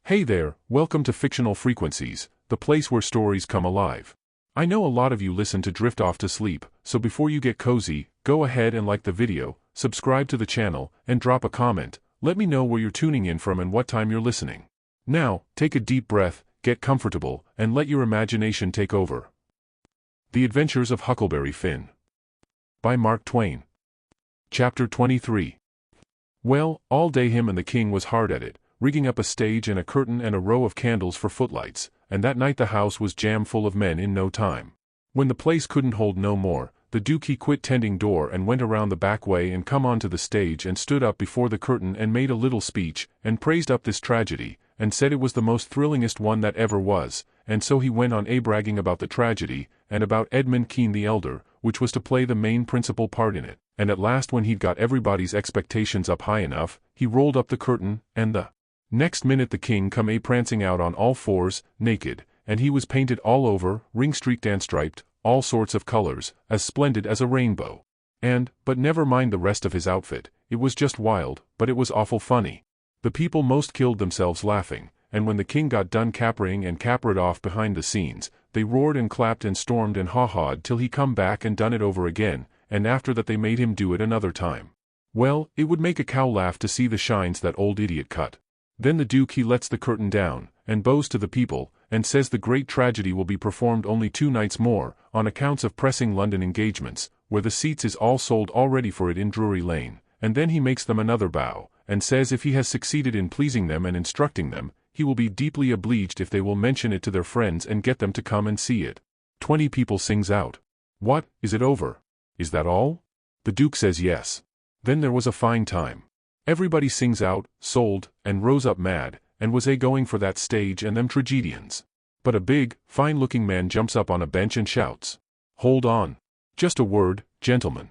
Hey there, welcome to Fictional Frequencies, the place where stories come alive. I know a lot of you listen to drift off to sleep, so before you get cozy, go ahead and like the video, subscribe to the channel, and drop a comment. Let me know where you're tuning in from and what time you're listening. Now, take a deep breath, get comfortable, and let your imagination take over. The Adventures of Huckleberry Finn. By Mark Twain. Chapter 23. Well, all day him and the king was hard at it, rigging up a stage and a curtain and a row of candles for footlights, and that night the house was jam full of men in no time. When the place couldn't hold no more, the Duke he quit tending door and went around the back way and come onto the stage and stood up before the curtain and made a little speech, and praised up this tragedy, and said it was the most thrillingest one that ever was, and so he went on bragging about the tragedy, and about Edmund Kean the elder, which was to play the main principal part in it, and at last when he'd got everybody's expectations up high enough, he rolled up the curtain, and the next minute the king come prancing out on all fours, naked, and he was painted all over, ring-streaked and striped, all sorts of colors, as splendid as a rainbow. But never mind the rest of his outfit, it was just wild, but it was awful funny. The people most killed themselves laughing, and when the king got done capraing and capered off behind the scenes, they roared and clapped and stormed and haw-hawed till he come back and done it over again, and after that they made him do it another time. Well, it would make a cow laugh to see the shines that old idiot cut. Then the Duke he lets the curtain down, and bows to the people, and says the great tragedy will be performed only 2 nights more, on accounts of pressing London engagements, where the seats is all sold already for it in Drury Lane, and then he makes them another bow, and says if he has succeeded in pleasing them and instructing them, he will be deeply obliged if they will mention it to their friends and get them to come and see it. 20 people sings out. What, is it over? Is that all? The Duke says yes. Then there was a fine time. Everybody sings out, sold, and rose up mad, and was going for that stage and them tragedians. But a big, fine-looking man jumps up on a bench and shouts, "Hold on. Just a word, gentlemen."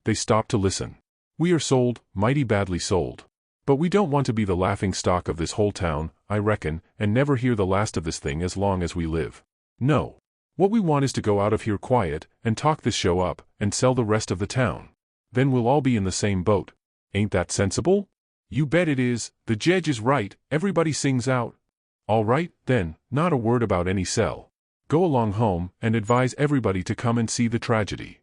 They stop to listen. "We are sold, mighty badly sold. But we don't want to be the laughing stock of this whole town, I reckon, and never hear the last of this thing as long as we live. No. What we want is to go out of here quiet, and talk this show up, and sell the rest of the town. Then we'll all be in the same boat. Ain't that sensible?" "You bet it is, the jedge is right," everybody sings out. "All right, then, not a word about any sell. Go along home, and advise everybody to come and see the tragedy."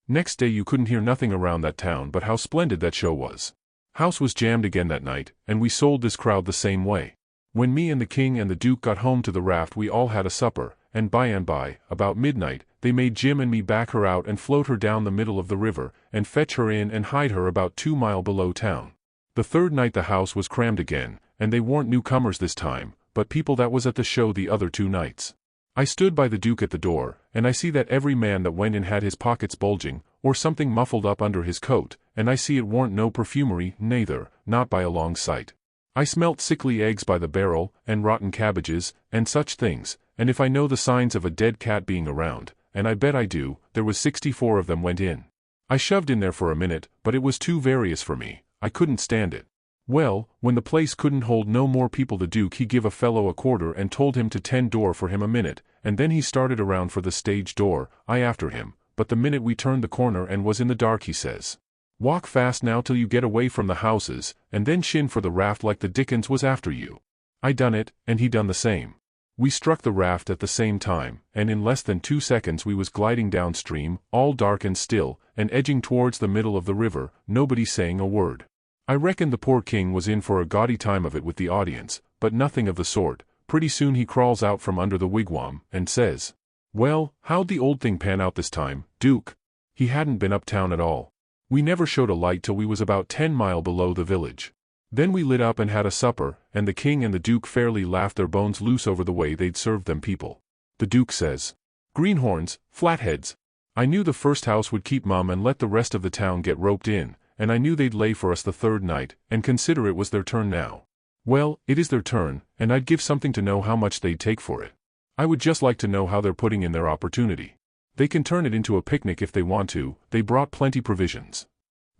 Next day you couldn't hear nothing around that town but how splendid that show was. House was jammed again that night, and we sold this crowd the same way. When me and the king and the Duke got home to the raft we all had a supper, and by, about midnight, they made Jim and me back her out and float her down the middle of the river, and fetch her in and hide her about 2 miles below town. The third night the house was crammed again, and they weren't newcomers this time, but people that was at the show the other 2 nights. I stood by the Duke at the door, and I see that every man that went in had his pockets bulging, or something muffled up under his coat, and I see it warn't no perfumery, neither, not by a long sight. I smelt sickly eggs by the barrel, and rotten cabbages, and such things, and if I know the signs of a dead cat being around, and I bet I do, there was 64 of them went in. I shoved in there for a minute, but it was too various for me, I couldn't stand it. Well, when the place couldn't hold no more people the Duke he give a fellow a quarter and told him to tend door for him a minute, and then he started around for the stage door, I after him, but the minute we turned the corner and was in the dark he says, "Walk fast now till you get away from the houses, and then shin for the raft like the dickens was after you." I done it, and he done the same. We struck the raft at the same time, and in less than 2 seconds we was gliding downstream, all dark and still, and edging towards the middle of the river, nobody saying a word. I reckon the poor king was in for a gaudy time of it with the audience, but nothing of the sort. Pretty soon he crawls out from under the wigwam, and says, "Well, how'd the old thing pan out this time, Duke?" He hadn't been uptown at all. We never showed a light till we was about 10 miles below the village. Then we lit up and had a supper, and the king and the Duke fairly laughed their bones loose over the way they'd served them people. The Duke says, "Greenhorns, flatheads. I knew the first house would keep mum and let the rest of the town get roped in, and I knew they'd lay for us the third night, and consider it was their turn now. Well, it is their turn, and I'd give something to know how much they'd take for it. I would just like to know how they're putting in their opportunity. They can turn it into a picnic if they want to, they brought plenty provisions.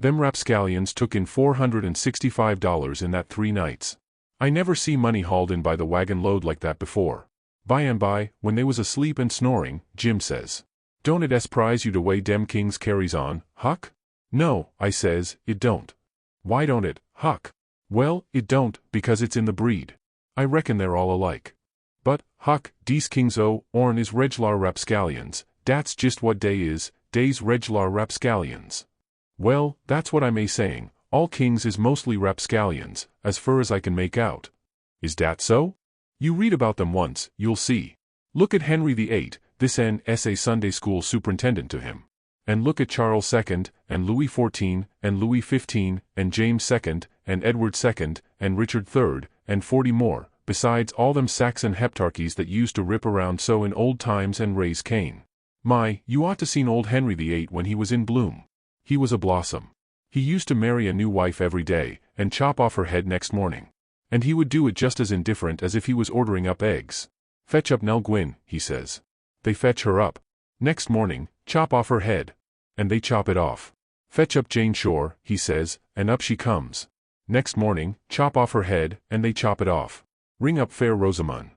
Them rapscallions took in $465 in that 3 nights. I never see money hauled in by the wagon load like that before. By and by, when they was asleep and snoring, Jim says, "Don't it surprise you the way dem kings carries on, Huck?" "No," I says, "it don't." "Why don't it, Huck?" "Well, it don't, because it's in the breed. I reckon they're all alike. But, Huck, dies kings o, orn is reglar rapscallions, dat's just what dey is, dey's reglar rapscallions. Well, that's what I may saying, all kings is mostly rapscallions, as fur as I can make out. Is dat so? You read about them once, you'll see. Look at Henry VIII, this N.S.A. Sunday school superintendent to him. And look at Charles II, and Louis XIV, and Louis XV, and James II, and Edward II, and Richard III, and 40 more, besides all them Saxon heptarchies that used to rip around so in old times and raise Cain. My, you ought to seen old Henry VIII when he was in bloom. He was a blossom. He used to marry a new wife every day, and chop off her head next morning. And he would do it just as indifferent as if he was ordering up eggs. Fetch up Nell Gwyn, he says. They fetch her up. Next morning, chop off her head. And they chop it off. Fetch up Jane Shore, he says, and up she comes. Next morning, chop off her head, and they chop it off. Ring up Fair Rosamond.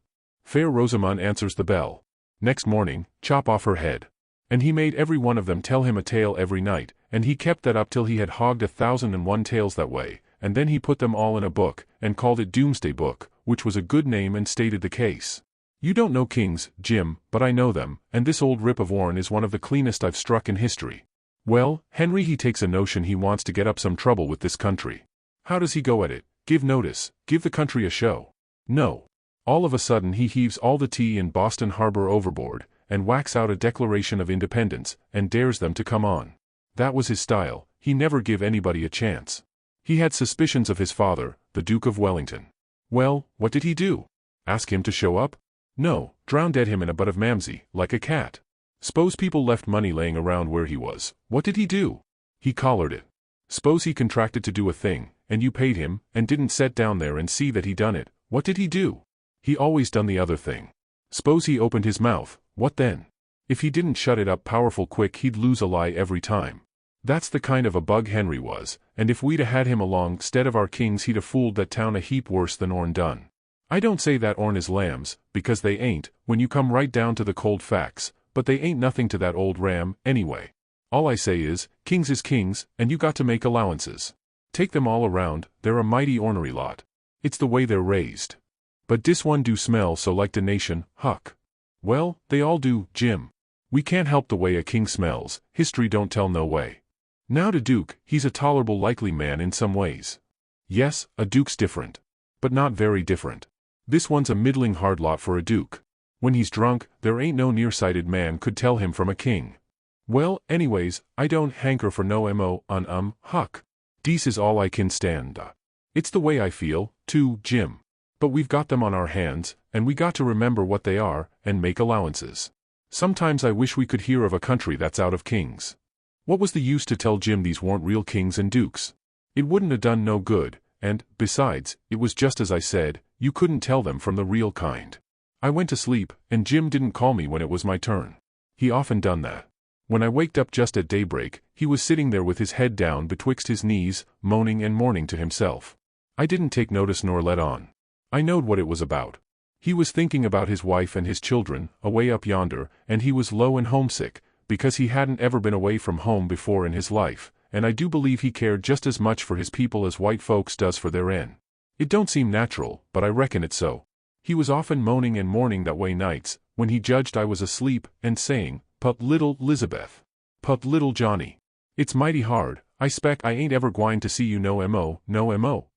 Fair Rosamond answers the bell. Next morning, chop off her head. And he made every one of them tell him a tale every night, and he kept that up till he had hogged 1,001 tales that way, and then he put them all in a book, and called it Doomsday Book, which was a good name and stated the case. You don't know kings, Jim, but I know them, and this old rip of Warren is one of the cleanest I've struck in history. Well, Henry he takes a notion he wants to get up some trouble with this country. How does he go at it? Give notice, give the country a show. No. All of a sudden he heaves all the tea in Boston Harbor overboard, and whacks out a Declaration of Independence, and dares them to come on. That was his style, he never give anybody a chance. He had suspicions of his father, the Duke of Wellington. Well, what did he do? Ask him to show up? No, drowned dead him in a butt of Mamsie, like a cat. S'pose people left money laying around where he was, what did he do? He collared it. S'pose he contracted to do a thing, and you paid him, and didn't set down there and see that he done it, what did he do? He always done the other thing. S'pose he opened his mouth, what then? If he didn't shut it up powerful quick he'd lose a lie every time. That's the kind of a bug Henry was, and if we'd a had him along 'stead of our kings he'd a fooled that town a heap worse than Orn done. I don't say that Orn is lambs, because they ain't, when you come right down to the cold facts, but they ain't nothing to that old ram, anyway. All I say is kings, and you got to make allowances. Take them all around, they're a mighty ornery lot. It's the way they're raised. But dis one do smell so like the nation, Huck. Well, they all do, Jim. We can't help the way a king smells, history don't tell no way. Now the Duke, he's a tolerable likely man in some ways. Yes, a duke's different. But not very different. This one's a middling hard lot for a duke. When he's drunk, there ain't no nearsighted man could tell him from a king. Well, anyways, I don't hanker for no mo on Huck. Dis is all I can stand. It's the way I feel, too, Jim. But we've got them on our hands, and we got to remember what they are, and make allowances. Sometimes I wish we could hear of a country that's out of kings. What was the use to tell Jim these weren't real kings and dukes? It wouldn't have done no good, and, besides, it was just as I said, you couldn't tell them from the real kind. I went to sleep, and Jim didn't call me when it was my turn. He often done that. When I waked up just at daybreak, he was sitting there with his head down betwixt his knees, moaning and mourning to himself. I didn't take notice nor let on. I knowed what it was about. He was thinking about his wife and his children, away up yonder, and he was low and homesick, because he hadn't ever been away from home before in his life, and I do believe he cared just as much for his people as white folks does for their'n. It don't seem natural, but I reckon it's so. He was often moaning and mourning that way nights, when he judged I was asleep, and saying, "Put little Lizabeth. Put little Johnny. It's mighty hard, I spec I ain't ever gwine to see you no mo.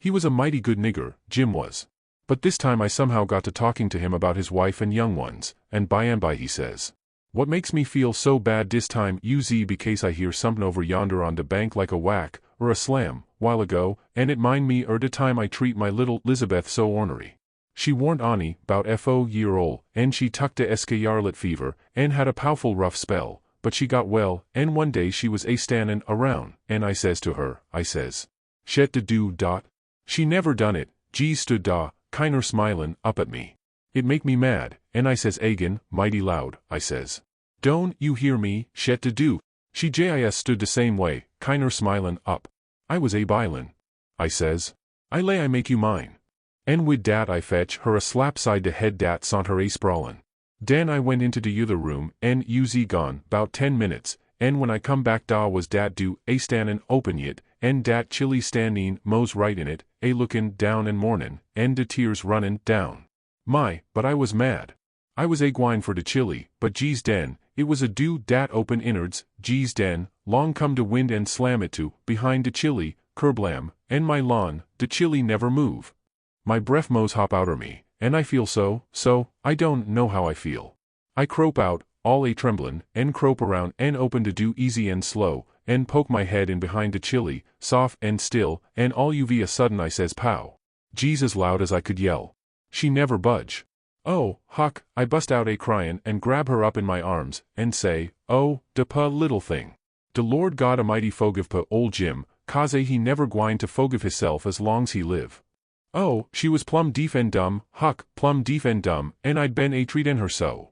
He was a mighty good nigger, Jim was. But this time I somehow got to talking to him about his wife and young ones, and by he says, "What makes me feel so bad dis time because I hear somethin' over yonder on de bank like a whack, or a slam, while ago, and it mind me de time I treat my little Lizabeth so ornery. She warn't Annie, 'bout 4 year old, and she tucked a scarlet fever, and had a powful rough spell, but she got well, and one day she was standin' around, and I says to her, I says, "Shet to do dot." She never done it, stood kinder smilin' up at me. It make me mad, and I says agin, mighty loud, I says, "Don't you hear me, shet to do?" She stood the same way, kinder smilin' up. I was bilin'. I says, "I lay I make you mine." And wid dat I fetch her a slap side de head dat sont her sprawlin'. Den I went into de other room, and gone 'bout 10 minutes, and when I come back was dat do standin' open yit, and dat chilly standin' mos right in it, lookin' down and mournin', and de tears runnin' down. My, but I was mad. I was gwine for de chili, but geez den, it was a do dat open innards, geez den, long come de wind and slam it to, behind de chili, kerblam, and my lawn, de chili never move. My breath mos hop outer me, and I feel so, I don't know how I feel. I crope out, all tremblin', and crope around and open to do easy and slow, and poke my head in behind de chili, soft and still, and all a sudden I says pow. Geez as loud as I could yell. She never budge. Oh, Huck, I bust out cryin' and grab her up in my arms, and say, oh, de little thing. De Lord God A'mighty fogive old Jim, cause he never gwine to fogive hisself as long's he live. Oh, she was plumb deef and dumb, Huck, plumb deef and dumb, and I'd been treatin' her so.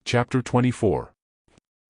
Chapter 24.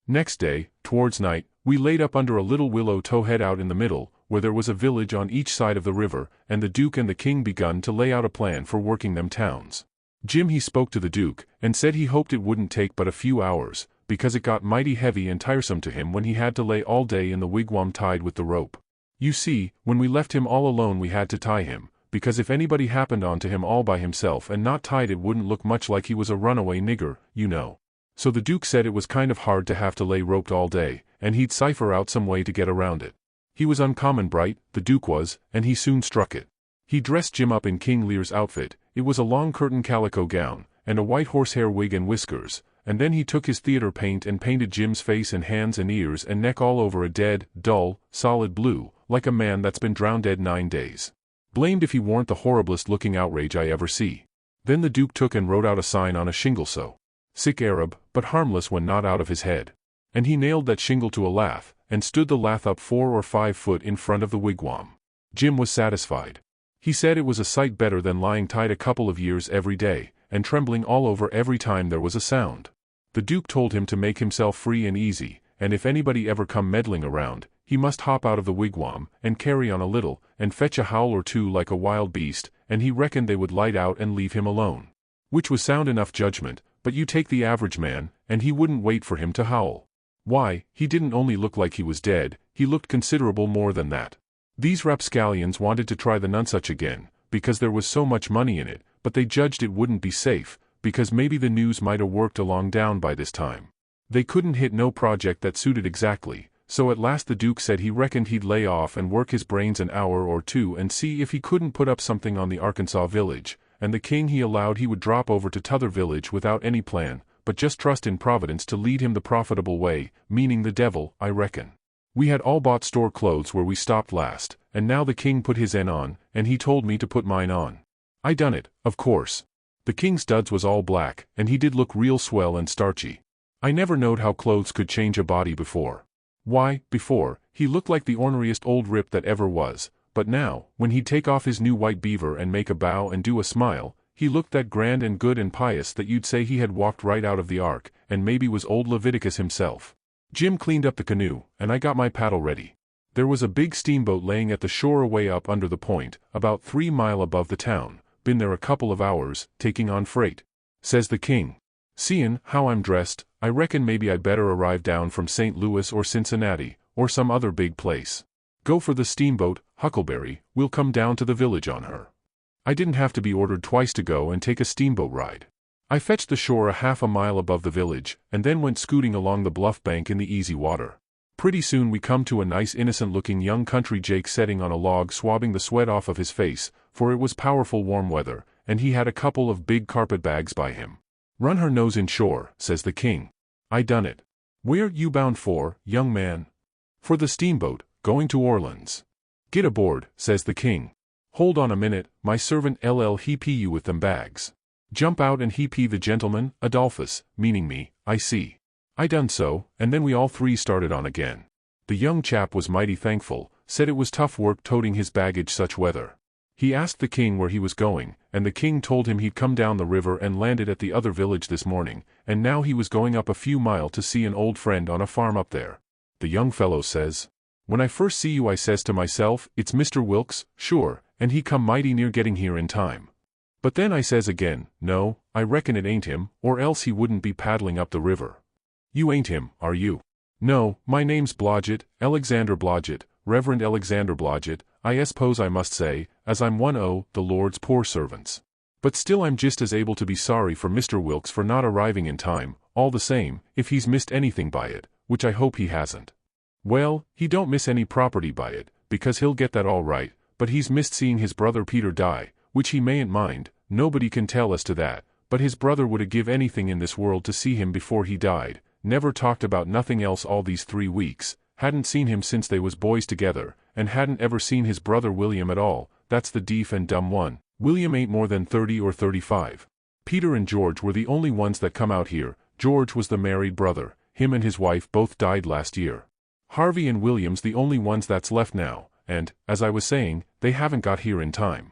Next day, towards night, we laid up under a little willow towhead out in the middle, where there was a village on each side of the river, and the Duke and the King begun to lay out a plan for working them towns. Jim he spoke to the Duke, and said he hoped it wouldn't take but a few hours, because it got mighty heavy and tiresome to him when he had to lay all day in the wigwam tied with the rope. You see, when we left him all alone we had to tie him, because if anybody happened on to him all by himself and not tied it wouldn't look much like he was a runaway nigger, you know. So the Duke said it was kind of hard to have to lay roped all day, and he'd cipher out some way to get around it. He was uncommon bright, the Duke was, and he soon struck it. He dressed Jim up in King Lear's outfit. It was a long curtain calico gown, and a white horsehair wig and whiskers, and then he took his theater paint and painted Jim's face and hands and ears and neck all over a dead, dull, solid blue, like a man that's been drowned dead 9 days. Blamed if he warn't the horriblest looking outrage I ever see. Then the Duke took and wrote out a sign on a shingle so. Sick Arab, but harmless when not out of his head. And he nailed that shingle to a lath, and stood the lath up 4 or 5 foot in front of the wigwam. Jim was satisfied. He said it was a sight better than lying tied a couple of years every day, and trembling all over every time there was a sound. The Duke told him to make himself free and easy, and if anybody ever come meddling around, he must hop out of the wigwam, and carry on a little, and fetch a howl or two like a wild beast, and he reckoned they would light out and leave him alone. Which was sound enough judgment, but you take the average man, and he wouldn't wait for him to howl. Why, he didn't only look like he was dead, he looked considerable more than that. These rapscallions wanted to try the nonsuch again, because there was so much money in it, but they judged it wouldn't be safe, because maybe the news might 'a worked along down by this time. They couldn't hit no project that suited exactly, so at last the Duke said he reckoned he'd lay off and work his brains an hour or two and see if he couldn't put up something on the Arkansas village, and the King he allowed he would drop over to t'other village without any plan, but just trust in Providence to lead him the profitable way, meaning the devil, I reckon. We had all bought store clothes where we stopped last, and now the King put his on, and he told me to put mine on. I done it, of course. The King's duds was all black, and he did look real swell and starchy. I never knowed how clothes could change a body before. Why, before, he looked like the orneriest old rip that ever was, but now, when he'd take off his new white beaver and make a bow and do a smile, he looked that grand and good and pious that you'd say he had walked right out of the ark, and maybe was old Leviticus himself. Jim cleaned up the canoe, and I got my paddle ready. There was a big steamboat laying at the shore away up under the point, about 3 miles above the town, been there a couple of hours, taking on freight. Says the King. Seein' how I'm dressed, I reckon maybe I'd better arrive down from St. Louis or Cincinnati, or some other big place. Go for the steamboat, Huckleberry, we'll come down to the village on her. I didn't have to be ordered twice to go and take a steamboat ride. I fetched the shore a half a mile above the village, and then went scooting along the bluff bank in the easy water. Pretty soon we come to a nice innocent-looking young country Jake setting on a log swabbing the sweat off of his face, for it was powerful warm weather, and he had a couple of big carpet bags by him. Run her nose in shore, says the King. I done it. Where you bound for, young man? For the steamboat, going to Orleans. Get aboard, says the King. Hold on a minute, my servant he pee you with them bags. Jump out and he pee the gentleman, Adolphus, meaning me, I see. I done so, and then we all three started on again. The young chap was mighty thankful, said it was tough work toting his baggage such weather. He asked the King where he was going, and the King told him he'd come down the river and landed at the other village this morning, and now he was going up a few miles to see an old friend on a farm up there. The young fellow says, "When I first see you I says to myself, it's Mr. Wilkes, sure, and he come mighty near getting here in time. But then I says again, no, I reckon it ain't him, or else he wouldn't be paddling up the river. You ain't him, are you?" "No, my name's Blodgett, Alexander Blodgett, Reverend Alexander Blodgett, I suppose I must say, as I'm one o' the Lord's poor servants. But still I'm just as able to be sorry for Mr. Wilkes for not arriving in time, all the same, if he's missed anything by it, which I hope he hasn't. Well, he don't miss any property by it, because he'll get that all right, but he's missed seeing his brother Peter die, which he mayn't mind, nobody can tell as to that, but his brother would 'a give anything in this world to see him before he died, never talked about nothing else all these 3 weeks, hadn't seen him since they was boys together, and hadn't ever seen his brother William at all, that's the deaf and dumb one. William ain't more than 30 or 35. Peter and George were the only ones that come out here. George was the married brother, him and his wife both died last year. Harvey and William's the only ones that's left now, and, as I was saying, they haven't got here in time.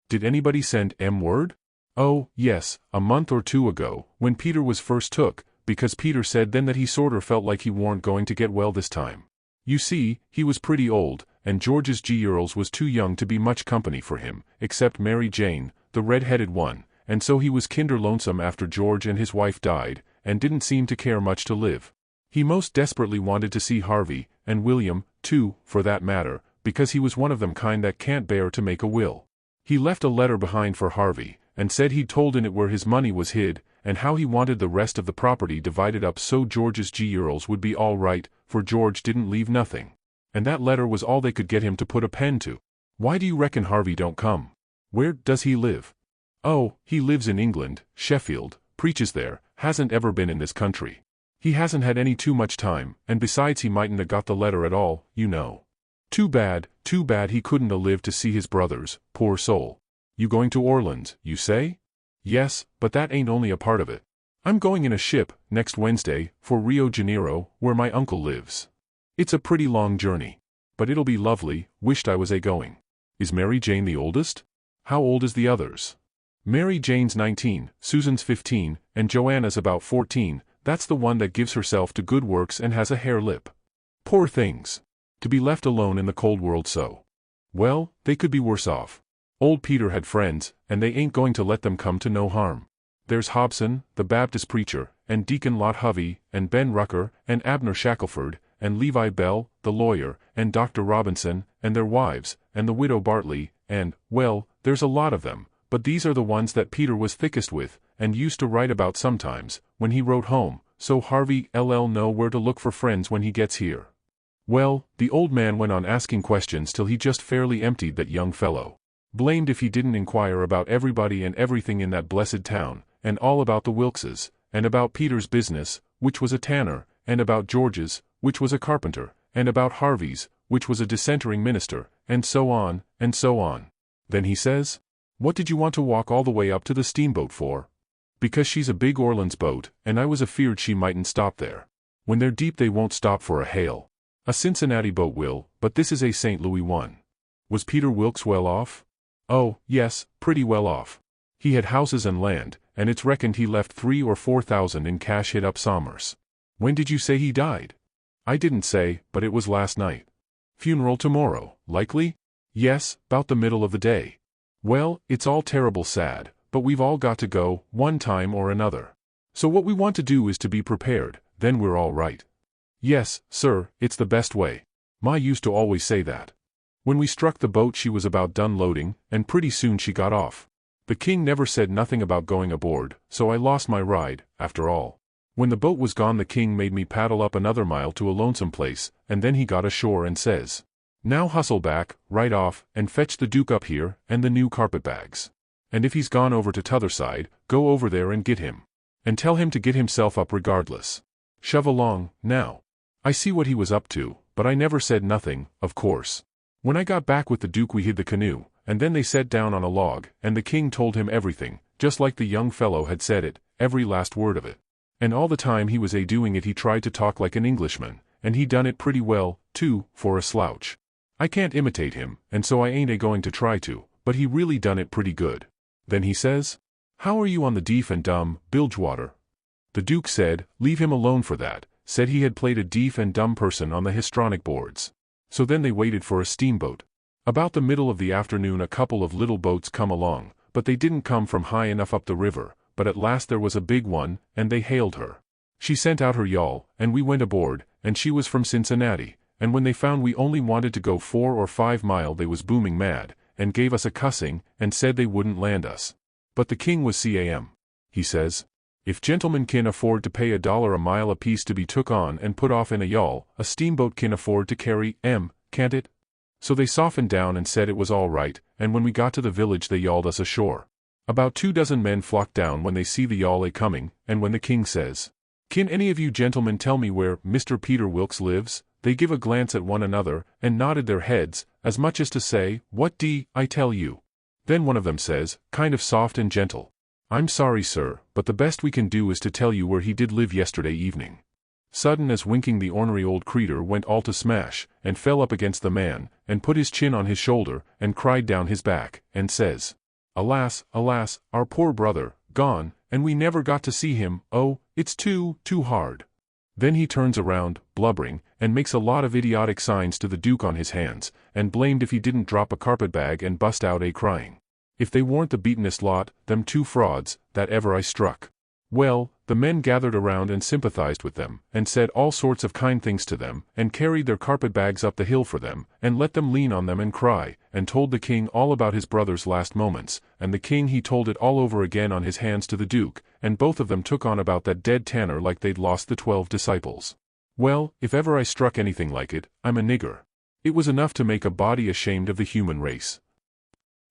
Did anybody send word? Oh, yes, a month or 2 ago, when Peter was first took, because Peter said then that he sorter felt like he warn't going to get well this time. You see, he was pretty old, and George's girls was too young to be much company for him, except Mary Jane, the red-headed one, and so he was kinder lonesome after George and his wife died, and didn't seem to care much to live. He most desperately wanted to see Harvey, and William, too, for that matter, because he was one of them kind that can't bear to make a will. He left a letter behind for Harvey, and said he'd told in it where his money was hid, and how he wanted the rest of the property divided up so George's girls would be all right, for George didn't leave nothing. And that letter was all they could get him to put a pen to. Why do you reckon Harvey don't come? Where does he live? Oh, he lives in England, Sheffield, preaches there, hasn't ever been in this country. He hasn't had any too much time, and besides he mightn't have got the letter at all, you know. Too bad he couldn't have lived to see his brothers, poor soul. You going to Orleans, you say? Yes, but that ain't only a part of it. I'm going in a ship, next Wednesday, for Rio Janeiro, where my uncle lives. It's a pretty long journey. But it'll be lovely, wished I was going. Is Mary Jane the oldest? How old is the others? Mary Jane's 19, Susan's 15, and Joanna's about 14, that's the one that gives herself to good works and has a hare lip. Poor things. To be left alone in the cold world so. Well, they could be worse off. Old Peter had friends, and they ain't going to let them come to no harm. There's Hobson, the Baptist preacher, and Deacon Lot Hovey, and Ben Rucker, and Abner Shackelford, and Levi Bell, the lawyer, and Dr. Robinson, and their wives, and the widow Bartley, and, well, there's a lot of them, but these are the ones that Peter was thickest with, and used to write about sometimes, when he wrote home, so Harvey'll know where to look for friends when he gets here. Well, the old man went on asking questions till he just fairly emptied that young fellow. Blamed if he didn't inquire about everybody and everything in that blessed town, and all about the Wilkses, and about Peter's business, which was a tanner, and about George's, which was a carpenter, and about Harvey's, which was a dissentering minister, and so on, and so on. Then he says, "What did you want to walk all the way up to the steamboat for?" "Because she's a big Orleans boat, and I was afeard she mightn't stop there. When they're deep they won't stop for a hail. A Cincinnati boat will, but this is a St. Louis one." Was Peter Wilkes well off? Oh, yes, pretty well off. He had houses and land, and it's reckoned he left 3,000 or 4,000 in cash hid up sommers. When did you say he died? I didn't say, but it was last night. Funeral tomorrow, likely? Yes, 'bout the middle of the day. Well, it's all terrible sad, but we've all got to go, one time or another. So what we want to do is to be prepared, then we're all right. Yes, sir, it's the best way. Ma used to always say that. When we struck the boat she was about done loading, and pretty soon she got off. The king never said nothing about going aboard, so I lost my ride, after all. When the boat was gone the king made me paddle up another mile to a lonesome place, and then he got ashore and says, "Now hustle back, right off, and fetch the Duke up here, and the new carpetbags. And if he's gone over to t'other side, go over there and get him. And tell him to get himself up regardless. Shove along, now." I see what he was up to, but I never said nothing, of course. When I got back with the Duke we hid the canoe, and then they sat down on a log, and the king told him everything, just like the young fellow had said it, every last word of it. And all the time he was doing it he tried to talk like an Englishman, and he done it pretty well, too, for a slouch. I can't imitate him, and so I ain't going to try to, but he really done it pretty good. Then he says, "How are you on the deaf and dumb, Bilgewater?" The Duke said, "Leave him alone for that," said he had played a deaf and dumb person on the histrionic boards. So then they waited for a steamboat. About the middle of the afternoon a couple of little boats come along, but they didn't come from high enough up the river, but at last there was a big one, and they hailed her. She sent out her yawl, and we went aboard, and she was from Cincinnati, and when they found we only wanted to go 4 or 5 mile they was booming mad, and gave us a cussing, and said they wouldn't land us. But the king was cam. He says, if gentlemen can afford to pay $1 a mile apiece to be took on and put off in a yawl, a steamboat can afford to carry can't it? So they softened down and said it was all right, and when we got to the village they yawled us ashore. About 24 men flocked down when they see the yawl coming, and when the king says, can any of you gentlemen tell me where Mr. Peter Wilkes lives? They give a glance at one another, and nodded their heads, as much as to say, what I tell you? Then one of them says, kind of soft and gentle, I'm sorry sir, but the best we can do is to tell you where he did live yesterday evening. Sudden as winking the ornery old creetur went all to smash, and fell up against the man, and put his chin on his shoulder, and cried down his back, and says, alas, alas, our poor brother, gone, and we never got to see him, oh, it's too hard. Then he turns around, blubbering, and makes a lot of idiotic signs to the Duke on his hands, and blamed if he didn't drop a carpetbag and bust out crying. If they weren't the beatenest lot, them 2 frauds, that ever I struck. Well, the men gathered around and sympathized with them, and said all sorts of kind things to them, and carried their carpetbags up the hill for them, and let them lean on them and cry, and told the king all about his brother's last moments, and the king he told it all over again on his hands to the Duke, and both of them took on about that dead tanner like they'd lost the 12 disciples. Well, if ever I struck anything like it, I'm a nigger. It was enough to make a body ashamed of the human race.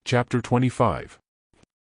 Chapter 25.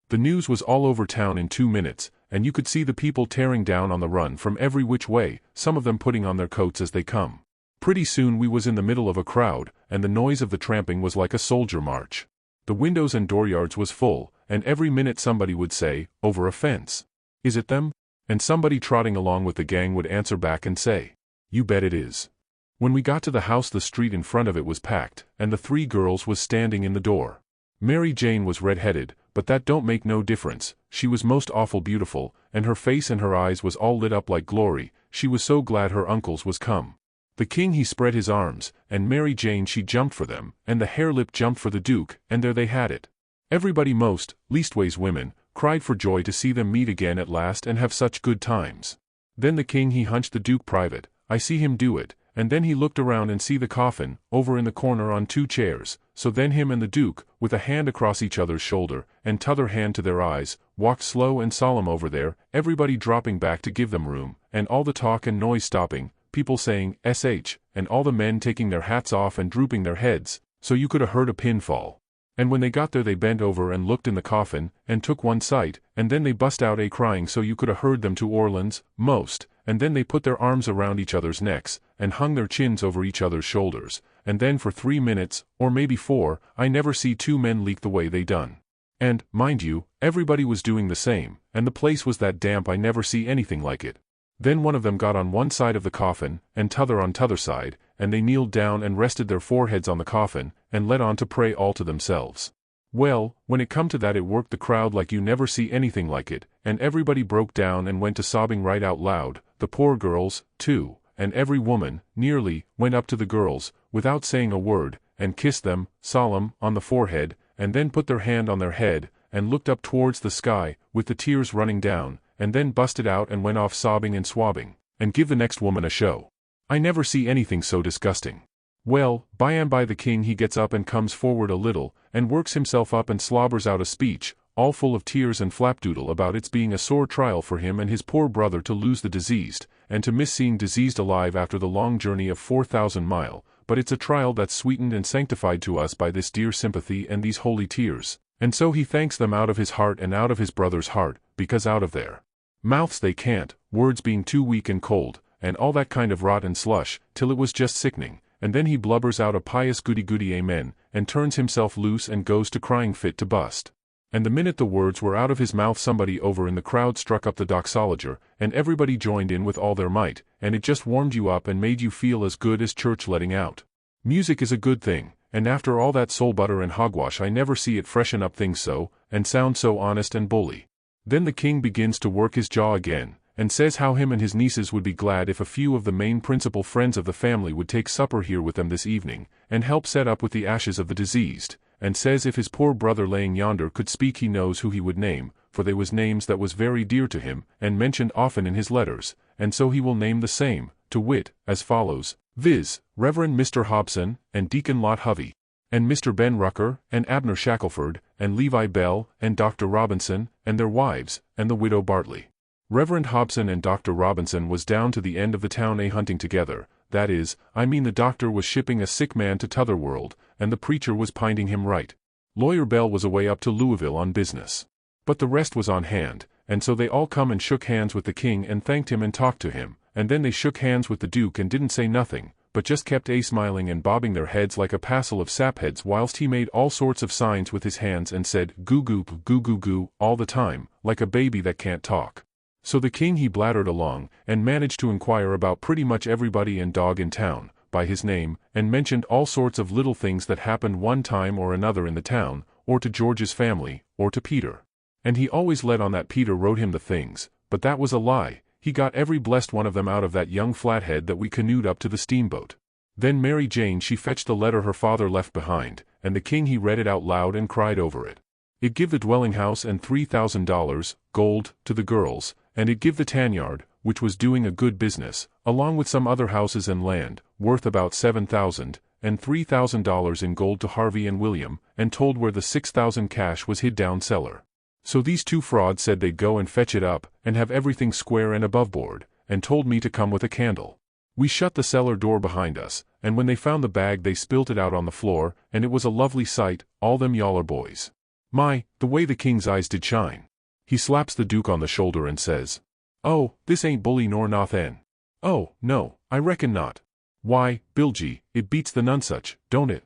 The news was all over town in 2 minutes, and you could see the people tearing down on the run from every which way, some of them putting on their coats as they come. Pretty soon we was in the middle of a crowd, and the noise of the tramping was like a soldier march. The windows and dooryards was full, and every minute somebody would say, over a fence, is it them? And somebody trotting along with the gang would answer back and say, you bet it is. When we got to the house the street in front of it was packed, and the 3 girls was standing in the door. Mary Jane was red-headed, but that don't make no difference, she was most awful beautiful, and her face and her eyes was all lit up like glory, she was so glad her uncles was come. The king he spread his arms, and Mary Jane she jumped for them, and the hare-lip jumped for the Duke, and there they had it. Everybody leastways women, cried for joy to see them meet again at last and have such good times. Then the king he hunched the Duke private, I see him do it, and then he looked around and see the coffin, over in the corner on 2 chairs, so then him and the Duke, with a hand across each other's shoulder, and t'other hand to their eyes, walked slow and solemn over there, everybody dropping back to give them room, and all the talk and noise stopping, people saying, sh, and all the men taking their hats off and drooping their heads, so you could 'a heard a pin fall. And when they got there they bent over and looked in the coffin, and took one sight, and then they bust out crying so you could 'a heard them to Orleans, most, and then they put their arms around each other's necks, and hung their chins over each other's shoulders, and then for 3 minutes, or maybe 4, I never see 2 men leak the way they done. And, mind you, everybody was doing the same, and the place was that damp I never see anything like it. Then one of them got on one side of the coffin, and t'other on t'other side, and they kneeled down and rested their foreheads on the coffin, and let on to pray all to themselves. Well, when it come to that it worked the crowd like you never see anything like it, and everybody broke down and went to sobbing right out loud, the poor girls, too, and every woman, nearly, went up to the girls, without saying a word, and kissed them, solemn, on the forehead, and then put their hand on their head, and looked up towards the sky, with the tears running down, and then busted out and went off sobbing and swabbing, and give the next woman a show. I never see anything so disgusting. Well, by and by the king he gets up and comes forward a little, and works himself up and slobbers out a speech, all full of tears and flapdoodle about its being a sore trial for him and his poor brother to lose the diseased, and to miss seeing diseased alive after the long journey of 4,000 mile, but it's a trial that's sweetened and sanctified to us by this dear sympathy and these holy tears, and so he thanks them out of his heart and out of his brother's heart, because out of their mouths they can't, words being too weak and cold, and all that kind of rot and slush, till it was just sickening, and then he blubbers out a pious goody-goody amen, and turns himself loose and goes to crying fit to bust. And the minute the words were out of his mouth somebody over in the crowd struck up the doxology, and everybody joined in with all their might, and it just warmed you up and made you feel as good as church letting out. Music is a good thing, and after all that soul butter and hogwash I never see it freshen up things so, and sound so honest and bully. Then the king begins to work his jaw again, and says how him and his nieces would be glad if a few of the main principal friends of the family would take supper here with them this evening, and help set up with the ashes of the diseased, and says if his poor brother laying yonder could speak he knows who he would name, for they was names that was very dear to him, and mentioned often in his letters, and so he will name the same, to wit, as follows, viz., Reverend Mr. Hobson, and Deacon Lot Hovey, and Mr. Ben Rucker, and Abner Shackelford, and Levi Bell, and Dr. Robinson, and their wives, and the widow Bartley. Reverend Hobson and Dr. Robinson was down to the end of the town hunting together, that is, the doctor was shipping a sick man to t'otherworld, and the preacher was pinding him right. Lawyer Bell was away up to Louisville on business. But the rest was on hand, and so they all come and shook hands with the king and thanked him and talked to him, and then they shook hands with the duke and didn't say nothing, but just kept smiling and bobbing their heads like a passel of sapheads whilst he made all sorts of signs with his hands and said goo goo goo goo goo all the time, like a baby that can't talk. So the king he blattered along, and managed to inquire about pretty much everybody and dog in town, by his name, and mentioned all sorts of little things that happened one time or another in the town, or to George's family, or to Peter. And he always let on that Peter wrote him the things, but that was a lie. He got every blessed one of them out of that young flathead that we canoed up to the steamboat. Then Mary Jane she fetched the letter her father left behind, and the king he read it out loud and cried over it. It give the dwelling house and $3,000, gold, to the girls, and it give the tanyard, which was doing a good business, along with some other houses and land, worth about $7,000, and $3,000 in gold to Harvey and William, and told where the $6,000 cash was hid down cellar. So these two frauds said they'd go and fetch it up, and have everything square and above board, and told me to come with a candle. We shut the cellar door behind us, and when they found the bag they spilt it out on the floor, and it was a lovely sight, all them yaller boys. My, the way the king's eyes did shine. He slaps the duke on the shoulder and says, "Oh, this ain't bully nor nothin'." "Oh, no, I reckon not." "Why, Bilgy, it beats the nonsuch, don't it?"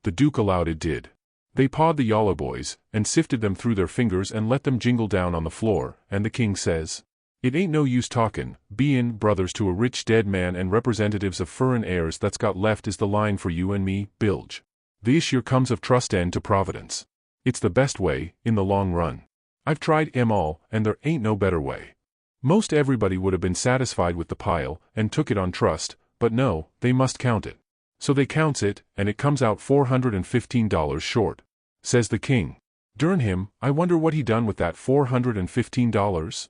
The duke allowed it did. They pawed the yaller boys, and sifted them through their fingers and let them jingle down on the floor, and the king says, "It ain't no use talkin', bein' brothers to a rich dead man and representatives of furrin heirs that's got left is the line for you and me, Bilge. The issue comes of trust to Providence. It's the best way, in the long run. I've tried 'em all, and there ain't no better way. Most everybody would have been satisfied with the pile, and took it on trust, but no, they must count it. So they counts it, and it comes out $415 short," says the king. "Durn him, I wonder what he done with that $415?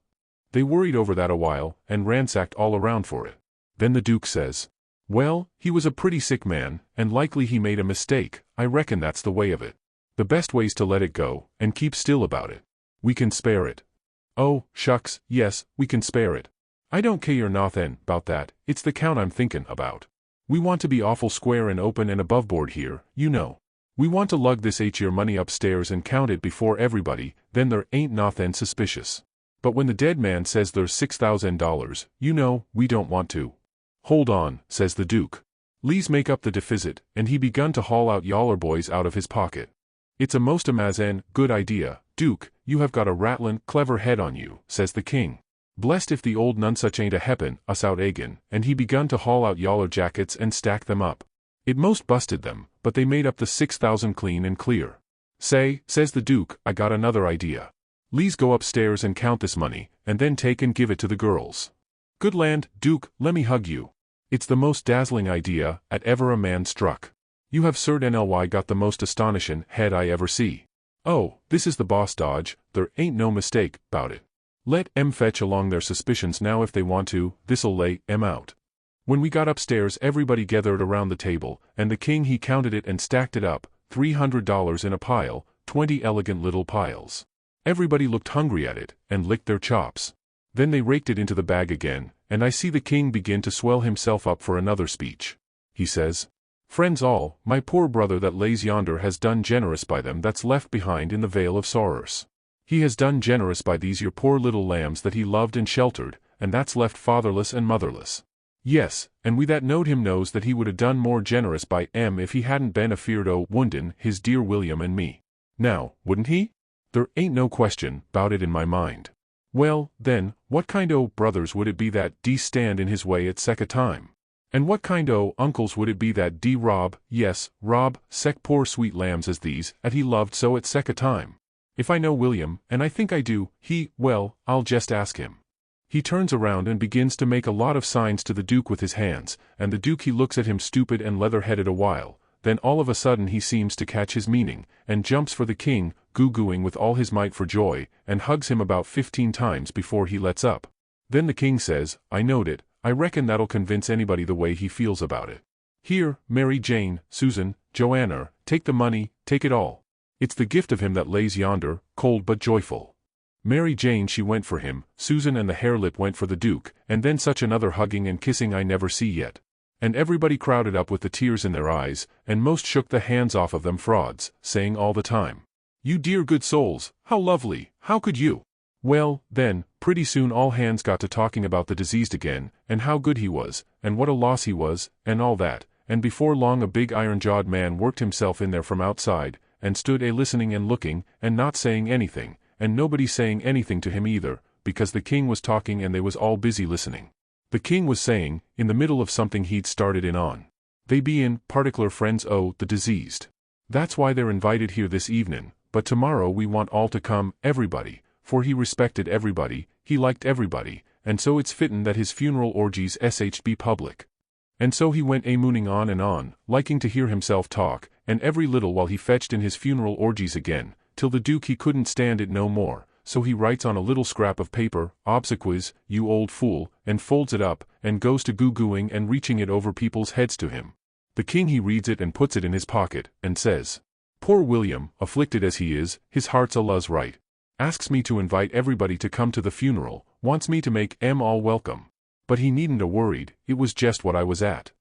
They worried over that a while, and ransacked all around for it. Then the duke says, "Well, he was a pretty sick man, and likely he made a mistake. I reckon that's the way of it. The best way's to let it go, and keep still about it. We can spare it." "Oh, shucks, yes, we can spare it. I don't care nothin' about that, it's the count I'm thinkin' about. We want to be awful square and open and above board here, you know. We want to lug this year money upstairs and count it before everybody, then there ain't nothin' suspicious. But when the dead man says there's $6,000, you know, we don't want to." "Hold on," says the duke. "Le's make up the deficit," and he begun to haul out yaller boys out of his pocket. "It's a most amazin' good idea, Duke, you have got a rattlin' clever head on you," says the king. "Blessed if the old nonsuch ain't a heppin' us out agin," and he begun to haul out yaller jackets and stack them up. It most busted them, but they made up the 6,000 clean and clear. "Say," says the duke, "I got another idea. Le's go upstairs and count this money, and then take and give it to the girls." "Good land, Duke, lemme hug you. It's the most dazzling idea 'at ever a man struck. You have certainly got the most astonishin' head I ever see. Oh, this is the boss dodge, there ain't no mistake 'bout it. Let 'em fetch along their suspicions now if they want to, this'll lay 'em out." When we got upstairs everybody gathered around the table, and the king he counted it and stacked it up, $300 in a pile, 20 elegant little piles. Everybody looked hungry at it, and licked their chops. Then they raked it into the bag again, and I see the king begin to swell himself up for another speech. He says, "Friends all, my poor brother that lays yonder has done generous by them that's left behind in the vale of sorrers. He has done generous by these your poor little lambs that he loved and sheltered, and that's left fatherless and motherless. Yes, and we that knowed him knows that he would have done more generous by 'em if he hadn't been afeard o' wundin' his dear William and me. Now, wouldn't he? There ain't no question 'bout it in my mind. Well, then, what kind o' brothers would it be that d stand in his way at sec a time? And what kind o' uncles would it be that d rob, yes, rob, sec poor sweet lambs as these, 'at he loved so at sec a time? If I know William, and I think I do, well, I'll just ask him." He turns around and begins to make a lot of signs to the duke with his hands, and the duke he looks at him stupid and leather-headed a while, then all of a sudden he seems to catch his meaning, and jumps for the king, goo-gooing with all his might for joy, and hugs him about 15 times before he lets up. Then the king says, "I knowed it, I reckon that'll convince anybody the way he feels about it. Here, Mary Jane, Susan, Joanna, take the money, take it all. It's the gift of him that lays yonder, cold but joyful. Mary Jane she went for him, Susan and the hare-lip went for the Duke, and then such another hugging and kissing I never see yet. And everybody crowded up with the tears in their eyes, and most shook the hands off of them frauds, saying all the time, "You dear good souls, how lovely, how could you?" Well, then, pretty soon all hands got to talking about the diseased again, and how good he was, and what a loss he was, and all that, and before long a big iron-jawed man worked himself in there from outside, and stood listening and looking, and not saying anything, and nobody saying anything to him either, because the king was talking and they was all busy listening. The king was saying, in the middle of something he'd started in on. They be in, particular friends o' the diseased. That's why they're invited here this evening, but tomorrow we want all to come, everybody, for he respected everybody, he liked everybody, and so it's fittin' that his funeral orgies be public. And so he went mooning on and on, liking to hear himself talk, and every little while he fetched in his funeral orgies again, till the Duke he couldn't stand it no more, so he writes on a little scrap of paper, "Obsequies, you old fool," and folds it up, and goes to goo-gooing and reaching it over people's heads to him. The king he reads it and puts it in his pocket, and says, "Poor William, afflicted as he is, his heart's Allah's right. Asks me to invite everybody to come to the funeral, wants me to make 'em all welcome. But he needn't a worried, it was just what I was at."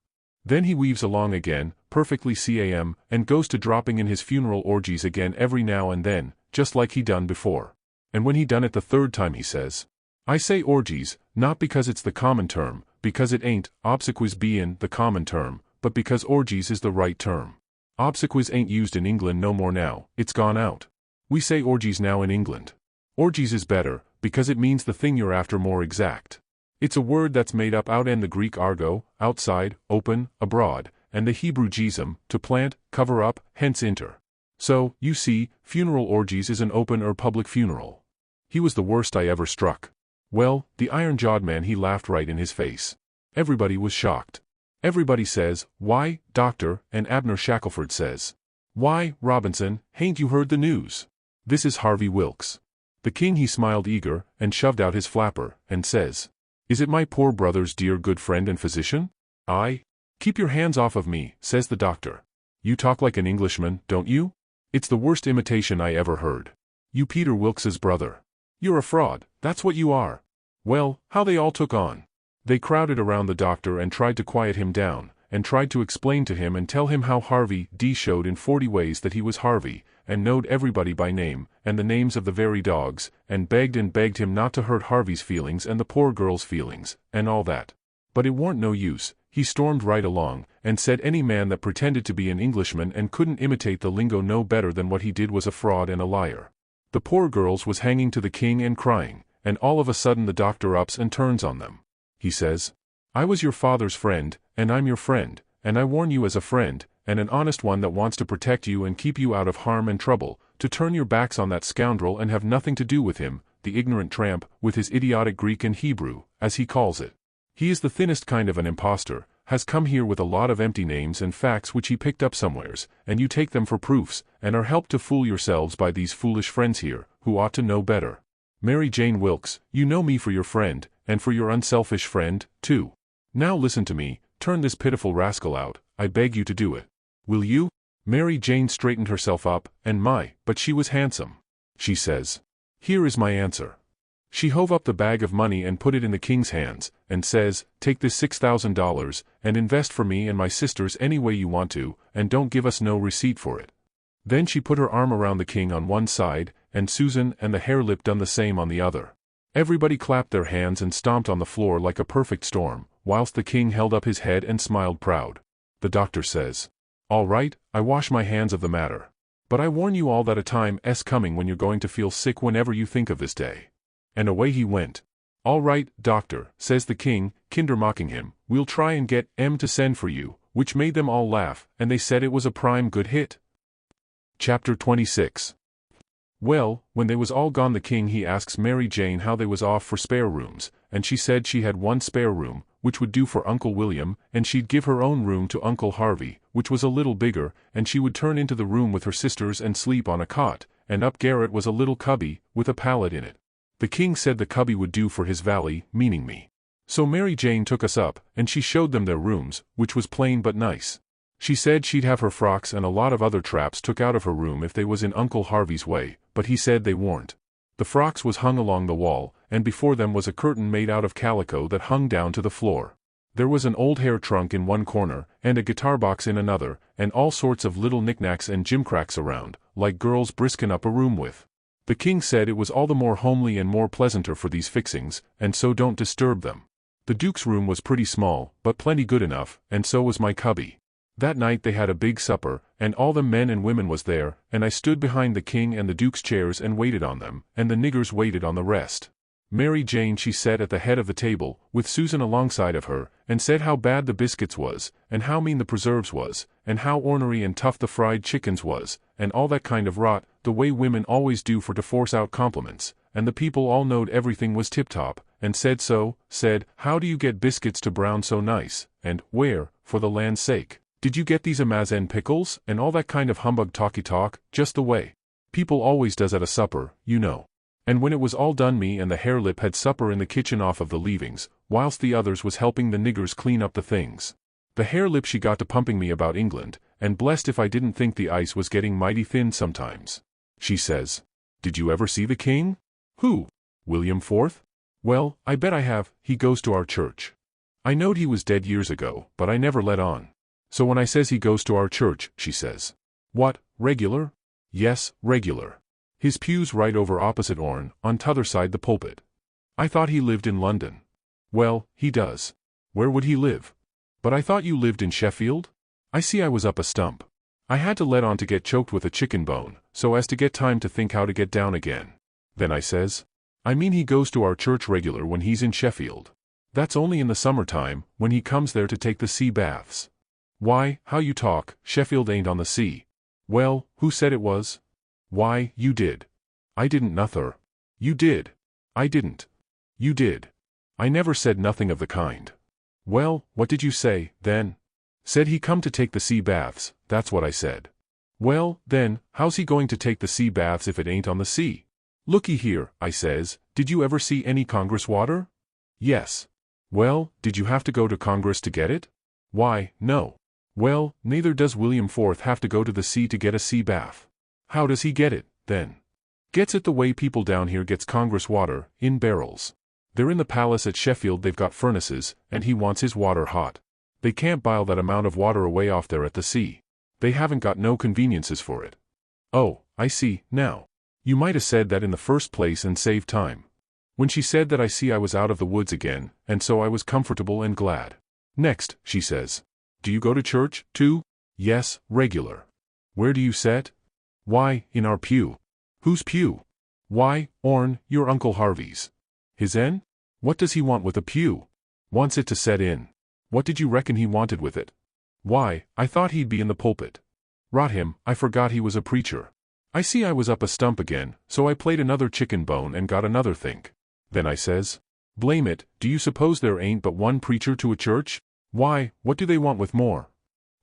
Then he weaves along again, perfectly calm, and goes to dropping in his funeral orgies again every now and then, just like he done before. And when he done it the third time he says, "I say orgies, not because it's the common term, because it ain't, obsequies bein' the common term, but because orgies is the right term. Obsequies ain't used in England no more now, it's gone out. We say orgies now in England. Orgies is better, because it means the thing you're after more exact. It's a word that's made up out in the Greek argo, outside, open, abroad, and the Hebrew gism, to plant, cover up, hence inter. So, you see, funeral orgies is an open or public funeral." He was the worst I ever struck. Well, the iron-jawed man he laughed right in his face. Everybody was shocked. Everybody says, "Why, doctor," and Abner Shackelford says, "Why, Robinson, hain't you heard the news? This is Harvey Wilkes." The king he smiled eager, and shoved out his flapper, and says, "Is it my poor brother's dear good friend and physician?" "Aye." "Keep your hands off of me," says the doctor. "You talk like an Englishman, don't you? It's the worst imitation I ever heard. You Peter Wilkes's brother. You're a fraud, that's what you are." Well, how they all took on. They crowded around the doctor and tried to quiet him down, and tried to explain to him and tell him how Harvey D showed in 40 ways that he was Harvey, and knowed everybody by name, and the names of the very dogs, and begged him not to hurt Harvey's feelings and the poor girl's feelings, and all that. But it warn't no use, he stormed right along, and said any man that pretended to be an Englishman and couldn't imitate the lingo no better than what he did was a fraud and a liar. The poor girls was hanging to the king and crying, and all of a sudden the doctor ups and turns on them. He says, "I was your father's friend, and I'm your friend, and I warn you as a friend, and an honest one that wants to protect you and keep you out of harm and trouble, to turn your backs on that scoundrel and have nothing to do with him, the ignorant tramp, with his idiotic Greek and Hebrew, as he calls it. He is the thinnest kind of an impostor, has come here with a lot of empty names and facts which he picked up somewheres, and you take them for proofs, and are helped to fool yourselves by these foolish friends here, who ought to know better. Mary Jane Wilkes, you know me for your friend, and for your unselfish friend, too. Now listen to me, turn this pitiful rascal out, I beg you to do it. Will you?" Mary Jane straightened herself up, and but she was handsome. She says, "Here is my answer." She hove up the bag of money and put it in the king's hands, and says, "Take this $6,000, and invest for me and my sisters any way you want to, and don't give us no receipt for it." Then she put her arm around the king on one side, and Susan and the hare-lip done the same on the other. Everybody clapped their hands and stomped on the floor like a perfect storm, whilst the king held up his head and smiled proud. The doctor says, "All right, I wash my hands of the matter. But I warn you all that a time's coming when you're going to feel sick whenever you think of this day." And away he went. "All right, doctor," says the king, kinder mocking him, "we'll try and get to send for you," which made them all laugh, and they said it was a prime good hit. Chapter 26. Well, when they was all gone the king he asks Mary Jane how they was off for spare rooms, and she said she had one spare room, which would do for Uncle William, and she'd give her own room to Uncle Harvey, which was a little bigger, and she would turn into the room with her sisters and sleep on a cot, and up garret was a little cubby, with a pallet in it. The king said the cubby would do for his valley, meaning me. So Mary Jane took us up, and she showed them their rooms, which was plain but nice. She said she'd have her frocks and a lot of other traps took out of her room if they was in Uncle Harvey's way, but he said they weren't. The frocks was hung along the wall, and before them was a curtain made out of calico that hung down to the floor. There was an old hair trunk in one corner, and a guitar box in another, and all sorts of little knickknacks and gimcracks around, like girls brisken up a room with. The king said it was all the more homely and more pleasanter for these fixings, and so don't disturb them. The duke's room was pretty small, but plenty good enough, and so was my cubby. That night they had a big supper, and all the men and women was there, and I stood behind the king and the duke's chairs and waited on them, and the niggers waited on the rest. Mary Jane she sat at the head of the table, with Susan alongside of her, and said how bad the biscuits was, and how mean the preserves was, and how ornery and tough the fried chickens was, and all that kind of rot, the way women always do for to force out compliments, and the people all knowed everything was tip-top, and said how do you get biscuits to brown so nice, and where, for the land's sake, did you get these Amazon pickles, and all that kind of humbug talky-talk, just the way people always does at a supper, you know. And when it was all done me and the hare-lip had supper in the kitchen off of the leavings, whilst the others was helping the niggers clean up the things. The hare-lip she got to pumping me about England, and blessed if I didn't think the ice was getting mighty thin sometimes. She says, "Did you ever see the king?" "Who? William IV? Well, I bet I have, he goes to our church. I knowed he was dead years ago, but I never let on. So when I says he goes to our church, she says, "What, regular?" "Yes, regular. His pew's right over opposite Orne, on t'other side the pulpit." "I thought he lived in London." "Well, he does." "Where would he live?" "But I thought you lived in Sheffield?" I see I was up a stump. I had to let on to get choked with a chicken bone, so as to get time to think how to get down again. Then I says, "I mean he goes to our church regular when he's in Sheffield. That's only in the summertime, when he comes there to take the sea baths." "Why, how you talk, Sheffield ain't on the sea." "Well, who said it was?" "Why, you did." "I didn't nother." "You did." "I didn't." "You did." "I never said nothing of the kind." "Well, what did you say, then?" "Said he come to take the sea baths, that's what I said." "Well, then, how's he going to take the sea baths if it ain't on the sea?" "Looky here," I says, "did you ever see any Congress water?" "Yes." "Well, did you have to go to Congress to get it?" "Why, no." "Well, neither does William IV have to go to the sea to get a sea bath." "How does he get it, then?" "Gets it the way people down here gets Congress water, in barrels. They're in the palace at Sheffield, they've got furnaces, and he wants his water hot. They can't bile that amount of water away off there at the sea. They haven't got no conveniences for it." "Oh, I see, now. You might have said that in the first place and saved time." When she said that I see I was out of the woods again, and so I was comfortable and glad. "Next," she says, "do you go to church, too?" "Yes, regular." "Where do you set?" "Why, in our pew." "Whose pew?" "Why, Orne, your Uncle Harvey's." "His en? What does he want with a pew?" "Wants it to set in." "What did you reckon he wanted with it?" "Why, I thought he'd be in the pulpit." "Rot him, I forgot he was a preacher." I see I was up a stump again, so I played another chicken bone and got another think. Then I says, "Blame it, do you suppose there ain't but one preacher to a church? Why, what do they want with more?"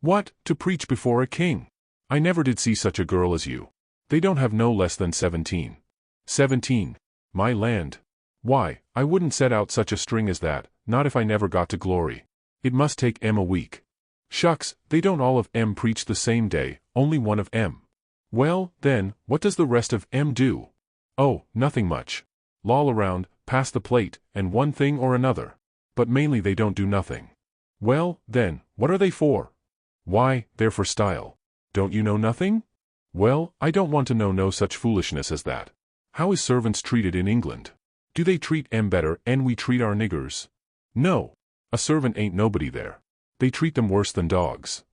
"What, to preach before a king? I never did see such a girl as you. They don't have no less than 17. 17. My land. Why, I wouldn't set out such a string as that, not if I never got to glory. It must take 'em a week." "Shucks, they don't all of 'em preach the same day, only one of 'em." "Well, then, what does the rest of 'em do?" "Oh, nothing much. Loll around, pass the plate, and one thing or another. But mainly they don't do nothing." "Well, then, what are they for?" "Why, they're for style. Don't you know nothing?" "Well, I don't want to know no such foolishness as that. How is servants treated in England? Do they treat 'em better 'en we treat our niggers?" "No. A servant ain't nobody there. They treat them worse than dogs."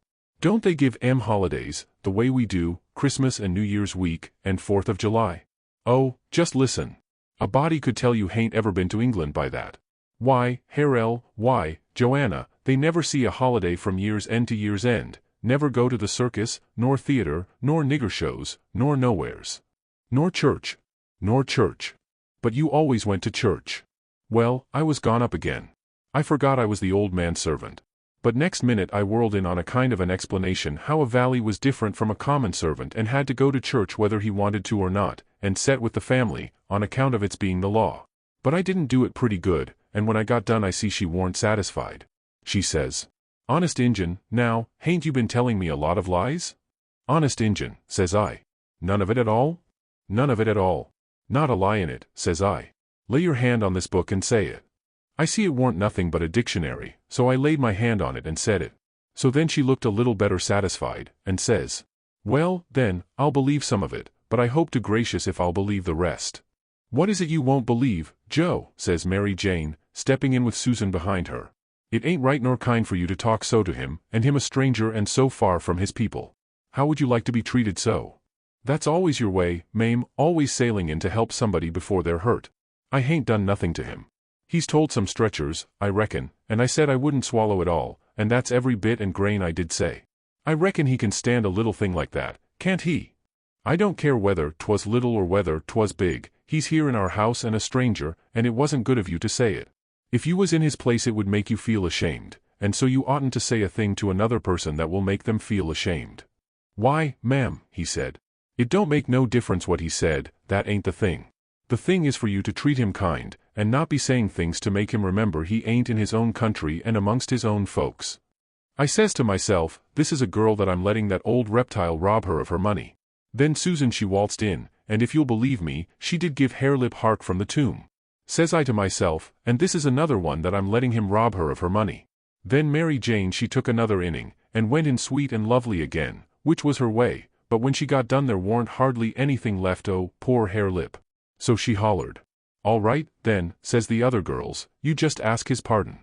"Don't they give 'em holidays, the way we do, Christmas and New Year's week, and 4th of July? "Oh, just listen. A body could tell you hain't ever been to England by that. Why, Harel, why, Joanna, they never see a holiday from year's end to year's end, never go to the circus, nor theater, nor nigger shows, nor nowheres. Nor church. Nor church. But you always went to church." Well, I was gone up again. I forgot I was the old man's servant. But next minute I whirled in on a kind of an explanation how a valley was different from a common servant and had to go to church whether he wanted to or not, and set with the family, on account of its being the law. But I didn't do it pretty good, and when I got done I see she warn't satisfied. She says, "Honest Injun, now, hain't you been telling me a lot of lies?" "Honest Injun," says I. "None of it at all?" "None of it at all. Not a lie in it," says I. "Lay your hand on this book and say it." I see it warn't nothing but a dictionary, so I laid my hand on it and said it. So then she looked a little better satisfied, and says, "Well, then, I'll believe some of it, but I hope to gracious if I'll believe the rest." "What is it you won't believe, Joe?" says Mary Jane, stepping in with Susan behind her. "It ain't right nor kind for you to talk so to him, and him a stranger and so far from his people. How would you like to be treated so?" "That's always your way, Mame, always sailing in to help somebody before they're hurt. I hain't done nothing to him. He's told some stretchers, I reckon, and I said I wouldn't swallow it all, and that's every bit and grain I did say. I reckon he can stand a little thing like that, can't he? I don't care whether 'twas little or whether 'twas big, he's here in our house and a stranger, and it wasn't good of you to say it. If you was in his place it would make you feel ashamed, and so you oughtn't to say a thing to another person that will make them feel ashamed." "Why, ma'am," he said, "it don't make no difference what he said, that ain't the thing. The thing is for you to treat him kind, and not be saying things to make him remember he ain't in his own country and amongst his own folks." I says to myself, this is a girl that I'm letting that old reptile rob her of her money. Then Susan she waltzed in, and if you'll believe me, she did give Harelip hark from the tomb. Says I to myself, and this is another one that I'm letting him rob her of her money. Then Mary Jane she took another inning, and went in sweet and lovely again, which was her way, but when she got done there warn't hardly anything left, oh, poor Harelip. So she hollered, "All right, then," says the other girls, "you just ask his pardon."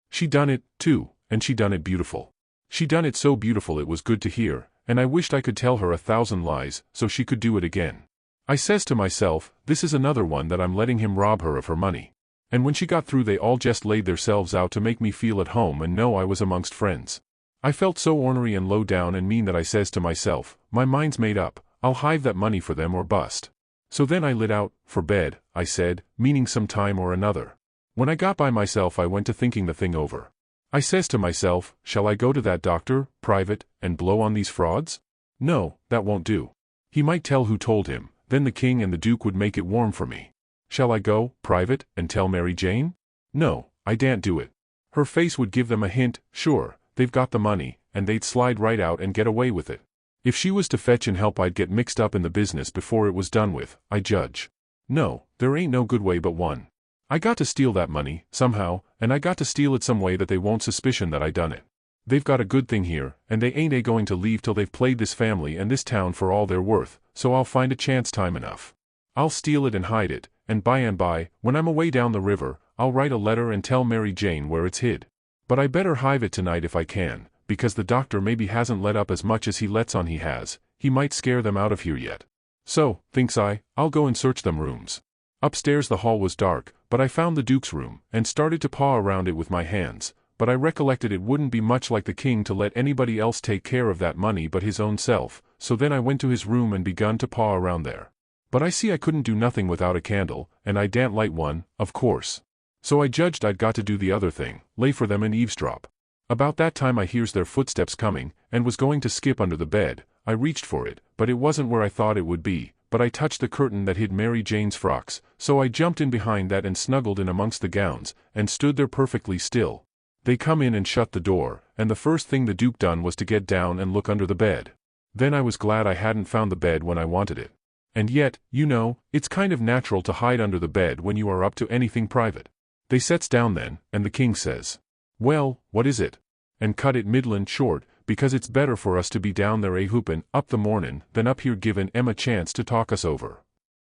She done it, too, and she done it beautiful. She done it so beautiful it was good to hear, and I wished I could tell her 1,000 lies so she could do it again. I says to myself, this is another one that I'm letting him rob her of her money. And when she got through they all just laid theirselves out to make me feel at home and know I was amongst friends. I felt so ornery and low down and mean that I says to myself, my mind's made up, I'll hive that money for them or bust. So then I lit out, for bed, I said, meaning some time or another. When I got by myself I went to thinking the thing over. I says to myself, shall I go to that doctor, private, and blow on these frauds? No, that won't do. He might tell who told him, then the king and the duke would make it warm for me. Shall I go, private, and tell Mary Jane? No, I daren't do it. Her face would give them a hint, sure, they've got the money, and they'd slide right out and get away with it. If she was to fetch and help I'd get mixed up in the business before it was done with, I judge. No, there ain't no good way but one. I got to steal that money, somehow, and I got to steal it some way that they won't suspicion that I done it. They've got a good thing here, and they ain't going to leave till they've played this family and this town for all they're worth, so I'll find a chance time enough. I'll steal it and hide it, and by, when I'm away down the river, I'll write a letter and tell Mary Jane where it's hid. But I better hive it tonight if I can, because the doctor maybe hasn't let up as much as he lets on he has, he might scare them out of here yet. So, thinks I, I'll go and search them rooms. Upstairs the hall was dark, but I found the Duke's room, and started to paw around it with my hands, but I recollected it wouldn't be much like the king to let anybody else take care of that money but his own self, so then I went to his room and begun to paw around there. But I see I couldn't do nothing without a candle, and I daren't light one, of course. So I judged I'd got to do the other thing, lay for them and eavesdrop. About that time I hears their footsteps coming, and was going to skip under the bed. I reached for it, but it wasn't where I thought it would be, but I touched the curtain that hid Mary Jane's frocks, so I jumped in behind that and snuggled in amongst the gowns, and stood there perfectly still. They come in and shut the door, and the first thing the Duke done was to get down and look under the bed. Then I was glad I hadn't found the bed when I wanted it. And yet, you know, it's kind of natural to hide under the bed when you are up to anything private. They sets down then, and the king says, "Well, what is it?" And cut it middlin' short, because it's better for us to be down there a-hoopin' up the mornin' than up here givin' 'em a chance to talk us over.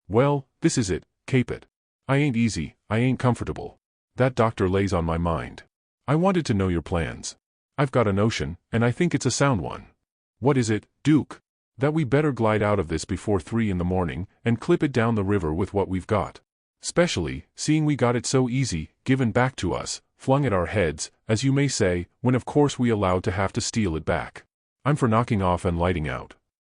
"Well, this is it, Capet. I ain't easy, I ain't comfortable. That doctor lays on my mind. I wanted to know your plans. I've got a notion, and I think it's a sound one." "What is it, Duke?" "That we better glide out of this before 3 in the morning, and clip it down the river with what we've got. Specially, seeing we got it so easy, given back to us, flung at our heads, as you may say, when of course we allowed to have to steal it back. I'm for knocking off and lighting out.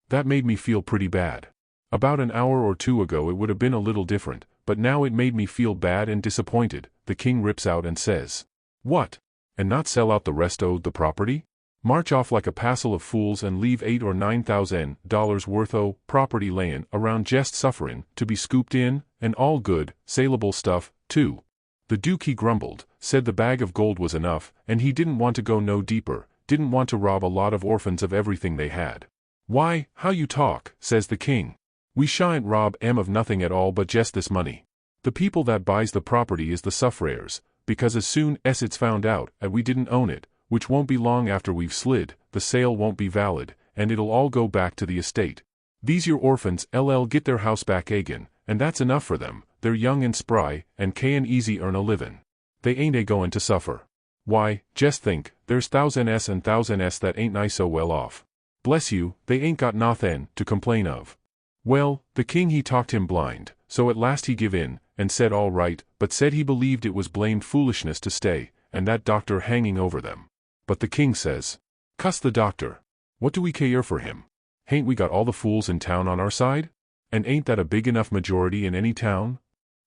That made me feel pretty bad. About an hour or two ago it would have been a little different, but now it made me feel bad and disappointed." The king rips out and says, "What? And not sell out the rest o' the property? March off like a passel of fools and leave $8,000 or $9,000 worth o' property layin' around jest sufferin' to be scooped in, and all good, saleable stuff, too? The Duke he grumbled, said the bag of gold was enough, and he didn't want to go no deeper, didn't want to rob a lot of orphans of everything they had. Why, how you talk, says the king. We shan't rob 'em of nothing at all but just this money. The people that buys the property is the suffrayers, because as soon as it's found out that we didn't own it, which won't be long after we've slid, the sale won't be valid, and it'll all go back to the estate. These your orphans get their house back again, and that's enough for them. They're young and spry, and can easy earn a livin'. They ain't a-goin' to suffer. Why, just think, there's thousands and thousands that ain't nigh so well off. Bless you, they ain't got nothin' to complain of. Well, the king he talked him blind, so at last he give in, and said all right, but said he believed it was blamed foolishness to stay, and that doctor hanging over them. But the king says, cuss the doctor. What do we care for him? Hain't we got all the fools in town on our side? And ain't that a big enough majority in any town?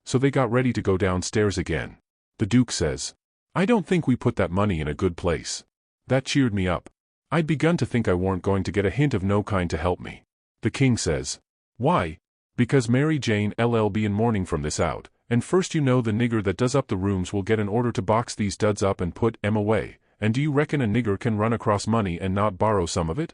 So they got ready to go downstairs again. The Duke says, I don't think we put that money in a good place. That cheered me up. I'd begun to think I weren't going to get a hint of no kind to help me. The king says, why? Because Mary Jane be in mourning from this out, and first you know the nigger that does up the rooms will get an order to box these duds up and put 'em away, and do you reckon a nigger can run across money and not borrow some of it?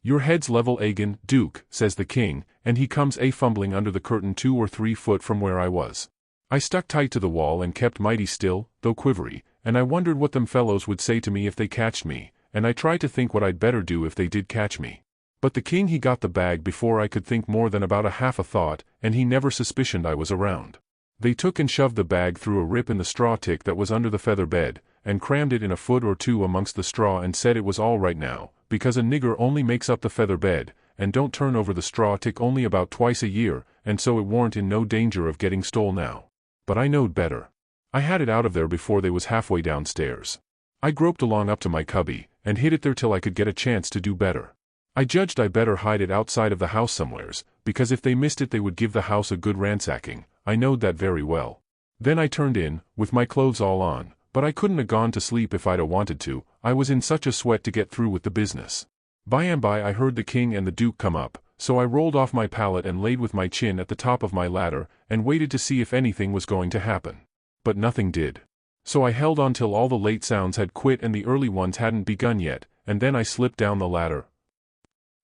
Your head's level again, Duke, says the king, and he comes fumbling under the curtain 2 or 3 foot from where I was. I stuck tight to the wall and kept mighty still, though quivery, and I wondered what them fellows would say to me if they catched me, and I tried to think what I'd better do if they did catch me. But the king he got the bag before I could think more than about a half a thought, and he never suspicioned I was around. They took and shoved the bag through a rip in the straw tick that was under the feather bed, and crammed it in a foot or 2 amongst the straw and said it was all right now, because a nigger only makes up the feather bed, and don't turn over the straw tick only about twice a year, and so it warn't in no danger of getting stole now. But I knowed better. I had it out of there before they was halfway downstairs. I groped along up to my cubby, and hid it there till I could get a chance to do better. I judged I better hide it outside of the house somewheres, because if they missed it they would give the house a good ransacking. I knowed that very well. Then I turned in, with my clothes all on, but I couldn't a gone to sleep if I'd a wanted to, I was in such a sweat to get through with the business. By and by I heard the king and the Duke come up, so I rolled off my pallet and laid with my chin at the top of my ladder, and waited to see if anything was going to happen. But nothing did. So I held on till all the late sounds had quit and the early ones hadn't begun yet, and then I slipped down the ladder.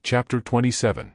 Chapter 27.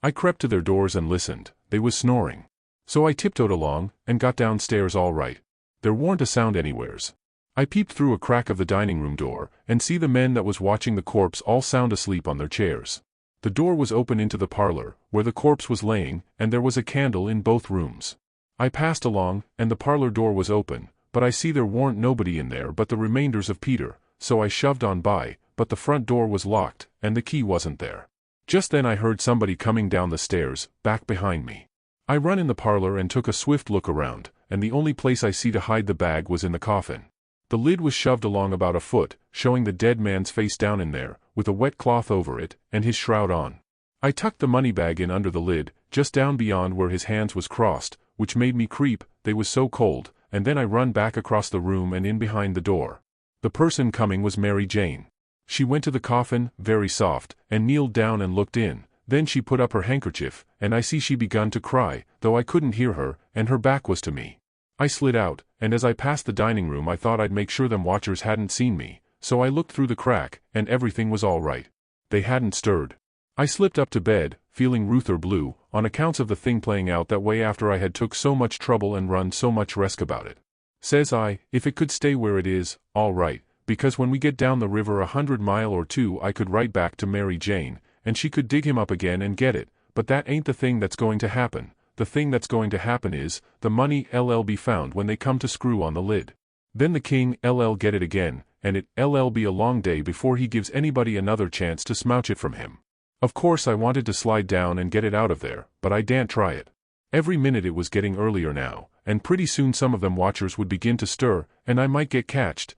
I crept to their doors and listened. They was snoring. So I tiptoed along, and got downstairs all right. There warn't a sound anywheres. I peeped through a crack of the dining room door, and see the men that was watching the corpse all sound asleep on their chairs. The door was open into the parlor, where the corpse was laying, and there was a candle in both rooms. I passed along, and the parlor door was open, but I see there warn't nobody in there but the remainders of Peter, so I shoved on by, but the front door was locked, and the key wasn't there. Just then I heard somebody coming down the stairs, back behind me. I run in the parlor and took a swift look around, and the only place I see to hide the bag was in the coffin. The lid was shoved along about a foot, showing the dead man's face down in there, with a wet cloth over it, and his shroud on. I tucked the money bag in under the lid, just down beyond where his hands was crossed, which made me creep, they was so cold, and then I run back across the room and in behind the door. The person coming was Mary Jane. She went to the coffin, very soft, and kneeled down and looked in. Then she put up her handkerchief, and I see she begun to cry, though I couldn't hear her, and her back was to me. I slid out, and as I passed the dining room I thought I'd make sure them watchers hadn't seen me, so I looked through the crack, and everything was all right. They hadn't stirred. I slipped up to bed, feeling ruther blue, on accounts of the thing playing out that way after I had took so much trouble and run so much risk about it. Says I, if it could stay where it is, all right, because when we get down the river 100 mile or 2 I could write back to Mary Jane, and she could dig him up again and get it, but that ain't the thing that's going to happen. The thing that's going to happen is, the money be found when they come to screw on the lid. Then the king get it again, and it be a long day before he gives anybody another chance to smouch it from him. Of course I wanted to slide down and get it out of there, but I daren't try it. Every minute it was getting earlier now, and pretty soon some of them watchers would begin to stir, and I might get catched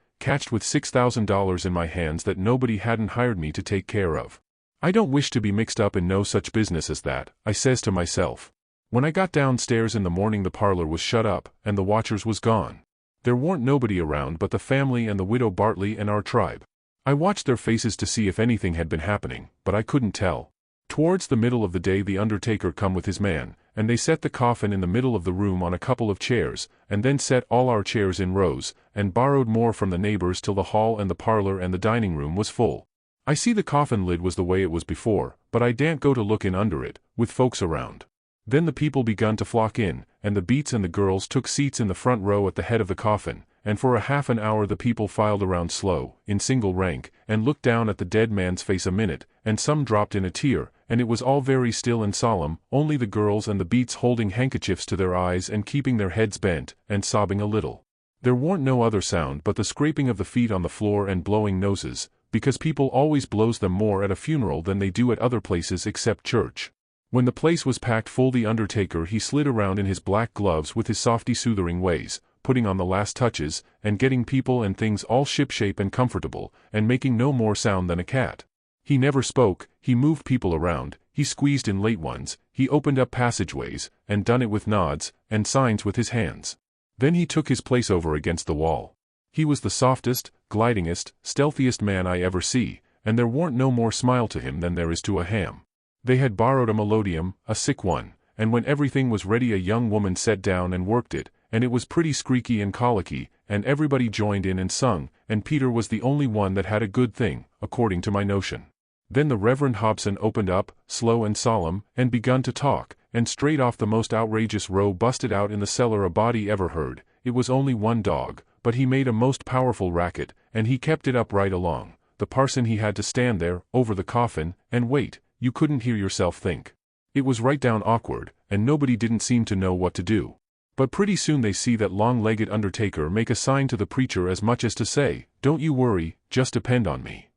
with $6,000 in my hands that nobody hadn't hired me to take care of. I don't wish to be mixed up in no such business as that, I says to myself. When I got downstairs in the morning the parlor was shut up, and the watchers was gone. There warn't nobody around but the family and the widow Bartley and our tribe. I watched their faces to see if anything had been happening, but I couldn't tell. Towards the middle of the day the undertaker come with his man, and they set the coffin in the middle of the room on a couple of chairs, and then set all our chairs in rows, and borrowed more from the neighbors till the hall and the parlor and the dining room was full. I see the coffin lid was the way it was before, but I daren't go to look in under it, with folks around. Then the people begun to flock in, and the beats and the girls took seats in the front row at the head of the coffin, and for a half an hour the people filed around slow, in single rank, and looked down at the dead man's face a minute, and some dropped in a tear, and it was all very still and solemn, only the girls and the beats holding handkerchiefs to their eyes and keeping their heads bent, and sobbing a little. There warn't no other sound but the scraping of the feet on the floor and blowing noses, because people always blows them more at a funeral than they do at other places except church. When the place was packed full, the undertaker he slid around in his black gloves with his softy soothing ways, putting on the last touches, and getting people and things all shipshape and comfortable, and making no more sound than a cat. He never spoke, he moved people around, he squeezed in late ones, he opened up passageways, and done it with nods, and signs with his hands. Then he took his place over against the wall. He was the softest, glidingest, stealthiest man I ever see, and there warn't no more smile to him than there is to a ham. They had borrowed a melodeum, a sick one, and when everything was ready a young woman sat down and worked it, and it was pretty squeaky and colicky, and everybody joined in and sung, and Peter was the only one that had a good thing, according to my notion. Then the Reverend Hobson opened up, slow and solemn, and begun to talk, and straight off the most outrageous row busted out in the cellar a body ever heard. It was only one dog, but he made a most powerful racket, and he kept it up right along. The parson he had to stand there, over the coffin, and wait. You couldn't hear yourself think. It was right down awkward, and nobody didn't seem to know what to do. But pretty soon they see that long-legged undertaker make a sign to the preacher as much as to say, "Don't you worry, just depend on me."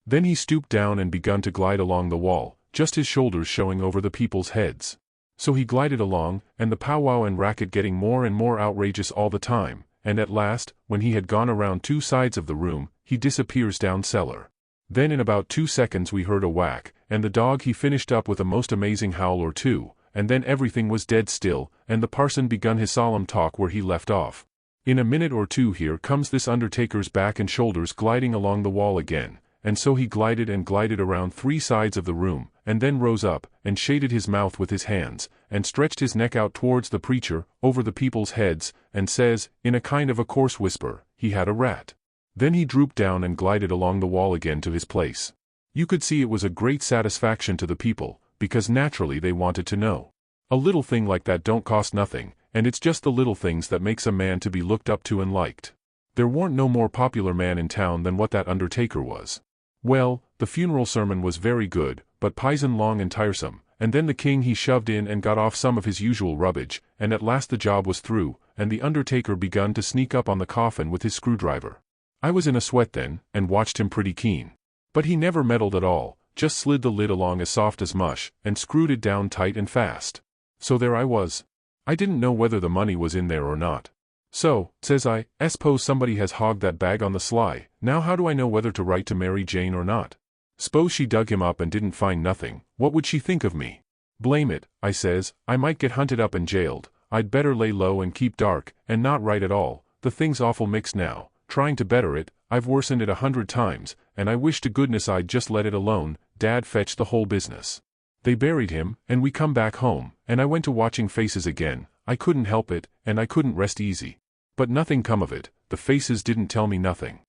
Then he stooped down and begun to glide along the wall, just his shoulders showing over the people's heads. So he glided along, and the powwow and racket getting more and more outrageous all the time, and at last, when he had gone around two sides of the room, he disappears down cellar. Then in about 2 seconds we heard a whack, and the dog he finished up with a most amazing howl or two, and then everything was dead still, and the parson begun his solemn talk where he left off. In a minute or two here comes this undertaker's back and shoulders gliding along the wall again, and so he glided and glided around 3 sides of the room, and then rose up, and shaded his mouth with his hands, and stretched his neck out towards the preacher, over the people's heads, and says, in a kind of a coarse whisper, he had a rat. Then he drooped down and glided along the wall again to his place. You could see it was a great satisfaction to the people, because naturally they wanted to know. A little thing like that don't cost nothing, and it's just the little things that makes a man to be looked up to and liked. There warn't no more popular man in town than what that undertaker was. Well, the funeral sermon was very good, but pison long and tiresome, and then the king he shoved in and got off some of his usual rubbish, and at last the job was through, and the undertaker begun to sneak up on the coffin with his screwdriver. I was in a sweat then, and watched him pretty keen. But he never meddled at all, just slid the lid along as soft as mush, and screwed it down tight and fast. So there I was. I didn't know whether the money was in there or not. So, says I, "S'pose somebody has hogged that bag on the sly, now how do I know whether to write to Mary Jane or not? S'pose she dug him up and didn't find nothing, what would she think of me? Blame it, I says, I might get hunted up and jailed. I'd better lay low and keep dark, and not write at all. The thing's awful mixed now. Trying to better it, I've worsened it 100 times, and I wish to goodness I'd just let it alone." Dad fetched the whole business. They buried him, and we come back home, and I went to watching faces again. I couldn't help it, and I couldn't rest easy. But nothing come of it, the faces didn't tell me nothing.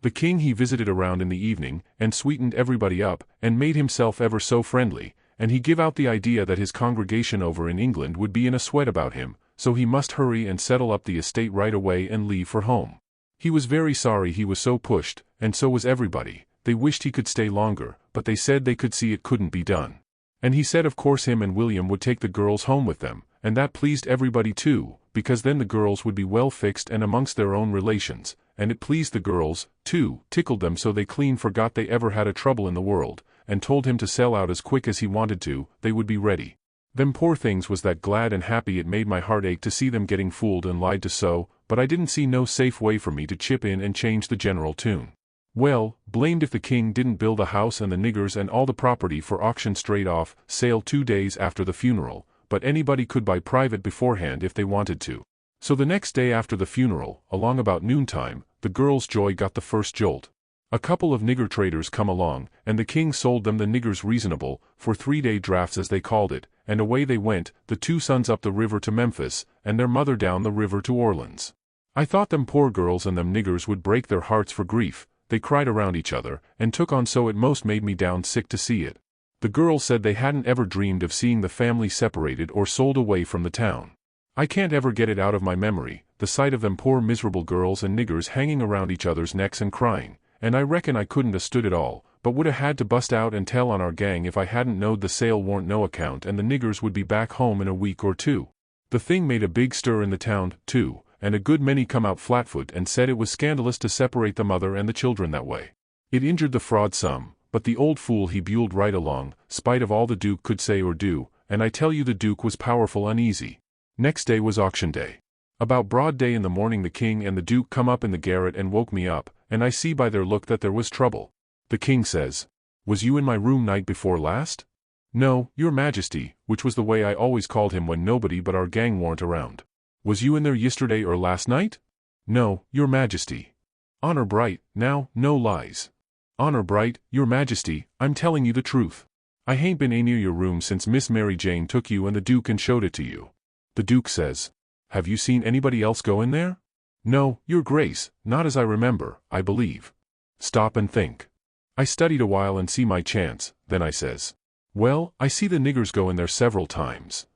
The king he visited around in the evening, and sweetened everybody up, and made himself ever so friendly, and he give out the idea that his congregation over in England would be in a sweat about him, so he must hurry and settle up the estate right away and leave for home. He was very sorry he was so pushed, and so was everybody. They wished he could stay longer, but they said they could see it couldn't be done. And he said of course him and William would take the girls home with them, and that pleased everybody too, because then the girls would be well fixed and amongst their own relations, and it pleased the girls, too, tickled them so they clean forgot they ever had a trouble in the world, and told him to sell out as quick as he wanted to, they would be ready. Them poor things was that glad and happy it made my heart ache to see them getting fooled and lied to so, but I didn't see no safe way for me to chip in and change the general tune. Well, blamed if the king didn't build a house and the niggers and all the property for auction straight off, sale 2 days after the funeral, but anybody could buy private beforehand if they wanted to. So the next day after the funeral, along about noontime, the girls' joy got the first jolt. A couple of nigger traders come along, and the king sold them the niggers reasonable, for 3-day drafts as they called it, and away they went, the two sons up the river to Memphis, and their mother down the river to Orleans. I thought them poor girls and them niggers would break their hearts for grief. They cried around each other, and took on so it most made me down sick to see it. The girls said they hadn't ever dreamed of seeing the family separated or sold away from the town. I can't ever get it out of my memory, the sight of them poor miserable girls and niggers hanging around each other's necks and crying, and I reckon I couldn't a stood it all, but would a had to bust out and tell on our gang if I hadn't knowed the sale warn't no account and the niggers would be back home in a week or two. The thing made a big stir in the town, too, and a good many come out flatfoot and said it was scandalous to separate the mother and the children that way. It injured the fraud some, but the old fool he buled right along, spite of all the Duke could say or do, and I tell you the Duke was powerful uneasy. Next day was auction day. About broad day in the morning the king and the Duke come up in the garret and woke me up, and I see by their look that there was trouble. The king says, "Was you in my room night before last?" "No, your majesty," which was the way I always called him when nobody but our gang warn't around. "Was you in there yesterday or last night?" "No, your majesty." "Honor bright, now, no lies." "Honor bright, your majesty, I'm telling you the truth. I hain't been near your room since Miss Mary Jane took you and the Duke and showed it to you." The Duke says, "Have you seen anybody else go in there?" "No, your grace, not as I remember, I believe." Stop and think. I studied a while and see my chance, then I says, "Well, I see the niggers go in there several times."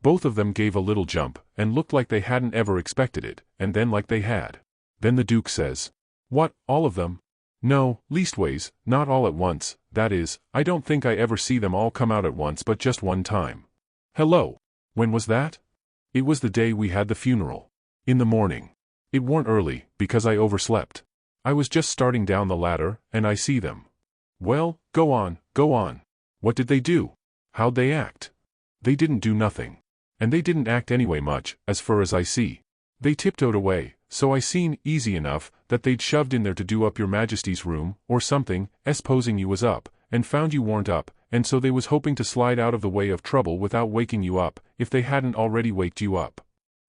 Both of them gave a little jump, and looked like they hadn't ever expected it, and then like they had. Then the Duke says, "What, all of them?" "No, leastways, not all at once, that is, I don't think I ever see them all come out at once but just one time." "Hello! When was that?" "It was the day we had the funeral. In the morning. It warn't early, because I overslept. I was just starting down the ladder, and I see them." "Well, go on, go on. What did they do? How'd they act?" "They didn't do nothing. And they didn't act anyway much, as fur as I see. They tiptoed away, so I seen, easy enough, that they'd shoved in there to do up your majesty's room, or something, supposing you was up, and found you warn't up, and so they was hoping to slide out of the way of trouble without waking you up, if they hadn't already waked you up."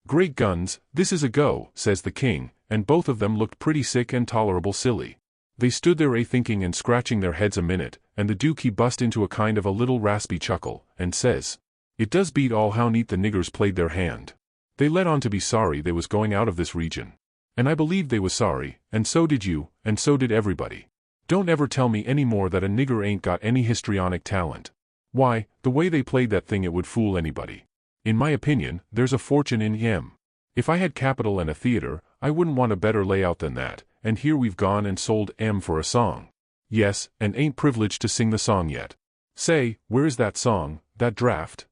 "Great guns, this is a go," says the king, and both of them looked pretty sick and tolerable silly. They stood there thinking and scratching their heads a minute, and the Duke he bust into a kind of a little raspy chuckle, and says, "It does beat all how neat the niggers played their hand. They let on to be sorry they was going out of this region. And I believed they was sorry, and so did you, and so did everybody. Don't ever tell me any more that a nigger ain't got any histrionic talent. Why, the way they played that thing it would fool anybody. In my opinion, there's a fortune in him. If I had capital and a theater, I wouldn't want a better layout than that, and here we've gone and sold M for a song. Yes, and ain't privileged to sing the song yet. Say, where's that song, that draft?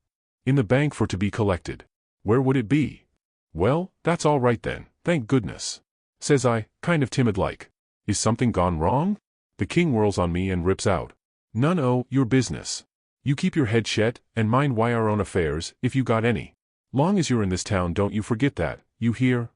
In the bank for to be collected. Where would it be? Well, that's all right then, thank goodness. Says I, kind of timid-like. Is something gone wrong? The king whirls on me and rips out. None o' your business. You keep your head shet, and mind why our own affairs, if you got any. Long as you're in this town don't you forget that, you hear?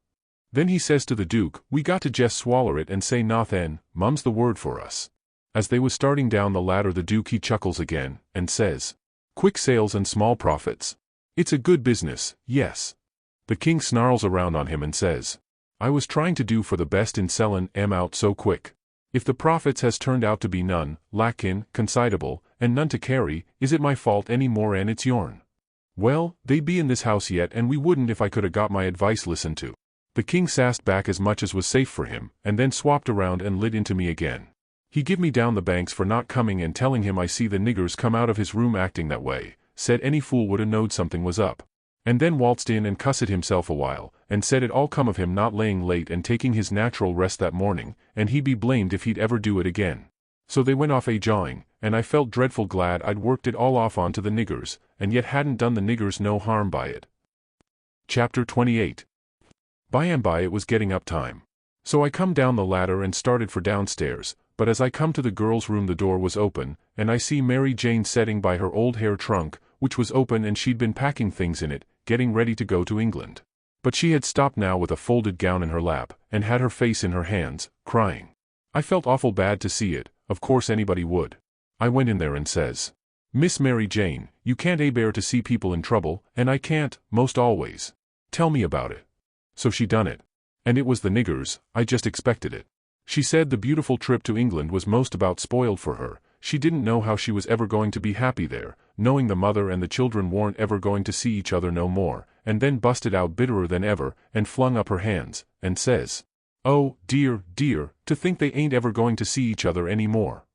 Then he says to the Duke, we got to jest swaller it and say nothin', mum's the word for us. As they was starting down the ladder the Duke he chuckles again, and says, quick sales and small profits. It's a good business, yes. The king snarls around on him and says, I was trying to do for the best in sellin' 'em out so quick. If the profits has turned out to be none, lackin', considerable, and none to carry, is it my fault any more and it's yourn? Well, they'd be in this house yet and we wouldn't if I could have got my advice listened to. The king sassed back as much as was safe for him, and then swapped around and lit into me again. He give me down the banks for not coming and telling him I see the niggers come out of his room acting that way, said any fool would have knowed something was up. And then waltzed in and cussed himself a while, and said it all come of him not laying late and taking his natural rest that morning, and he'd be blamed if he'd ever do it again. So they went off a-jawing, and I felt dreadful glad I'd worked it all off onto the niggers, and yet hadn't done the niggers no harm by it. Chapter 28. By and by it was getting up time. So I come down the ladder and started for downstairs, but as I come to the girls' room the door was open, and I see Mary Jane setting by her old hair trunk, which was open and she'd been packing things in it, getting ready to go to England. But she had stopped now with a folded gown in her lap, and had her face in her hands, crying. I felt awful bad to see it, of course anybody would. I went in there and says, Miss Mary Jane, you can't a-bear to see people in trouble, and I can't, most always. Tell me about it. So she done it. And it was the niggers, I just expected it. She said the beautiful trip to England was most about spoiled for her, she didn't know how she was ever going to be happy there, knowing the mother and the children weren't ever going to see each other no more, and then busted out bitterer than ever, and flung up her hands, and says, "Oh, dear, dear, to think they ain't ever going to see each other any more."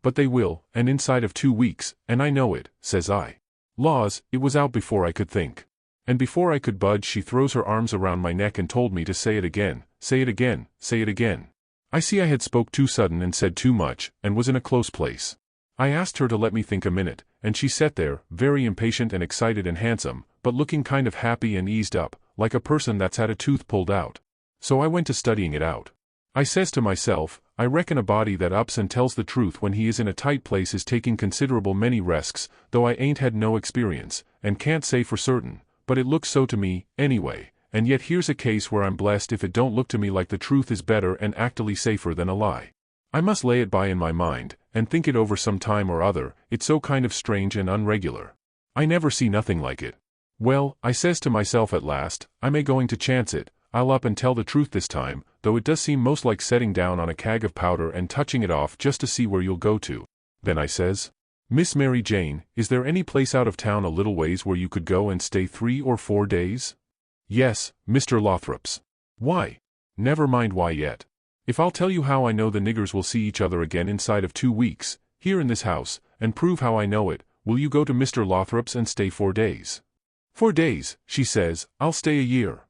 "But they will, and inside of 2 weeks, and I know it," says I. Laws, it was out before I could think. And before I could budge she throws her arms around my neck and told me to say it again, say it again, say it again. I see I had spoke too sudden and said too much, and was in a close place. I asked her to let me think a minute, and she sat there, very impatient and excited and handsome, but looking kind of happy and eased up, like a person that's had a tooth pulled out. So I went to studying it out. I says to myself, I reckon a body that ups and tells the truth when he is in a tight place is taking considerable many risks, though I ain't had no experience, and can't say for certain, but it looks so to me, anyway, and yet here's a case where I'm blessed if it don't look to me like the truth is better and actually safer than a lie. I must lay it by in my mind, and think it over some time or other, it's so kind of strange and unregular. I never see nothing like it. Well, I says to myself at last, I may going to chance it, I'll up and tell the truth this time, though it does seem most like setting down on a kag of powder and touching it off just to see where you'll go to. Then I says, "Miss Mary Jane, is there any place out of town a little ways where you could go and stay 3 or 4 days?" "Yes, Mr. Lothrop's." "Why?" "Never mind why yet. If I'll tell you how I know the niggers will see each other again inside of 2 weeks, here in this house, and prove how I know it, will you go to Mr. Lothrop's and stay 4 days?" "4 days," she says, "I'll stay a year."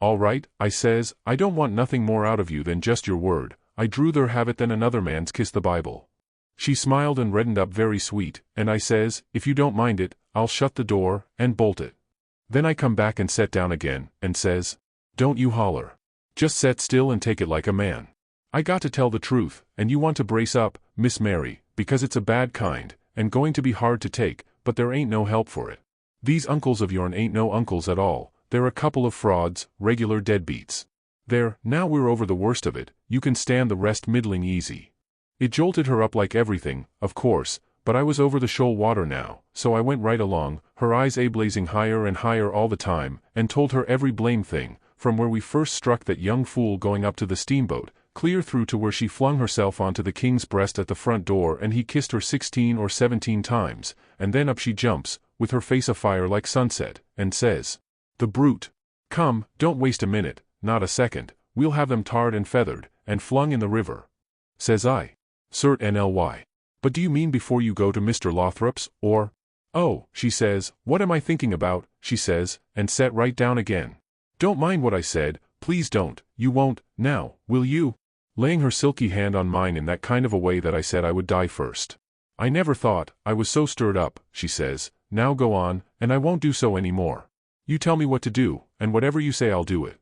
"All right," I says, "I don't want nothing more out of you than just your word, I druther have it than another man's kiss the Bible." She smiled and reddened up very sweet, and I says, "If you don't mind it, I'll shut the door, and bolt it." Then I come back and set down again, and says, "Don't you holler. Just set still and take it like a man. I got to tell the truth, and you want to brace up, Miss Mary, because it's a bad kind, and going to be hard to take, but there ain't no help for it. These uncles of yourn ain't no uncles at all, they're a couple of frauds, regular deadbeats. There, now we're over the worst of it, you can stand the rest middling easy." It jolted her up like everything, of course, but I was over the shoal water now, so I went right along, her eyes blazing higher and higher all the time, and told her every blame thing, from where we first struck that young fool going up to the steamboat, clear through to where she flung herself onto the king's breast at the front door and he kissed her 16 or 17 times, and then up she jumps, with her face afire like sunset, and says, "The brute! Come, don't waste a minute, not a second, we'll have them tarred and feathered, and flung in the river." Says I, "Cert.NLY. But do you mean before you go to Mr. Lothrop's, or—" "Oh," she says, "what am I thinking about," she says, and sat right down again. "Don't mind what I said, please don't, you won't, now, will you?" Laying her silky hand on mine in that kind of a way that I said I would die first. "I never thought, I was so stirred up," she says, "now go on, and I won't do so any more. You tell me what to do, and whatever you say I'll do it."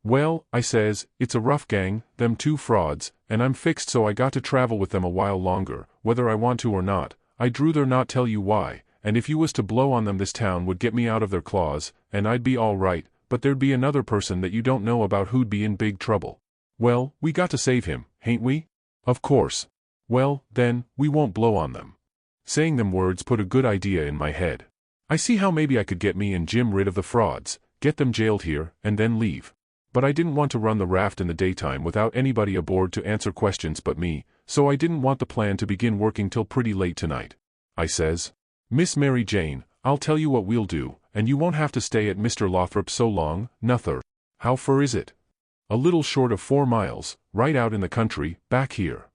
"Well," I says, "it's a rough gang, them 2 frauds, and I'm fixed so I got to travel with them a while longer, whether I want to or not. I'd druther not tell you why, and if you was to blow on them this town would get me out of their claws, and I'd be all right, but there'd be another person that you don't know about who'd be in big trouble. Well, we got to save him, hain't we?" "Of course." "Well, then, we won't blow on them." Saying them words put a good idea in my head. I see how maybe I could get me and Jim rid of the frauds, get them jailed here, and then leave. But I didn't want to run the raft in the daytime without anybody aboard to answer questions but me, so I didn't want the plan to begin working till pretty late tonight. I says, "Miss Mary Jane, I'll tell you what we'll do, and you won't have to stay at Mr. Lothrop's so long, nuther." "How fur is it?" "A little short of 4 miles, right out in the country, back here."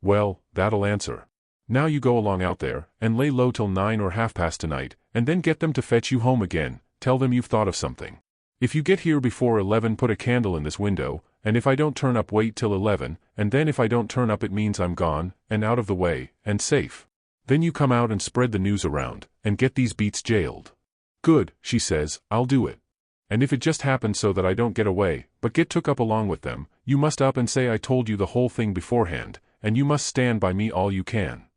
"Well, that'll answer. Now you go along out there, and lay low till 9 or half past tonight, and then get them to fetch you home again, tell them you've thought of something. If you get here before 11 put a candle in this window, and if I don't turn up wait till 11, and then if I don't turn up it means I'm gone, and out of the way, and safe. Then you come out and spread the news around, and get these beats jailed." "Good," she says, "I'll do it. And if it just happens so that I don't get away, but get took up along with them, you must up and say I told you the whole thing beforehand, and you must stand by me all you can."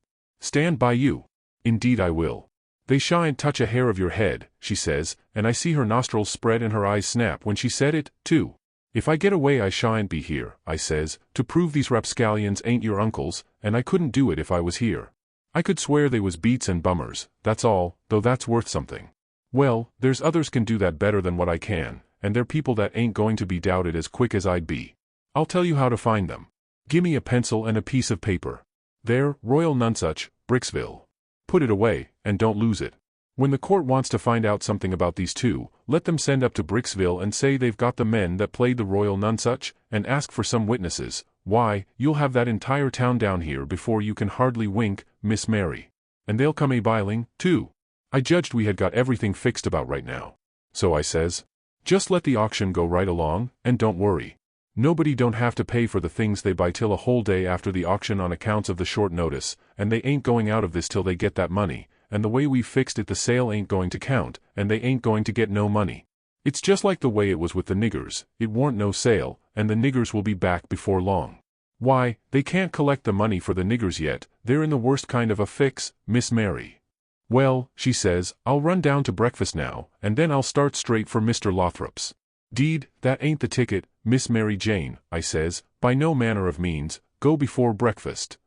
"Stand by you? Indeed I will. They shan't touch a hair of your head," she says, and I see her nostrils spread and her eyes snap when she said it, too. "If I get away I shan't be here," I says, "to prove these rapscallions ain't your uncles, and I couldn't do it if I was here. I could swear they was beats and bummers, that's all, though that's worth something. Well, there's others can do that better than what I can, and they're people that ain't going to be doubted as quick as I'd be. I'll tell you how to find them. Gimme a pencil and a piece of paper. There, Royal Nonsuch, Bricksville. Put it away, and don't lose it. When the court wants to find out something about these two, let them send up to Bricksville and say they've got the men that played the royal nonsuch, and ask for some witnesses. Why, you'll have that entire town down here before you can hardly wink, Miss Mary. And they'll come a-biling, too. I judged we had got everything fixed about right now. So I says, just let the auction go right along, and don't worry. Nobody don't have to pay for the things they buy till a whole day after the auction on accounts of the short notice, and they ain't going out of this till they get that money, and the way we fixed it the sale ain't going to count, and they ain't going to get no money. It's just like the way it was with the niggers, it warn't no sale, and the niggers will be back before long. Why, they can't collect the money for the niggers yet, they're in the worst kind of a fix, Miss Mary. Well, she says, I'll run down to breakfast now, and then I'll start straight for Mr. Lothrop's. Deed, that ain't the ticket, Miss Mary Jane, I says, by no manner of means, go before breakfast.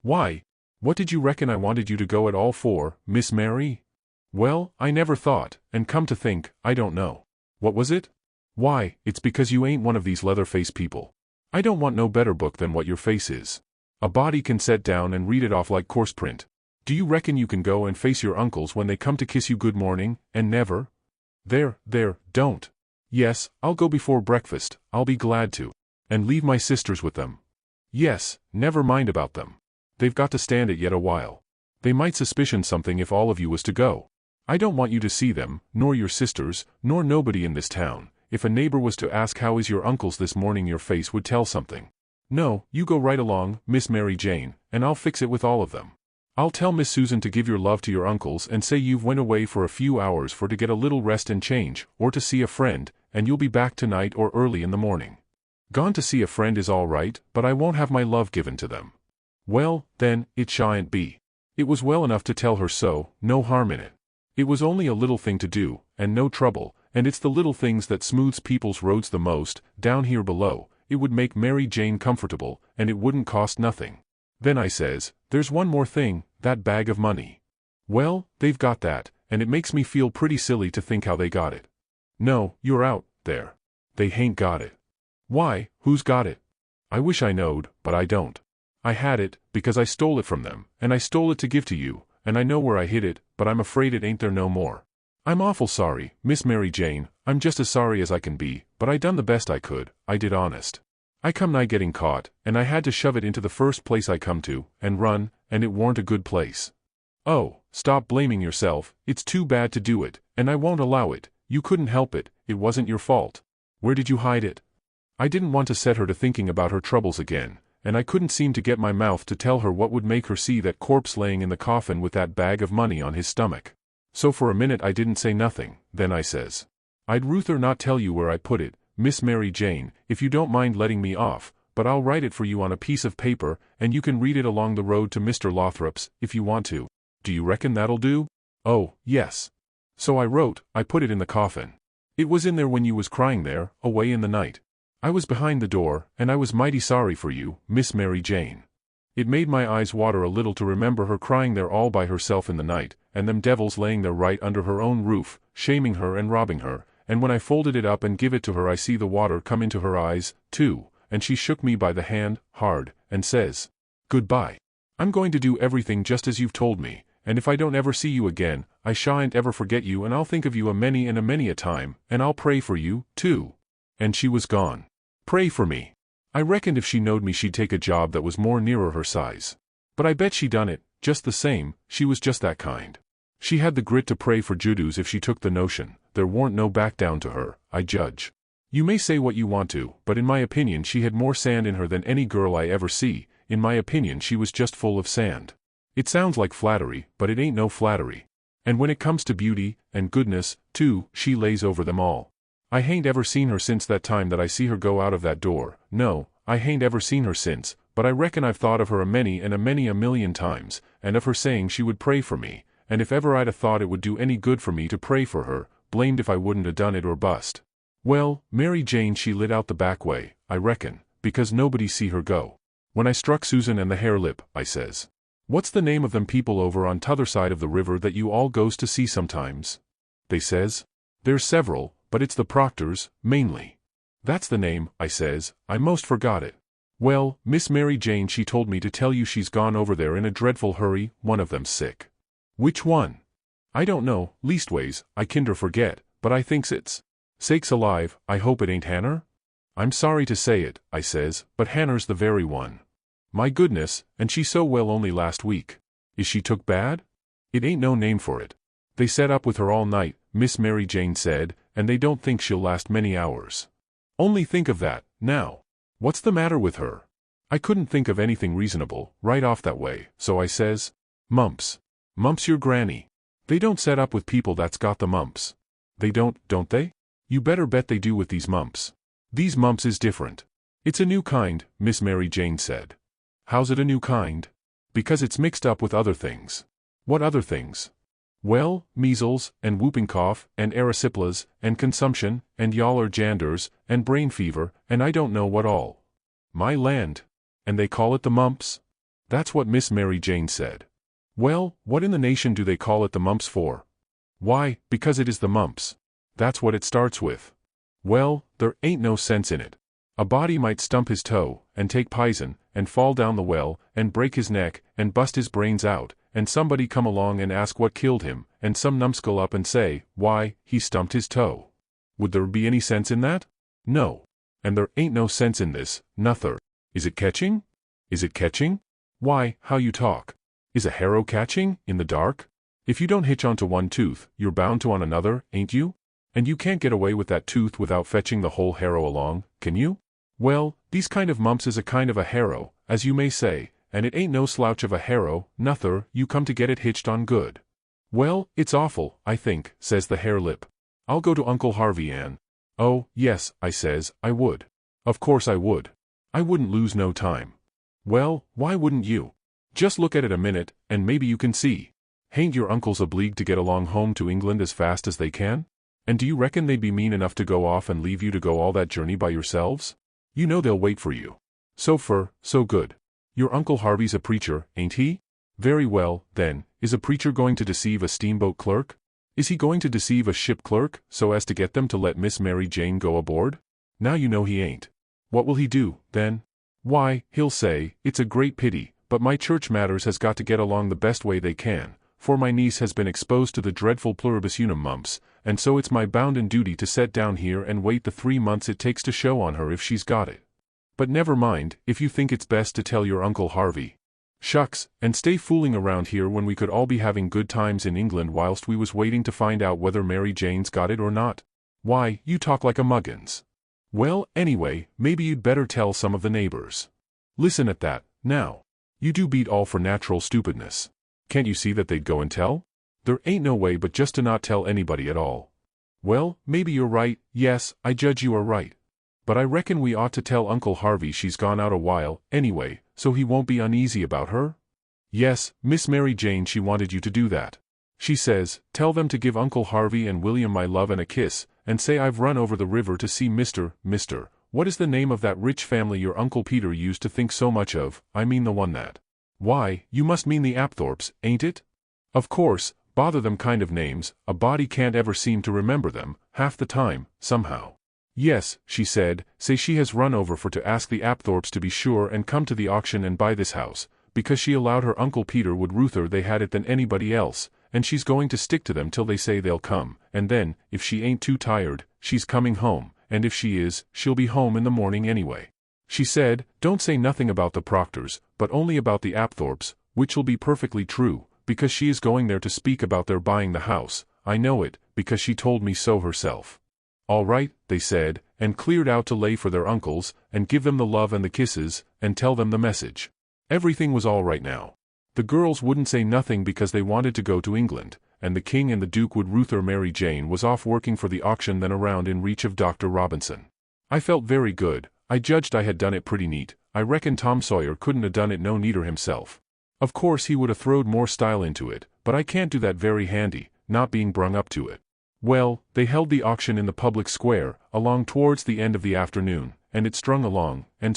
Why? What did you reckon I wanted you to go at all for, Miss Mary? Well, I never thought, and come to think, I don't know. What was it? Why, it's because you ain't one of these leather-faced people. I don't want no better book than what your face is. A body can set down and read it off like coarse print. Do you reckon you can go and face your uncles when they come to kiss you good morning, and never? There, don't. Yes, I'll go before breakfast, I'll be glad to. And leave my sisters with them. Yes, never mind about them. They've got to stand it yet a while. They might suspicion something if all of you was to go. I don't want you to see them, nor your sisters, nor nobody in this town. If a neighbor was to ask how is your uncles this morning, your face would tell something. No, you go right along, Miss Mary Jane, and I'll fix it with all of them. I'll tell Miss Susan to give your love to your uncles and say you've went away for a few hours for to get a little rest and change, or to see a friend, and you'll be back tonight or early in the morning. Gone to see a friend is all right, but I won't have my love given to them. Well, then, it shan't be. It was well enough to tell her so, no harm in it. It was only a little thing to do, and no trouble, and it's the little things that smooths people's roads the most. Down here below, it would make Mary Jane comfortable, and it wouldn't cost nothing. Then I says, there's one more thing, that bag of money. Well, they've got that, and it makes me feel pretty silly to think how they got it. No, you're out, there. They hain't got it. Why, who's got it? I wish I knowed, but I don't. I had it, because I stole it from them, and I stole it to give to you, and I know where I hid it, but I'm afraid it ain't there no more. I'm awful sorry, Miss Mary Jane, I'm just as sorry as I can be, but I done the best I could, I did honest. I come nigh getting caught, and I had to shove it into the first place I come to, and run, and it warn't a good place. Oh, stop blaming yourself, it's too bad to do it, and I won't allow it, you couldn't help it, it wasn't your fault. Where did you hide it? I didn't want to set her to thinking about her troubles again, and I couldn't seem to get my mouth to tell her what would make her see that corpse laying in the coffin with that bag of money on his stomach. So for a minute I didn't say nothing, then I says, I'd ruther not tell you where I put it, Miss Mary Jane, if you don't mind letting me off, but I'll write it for you on a piece of paper, and you can read it along the road to Mr. Lothrop's, if you want to. Do you reckon that'll do? Oh, yes. So I wrote, I put it in the coffin. It was in there when you was crying there, away in the night. I was behind the door, and I was mighty sorry for you, Miss Mary Jane. It made my eyes water a little to remember her crying there all by herself in the night, and them devils laying there right under her own roof, shaming her and robbing her, and when I folded it up and give it to her I see the water come into her eyes, too, and she shook me by the hand, hard, and says, Goodbye. I'm going to do everything just as you've told me, and if I don't ever see you again, I shan't ever forget you, and I'll think of you a many a time, and I'll pray for you, too. And she was gone. Pray for me. I reckoned if she knowed me she'd take a job that was more nearer her size. But I bet she done it, just the same, she was just that kind. She had the grit to pray for Judos if she took the notion, there warn't no back down to her, I judge. You may say what you want to, but in my opinion she had more sand in her than any girl I ever see, in my opinion she was just full of sand. It sounds like flattery, but it ain't no flattery. And when it comes to beauty, and goodness, too, she lays over them all. I hain't ever seen her since that time that I see her go out of that door, no, I hain't ever seen her since, but I reckon I've thought of her a many a million times, and of her saying she would pray for me, and if ever I'd a thought it would do any good for me to pray for her, blamed if I wouldn't a done it or bust. Well, Mary Jane she lit out the back way, I reckon, because nobody see her go. When I struck Susan and the hare lip, I says, What's the name of them people over on t'other side of the river that you all goes to see sometimes? They says, There's several, but it's the Proctors, mainly. That's the name, I says, I most forgot it. Well, Miss Mary Jane she told me to tell you she's gone over there in a dreadful hurry, one of them's sick. Which one? I don't know, leastways, I kinder forget, but I thinks it's. Sakes alive, I hope it ain't Hanner? I'm sorry to say it, I says, but Hanner's the very one. My goodness, and she so well only last week. Is she took bad? It ain't no name for it. They set up with her all night, Miss Mary Jane said, and they don't think she'll last many hours. Only think of that, now. What's the matter with her? I couldn't think of anything reasonable, right off that way, so I says, mumps. Mumps your granny. They don't set up with people that's got the mumps. They don't they? You better bet they do with these mumps. These mumps is different. It's a new kind, Miss Mary Jane said. How's it a new kind? Because it's mixed up with other things. What other things? Well, measles, and whooping cough, and erysipelas, and consumption, and yaller janders, and brain fever, and I don't know what all. My land. And they call it the mumps? That's what Miss Mary Jane said. Well, what in the nation do they call it the mumps for? Why, because it is the mumps. That's what it starts with. Well, there ain't no sense in it. A body might stump his toe, and take pison, and fall down the well, and break his neck, and bust his brains out, and somebody come along and ask what killed him, and some numbskull up and say, why, he stumped his toe. Would there be any sense in that? No. And there ain't no sense in this, nuther. Is it catching? Is it catching? Why, how you talk. Is a harrow catching, in the dark? If you don't hitch onto one tooth, you're bound to on another, ain't you? And you can't get away with that tooth without fetching the whole harrow along, can you? Well, these kind of mumps is a kind of a harrow, as you may say, and it ain't no slouch of a harrow, nuther, you come to get it hitched on good. Well, it's awful, I think, says the hare lip. I'll go to Uncle Harvey, Ann. Oh, yes, I says, I would. Of course I would. I wouldn't lose no time. Well, why wouldn't you? Just look at it a minute, and maybe you can see. Hain't your uncles obliged to get along home to England as fast as they can? And do you reckon they'd be mean enough to go off and leave you to go all that journey by yourselves? You know they'll wait for you. So good. Your Uncle Harvey's a preacher, ain't he? Very well, then, is a preacher going to deceive a steamboat clerk? Is he going to deceive a ship clerk, so as to get them to let Miss Mary Jane go aboard? Now you know he ain't. What will he do, then? Why, he'll say, it's a great pity, but my church matters has got to get along the best way they can, for my niece has been exposed to the dreadful pluribus unum mumps, and so it's my bounden duty to set down here and wait the 3 months it takes to show on her if she's got it. But never mind, if you think it's best to tell your Uncle Harvey. Shucks, and stay fooling around here when we could all be having good times in England whilst we was waiting to find out whether Mary Jane's got it or not. Why, you talk like a muggins. Well, anyway, maybe you'd better tell some of the neighbors. Listen at that, now. You do beat all for natural stupidness. Can't you see that they'd go and tell? There ain't no way but just to not tell anybody at all. Well, maybe you're right, yes, I judge you are right. But I reckon we ought to tell Uncle Harvey she's gone out a while, anyway, so he won't be uneasy about her? Yes, Miss Mary Jane, she wanted you to do that. She says, tell them to give Uncle Harvey and William my love and a kiss, and say I've run over the river to see Mr. What is the name of that rich family your Uncle Peter used to think so much of? I mean the one that. Why, you must mean the Apthorps, ain't it? Of course, bother them kind of names, a body can't ever seem to remember them, half the time, somehow. Yes, she said, say she has run over for to ask the Apthorps to be sure and come to the auction and buy this house, because she allowed her Uncle Peter would ruther they had it than anybody else, and she's going to stick to them till they say they'll come, and then, if she ain't too tired, she's coming home, and if she is, she'll be home in the morning anyway. She said, don't say nothing about the Proctors, but only about the Apthorps, which'll be perfectly true, because she is going there to speak about their buying the house. I know it, because she told me so herself. All right, they said, and cleared out to lay for their uncles, and give them the love and the kisses, and tell them the message. Everything was all right now. The girls wouldn't say nothing because they wanted to go to England, and the king and the duke would ruther Mary Jane was off working for the auction than around in reach of Dr. Robinson. I felt very good. I judged I had done it pretty neat. I reckon Tom Sawyer couldn't have done it no neater himself. Of course he would have throwed more style into it, but I can't do that very handy, not being brung up to it. Well, they held the auction in the public square, along towards the end of the afternoon, and it strung along, and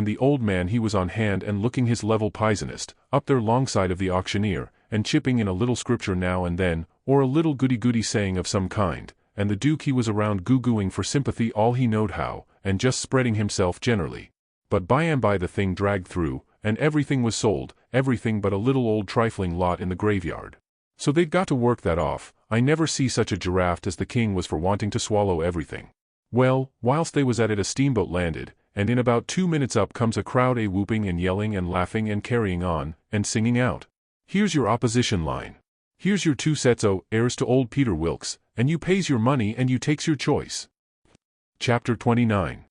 the old man he was on hand and looking his level pisonist, up there longside of the auctioneer, and chipping in a little scripture now and then, or a little goody-goody saying of some kind, and the duke he was around goo-gooing for sympathy all he knowed how, and just spreading himself generally. But by and by the thing dragged through, and everything was sold, everything but a little old trifling lot in the graveyard. So they'd got to work that off. I never see such a giraffe as the king was for wanting to swallow everything. Well, whilst they was at it a steamboat landed, and in about 2 minutes up comes a crowd whooping and yelling and laughing and carrying on, and singing out. Here's your opposition line. Here's your 2 sets o' heirs to old Peter Wilkes, and you pays your money and you takes your choice. Chapter 29.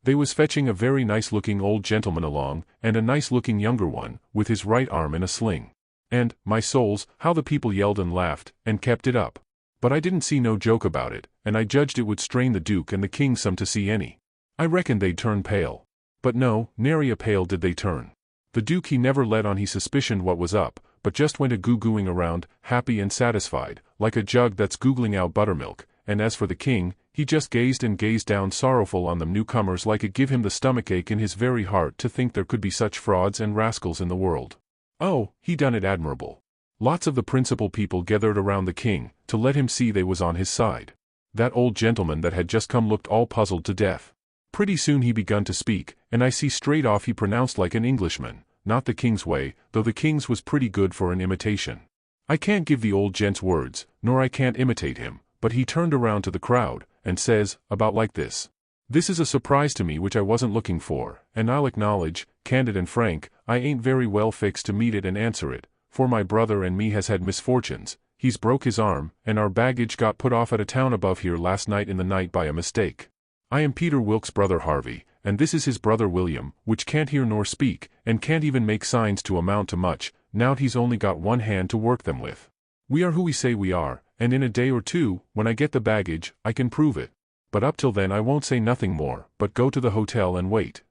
They was fetching a very nice-looking old gentleman along, and a nice-looking younger one, with his right arm in a sling. And, my souls, how the people yelled and laughed, and kept it up. But I didn't see no joke about it, and I judged it would strain the Duke and the King some to see any. I reckoned they'd turn pale. But no, nary a pale did they turn. The Duke he never let on he suspicioned what was up, but just went a-goo-gooing around, happy and satisfied, like a jug that's googling out buttermilk, and as for the King, he just gazed and gazed down sorrowful on them newcomers like it give him the stomachache in his very heart to think there could be such frauds and rascals in the world. Oh, he done it admirable. Lots of the principal people gathered around the King, to let him see they was on his side. That old gentleman that had just come looked all puzzled to death. Pretty soon he begun to speak, and I see straight off he pronounced like an Englishman, not the King's way, though the King's was pretty good for an imitation. I can't give the old gent's words, nor I can't imitate him, but he turned around to the crowd, and says, about like this. This is a surprise to me which I wasn't looking for, and I'll acknowledge, candid and frank, I ain't very well fixed to meet it and answer it, for my brother and me has had misfortunes. He's broke his arm, and our baggage got put off at a town above here last night in the night by a mistake. I am Peter Wilkes' brother Harvey, and this is his brother William, which can't hear nor speak, and can't even make signs to amount to much, now he's only got one hand to work them with. We are who we say we are, and in a day or two, when I get the baggage, I can prove it. But up till then I won't say nothing more, but go to the hotel and wait.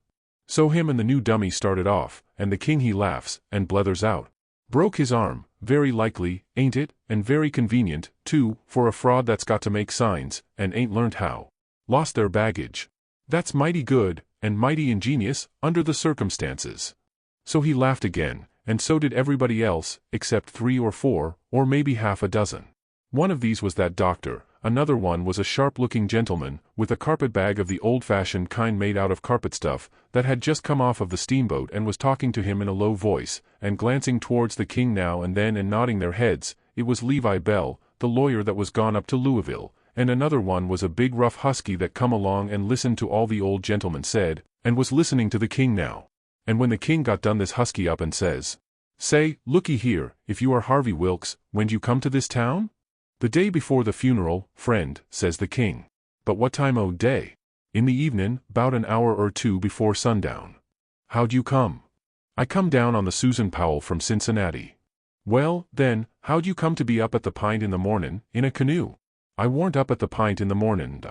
So him and the new dummy started off, and the King he laughs, and blethers out. Broke his arm, very likely, ain't it, and very convenient, too, for a fraud that's got to make signs, and ain't learnt how. Lost their baggage. That's mighty good, and mighty ingenious, under the circumstances. So he laughed again, and so did everybody else, except 3 or 4, or maybe half a dozen. One of these was that doctor, another one was a sharp-looking gentleman, with a carpet-bag of the old-fashioned kind made out of carpet stuff, that had just come off of the steamboat and was talking to him in a low voice, and glancing towards the King now and then and nodding their heads. It was Levi Bell, the lawyer that was gone up to Louisville, and another one was a big rough husky that come along and listened to all the old gentleman said, and was listening to the King now. And when the King got done this husky up and says, "Say, looky here, if you are Harvey Wilkes, when'd you come to this town?" "The day before the funeral, friend," says the King. "But what time o' day?" "In the evenin', 'bout an hour or 2 before sundown." "How'd you come?" "I come down on the Susan Powell from Cincinnati." "Well, then, how'd you come to be up at the Pint in the mornin', in a canoe?" "I warn't up at the Pint in the mornin'.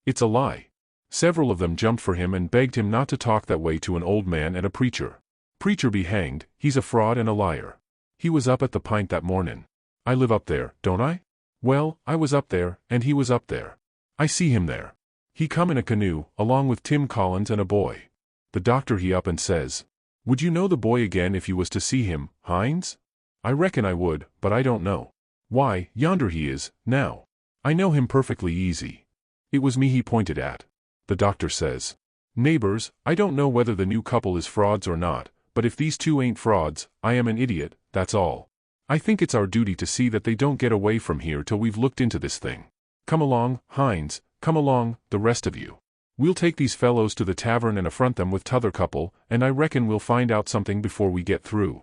It's a lie." Several of them jumped for him and begged him not to talk that way to an old man and a preacher. "Preacher be hanged, he's a fraud and a liar. He was up at the Pint that mornin'. I live up there, don't I? Well, I was up there, and he was up there. I see him there. He come in a canoe, along with Tim Collins and a boy." The doctor he up and says, "Would you know the boy again if you was to see him, Hines?" "I reckon I would, but I don't know." "Why, yonder he is, now. I know him perfectly easy. It was me he pointed at." The doctor says, "Neighbors, I don't know whether the new couple is frauds or not, but if these two ain't frauds, I am an idiot, that's all. I think it's our duty to see that they don't get away from here till we've looked into this thing. Come along, Hines, come along, the rest of you. We'll take these fellows to the tavern and affront them with t'other couple, and I reckon we'll find out something before we get through."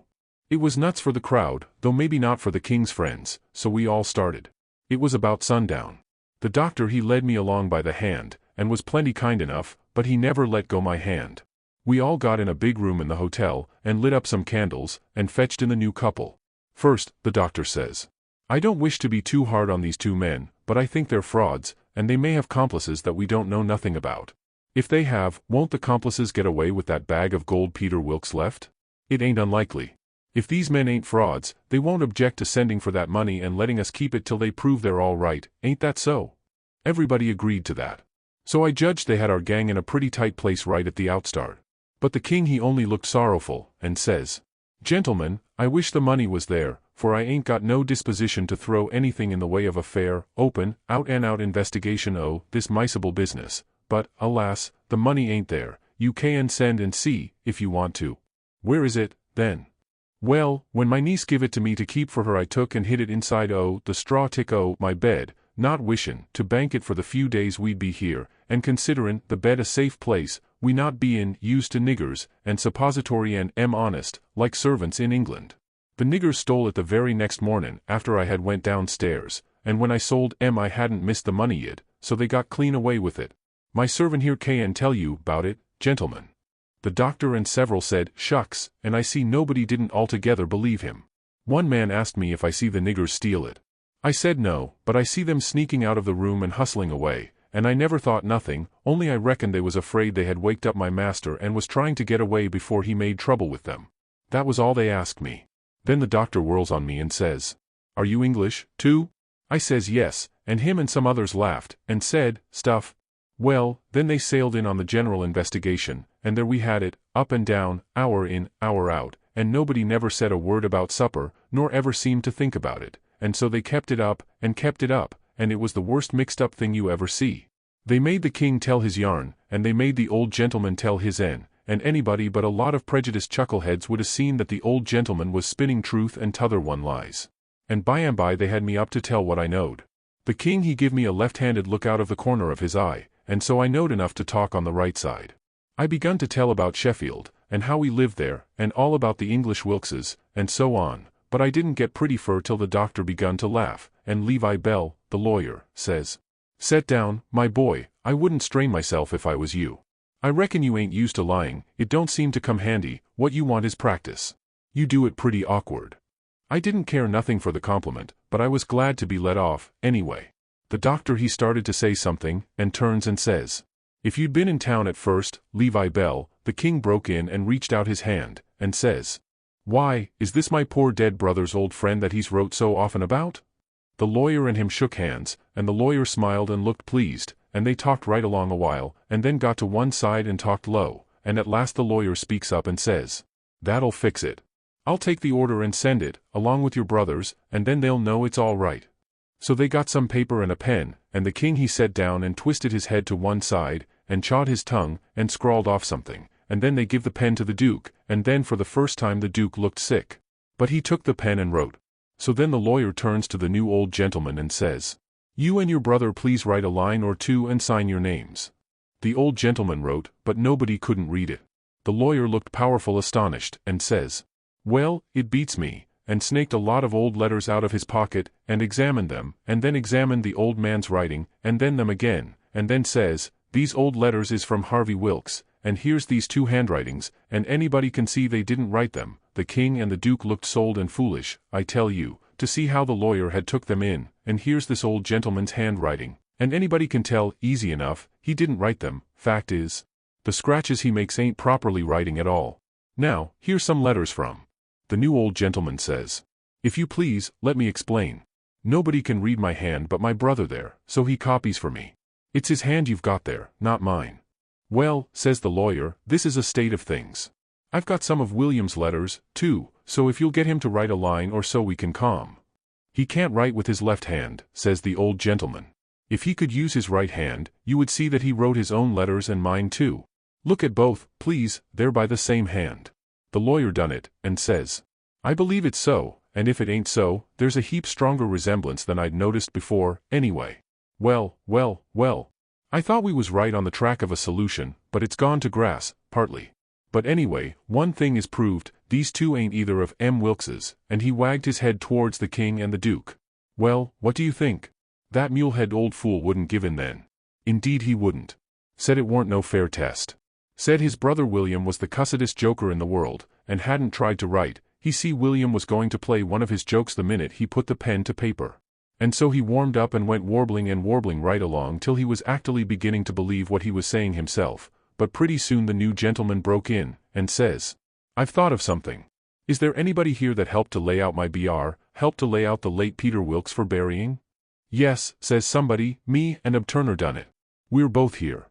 It was nuts for the crowd, though maybe not for the King's friends, so we all started. It was about sundown. The doctor he led me along by the hand, and was plenty kind enough, but he never let go my hand. We all got in a big room in the hotel, and lit up some candles, and fetched in the new couple. "First," the doctor says, "I don't wish to be too hard on these two men, but I think they're frauds, and they may have complices that we don't know nothing about. If they have, won't the complices get away with that bag of gold Peter Wilkes left? It ain't unlikely. If these men ain't frauds, they won't object to sending for that money and letting us keep it till they prove they're all right, ain't that so?" Everybody agreed to that. So I judged they had our gang in a pretty tight place right at the outstart. But the King he only looked sorrowful, and says, "Gentlemen, I wish the money was there, for I ain't got no disposition to throw anything in the way of a fair, open, out-and-out investigation o' this miceable business, but, alas, the money ain't there. You can send and see, if you want to." "Where is it, then?" Well, when my niece give it to me to keep for her, I took and hid it inside the straw tick my bed, not wishin' to bank it for the few days we'd be here, and considerin' the bed a safe place, we not bein' used to niggers, and suppository and honest, like servants in England. The niggers stole it the very next mornin' after I had went downstairs, and when I sold I hadn't missed the money yet, so they got clean away with it. My servant here can tell you 'bout it, gentlemen. The doctor and several said, shucks, and I see nobody didn't altogether believe him. One man asked me if I see the niggers steal it. I said no, but I see them sneaking out of the room and hustling away, and I never thought nothing, only I reckoned they was afraid they had waked up my master and was trying to get away before he made trouble with them. That was all they asked me. Then the doctor whirls on me and says, "Are you English, too?" I says yes, and him and some others laughed, and said, "Stuff." Well, then they sailed in on the general investigation, and there we had it, up and down, hour in, hour out, and nobody never said a word about supper, nor ever seemed to think about it, and so they kept it up, and it was the worst mixed-up thing you ever see. They made the king tell his yarn, and they made the old gentleman tell his and anybody but a lot of prejudiced chuckleheads would have seen that the old gentleman was spinning truth and t'other one lies. And by they had me up to tell what I knowed. The king he give me a left-handed look out of the corner of his eye, and so I knowed enough to talk on the right side. I begun to tell about Sheffield, and how we lived there, and all about the English Wilkses, and so on, but I didn't get pretty fur till the doctor begun to laugh, and Levi Bell, the lawyer, says, "Set down, my boy, I wouldn't strain myself if I was you. I reckon you ain't used to lying, it don't seem to come handy, what you want is practice. You do it pretty awkward." I didn't care nothing for the compliment, but I was glad to be let off, anyway. The doctor he started to say something, and turns and says, "If you'd been in town at first, Levi Bell," the king broke in and reached out his hand, and says, "Why, is this my poor dead brother's old friend that he's wrote so often about?" The lawyer and him shook hands, and the lawyer smiled and looked pleased, and they talked right along a while, and then got to one side and talked low, and at last the lawyer speaks up and says, "That'll fix it. I'll take the order and send it, along with your brothers, and then they'll know it's all right." So they got some paper and a pen, and the king he sat down and twisted his head to one side, and chawed his tongue, and scrawled off something, and then they give the pen to the duke, and then for the first time the duke looked sick. But he took the pen and wrote. So then the lawyer turns to the new old gentleman and says, "You and your brother please write a line or two and sign your names." The old gentleman wrote, but nobody couldn't read it. The lawyer looked powerful astonished, and says, "Well, it beats me," and snaked a lot of old letters out of his pocket, and examined them, and then examined the old man's writing, and then them again, and then says, "These old letters is from Harvey Wilkes, and here's these two handwritings, and anybody can see they didn't write them." The king and the duke looked sold and foolish, I tell you, to see how the lawyer had took them in, and here's this old gentleman's handwriting, and anybody can tell, easy enough, he didn't write them. Fact is, the scratches he makes ain't properly writing at all. Now, here's some letters from. The new old gentleman says, "If you please, let me explain. Nobody can read my hand but my brother there, so he copies for me. It's his hand you've got there, not mine." "Well," says the lawyer, "this is a state of things. I've got some of William's letters, too, so if you'll get him to write a line or so we can calm." "He can't write with his left hand," says the old gentleman. "If he could use his right hand, you would see that he wrote his own letters and mine too. Look at both, please, they're by the same hand." The lawyer done it, and says, "I believe it's so, and if it ain't so, there's a heap stronger resemblance than I'd noticed before, anyway. Well, I thought we was right on the track of a solution, but it's gone to grass, partly. But anyway, one thing is proved, these two ain't either of Wilkes's," and he wagged his head towards the king and the duke. "Well, what do you think? That mule-head old fool wouldn't give in then. Indeed he wouldn't. Said it warn't no fair test. Said his brother William was the cussedest joker in the world, and hadn't tried to write. He see William was going to play one of his jokes the minute he put the pen to paper. And so he warmed up and went warbling and warbling right along till he was actually beginning to believe what he was saying himself, but pretty soon the new gentleman broke in, and says, "I've thought of something. Is there anybody here that helped to lay out my helped to lay out the late Peter Wilkes for burying?" "Yes," says somebody, "me and Turner done it. We're both here."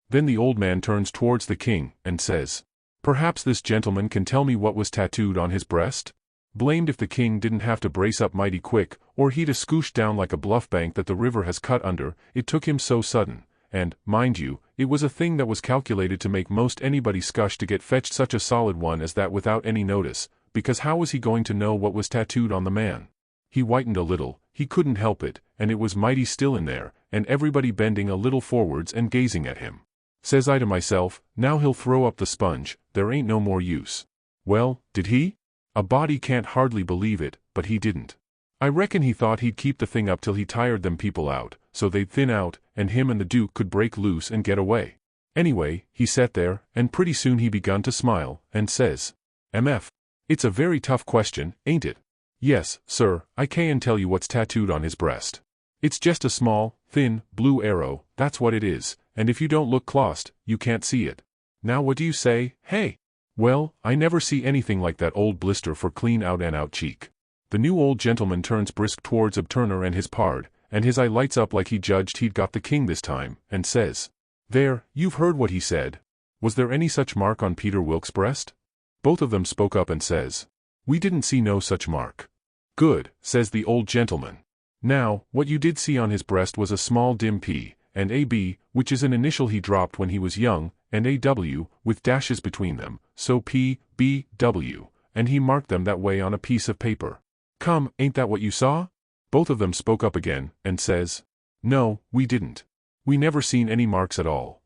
Then the old man turns towards the king, and says, "Perhaps this gentleman can tell me what was tattooed on his breast?" Blamed if the king didn't have to brace up mighty quick, or he'd a scooshed down like a bluff bank that the river has cut under, it took him so sudden, and, mind you, it was a thing that was calculated to make most anybody scush to get fetched such a solid one as that without any notice, because how was he going to know what was tattooed on the man? He whitened a little, he couldn't help it, and it was mighty still in there, and everybody bending a little forwards and gazing at him. Says I to myself, now he'll throw up the sponge, there ain't no more use. Well, did he? A body can't hardly believe it, but he didn't. I reckon he thought he'd keep the thing up till he tired them people out, so they'd thin out, and him and the Duke could break loose and get away. Anyway, he sat there, and pretty soon he begun to smile, and says, MF. It's a very tough question, ain't it? Yes, sir, I can tell you what's tattooed on his breast. It's just a small, thin, blue arrow, that's what it is, and if you don't look clost, you can't see it. Now what do you say, hey? Well, I never see anything like that old blister for clean out and out cheek. The new old gentleman turns brisk towards Turner and his pard, and his eye lights up like he judged he'd got the king this time, and says, There, you've heard what he said. Was there any such mark on Peter Wilkes' breast? Both of them spoke up and says, We didn't see no such mark. Good, says the old gentleman. Now, what you did see on his breast was a small dim P, and a B, which is an initial he dropped when he was young, and a W, with dashes between them, so P, B, W, and he marked them that way on a piece of paper. Come, ain't that what you saw? Both of them spoke up again, and says, No, we didn't. We never seen any marks at all.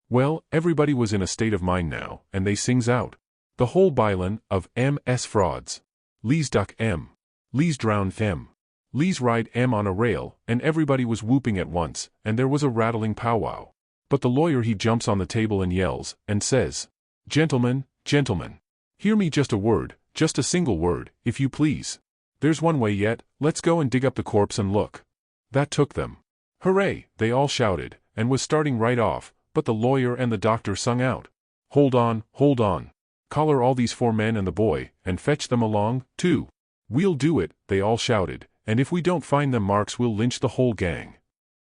Well, everybody was in a state of mind now, and they sings out. The whole bylin of M.S. frauds. Lee's duck M. Lee's drowned M. Lee's ride M on a rail, and everybody was whooping at once, and there was a rattling powwow. But the lawyer he jumps on the table and yells, and says, Gentlemen, gentlemen. Hear me just a word, just a single word, if you please. There's one way yet, let's go and dig up the corpse and look. That took them. Hooray, they all shouted, and was starting right off, but the lawyer and the doctor sung out. Hold on, hold on. Collar all these 4 men and the boy, and fetch them along, too. We'll do it, they all shouted, and if we don't find them marks we'll lynch the whole gang.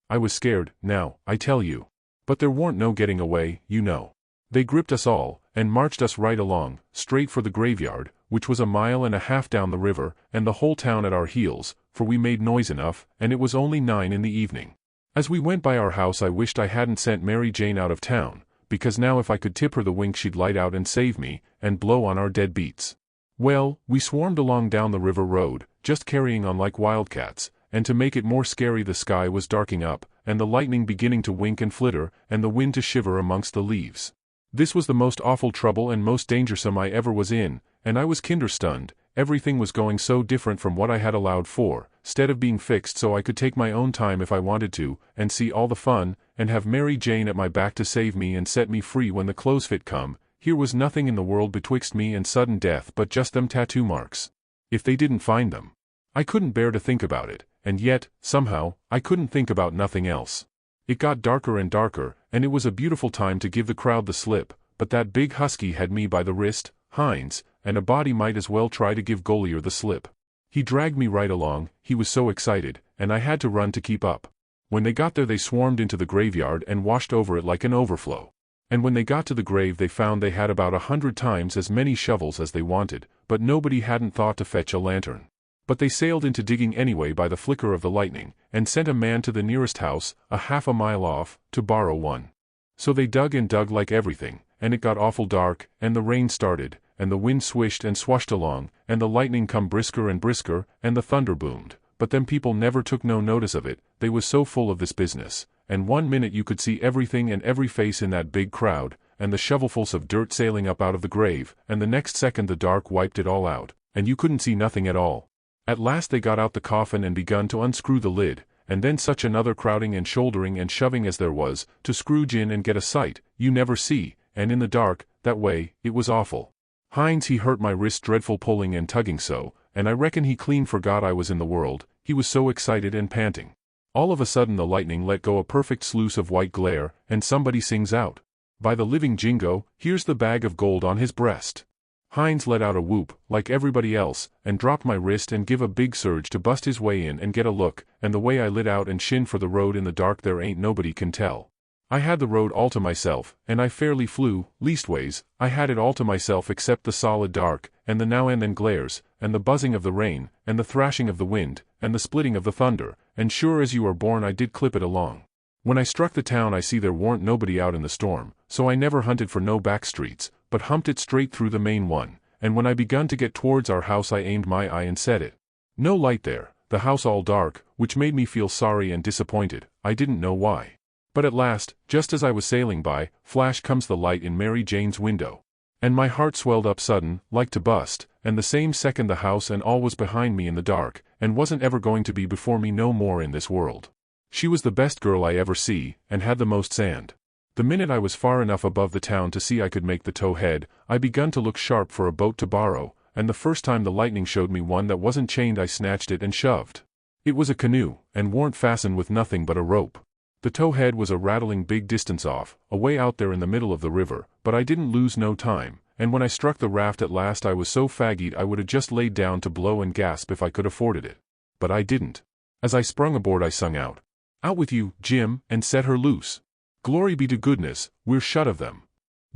I was scared, now, I tell you. But there warn't no getting away, you know. They gripped us all, and marched us right along, straight for the graveyard, which was 1.5 miles down the river, and the whole town at our heels, for we made noise enough, and it was only 9 in the evening. As we went by our house I wished I hadn't sent Mary Jane out of town, because now if I could tip her the wink she'd light out and save me, and blow on our dead beats. Well, we swarmed along down the river road, just carrying on like wildcats, and to make it more scary the sky was darking up, and the lightning beginning to wink and flitter, and the wind to shiver amongst the leaves. This was the most awful trouble and most dangersome I ever was in, and I was kinder stunned. Everything was going so different from what I had allowed for, 'stead of being fixed so I could take my own time if I wanted to, and see all the fun, and have Mary Jane at my back to save me and set me free when the clothes fit come. Here was nothing in the world betwixt me and sudden death but just them tattoo marks. If they didn't find them. I couldn't bear to think about it, and yet, somehow, I couldn't think about nothing else. It got darker and darker, and it was a beautiful time to give the crowd the slip, but that big husky had me by the wrist, Hines, and a body might as well try to give Golier the slip. He dragged me right along, he was so excited, and I had to run to keep up. When they got there they swarmed into the graveyard and washed over it like an overflow. And when they got to the grave they found they had about 100 times as many shovels as they wanted, but nobody hadn't thought to fetch a lantern. But they sailed into digging anyway by the flicker of the lightning, and sent a man to the nearest house, 1/2 mile off, to borrow one. So they dug and dug like everything, and it got awful dark, and the rain started, and the wind swished and swashed along, and the lightning come brisker and brisker, and the thunder boomed, but them people never took no notice of it, they was so full of this business, and one minute you could see everything and every face in that big crowd, and the shovelfuls of dirt sailing up out of the grave, and the next second the dark wiped it all out, and you couldn't see nothing at all. At last they got out the coffin and begun to unscrew the lid, and then such another crowding and shouldering and shoving as there was, to scrooge in and get a sight, you never see, and in the dark, that way, it was awful. Hines he hurt my wrist dreadful pulling and tugging so, and I reckon he clean forgot I was in the world, he was so excited and panting. All of a sudden the lightning let go a perfect sluice of white glare, and somebody sings out, "By the living Jingo, here's the bag of gold on his breast." Hines let out a whoop, like everybody else, and dropped my wrist and give a big surge to bust his way in and get a look, and the way I lit out and shin for the road in the dark there ain't nobody can tell. I had the road all to myself, and I fairly flew, leastways, I had it all to myself except the solid dark, and the now and then glares, and the buzzing of the rain, and the thrashing of the wind, and the splitting of the thunder, and sure as you are born I did clip it along. When I struck the town I see there warn't nobody out in the storm, so I never hunted for no back streets, but humped it straight through the main one, and when I begun to get towards our house I aimed my eye and set it. No light there, the house all dark, which made me feel sorry and disappointed, I didn't know why. But at last, just as I was sailing by, flash comes the light in Mary Jane's window. And my heart swelled up sudden, like to bust, and the same second the house and all was behind me in the dark, and wasn't ever going to be before me no more in this world. She was the best girl I ever see, and had the most sand. The minute I was far enough above the town to see I could make the tow head, I begun to look sharp for a boat to borrow, and the first time the lightning showed me one that wasn't chained I snatched it and shoved. It was a canoe, and warn't fastened with nothing but a rope. The towhead was a rattling big distance off, away out there in the middle of the river, but I didn't lose no time, and when I struck the raft at last I was so faggied I would have just laid down to blow and gasp if I could afforded it. But I didn't. As I sprung aboard I sung out, "Out with you, Jim, and set her loose. Glory be to goodness, we're shut of them."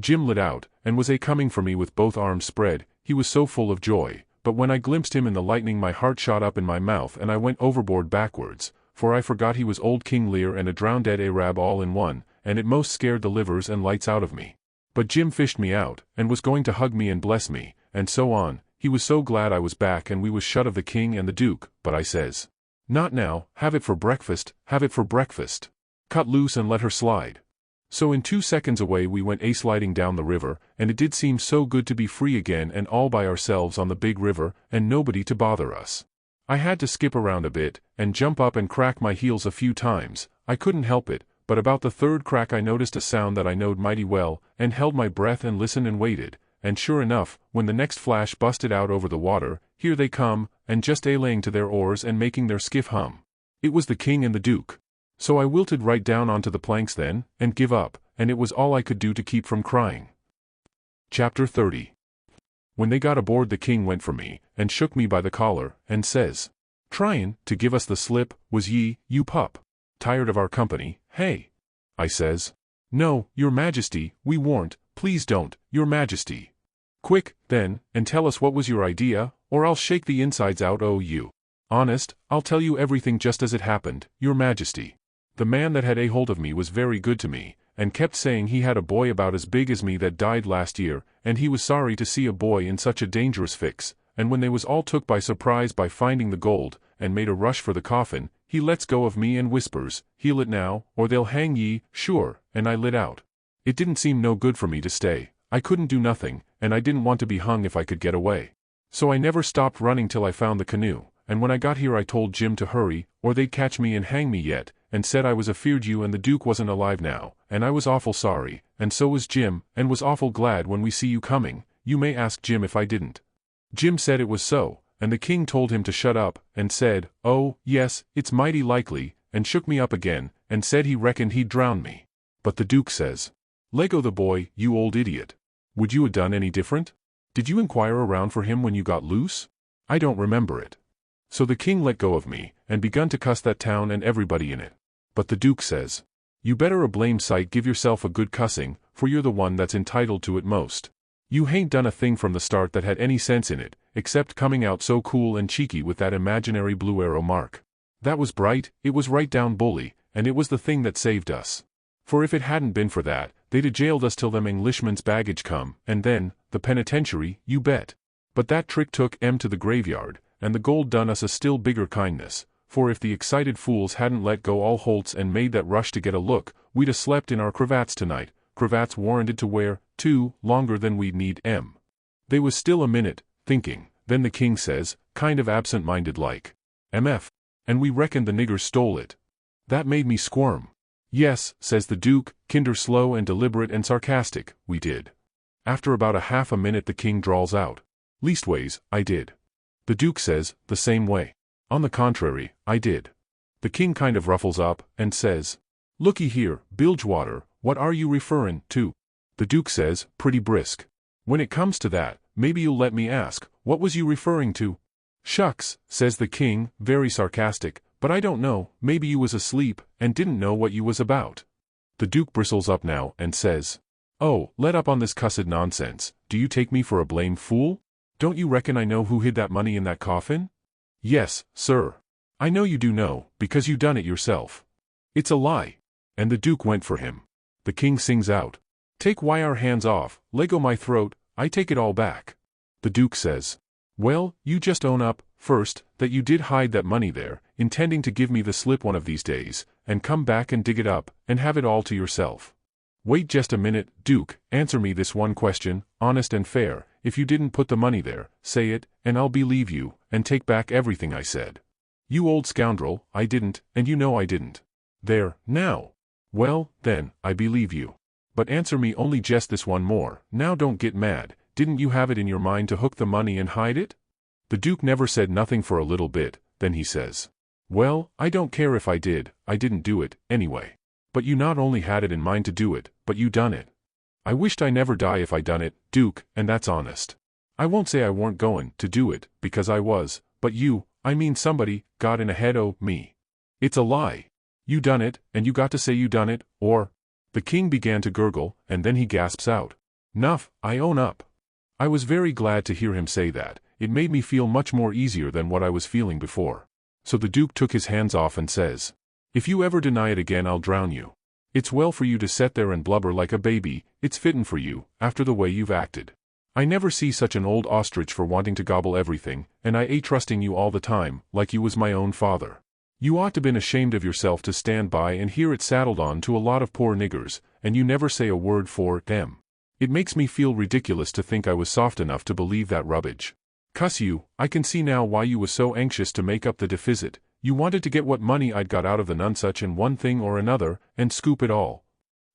Jim lit out, and was coming for me with both arms spread, he was so full of joy, but when I glimpsed him in the lightning my heart shot up in my mouth and I went overboard backwards, for I forgot he was old King Lear and a drowned-dead Arab all in one, and it most scared the livers and lights out of me. But Jim fished me out, and was going to hug me and bless me, and so on. He was so glad I was back and we was shut of the king and the duke, but I says, "Not now, have it for breakfast, have it for breakfast. Cut loose and let her slide." So in 2 seconds away we went sliding down the river, and it did seem so good to be free again and all by ourselves on the big river, and nobody to bother us. I had to skip around a bit, and jump up and crack my heels a few times, I couldn't help it, but about the third crack I noticed a sound that I knowed mighty well, and held my breath and listened and waited, and sure enough, when the next flash busted out over the water, here they come, and just laying to their oars and making their skiff hum. It was the king and the duke. So I wilted right down onto the planks then, and give up, and it was all I could do to keep from crying. Chapter 30. When they got aboard the king went for me, and shook me by the collar, and says, "Tryin' to give us the slip, was ye, you pup? Tired of our company, hey?" I says, "No, your majesty, we warn't, please don't, your majesty." "Quick, then, and tell us what was your idea, or I'll shake the insides out o' you." "Honest, I'll tell you everything just as it happened, your majesty. The man that had hold of me was very good to me, and kept saying he had a boy about as big as me that died last year, and he was sorry to see a boy in such a dangerous fix, and when they was all took by surprise by finding the gold, and made a rush for the coffin, he lets go of me and whispers, 'Heal it now, or they'll hang ye, sure,' and I lit out. It didn't seem no good for me to stay, I couldn't do nothing, and I didn't want to be hung if I could get away. So I never stopped running till I found the canoe, and when I got here I told Jim to hurry, or they'd catch me and hang me yet, and said I was afeard you and the duke wasn't alive now, and I was awful sorry, and so was Jim, and was awful glad when we see you coming. You may ask Jim if I didn't. Jim said it was so, and the king told him to shut up, and said, 'Oh, yes, it's mighty likely,' and shook me up again, and said he reckoned he'd drown me. But the duke says, 'Lego the boy, you old idiot. Would you 'a done any different? Did you inquire around for him when you got loose? I don't remember it.' So the king let go of me, and begun to cuss that town and everybody in it. But the duke says, 'You better a blame sight give yourself a good cussing, for you're the one that's entitled to it most. You hain't done a thing from the start that had any sense in it, except coming out so cool and cheeky with that imaginary blue arrow mark. That was bright, it was right down bully, and it was the thing that saved us. For if it hadn't been for that, they'd a jailed us till them Englishmen's baggage come, and then, the penitentiary, you bet. But that trick took 'em to the graveyard, and the gold done us a still bigger kindness, for if the excited fools hadn't let go all holts and made that rush to get a look, we'd a slept in our cravats tonight, cravats warranted to wear, too, longer than we'd need 'em. They was still a minute, thinking, then the king says, kind of absent-minded like, "MF. And we reckoned the niggers stole it." That made me squirm. "Yes," says the duke, kinder slow and deliberate and sarcastic, "we did." After about a half a minute the king drawls out, "Leastways, I did." The duke says, "The same way." "On the contrary, I did." The king kind of ruffles up, and says, "Looky here, Bilgewater, what are you referrin' to?" The duke says, pretty brisk, "When it comes to that, maybe you'll let me ask, what was you referring to?" "Shucks," says the king, very sarcastic, "but I don't know, maybe you was asleep, and didn't know what you was about." The duke bristles up now, and says, "Oh, let up on this cussed nonsense, do you take me for a blame fool? Don't you reckon I know who hid that money in that coffin?" "Yes, sir. I know you do know, because you done it yourself." "It's a lie." And the duke went for him. The king sings out, "Take our hands off, lego my throat, I take it all back." The Duke says, "Well, you just own up, first, that you did hide that money there, intending to give me the slip one of these days, and come back and dig it up, and have it all to yourself. Wait just a minute, Duke, answer me this one question, honest and fair. If you didn't put the money there, say it, and I'll believe you, and take back everything I said." "You old scoundrel, I didn't, and you know I didn't." "There, now. Well, then, I believe you. But answer me only just this one more, now don't get mad. Didn't you have it in your mind to hook the money and hide it?" The Duke never said nothing for a little bit, then he says, "Well, I don't care if I didn't do it, anyway. But you not only had it in mind to do it, but you done it. I wished I never die if I done it, Duke, and that's honest. I won't say I weren't going to do it, because I was, but you, I mean somebody, got in ahead o' me. It's a lie. You done it, and you got to say you done it, or—" The king began to gurgle, and then he gasps out, "Nuff, I own up." I was very glad to hear him say that. It made me feel much more easier than what I was feeling before. So the Duke took his hands off and says, "If you ever deny it again I'll drown you. It's well for you to set there and blubber like a baby, it's fittin' for you, after the way you've acted. I never see such an old ostrich for wanting to gobble everything, and I ain't trusting you all the time, like you was my own father. You ought to been ashamed of yourself to stand by and hear it saddled on to a lot of poor niggers, and you never say a word for them. It makes me feel ridiculous to think I was soft enough to believe that rubbage. Cuss you, I can see now why you was so anxious to make up the deficit. You wanted to get what money I'd got out of the nonsuch and one thing or another, and scoop it all."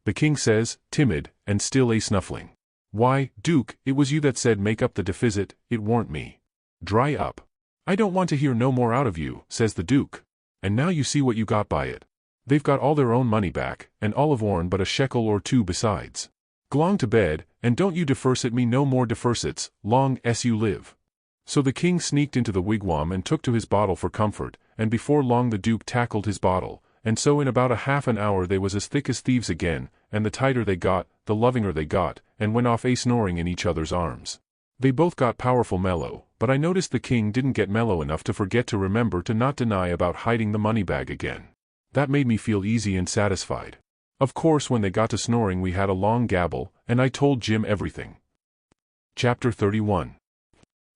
The king says, timid, and still a snuffling, "Why, Duke, it was you that said make up the deficit, it warn't me." "Dry up. I don't want to hear no more out of you," says the Duke. "And now you see what you got by it. They've got all their own money back, and all of ourn but a shekel or two besides. G'long to bed, and don't you defersit me no more defersits, long as you live." So the king sneaked into the wigwam and took to his bottle for comfort, and before long the Duke tackled his bottle, and so in about a half an hour they was as thick as thieves again, and the tighter they got, the lovinger they got, and went off snoring in each other's arms. They both got powerful mellow, but I noticed the king didn't get mellow enough to forget to remember to not deny about hiding the money bag again. That made me feel easy and satisfied. Of course when they got to snoring we had a long gabble, and I told Jim everything. Chapter 31.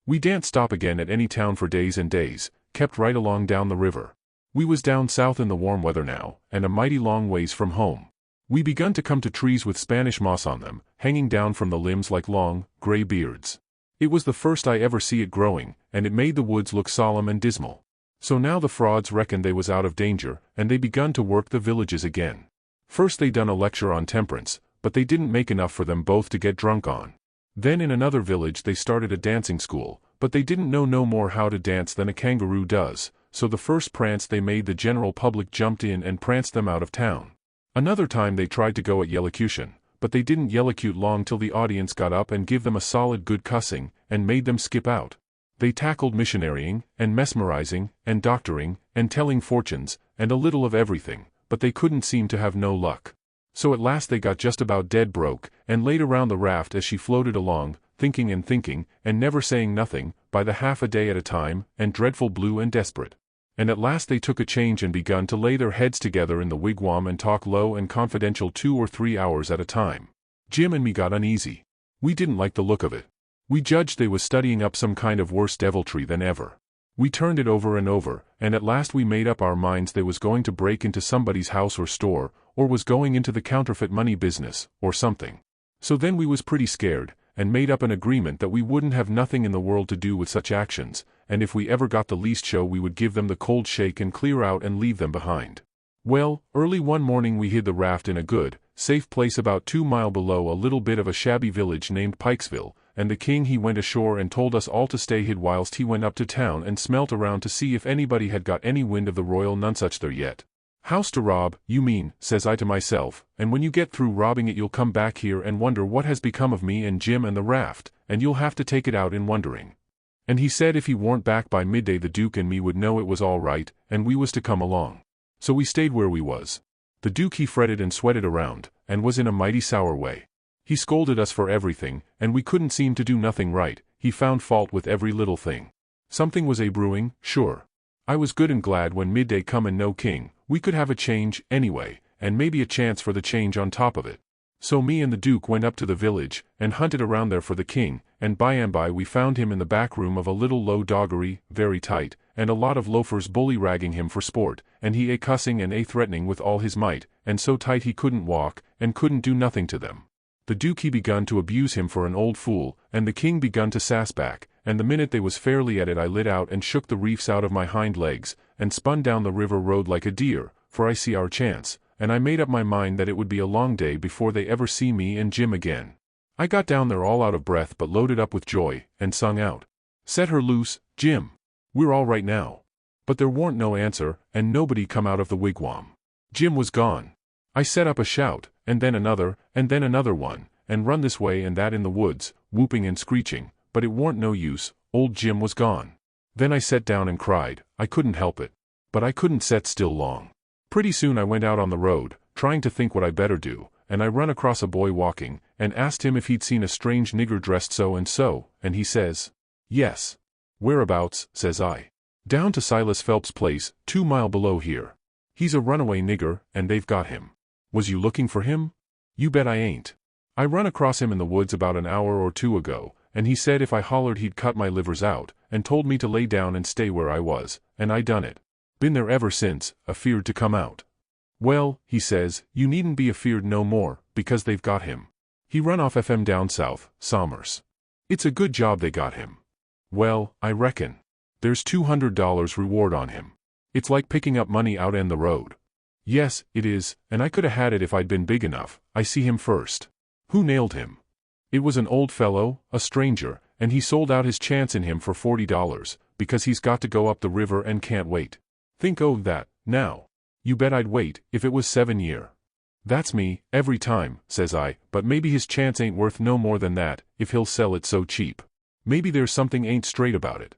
We danced stop again at any town for days and days, kept right along down the river. We was down south in the warm weather now, and a mighty long ways from home. We begun to come to trees with Spanish moss on them, hanging down from the limbs like long, gray beards. It was the first I ever see it growing, and it made the woods look solemn and dismal. So now the frauds reckoned they was out of danger, and they begun to work the villages again. First they done a lecture on temperance, but they didn't make enough for them both to get drunk on. Then in another village they started a dancing school, but they didn't know no more how to dance than a kangaroo does, so the first prance they made the general public jumped in and pranced them out of town. Another time they tried to go at yellocution, but they didn't yellocute long till the audience got up and give them a solid good cussing, and made them skip out. They tackled missionarying, and mesmerizing, and doctoring, and telling fortunes, and a little of everything, but they couldn't seem to have no luck. So at last they got just about dead broke, and laid around the raft as she floated along, thinking, and never saying nothing, by the half a day at a time, and dreadful blue and desperate. And at last they took a change and begun to lay their heads together in the wigwam and talk low and confidential 2 or 3 hours at a time. Jim and me got uneasy. We didn't like the look of it. We judged they was studying up some kind of worse deviltry than ever. We turned it over and over, and at last we made up our minds they was going to break into somebody's house or store, or was going into the counterfeit money business, or something. So then we was pretty scared, and made up an agreement that we wouldn't have nothing in the world to do with such actions, and if we ever got the least show we would give them the cold shake and clear out and leave them behind. Well, early one morning we hid the raft in a good, safe place about 2 miles below a little bit of a shabby village named Pikesville, and the king he went ashore and told us all to stay hid whilst he went up to town and smelt around to see if anybody had got any wind of the royal nonsuch there yet. "House to rob, you mean," says I to myself, "and when you get through robbing it you'll come back here and wonder what has become of me and Jim and the raft, and you'll have to take it out in wondering." And he said if he warn't back by midday the Duke and me would know it was all right, and we was to come along. So we stayed where we was. The Duke he fretted and sweated around, and was in a mighty sour way. He scolded us for everything, and we couldn't seem to do nothing right. He found fault with every little thing. Something was a-brewing, sure. I was good and glad when midday come and no king. We could have a change, anyway, and maybe a chance for the change on top of it. So me and the Duke went up to the village, and hunted around there for the king, and by and by we found him in the back room of a little low doggery, very tight, and a lot of loafers bully-ragging him for sport, and he a cussing and a threatening with all his might, and so tight he couldn't walk, and couldn't do nothing to them. The Duke he begun to abuse him for an old fool, and the king begun to sass back, and the minute they was fairly at it I lit out and shook the reefs out of my hind legs, and spun down the river road like a deer, for I see our chance, and I made up my mind that it would be a long day before they ever see me and Jim again. I got down there all out of breath but loaded up with joy, and sung out, "Set her loose, Jim! We're all right now." But there warn't no answer, and nobody come out of the wigwam. Jim was gone. I set up a shout, and then another one, and run this way and that in the woods, whooping and screeching, but it warn't no use, old Jim was gone. Then I set down and cried. I couldn't help it. But I couldn't set still long. Pretty soon I went out on the road, trying to think what I better do, and I run across a boy walking, and asked him if he'd seen a strange nigger dressed so, and he says, "Yes." "Whereabouts?" says I. "Down to Silas Phelps' place, 2 mile below here. He's a runaway nigger, and they've got him." "Was you looking for him?" "You bet I ain't. I run across him in the woods about an hour or two ago, and he said if I hollered he'd cut my livers out, and told me to lay down and stay where I was, and I done it. Been there ever since, afeard to come out." "Well," he says, "you needn't be afeard no more, because they've got him. He run off FM down south, Somers. It's a good job they got him." "Well, I reckon. There's $200 reward on him. It's like picking up money out in the road." "Yes, it is, and I could 'a' had it if I'd been big enough. I see him first." "Who nailed him?" "It was an old fellow, a stranger, and he sold out his chance in him for $40, because he's got to go up the river and can't wait. Think o' that, now. You bet I'd wait, if it was 7 year. "That's me, every time," says I, "but maybe his chance ain't worth no more than that, if he'll sell it so cheap. Maybe there's something ain't straight about it."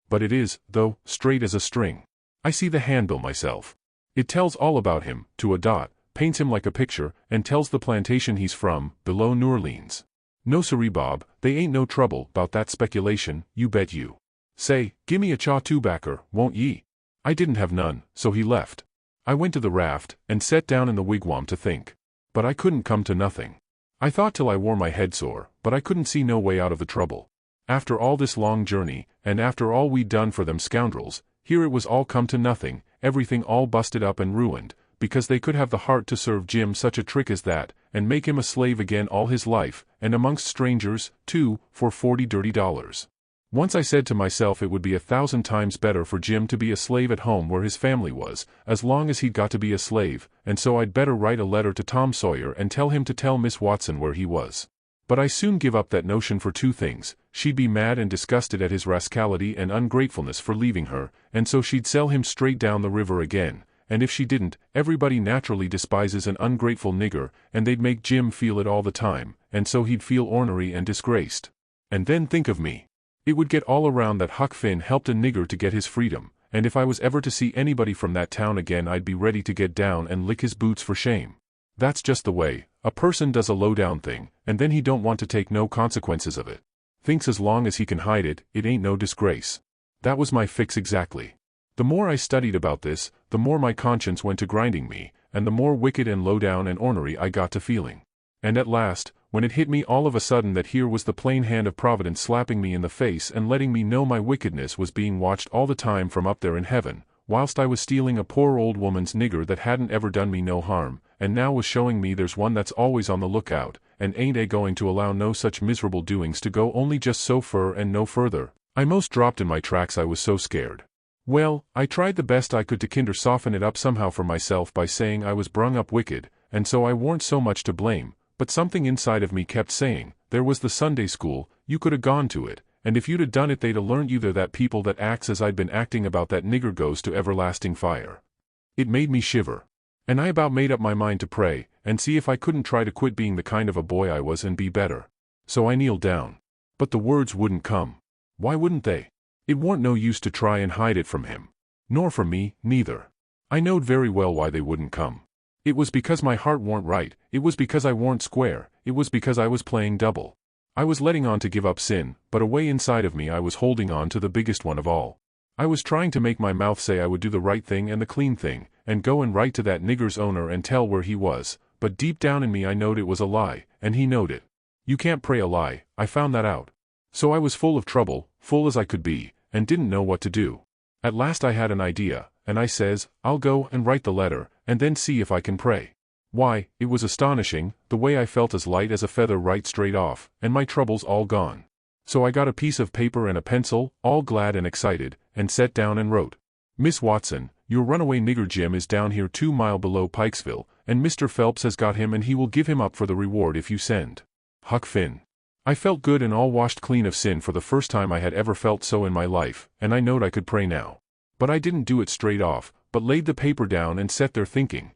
"But it is, though, straight as a string. I see the handbill myself. It tells all about him, to a dot, paints him like a picture, and tells the plantation he's from, below New Orleans. No siree, Bob, they ain't no trouble 'bout that speculation, you bet you. Say, gimme a chaw tobaccer, won't ye?" I didn't have none, so he left. I went to the raft, and sat down in the wigwam to think. But I couldn't come to nothing. I thought till I wore my head sore, but I couldn't see no way out of the trouble. After all this long journey, and after all we'd done for them scoundrels, here it was all come to nothing, everything all busted up and ruined, because they could have the heart to serve Jim such a trick as that, and make him a slave again all his life, and amongst strangers, too, for $40 dirty. Once I said to myself it would be 1,000 times better for Jim to be a slave at home where his family was, as long as he'd got to be a slave, and so I'd better write a letter to Tom Sawyer and tell him to tell Miss Watson where he was. But I soon give up that notion for 2 things. She'd be mad and disgusted at his rascality and ungratefulness for leaving her, and so she'd sell him straight down the river again, and if she didn't, everybody naturally despises an ungrateful nigger, and they'd make Jim feel it all the time, and so he'd feel ornery and disgraced. And then think of me. It would get all around that Huck Finn helped a nigger to get his freedom, and if I was ever to see anybody from that town again I'd be ready to get down and lick his boots for shame. That's just the way a person does a low-down thing, and then he don't want to take no consequences of it. Thinks as long as he can hide it, it ain't no disgrace. That was my fix exactly. The more I studied about this, the more my conscience went to grinding me, and the more wicked and low-down and ornery I got to feeling. And at last, when it hit me all of a sudden that here was the plain hand of Providence slapping me in the face and letting me know my wickedness was being watched all the time from up there in heaven, whilst I was stealing a poor old woman's nigger that hadn't ever done me no harm, and now was showing me there's one that's always on the lookout, and ain't going to allow no such miserable doings to go only just so fur and no further, I most dropped in my tracks. I was so scared. Well, I tried the best I could to kinder soften it up somehow for myself by saying I was brung up wicked, and so I warn't so much to blame, but something inside of me kept saying, there was the Sunday school, you could 'a gone to it, and if you'd 'a done it they'd 'a learned you there that people that acts as I'd been acting about that nigger goes to everlasting fire. It made me shiver. And I about made up my mind to pray, and see if I couldn't try to quit being the kind of a boy I was and be better. So I kneeled down. But the words wouldn't come. Why wouldn't they? It warn't no use to try and hide it from him. Nor from me, neither. I knowed very well why they wouldn't come. It was because my heart warn't right, it was because I warn't square, it was because I was playing double. I was letting on to give up sin, but away inside of me I was holding on to the biggest one of all. I was trying to make my mouth say I would do the right thing and the clean thing, and go and write to that nigger's owner and tell where he was, but deep down in me I knowed it was a lie, and he knowed it. You can't pray a lie, I found that out. So I was full of trouble, full as I could be, and didn't know what to do. At last I had an idea, and I says, I'll go and write the letter, and then see if I can pray. Why, it was astonishing, the way I felt as light as a feather right straight off, and my troubles all gone. So I got a piece of paper and a pencil, all glad and excited, and sat down and wrote. Miss Watson, your runaway nigger Jim is down here 2 miles below Pikesville, and Mr. Phelps has got him and he will give him up for the reward if you send. Huck Finn. I felt good and all washed clean of sin for the first time I had ever felt so in my life, and I knowed I could pray now. But I didn't do it straight off, but laid the paper down and sat there thinking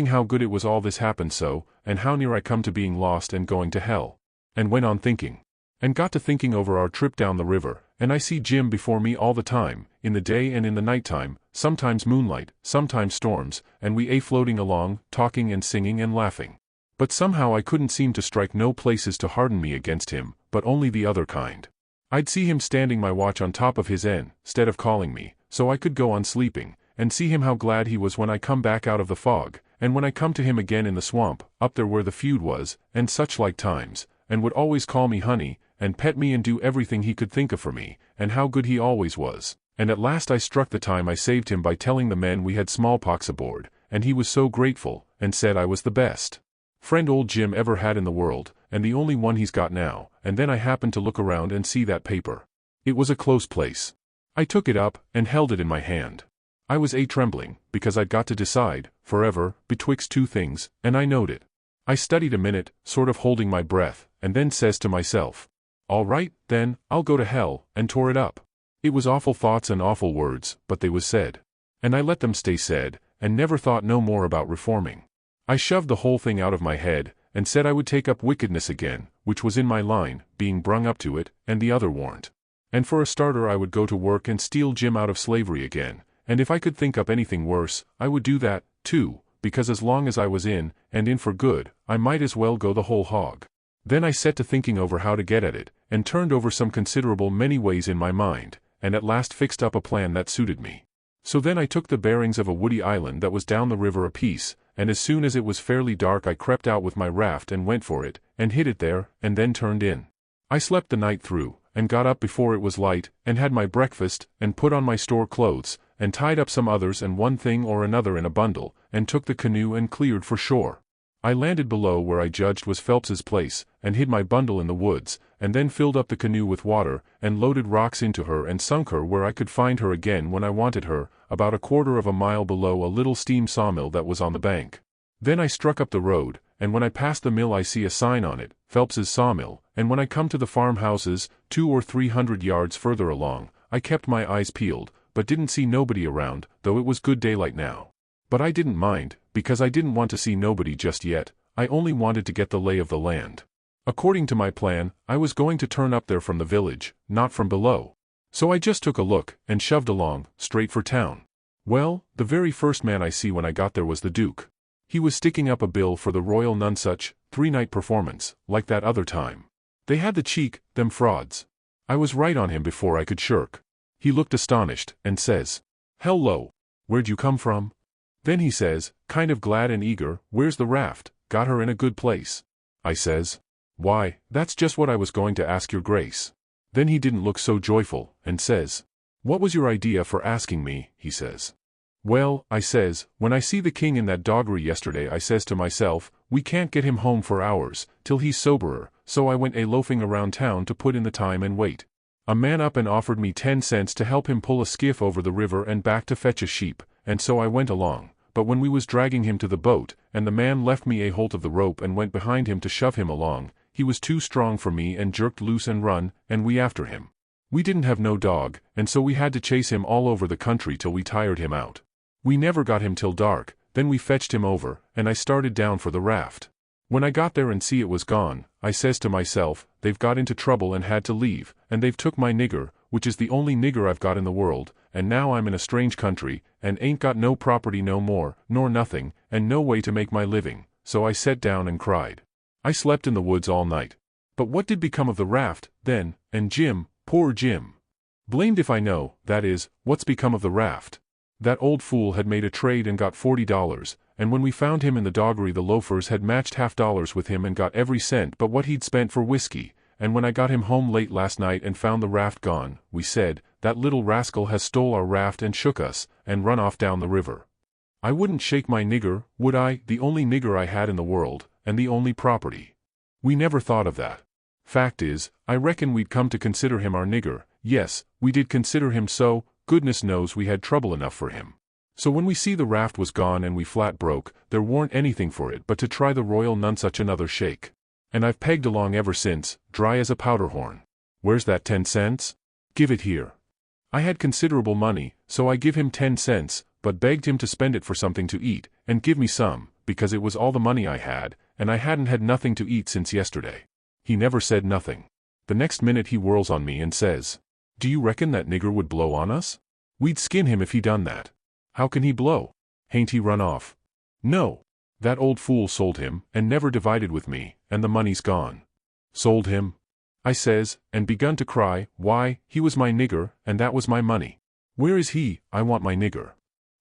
how good it was all this happened so, and how near I come to being lost and going to hell. And went on thinking. And got to thinking over our trip down the river, and I see Jim before me all the time, in the day and in the nighttime, sometimes moonlight, sometimes storms, and we floating along, talking and singing and laughing. But somehow I couldn't seem to strike no places to harden me against him, but only the other kind. I'd see him standing my watch on top of his N, 'stead of calling me, so I could go on sleeping, and see him how glad he was when I come back out of the fog, and when I come to him again in the swamp, up there where the feud was, and such like times, and would always call me honey, and pet me and do everything he could think of for me, and how good he always was. And at last I struck the time I saved him by telling the men we had smallpox aboard, and he was so grateful, and said I was the best friend old Jim ever had in the world, and the only one he's got now, and then I happened to look around and see that paper. It was a close place. I took it up, and held it in my hand. I was trembling, because I'd got to decide, forever, betwixt two things, and I knowed it. I studied a minute, sort of holding my breath, and then says to myself, all right, then, I'll go to hell, and tore it up. It was awful thoughts and awful words, but they was said. And I let them stay said, and never thought no more about reforming. I shoved the whole thing out of my head, and said I would take up wickedness again, which was in my line, being brung up to it, and the other warn't. And for a starter I would go to work and steal Jim out of slavery again, and if I could think up anything worse, I would do that, too, because as long as I was in, and in for good, I might as well go the whole hog. Then I set to thinking over how to get at it, and turned over some considerable many ways in my mind, and at last fixed up a plan that suited me. So then I took the bearings of a woody island that was down the river a piece, and as soon as it was fairly dark I crept out with my raft and went for it, and hid it there, and then turned in. I slept the night through, and got up before it was light, and had my breakfast, and put on my store clothes, and tied up some others and one thing or another in a bundle, and took the canoe and cleared for shore. I landed below where I judged was Phelps's place, and hid my bundle in the woods, and then filled up the canoe with water, and loaded rocks into her and sunk her where I could find her again when I wanted her, about 1/4 of a mile below a little steam sawmill that was on the bank. Then I struck up the road, and when I passed the mill I see a sign on it, Phelps's sawmill, and when I come to the farmhouses, 200 or 300 yards further along, I kept my eyes peeled, but didn't see nobody around, though it was good daylight now. But I didn't mind, because I didn't want to see nobody just yet, I only wanted to get the lay of the land. According to my plan, I was going to turn up there from the village, not from below. So I just took a look, and shoved along, straight for town. Well, the very first man I see when I got there was the Duke. He was sticking up a bill for the Royal Nonsuch, 3-night performance, like that other time. They had the cheek, them frauds. I was right on him before I could shirk. He looked astonished, and says, "Hello, where'd you come from?" Then he says, kind of glad and eager, "Where's the raft? Got her in a good place?" I says, "Why, that's just what I was going to ask your grace." Then he didn't look so joyful, and says, "What was your idea for asking me?" he says. "Well," I says, "when I see the king in that doggery yesterday I says to myself, we can't get him home for hours, till he's soberer, so I went loafing around town to put in the time and wait. A man up and offered me 10 cents to help him pull a skiff over the river and back to fetch a sheep, and so I went along. But when we was dragging him to the boat, and the man left me a holt of the rope and went behind him to shove him along, he was too strong for me and jerked loose and run, and we after him. We didn't have no dog, and so we had to chase him all over the country till we tired him out. We never got him till dark, then we fetched him over, and I started down for the raft. When I got there and see it was gone, I says to myself, they've got into trouble and had to leave, and they've took my nigger, which is the only nigger I've got in the world, and now I'm in a strange country, and ain't got no property no more, nor nothing, and no way to make my living, so I set down and cried. I slept in the woods all night. But what did become of the raft, then, and Jim, poor Jim? Blamed if I know, that is, what's become of the raft. That old fool had made a trade and got $40, and when we found him in the doggery the loafers had matched $50 with him and got every cent but what he'd spent for whiskey, and when I got him home late last night and found the raft gone, we said, that little rascal has stole our raft and shook us, and run off down the river. I wouldn't shake my nigger, would I, the only nigger I had in the world, and the only property. We never thought of that. Fact is, I reckon we'd come to consider him our nigger. Yes, we did consider him so, goodness knows we had trouble enough for him. So when we see the raft was gone and we flat broke, there warn't anything for it but to try the Royal Nonsuch another shake. And I've pegged along ever since, dry as a powder horn. Where's that 10 cents? Give it here. I had considerable money, so I give him 10 cents, but begged him to spend it for something to eat, and give me some, because it was all the money I had, and I hadn't had nothing to eat since yesterday. He never said nothing. The next minute he whirls on me and says, "Do you reckon that nigger would blow on us? We'd skin him if he done that." "How can he blow? Hain't he run off?" "No. That old fool sold him, and never divided with me, and the money's gone." "Sold him?" I says, and begun to cry. Why, he was my nigger, and that was my money. "Where is he? I want my nigger."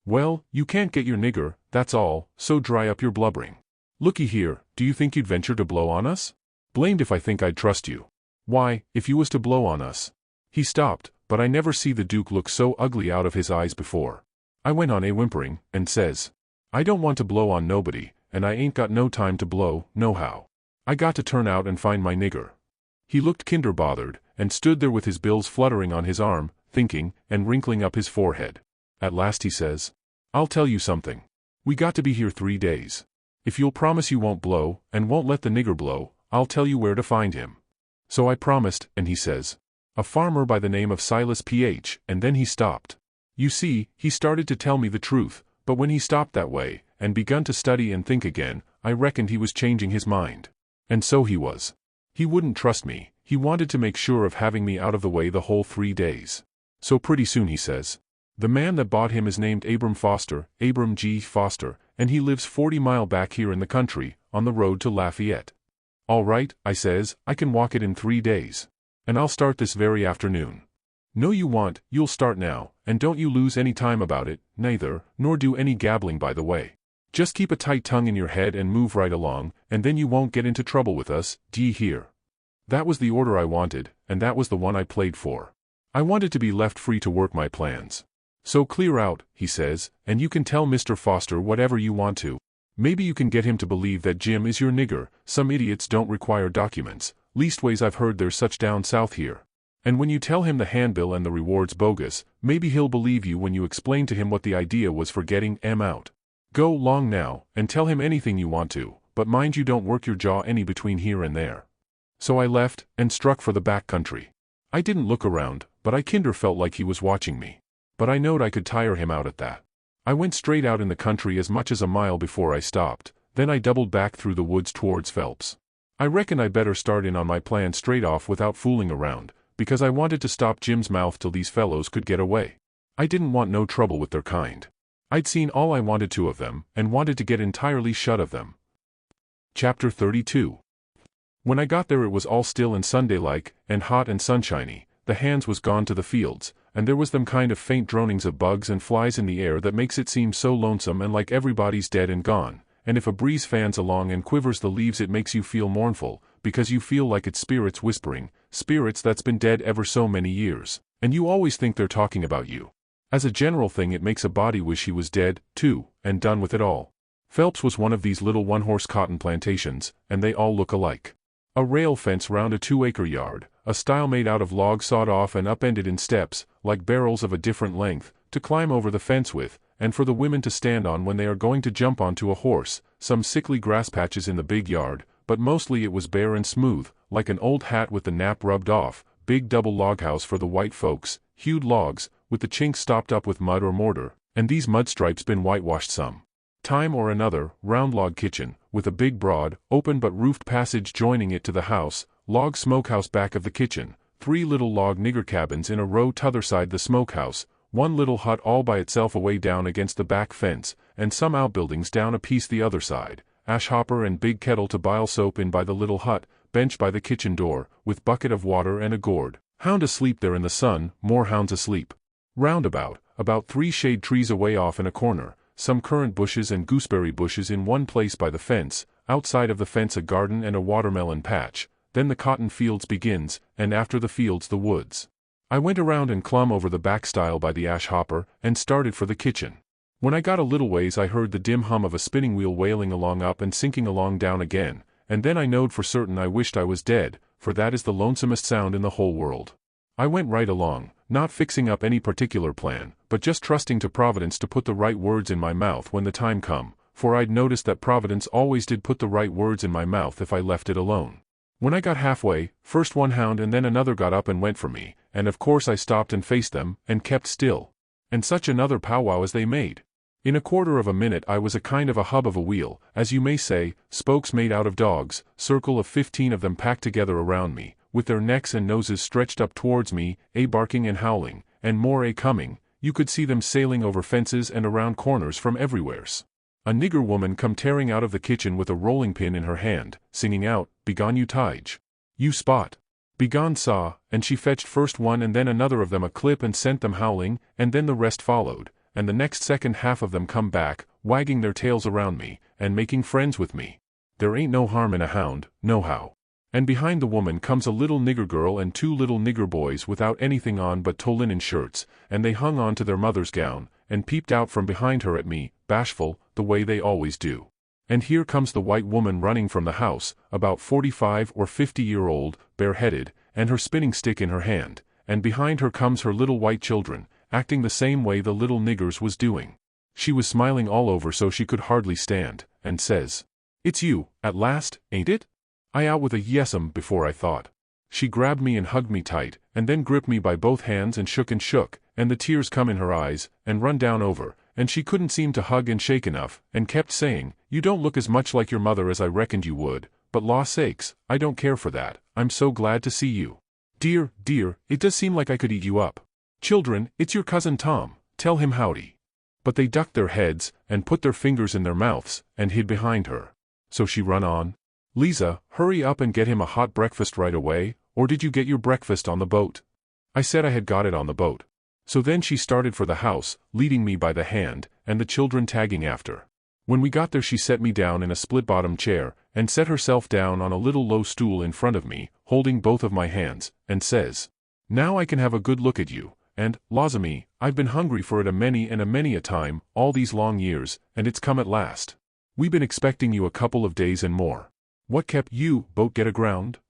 "Well, you can't get your nigger, that's all, so dry up your blubbering. Looky here, do you think you'd venture to blow on us?" "Blamed if I think I'd trust you." "Why, if you was to blow on us—" He stopped, but I never see the Duke look so ugly out of his eyes before. I went on whimpering, and says, "I don't want to blow on nobody, and I ain't got no time to blow, nohow. I got to turn out and find my nigger." He looked kinder bothered, and stood there with his bills fluttering on his arm, thinking, and wrinkling up his forehead. At last he says, "I'll tell you something. We got to be here 3 days. If you'll promise you won't blow, and won't let the nigger blow, I'll tell you where to find him." So I promised, and he says, "A farmer by the name of Silas P.H., and then he stopped. You see, he started to tell me the truth, but when he stopped that way, and begun to study and think again, I reckoned he was changing his mind. And so he was. He wouldn't trust me, he wanted to make sure of having me out of the way the whole 3 days. So pretty soon he says, 'The man that bought him is named Abram Foster, Abram G. Foster, and he lives 40 mile back here in the country, on the road to Lafayette.' 'All right,' I says, 'I can walk it in 3 days. And I'll start this very afternoon.' 'No you won't, you'll start now, and don't you lose any time about it, neither, nor do any gabbling by the way. Just keep a tight tongue in your head and move right along, and then you won't get into trouble with us, d'ye hear?' That was the order I wanted, and that was the one I played for. I wanted to be left free to work my plans. 'So clear out,' he says, 'and you can tell Mr. Foster whatever you want to. Maybe you can get him to believe that Jim is your nigger. Some idiots don't require documents, leastways I've heard there's such down south here. And when you tell him the handbill and the reward's bogus, maybe he'll believe you when you explain to him what the idea was for getting M out. Go long now, and tell him anything you want to, but mind you don't work your jaw any between here and there.' So I left, and struck for the back country. I didn't look around, but I kinder felt like he was watching me. But I knowed I could tire him out at that. I went straight out in the country as much as a mile before I stopped, then I doubled back through the woods towards Phelps. I reckon I better start in on my plan straight off without fooling around, because I wanted to stop Jim's mouth till these fellows could get away. I didn't want no trouble with their kind. I'd seen all I wanted to of them, and wanted to get entirely shut of them. Chapter 32. When I got there it was all still and Sunday-like, and hot and sunshiny. The hands was gone to the fields, and there was them kind of faint dronings of bugs and flies in the air that makes it seem so lonesome and like everybody's dead and gone, and if a breeze fans along and quivers the leaves it makes you feel mournful, because you feel like it's spirits whispering, spirits that's been dead ever so many years, and you always think they're talking about you. As a general thing it makes a body wish he was dead, too, and done with it all. Phelps was one of these little one-horse cotton plantations, and they all look alike. A rail fence round a 2-acre yard, a stile made out of logs sawed off and upended in steps, like barrels of a different length, to climb over the fence with, and for the women to stand on when they are going to jump onto a horse, some sickly grass patches in the big yard, but mostly it was bare and smooth, like an old hat with the nap rubbed off, big double log house for the white folks, hewed logs, with the chinks stopped up with mud or mortar, and these mud stripes been whitewashed some time or another, round log kitchen, with a big broad, open but roofed passage joining it to the house, log smokehouse back of the kitchen, 3 little log nigger cabins in a row t'other side the smokehouse, 1 little hut all by itself away down against the back fence, and some outbuildings down a piece the other side, ash hopper and big kettle to bile soap in by the little hut, bench by the kitchen door, with bucket of water and a gourd, hound asleep there in the sun, more hounds asleep. Roundabout, about 3 shade trees away off in a corner, some currant bushes and gooseberry bushes in one place by the fence, outside of the fence a garden and a watermelon patch, then the cotton fields begins, and after the fields the woods. I went around and clomb over the back stile by the ash hopper, and started for the kitchen. When I got a little ways I heard the dim hum of a spinning wheel wailing along up and sinking along down again, and then I knowed for certain I wished I was dead, for that is the lonesomest sound in the whole world. I went right along, not fixing up any particular plan, but just trusting to Providence to put the right words in my mouth when the time come, for I'd noticed that Providence always did put the right words in my mouth if I left it alone. When I got halfway, first one hound and then another got up and went for me, and of course I stopped and faced them, and kept still. And such another powwow as they made. In a quarter of a minute I was a kind of a hub of a wheel, as you may say, spokes made out of dogs, circle of 15 of them packed together around me, with their necks and noses stretched up towards me, a barking and howling, and more a coming. You could see them sailing over fences and around corners from everywheres. A nigger woman come tearing out of the kitchen with a rolling pin in her hand, singing out, "Begone you Tige! You Spot! Begone saw," and she fetched first one and then another of them a clip and sent them howling, and then the rest followed, and the next second half of them come back, wagging their tails around me, and making friends with me. There ain't no harm in a hound, nohow. And behind the woman comes a little nigger girl and two little nigger boys without anything on but tow linen shirts, and they hung on to their mother's gown, and peeped out from behind her at me, bashful, the way they always do. And here comes the white woman running from the house, about 45 or 50-year-old, bareheaded, and her spinning stick in her hand, and behind her comes her little white children, acting the same way the little niggers was doing. She was smiling all over so she could hardly stand, and says, "It's you, at last, ain't it?" I out with a yes'm before I thought. She grabbed me and hugged me tight, and then gripped me by both hands and shook, and the tears come in her eyes, and run down over, and she couldn't seem to hug and shake enough, and kept saying, "You don't look as much like your mother as I reckoned you would, but law sakes, I don't care for that, I'm so glad to see you. Dear, dear, it does seem like I could eat you up. Children, it's your cousin Tom, tell him howdy." But they ducked their heads, and put their fingers in their mouths, and hid behind her. So she run on, "Lisa, hurry up and get him a hot breakfast right away, or did you get your breakfast on the boat?" I said I had got it on the boat. So then she started for the house, leading me by the hand, and the children tagging after. When we got there she set me down in a split-bottom chair, and set herself down on a little low stool in front of me, holding both of my hands, and says, "Now I can have a good look at you, and, laws a me, I've been hungry for it a many a time, all these long years, and it's come at last. We been expecting you a couple of days and more. What kept you, boat get aground?"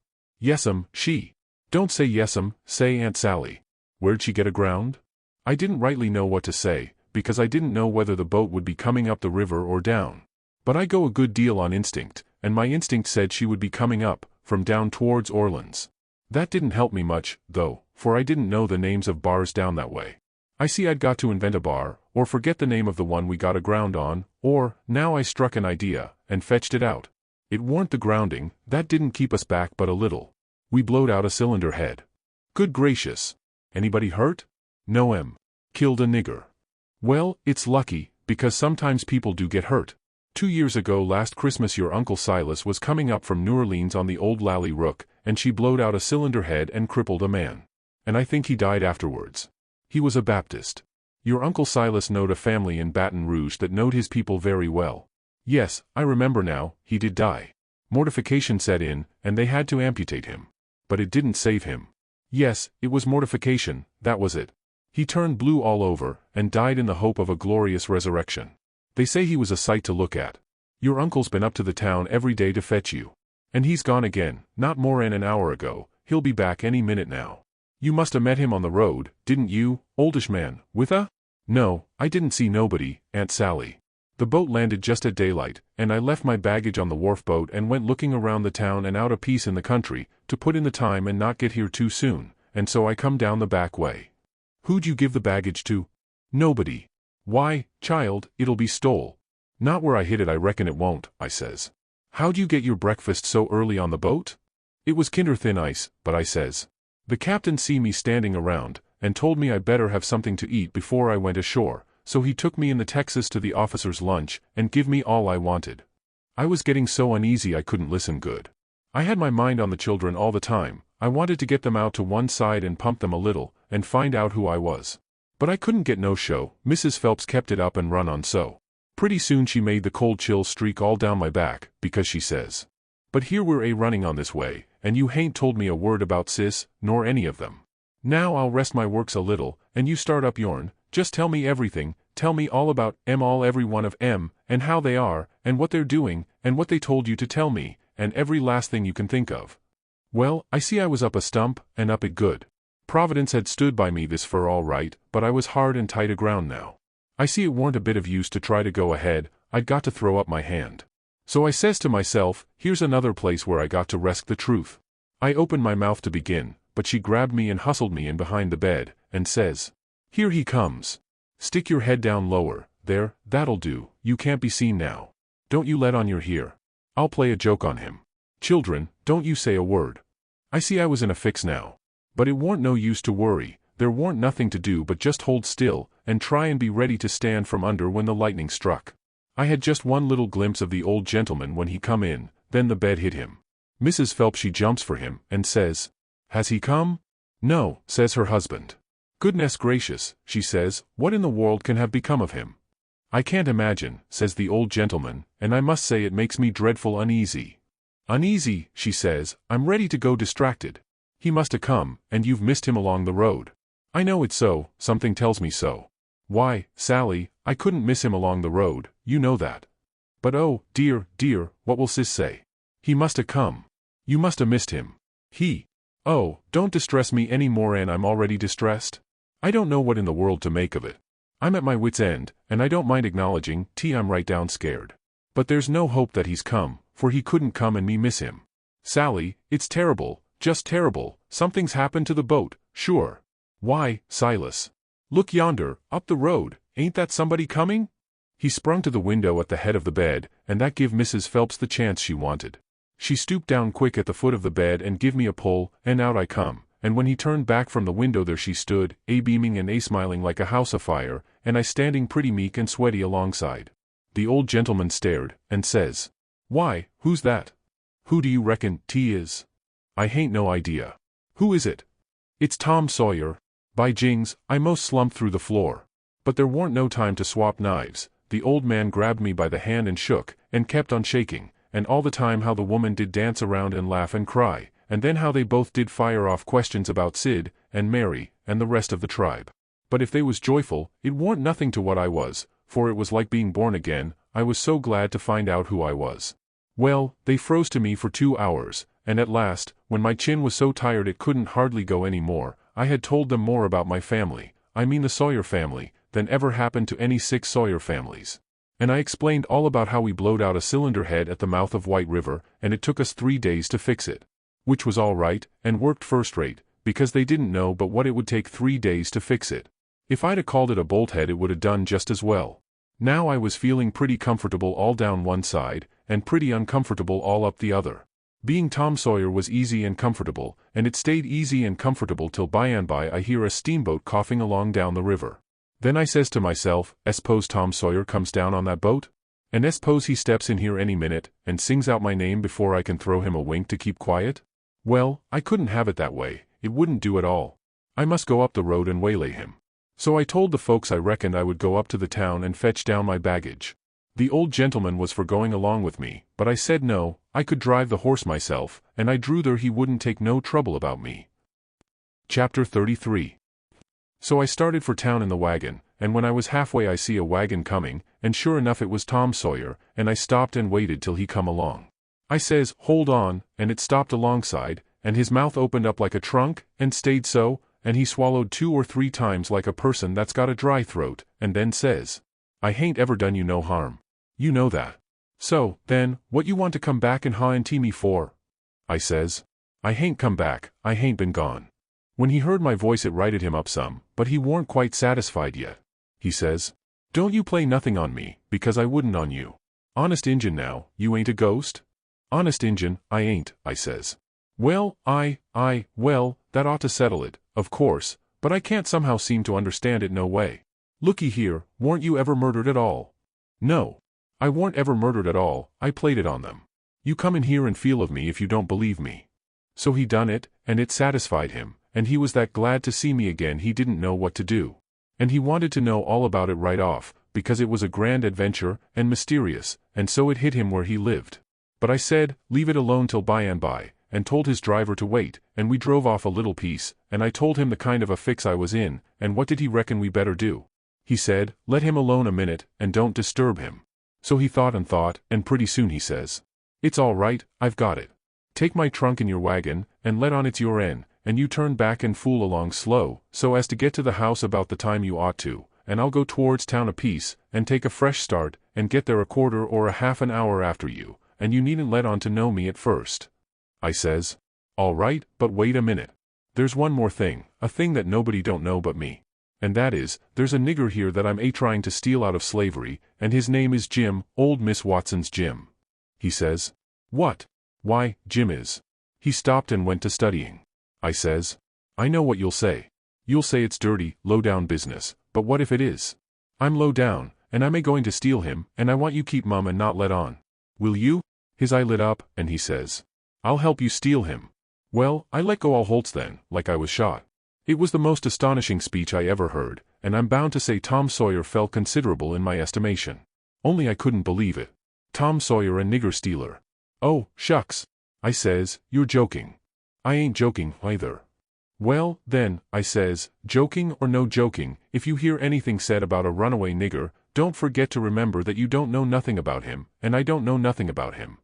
"Yes'm, she." "Don't say yes'm, say Aunt Sally." "Where'd she get aground?" I didn't rightly know what to say, because I didn't know whether the boat would be coming up the river or down. But I go a good deal on instinct, and my instinct said she would be coming up, from down towards Orleans. That didn't help me much, though, for I didn't know the names of bars down that way. I see I'd got to invent a bar, or forget the name of the one we got aground on, or, now I struck an idea, and fetched it out. It warn't the grounding, that didn't keep us back but a little. We blowed out a cylinder head. Good gracious! Anybody hurt? No killed a nigger. Well, it's lucky, because sometimes people do get hurt. 2 years ago last Christmas your Uncle Silas was coming up from New Orleans on the old Lally Rook, and she blowed out a cylinder head and crippled a man. And I think he died afterwards. He was a Baptist. Your Uncle Silas knowed a family in Baton Rouge that knowed his people very well. Yes, I remember now, he did die. Mortification set in, and they had to amputate him. But it didn't save him. Yes, it was mortification, that was it. He turned blue all over, and died in the hope of a glorious resurrection. They say he was a sight to look at. Your uncle's been up to the town every day to fetch you. And he's gone again, not more'n an hour ago, he'll be back any minute now. You must have met him on the road, didn't you, oldish man, with a? No, I didn't see nobody, Aunt Sally. The boat landed just at daylight, and I left my baggage on the wharf boat and went looking around the town and out a piece in the country, to put in the time and not get here too soon, and so I come down the back way. Who'd you give the baggage to? Nobody. Why, child, it'll be stole. Not where I hid it I reckon it won't, I says. How'd you get your breakfast so early on the boat? It was kinder thin ice, but I says. The captain see me standing around, and told me I better have something to eat before I went ashore, so he took me in the Texas to the officer's lunch, and give me all I wanted. I was getting so uneasy I couldn't listen good. I had my mind on the children all the time, I wanted to get them out to one side and pump them a little, and find out who I was. But I couldn't get no show, Mrs. Phelps kept it up and run on so. Pretty soon she made the cold chill streak all down my back, because she says, "But here we're running on this way, and you hain't told me a word about sis, nor any of them. Now I'll rest my works a little, and you start up yourn. Just tell me everything, tell me all about every one of and how they are, and what they're doing, and what they told you to tell me, and every last thing you can think of." Well, I see I was up a stump, and up it good. Providence had stood by me this fur all right, but I was hard and tight aground now. I see it warn't a bit of use to try to go ahead, I'd got to throw up my hand. So I says to myself, here's another place where I got to resk the truth. I opened my mouth to begin, but she grabbed me and hustled me in behind the bed, and says, "Here he comes. Stick your head down lower, there, that'll do, you can't be seen now. Don't you let on you're here. I'll play a joke on him. Children, don't you say a word." I see I was in a fix now. But it warn't no use to worry, there warn't nothing to do but just hold still, and try and be ready to stand from under when the lightning struck. I had just one little glimpse of the old gentleman when he come in, then the bed hit him. Mrs. Phelps she jumps for him, and says, "Has he come?" "No," says her husband. "Goodness gracious," she says, "what in the world can have become of him?" "I can't imagine," says the old gentleman, "and I must say it makes me dreadful uneasy." "Uneasy," she says, "I'm ready to go distracted. He must have come, and you've missed him along the road." "I know it's so, something tells me so." "Why, Sally, I couldn't miss him along the road, you know that." "But oh, dear, dear, what will sis say?" "He must have come. You must have missed him. He—" "Oh, don't distress me any more, and I'm already distressed. I don't know what in the world to make of it. I'm at my wit's end, and I don't mind acknowledging, I'm right down scared. But there's no hope that he's come, for he couldn't come and me miss him. Sally, it's terrible, just terrible, something's happened to the boat, sure. Why, Silas. Look yonder, up the road, ain't that somebody coming?" He sprung to the window at the head of the bed, and that give Mrs. Phelps the chance she wanted. She stooped down quick at the foot of the bed and give me a pull, and out I come, and when he turned back from the window there she stood, beaming and smiling like a house afire, and I standing pretty meek and sweaty alongside. The old gentleman stared, and says, "Why, who's that? Who do you reckon 'tis?" "I hain't no idea." "Who is it?" "It's Tom Sawyer." By jings, I most slumped through the floor. But there warn't no time to swap knives. The old man grabbed me by the hand and shook, and kept on shaking, and all the time how the woman did dance around and laugh and cry, and then how they both did fire off questions about Sid, and Mary, and the rest of the tribe. But if they was joyful, it warn't nothing to what I was, for it was like being born again. I was so glad to find out who I was. Well, they froze to me for 2 hours, and at last, when my chin was so tired it couldn't hardly go any more, I had told them more about my family, I mean the Sawyer family, than ever happened to any 6 Sawyer families. And I explained all about how we blowed out a cylinder head at the mouth of White River, and it took us 3 days to fix it. Which was all right, and worked first rate, because they didn't know but what it would take 3 days to fix it. If I'd a called it a bolt head it would have done just as well. Now I was feeling pretty comfortable all down one side, and pretty uncomfortable all up the other. Being Tom Sawyer was easy and comfortable, and it stayed easy and comfortable till by and by I hear a steamboat coughing along down the river. Then I says to myself, "S'pose Tom Sawyer comes down on that boat? And s'pose he steps in here any minute, and sings out my name before I can throw him a wink to keep quiet? Well, I couldn't have it that way, it wouldn't do at all. I must go up the road and waylay him." So I told the folks I reckoned I would go up to the town and fetch down my baggage. The old gentleman was for going along with me, but I said no, I could drive the horse myself, and I drew there he wouldn't take no trouble about me. Chapter 33. So I started for town in the wagon, and when I was halfway I see a wagon coming, and sure enough it was Tom Sawyer, and I stopped and waited till he come along. I says, "Hold on," and it stopped alongside, and his mouth opened up like a trunk, and stayed so, and he swallowed 2 or 3 times like a person that's got a dry throat, and then says, "I hain't ever done you no harm. You know that. So, then, what you want to come back and haw and tee me for?" I says, "I hain't come back, I hain't been gone." When he heard my voice it righted him up some, but he warn't quite satisfied yet. He says, "Don't you play nothing on me, because I wouldn't on you. Honest Injun now, you ain't a ghost?" "Honest Injun, I ain't," I says. "Well, well, that ought to settle it, of course, but I can't somehow seem to understand it no way. Looky here, warn't you ever murdered at all?" "No. I warn't ever murdered at all, I played it on them. You come in here and feel of me if you don't believe me." So he done it, and it satisfied him, and he was that glad to see me again he didn't know what to do. And he wanted to know all about it right off, because it was a grand adventure, and mysterious, and so it hit him where he lived. But I said, leave it alone till by and by, and told his driver to wait, and we drove off a little piece, and I told him the kind of a fix I was in, and what did he reckon we better do? He said, let him alone a minute, and don't disturb him. So he thought, and pretty soon he says, it's all right, I've got it. Take my trunk in your wagon, and let on it's your end, and you turn back and fool along slow, so as to get to the house about the time you ought to, and I'll go towards town a piece, and take a fresh start, and get there a quarter or a half an hour after you, and you needn't let on to know me at first. I says, all right, but wait a minute. There's one more thing, a thing that nobody don't know but me. And that is, there's a nigger here that I'm trying to steal out of slavery, and his name is Jim, old Miss Watson's Jim. He says, what? Why, Jim is. He stopped and went to studying. I says, I know what you'll say. You'll say it's dirty, low-down business, but what if it is? I'm low down, and I'm going to steal him, and I want you keep mum and not let on. Will you? His eye lit up, and he says, I'll help you steal him. Well, I let go all holts then, like I was shot. It was the most astonishing speech I ever heard, and I'm bound to say Tom Sawyer fell considerable in my estimation. Only I couldn't believe it. Tom Sawyer a nigger stealer. Oh, shucks. I says, you're joking. I ain't joking, either. Well, then, I says, joking or no joking, if you hear anything said about a runaway nigger, don't forget to remember that you don't know nothing about him, and I don't know nothing about him.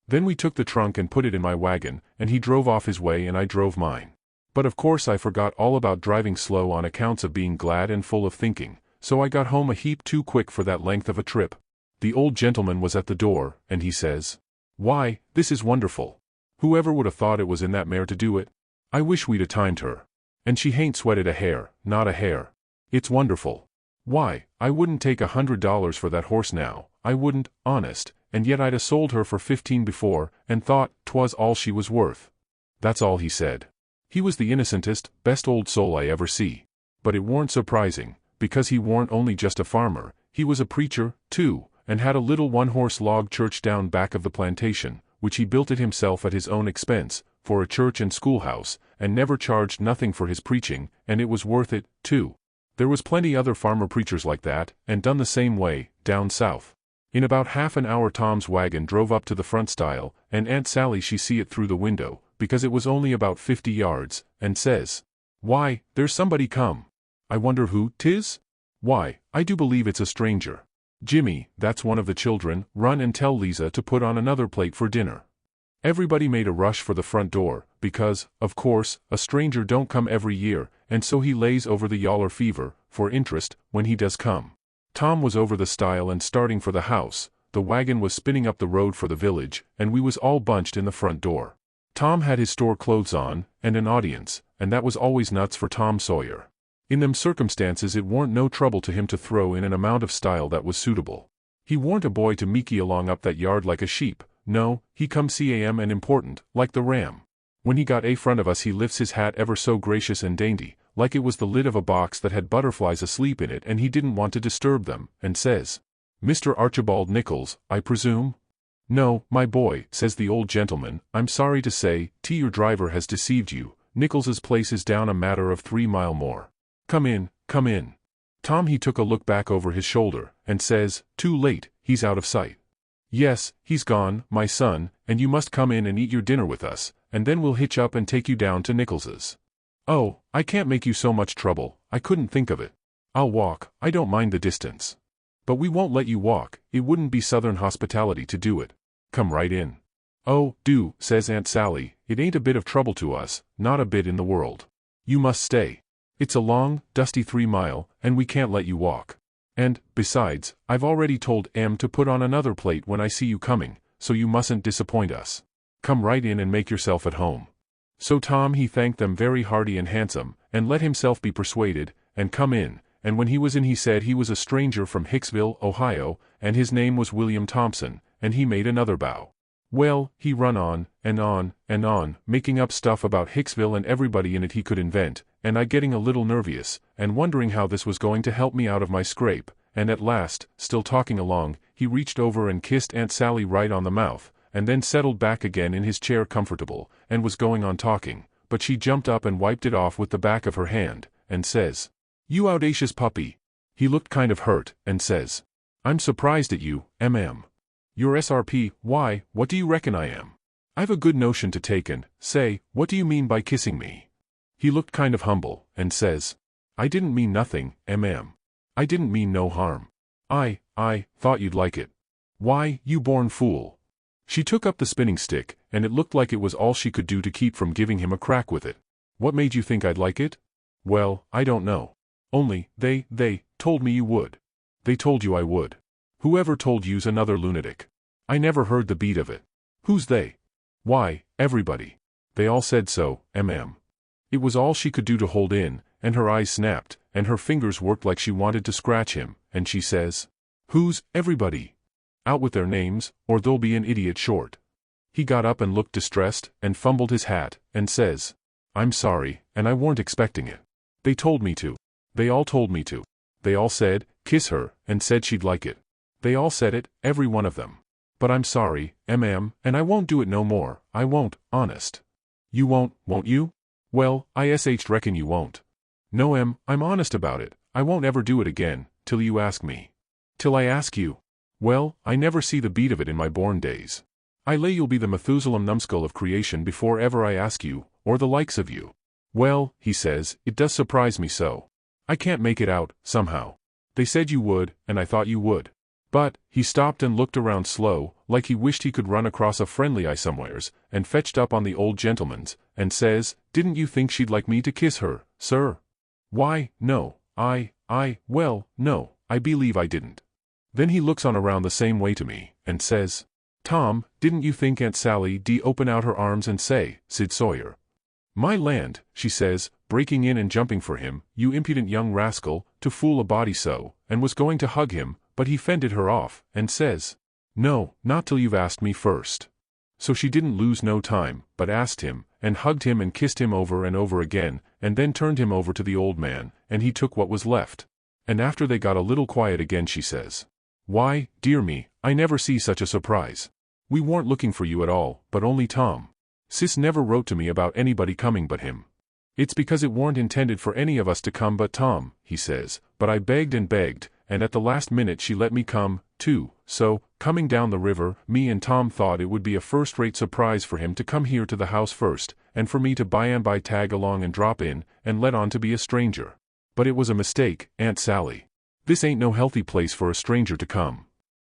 Then we took the trunk and put it in my wagon, and he drove off his way and I drove mine. But of course I forgot all about driving slow on accounts of being glad and full of thinking, so I got home a heap too quick for that length of a trip. The old gentleman was at the door, and he says, why, this is wonderful. Whoever would have thought it was in that mare to do it? I wish we'd a timed her. And she hain't sweated a hair, not a hair. It's wonderful. Why, I wouldn't take $100 for that horse now, I wouldn't, honest, and yet I'd a sold her for 15 before, and thought 'twas all she was worth. That's all he said. He was the innocentest, best old soul I ever see. But it warn't surprising, because he warn't only just a farmer, he was a preacher, too, and had a little one-horse log church down back of the plantation, which he built it himself at his own expense, for a church and schoolhouse, and never charged nothing for his preaching, and it was worth it, too. There was plenty other farmer preachers like that, and done the same way, down south. In about half an hour Tom's wagon drove up to the front stile, and Aunt Sally she see it through the window, because it was only about 50 yards, and says, why, there's somebody come. I wonder who 'tis? Why, I do believe it's a stranger. Jimmy, that's one of the children, run and tell Lisa to put on another plate for dinner. Everybody made a rush for the front door, because, of course, a stranger don't come every year, and so he lays over the yaller fever, for interest, when he does come. Tom was over the stile and starting for the house, the wagon was spinning up the road for the village, and we was all bunched in the front door. Tom had his store clothes on, and an audience, and that was always nuts for Tom Sawyer. In them circumstances it warn't no trouble to him to throw in an amount of style that was suitable. He warn't a boy to meeky along up that yard like a sheep, no, he come cam and important, like the ram. When he got a front of us he lifts his hat ever so gracious and dainty, like it was the lid of a box that had butterflies asleep in it and he didn't want to disturb them, and says, Mr. Archibald Nichols, I presume? No, my boy, says the old gentleman, I'm sorry to say, your driver has deceived you, Nichols's place is down a matter of 3 mile more. Come in, come in. Tom he took a look back over his shoulder, and says, too late, he's out of sight. Yes, he's gone, my son, and you must come in and eat your dinner with us, and then we'll hitch up and take you down to Nichols's. Oh, I can't make you so much trouble, I couldn't think of it. I'll walk, I don't mind the distance. But we won't let you walk, it wouldn't be Southern hospitality to do it. Come right in. Oh, do, says Aunt Sally, it ain't a bit of trouble to us, not a bit in the world. You must stay. It's a long, dusty 3 mile, and we can't let you walk. And, besides, I've already told Em to put on another plate when I see you coming, so you mustn't disappoint us. Come right in and make yourself at home. So Tom he thanked them very hearty and handsome, and let himself be persuaded, and come in, and when he was in he said he was a stranger from Hicksville, Ohio, and his name was William Thompson, and he made another bow. Well, he run on, and on, and on, making up stuff about Hicksville and everybody in it he could invent, and I getting a little nervous, and wondering how this was going to help me out of my scrape, and at last, still talking along, he reached over and kissed Aunt Sally right on the mouth, and then settled back again in his chair comfortable, and was going on talking, but she jumped up and wiped it off with the back of her hand, and says, You audacious puppy! He looked kind of hurt, and says, I'm surprised at you, Your SRP, why, what do you reckon I am? I've a good notion to take and say, what do you mean by kissing me? He looked kind of humble, and says, I didn't mean nothing, I didn't mean no harm. I thought you'd like it. Why, you born fool. She took up the spinning stick, and it looked like it was all she could do to keep from giving him a crack with it. What made you think I'd like it? Well, I don't know. Only, they told me you would. They told you I would. Whoever told you's another lunatic. I never heard the beat of it. Who's they? Why, everybody. They all said so, It was all she could do to hold in, and her eyes snapped, and her fingers worked like she wanted to scratch him, and she says, Who's everybody? Out with their names, or they'll be an idiot short. He got up and looked distressed, and fumbled his hat, and says, I'm sorry, and I weren't expecting it. They told me to. They all told me to. They all said, kiss her, and said she'd like it. They all said it, every one of them. But I'm sorry, and I won't do it no more, I won't, honest. You won't you? Well, I reckon you won't. No, I'm honest about it, I won't ever do it again, till you ask me. Till I ask you? Well, I never see the beat of it in my born days. I lay you'll be the Methuselah numbskull of creation before ever I ask you, or the likes of you. Well, he says, it does surprise me so. I can't make it out, somehow. They said you would, and I thought you would. But, he stopped and looked around slow, like he wished he could run across a friendly eye somewheres, and fetched up on the old gentleman's, and says, didn't you think she'd like me to kiss her, sir? Why, no, well, no, I believe I didn't. Then he looks on around the same way to me, and says, Tom, didn't you think Aunt Sally D open out her arms and say, Sid Sawyer? My land, she says, breaking in and jumping for him, you impudent young rascal, to fool a body so, and was going to hug him, but he fended her off, and says, no, not till you've asked me first. So she didn't lose no time, but asked him, and hugged him and kissed him over and over again, and then turned him over to the old man, and he took what was left. And after they got a little quiet again she says, why, dear me, I never see such a surprise. We weren't looking for you at all, but only Tom. Sis never wrote to me about anybody coming but him. It's because it weren't intended for any of us to come but Tom, he says, but I begged, and at the last minute she let me come, too, so, coming down the river, me and Tom thought it would be a first-rate surprise for him to come here to the house first, and for me to by and by tag along and drop in, and let on to be a stranger. But it was a mistake, Aunt Sally. This ain't no healthy place for a stranger to come.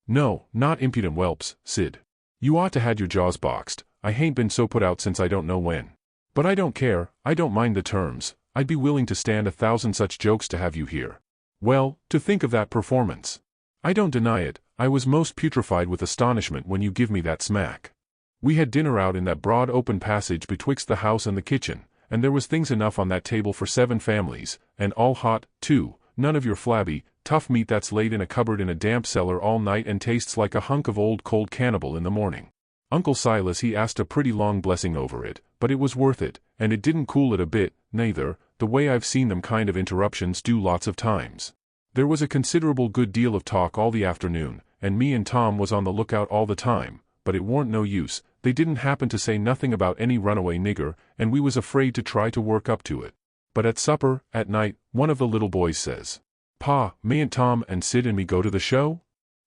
No, not impudent whelps, Sid. You ought to had your jaws boxed. I hain't been so put out since I don't know when. But I don't care, I don't mind the terms, I'd be willing to stand 1,000 such jokes to have you here. Well, to think of that performance. I don't deny it, I was most putrefied with astonishment when you give me that smack. We had dinner out in that broad open passage betwixt the house and the kitchen, and there was things enough on that table for 7 families, and all hot, too, none of your flabby, tough meat that's laid in a cupboard in a damp cellar all night and tastes like a hunk of old cold cannibal in the morning. Uncle Silas he asked a pretty long blessing over it, but it was worth it, and it didn't cool it a bit, neither, the way I've seen them kind of interruptions do lots of times. There was a considerable good deal of talk all the afternoon, and me and Tom was on the lookout all the time, but it warn't no use, they didn't happen to say nothing about any runaway nigger, and we was afraid to try to work up to it. But at supper, at night, one of the little boys says, Pa, mayn't Tom and Sid and me go to the show?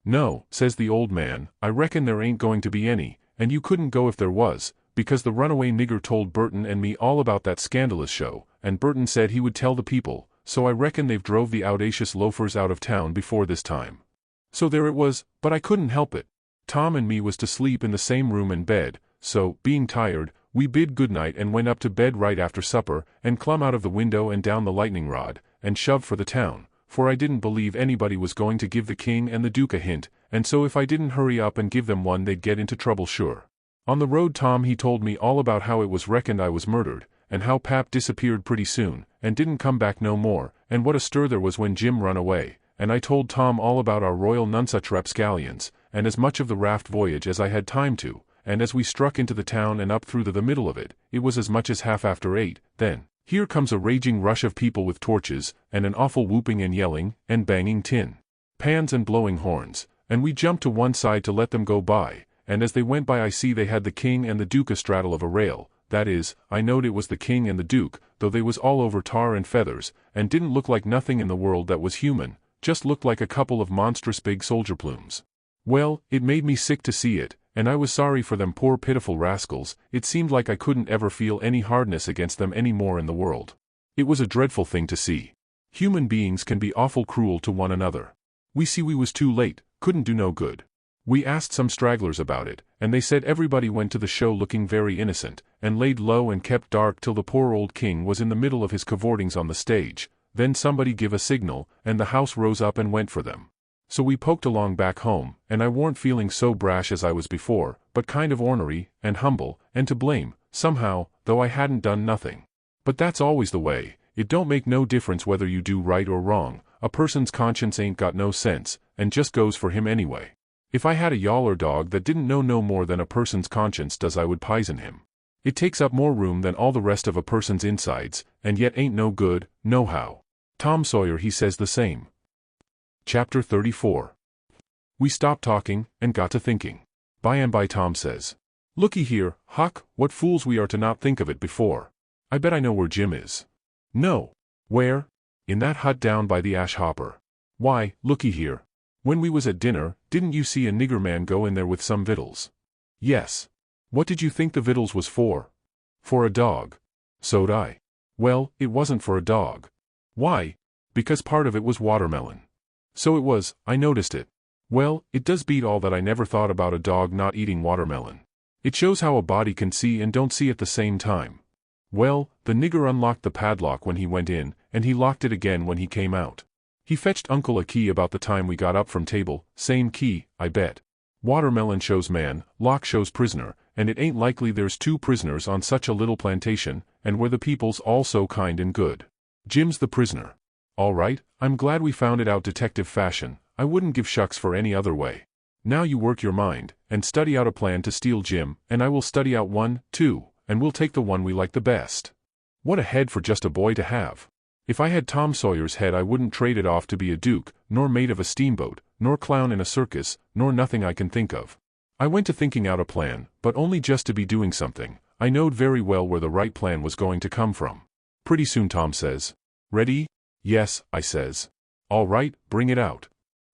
No, says the old man, I reckon there ain't going to be any, and you couldn't go if there was, because the runaway nigger told Burton and me all about that scandalous show, and Burton said he would tell the people, so I reckon they've drove the audacious loafers out of town before this time. So there it was, but I couldn't help it. Tom and me was to sleep in the same room and bed, so, being tired, we bid good night and went up to bed right after supper, and clumb out of the window and down the lightning rod, and shoved for the town, for I didn't believe anybody was going to give the king and the duke a hint, and so if I didn't hurry up and give them one they'd get into trouble sure. On the road Tom he told me all about how it was reckoned I was murdered, and how Pap disappeared pretty soon, and didn't come back no more, and what a stir there was when Jim run away, and I told Tom all about our Royal Nonsuch rapscallions, and as much of the raft voyage as I had time to, and as we struck into the town and up through the middle of it, it was as much as half after 8, then, here comes a raging rush of people with torches, and an awful whooping and yelling, and banging tin pans and blowing horns, and we jumped to one side to let them go by, and as they went by I see they had the king and the duke astraddle of a rail, that is, I knowed it was the king and the duke, though they was all over tar and feathers, and didn't look like nothing in the world that was human, just looked like a couple of monstrous big soldier plumes. Well, it made me sick to see it, and I was sorry for them poor pitiful rascals. It seemed like I couldn't ever feel any hardness against them any more in the world. It was a dreadful thing to see. Human beings can be awful cruel to one another. We was too late, couldn't do no good. We asked some stragglers about it, and they said everybody went to the show looking very innocent, and laid low and kept dark till the poor old king was in the middle of his cavortings on the stage. Then somebody give a signal, and the house rose up and went for them. So we poked along back home, and I warn't feeling so brash as I was before, but kind of ornery, and humble, and to blame, somehow, though I hadn't done nothing. But that's always the way, it don't make no difference whether you do right or wrong, a person's conscience ain't got no sense, and just goes for him anyway. If I had a yaller dog that didn't know no more than a person's conscience does, I would pison him. It takes up more room than all the rest of a person's insides, and yet ain't no good, nohow. Tom Sawyer he says the same. Chapter 34. We stopped talking, and got to thinking. By and by Tom says, "Looky here, Huck, what fools we are to not think of it before. I bet I know where Jim is." "No. Where?" "In that hut down by the ash hopper." "Why, looky here. When we was at dinner, didn't you see a nigger man go in there with some victuals?" "Yes." "What did you think the victuals was for?" "For a dog." "So'd I." "Well, it wasn't for a dog." "Why?" "Because part of it was watermelon." "So it was, I noticed it." "Well, it does beat all that I never thought about a dog not eating watermelon. It shows how a body can see and don't see at the same time." "Well, the nigger unlocked the padlock when he went in, and he locked it again when he came out. He fetched Uncle a key about the time we got up from table, same key, I bet. Watermelon shows man, lock shows prisoner, and it ain't likely there's two prisoners on such a little plantation, and where the people's all so kind and good. Jim's the prisoner. All right, I'm glad we found it out detective fashion. I wouldn't give shucks for any other way. Now you work your mind, and study out a plan to steal Jim, and I will study out one, too, and we'll take the one we like the best." What a head for just a boy to have. If I had Tom Sawyer's head I wouldn't trade it off to be a duke, nor mate of a steamboat, nor clown in a circus, nor nothing I can think of. I went to thinking out a plan, but only just to be doing something. I knowed very well where the right plan was going to come from. Pretty soon Tom says, "Ready?" "Yes," I says. "All right, bring it out."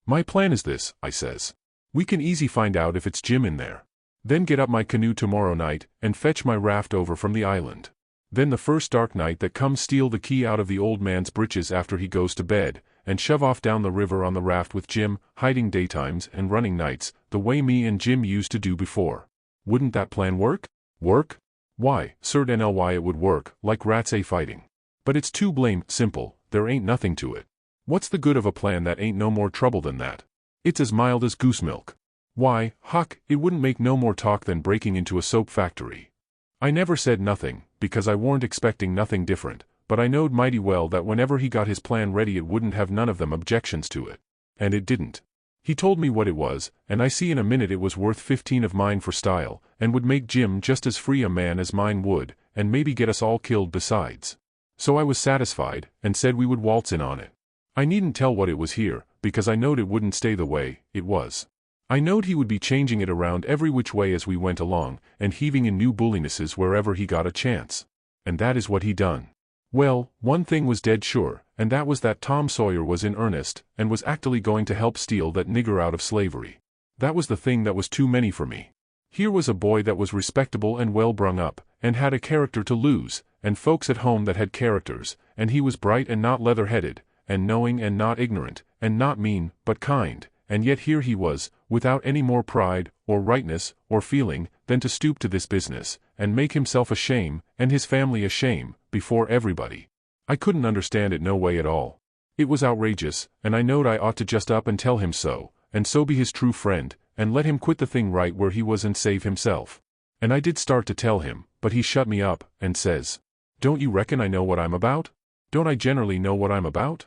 "My plan is this," I says. "We can easy find out if it's Jim in there. Then get up my canoe tomorrow night, and fetch my raft over from the island. Then the first dark night that comes steal the key out of the old man's breeches after he goes to bed, and shove off down the river on the raft with Jim, hiding daytimes and running nights, the way me and Jim used to do before. Wouldn't that plan work?" "Work? Why, certainly it would work, like rats a fighting. But it's too blame simple, there ain't nothing to it. What's the good of a plan that ain't no more trouble than that? It's as mild as goose milk. Why, Huck, it wouldn't make no more talk than breaking into a soap factory." I never said nothing, because I warn't expecting nothing different, but I knowed mighty well that whenever he got his plan ready it wouldn't have none of them objections to it. And it didn't. He told me what it was, and I see in a minute it was worth 15 of mine for style, and would make Jim just as free a man as mine would, and maybe get us all killed besides. So I was satisfied, and said we would waltz in on it. I needn't tell what it was here, because I knowed it wouldn't stay the way it was. I knowed he would be changing it around every which way as we went along, and heaving in new bullinesses wherever he got a chance. And that is what he done. Well, one thing was dead sure, and that was that Tom Sawyer was in earnest, and was actually going to help steal that nigger out of slavery. That was the thing that was too many for me. Here was a boy that was respectable and well brung up, and had a character to lose, and folks at home that had characters, and he was bright and not leather-headed, and knowing and not ignorant, and not mean, but kind, and yet here he was, without any more pride, or rightness, or feeling, than to stoop to this business, and make himself a shame, and his family a shame, before everybody. I couldn't understand it no way at all. It was outrageous, and I knowed I ought to just up and tell him so, and so be his true friend, and let him quit the thing right where he was and save himself. And I did start to tell him, but he shut me up, and says, "Don't you reckon I know what I'm about? Don't I generally know what I'm about?"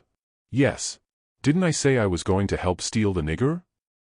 "Yes." "Didn't I say I was going to help steal the nigger?"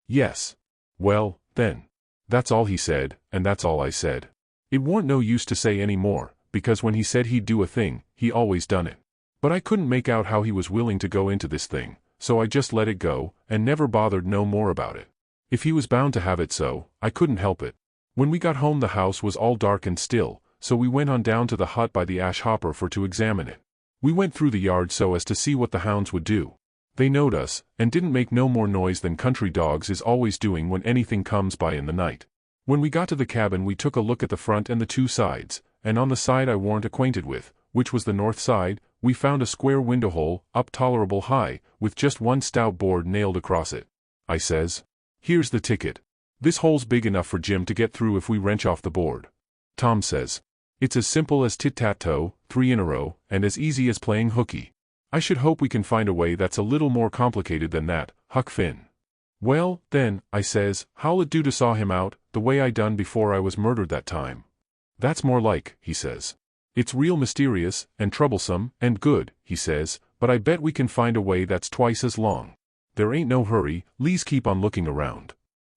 "Yes." "Well, then. That's all he said, and that's all I said. It warn't no use to say any more, because when he said he'd do a thing, he always done it. But I couldn't make out how he was willing to go into this thing, so I just let it go, and never bothered no more about it. If he was bound to have it so, I couldn't help it. When we got home the house was all dark and still, so we went on down to the hut by the ash hopper for to examine it. We went through the yard so as to see what the hounds would do. They knowed us, and didn't make no more noise than country dogs is always doing when anything comes by in the night. When we got to the cabin we took a look at the front and the two sides, and on the side I warn't acquainted with, which was the north side, we found a square window hole, up tolerable high, with just one stout board nailed across it. I says, "Here's the ticket. This hole's big enough for Jim to get through if we wrench off the board." Tom says, "It's as simple as tit-tat-toe, 3 in a row, and as easy as playing hooky. I should hope we can find a way that's a little more complicated than that, Huck Finn." "Well, then," I says, "how'll it do to saw him out, the way I done before I was murdered that time?" "That's more like," he says. "It's real mysterious, and troublesome, and good," he says, "but I bet we can find a way that's twice as long. There ain't no hurry, le's keep on looking around."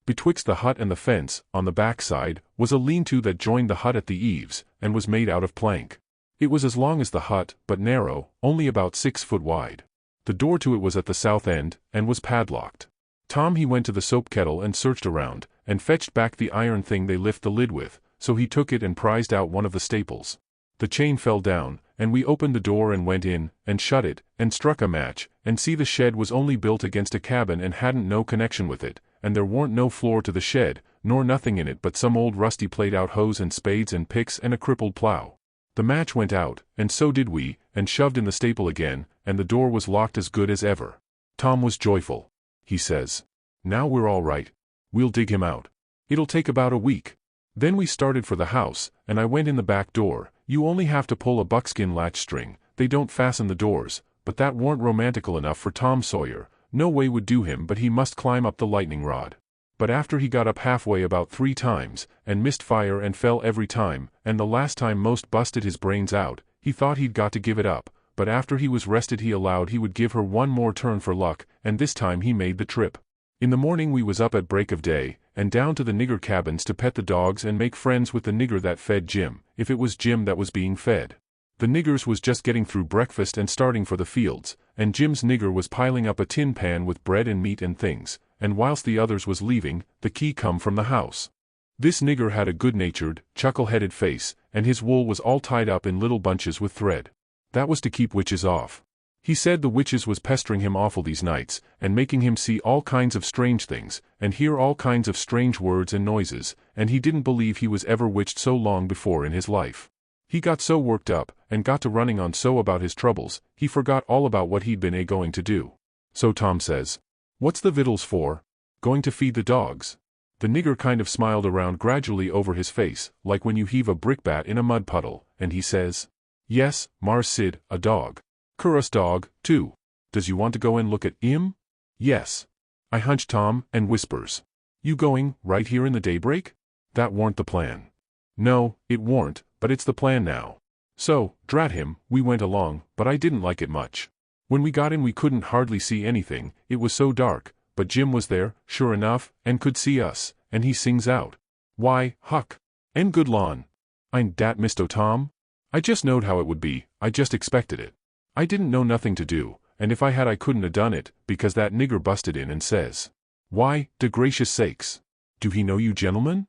Betwixt the hut and the fence, on the back side, was a lean-to that joined the hut at the eaves, and was made out of plank. It was as long as the hut, but narrow, only about 6 foot wide. The door to it was at the south end, and was padlocked. Tom he went to the soap kettle and searched around, and fetched back the iron thing they lift the lid with, so he took it and prized out one of the staples. The chain fell down, and we opened the door and went in, and shut it, and struck a match, and see the shed was only built against a cabin and hadn't no connection with it, and there warn't no floor to the shed, nor nothing in it but some old rusty played-out hose and spades and picks and a crippled plow. The match went out, and so did we, and shoved in the staple again, and the door was locked as good as ever. Tom was joyful. He says, "Now we're all right. We'll dig him out. It'll take about a week." Then we started for the house, and I went in the back door. You only have to pull a buckskin latch string, they don't fasten the doors, but that warn't romantical enough for Tom Sawyer, no way would do him but he must climb up the lightning rod. But after he got up halfway about 3 times, and missed fire and fell every time, and the last time most busted his brains out, he thought he'd got to give it up, but after he was rested he allowed he would give her one more turn for luck, and this time he made the trip. In the morning we was up at break of day, and down to the nigger cabins to pet the dogs and make friends with the nigger that fed Jim, if it was Jim that was being fed. The niggers was just getting through breakfast and starting for the fields, and Jim's nigger was piling up a tin pan with bread and meat and things, and whilst the others was leaving, the key come from the house. This nigger had a good-natured, chuckle-headed face, and his wool was all tied up in little bunches with thread. That was to keep witches off. He said the witches was pestering him awful these nights, and making him see all kinds of strange things, and hear all kinds of strange words and noises, and he didn't believe he was ever witched so long before in his life. He got so worked up, and got to running on so about his troubles, he forgot all about what he'd been going to do. So Tom says, "What's the victuals for? Going to feed the dogs?" The nigger kind of smiled around gradually over his face, like when you heave a brickbat in a mud puddle, and he says, "Yes, Mars Sid, a dog. Curus dog, too. Does you want to go and look at 'im?" "Yes." I hunch Tom, and whispers, "You going, right here in the daybreak?" That warn't the plan. No, it warn't, but it's the plan now. So, drat him, we went along, but I didn't like it much. When we got in we couldn't hardly see anything, it was so dark, but Jim was there, sure enough, and could see us, and he sings out, "Why, Huck, and good lawn. Ein dat Misto Tom? I just knowed how it would be, I just expected it. I didn't know nothing to do, and if I had I couldn't a done it, because that nigger busted in and says, 'Why, de gracious sakes. Do he know you gentlemen?'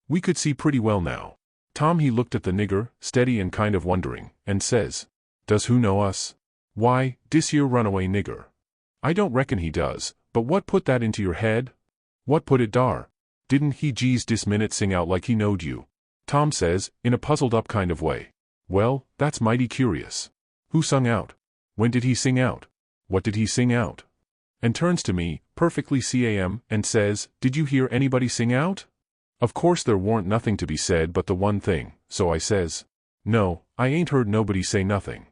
We could see pretty well now. Tom he looked at the nigger, steady and kind of wondering, and says, 'Does who know us?' 'Why, dis here runaway nigger.' 'I don't reckon he does, but what put that into your head?' 'What put it dar? Didn't he geez dis minute sing out like he knowed you?' Tom says, in a puzzled-up kind of way. 'Well, that's mighty curious. Who sung out? When did he sing out? What did he sing out?' And turns to me, perfectly calm, and says, 'Did you hear anybody sing out?' Of course there warn't nothing to be said but the one thing, so I says, 'No, I ain't heard nobody say nothing.'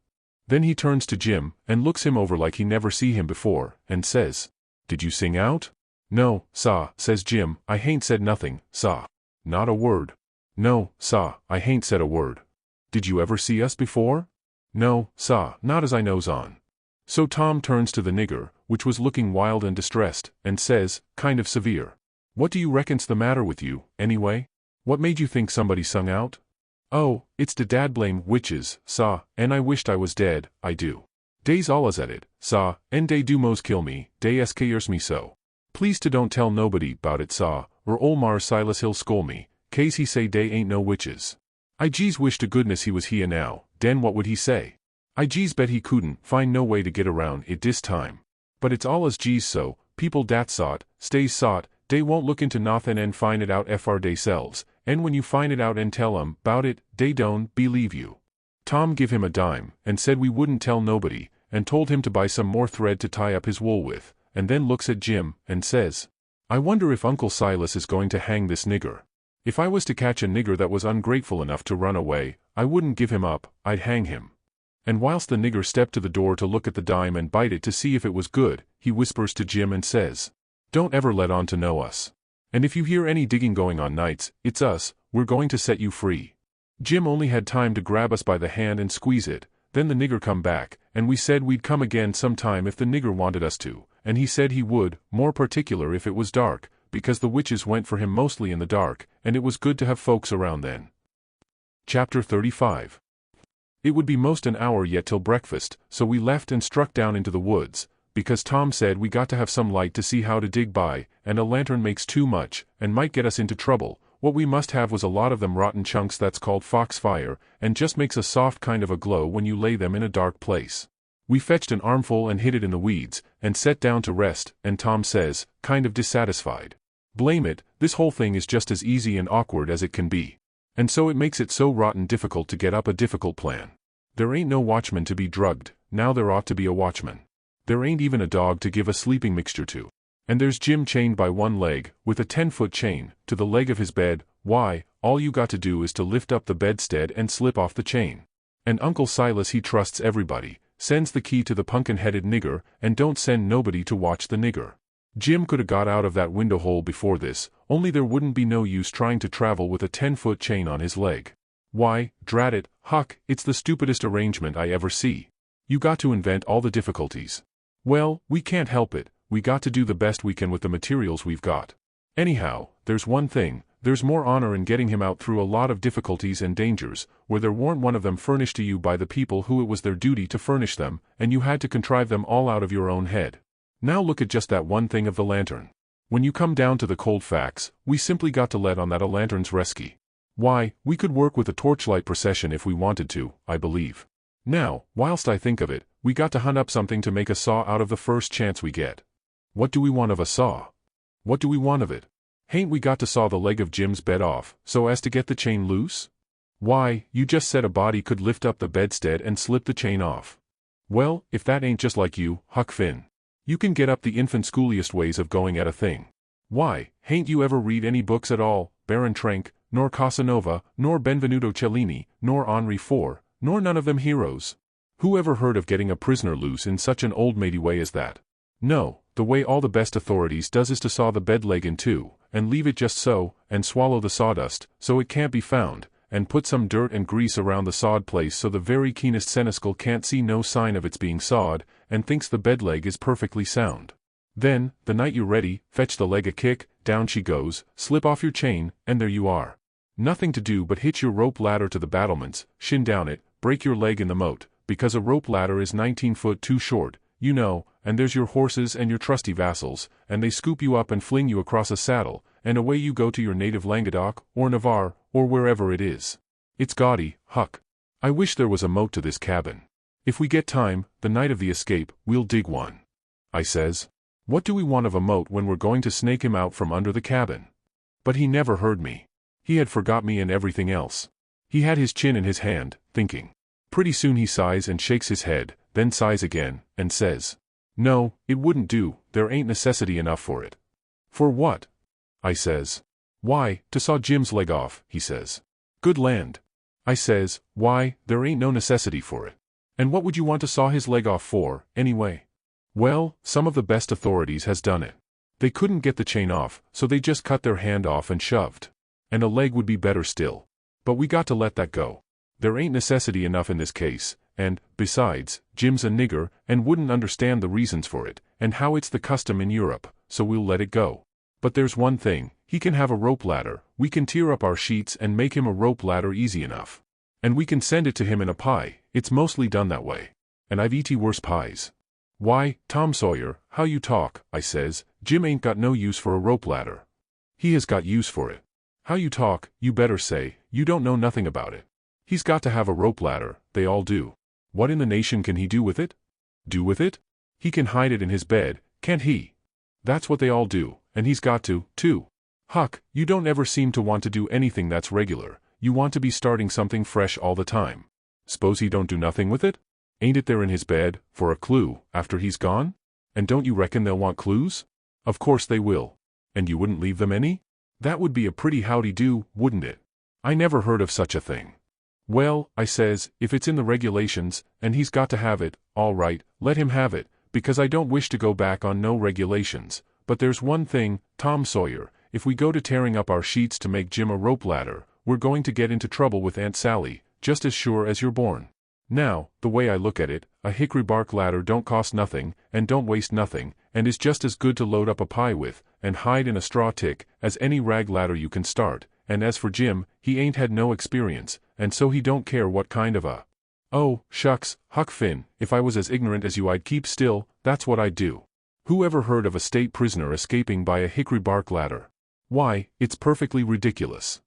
Then he turns to Jim, and looks him over like he never see him before, and says, 'Did you sing out?' 'No, sah,' says Jim, 'I hain't said nothing, sah. Not a word.' 'No, sah, I hain't said a word.' 'Did you ever see us before?' 'No, sah, not as I knows on.' So Tom turns to the nigger, which was looking wild and distressed, and says, kind of severe, 'What do you reckon's the matter with you, anyway? What made you think somebody sung out?' 'Oh, it's de dad-blame witches, sah, and I wished I was dead, I do. Dey's allus at it, sah, and dey do mos kill me, dey scares me so. Please to don't tell nobody 'bout it, sah, or ol' Mars Silas he'll scol me, 'case he say dey ain't no witches. I jeez wish to goodness he was here now, den what would he say? I jeez bet he couldn't find no way to get around it dis time. But it's all as gees so, people dat sot, stays sot, dey won't look into nothin' and find it out fr dey selves, and when you find it out and tell 'em 'bout it, dey don't believe you. Tom give him a dime, and said we wouldn't tell nobody, and told him to buy some more thread to tie up his wool with, and then looks at Jim, and says, "I wonder if Uncle Silas is going to hang this nigger. If I was to catch a nigger that was ungrateful enough to run away, I wouldn't give him up, I'd hang him." And whilst the nigger stepped to the door to look at the dime and bite it to see if it was good, he whispers to Jim and says, "Don't ever let on to know us. And if you hear any digging going on nights, it's us, we're going to set you free." Jim only had time to grab us by the hand and squeeze it, then the nigger come back, and we said we'd come again sometime if the nigger wanted us to, and he said he would, more particular if it was dark, because the witches went for him mostly in the dark, and it was good to have folks around then. Chapter 35. It would be most an hour yet till breakfast, so we left and struck down into the woods, because Tom said we got to have some light to see how to dig by, and a lantern makes too much, and might get us into trouble. What we must have was a lot of them rotten chunks that's called foxfire, and just makes a soft kind of a glow when you lay them in a dark place. We fetched an armful and hid it in the weeds, and set down to rest, and Tom says, kind of dissatisfied, "Blame it, this whole thing is just as easy and awkward as it can be. And so it makes it so rotten difficult to get up a difficult plan. There ain't no watchman to be drugged, now there ought to be a watchman. There ain't even a dog to give a sleeping mixture to. And there's Jim chained by one leg, with a 10-foot chain, to the leg of his bed. Why, all you got to do is to lift up the bedstead and slip off the chain. And Uncle Silas he trusts everybody, sends the key to the pumpkin-headed nigger, and don't send nobody to watch the nigger. Jim could have got out of that window hole before this, only there wouldn't be no use trying to travel with a 10-foot chain on his leg. Why, drat it, Huck, it's the stupidest arrangement I ever see. You got to invent all the difficulties. Well, we can't help it, we got to do the best we can with the materials we've got. Anyhow, there's one thing, there's more honor in getting him out through a lot of difficulties and dangers, where there weren't one of them furnished to you by the people who it was their duty to furnish them, and you had to contrive them all out of your own head. Now look at just that one thing of the lantern. When you come down to the cold facts, we simply got to let on that a lantern's resky. Why, we could work with a torchlight procession if we wanted to, I believe. Now, whilst I think of it, we got to hunt up something to make a saw out of the first chance we get. What do we want of a saw? What do we want of it? Hain't we got to saw the leg of Jim's bed off, so as to get the chain loose? Why, you just said a body could lift up the bedstead and slip the chain off. Well, if that ain't just like you, Huck Finn. You can get up the infant schooliest ways of going at a thing. Why, hain't you ever read any books at all, Baron Trenck, nor Casanova, nor Benvenuto Cellini, nor Henri IV, nor none of them heroes? Who ever heard of getting a prisoner loose in such an old-matey way as that? No, the way all the best authorities does is to saw the bed leg in two, and leave it just so, and swallow the sawdust, so it can't be found, and put some dirt and grease around the sawed place so the very keenest seneschal can't see no sign of its being sawed, and thinks the bed leg is perfectly sound. Then, the night you're ready, fetch the leg a kick, down she goes, slip off your chain, and there you are. Nothing to do but hitch your rope ladder to the battlements, shin down it, break your leg in the moat, because a rope ladder is 19 foot too short, you know, and there's your horses and your trusty vassals, and they scoop you up and fling you across a saddle, and away you go to your native Languedoc, or Navarre, or wherever it is. It's gaudy, Huck. I wish there was a moat to this cabin. If we get time, the night of the escape, we'll dig one. I says. What do we want of a moat when we're going to snake him out from under the cabin? But he never heard me. He had forgot me and everything else. He had his chin in his hand, thinking. Pretty soon he sighs and shakes his head, then sighs again, and says, "No, it wouldn't do, there ain't necessity enough for it." "For what?" I says. "Why, to saw Jim's leg off," he says. "Good land." I says, "Why, there ain't no necessity for it. And what would you want to saw his leg off for, anyway?" "Well, some of the best authorities has done it. They couldn't get the chain off, so they just cut their hand off and shoved. And a leg would be better still. But we got to let that go. There ain't necessity enough in this case, and, besides, Jim's a nigger, and wouldn't understand the reasons for it, and how it's the custom in Europe, so we'll let it go. But there's one thing, he can have a rope ladder, we can tear up our sheets and make him a rope ladder easy enough. And we can send it to him in a pie, it's mostly done that way. And I've eaten worse pies." "Why, Tom Sawyer, how you talk," I says, "Jim ain't got no use for a rope ladder." "He has got use for it." "How you talk, you better say, you don't know nothing about it. He's got to have a rope ladder, they all do. What in the nation can he do with it?" "Do with it?" He can hide it in his bed, can't he? That's what they all do, and he's got to, too. Huck, you don't ever seem to want to do anything that's regular. You want to be starting something fresh all the time. S'pose he don't do nothing with it? Ain't it there in his bed, for a clue, after he's gone? And don't you reckon they'll want clues? Of course they will. And you wouldn't leave them any? That would be a pretty howdy-do, wouldn't it? I never heard of such a thing. Well, I says, if it's in the regulations, and he's got to have it, all right, let him have it, because I don't wish to go back on no regulations. But there's one thing, Tom Sawyer, if we go to tearing up our sheets to make Jim a rope ladder, we're going to get into trouble with Aunt Sally, just as sure as you're born. Now, the way I look at it, a hickory bark ladder don't cost nothing, and don't waste nothing, and is just as good to load up a pie with, and hide in a straw tick, as any rag ladder you can start. And as for Jim, he ain't had no experience, and so he don't care what kind of a... Oh, shucks, Huck Finn, if I was as ignorant as you I'd keep still, that's what I'd do. Who ever heard of a state prisoner escaping by a hickory bark ladder? Why, it's perfectly ridiculous.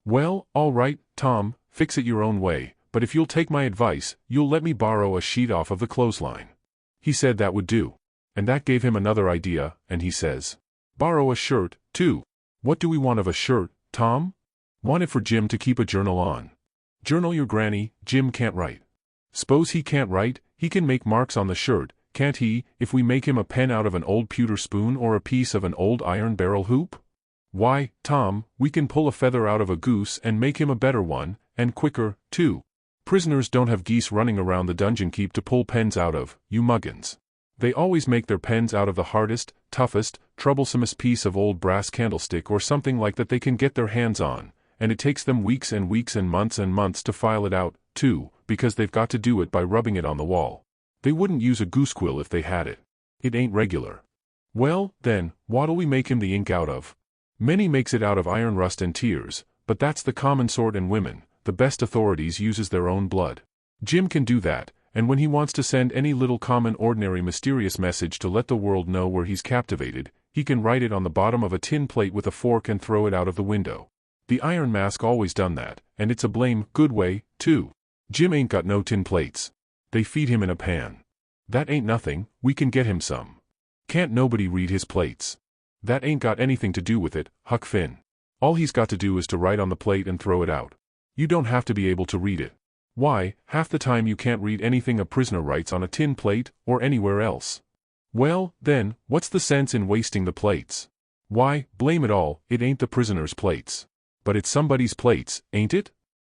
Well, all right, Tom, fix it your own way, but if you'll take my advice, you'll let me borrow a sheet off of the clothesline. He said that would do. And that gave him another idea, and he says, borrow a shirt, too. What do we want of a shirt, Tom? Want it for Jim to keep a journal on. Journal your granny, Jim can't write. S'pose he can't write, he can make marks on the shirt, can't he, if we make him a pen out of an old pewter spoon or a piece of an old iron barrel hoop? Why, Tom, we can pull a feather out of a goose and make him a better one, and quicker, too. Prisoners don't have geese running around the dungeon keep to pull pens out of, you muggins. They always make their pens out of the hardest, toughest, troublesomest piece of old brass candlestick or something like that they can get their hands on, and it takes them weeks and weeks and months to file it out, too, because they've got to do it by rubbing it on the wall. They wouldn't use a goose quill if they had it. It ain't regular. Well, then, what'll we make him the ink out of? Many makes it out of iron rust and tears, but that's the common sort, and women, the best authorities, uses their own blood. Jim can do that, and when he wants to send any little common ordinary mysterious message to let the world know where he's captivated, he can write it on the bottom of a tin plate with a fork and throw it out of the window. The Iron Mask always done that, and it's a blame good way, too. Jim ain't got no tin plates. They feed him in a pan. That ain't nothing, we can get him some. Can't nobody read his plates. That ain't got anything to do with it, Huck Finn. All he's got to do is to write on the plate and throw it out. You don't have to be able to read it. Why, half the time you can't read anything a prisoner writes on a tin plate, or anywhere else. Well, then, what's the sense in wasting the plates? Why, blame it all, it ain't the prisoner's plates. But it's somebody's plates, ain't it?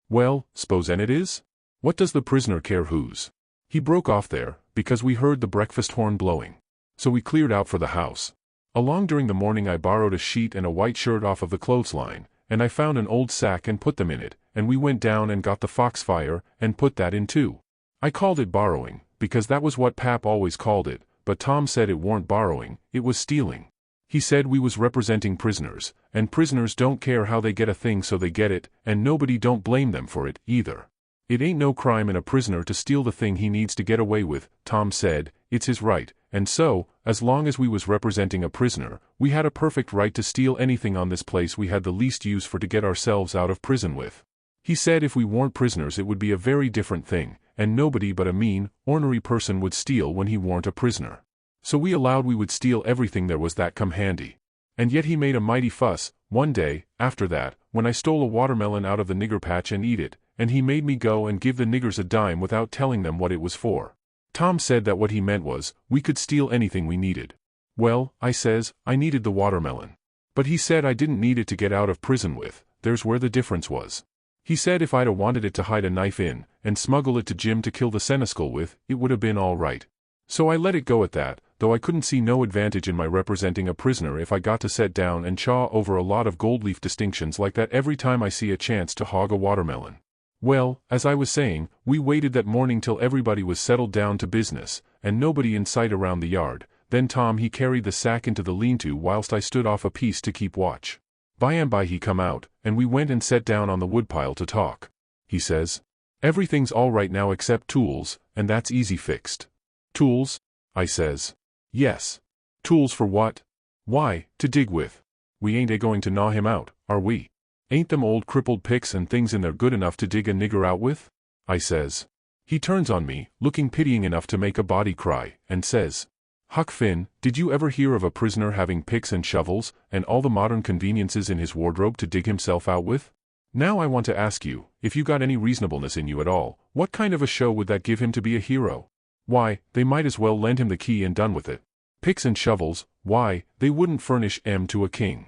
Well, s'posen it is? What does the prisoner care whose? He broke off there, because we heard the breakfast horn blowing. So we cleared out for the house. Along during the morning I borrowed a sheet and a white shirt off of the clothesline, and I found an old sack and put them in it, and we went down and got the foxfire, and put that in too. I called it borrowing, because that was what Pap always called it, but Tom said it warn't borrowing, it was stealing. He said we was representing prisoners, and prisoners don't care how they get a thing, so they get it, and nobody don't blame them for it, either. It ain't no crime in a prisoner to steal the thing he needs to get away with, Tom said, it's his right, and so, as long as we was representing a prisoner, we had a perfect right to steal anything on this place we had the least use for to get ourselves out of prison with. He said if we weren't prisoners it would be a very different thing, and nobody but a mean, ornery person would steal when he weren't a prisoner. So we allowed we would steal everything there was that come handy. And yet he made a mighty fuss, one day, after that, when I stole a watermelon out of the nigger patch and eat it, and he made me go and give the niggers a dime without telling them what it was for. Tom said that what he meant was, we could steal anything we needed. Well, I says, I needed the watermelon. But he said I didn't need it to get out of prison with, there's where the difference was. He said if I'd a wanted it to hide a knife in, and smuggle it to Jim to kill the seneschal with, it would have been all right. So I let it go at that, though I couldn't see no advantage in my representing a prisoner if I got to set down and chaw over a lot of gold leaf distinctions like that every time I see a chance to hog a watermelon. Well, as I was saying, we waited that morning till everybody was settled down to business, and nobody in sight around the yard. Then Tom he carried the sack into the lean-to whilst I stood off a piece to keep watch. By and by he come out, and we went and sat down on the woodpile to talk. He says, everything's all right now except tools, and that's easy fixed. Tools? I says. Yes. Tools for what? Why, to dig with. We ain't a-going to gnaw him out, are we? Ain't them old crippled picks and things in there good enough to dig a nigger out with? I says. He turns on me, looking pitying enough to make a body cry, and says, Huck Finn, did you ever hear of a prisoner having picks and shovels, and all the modern conveniences in his wardrobe to dig himself out with? Now I want to ask you, if you got any reasonableness in you at all, what kind of a show would that give him to be a hero? Why, they might as well lend him the key and done with it. Picks and shovels, why, they wouldn't furnish M to a king.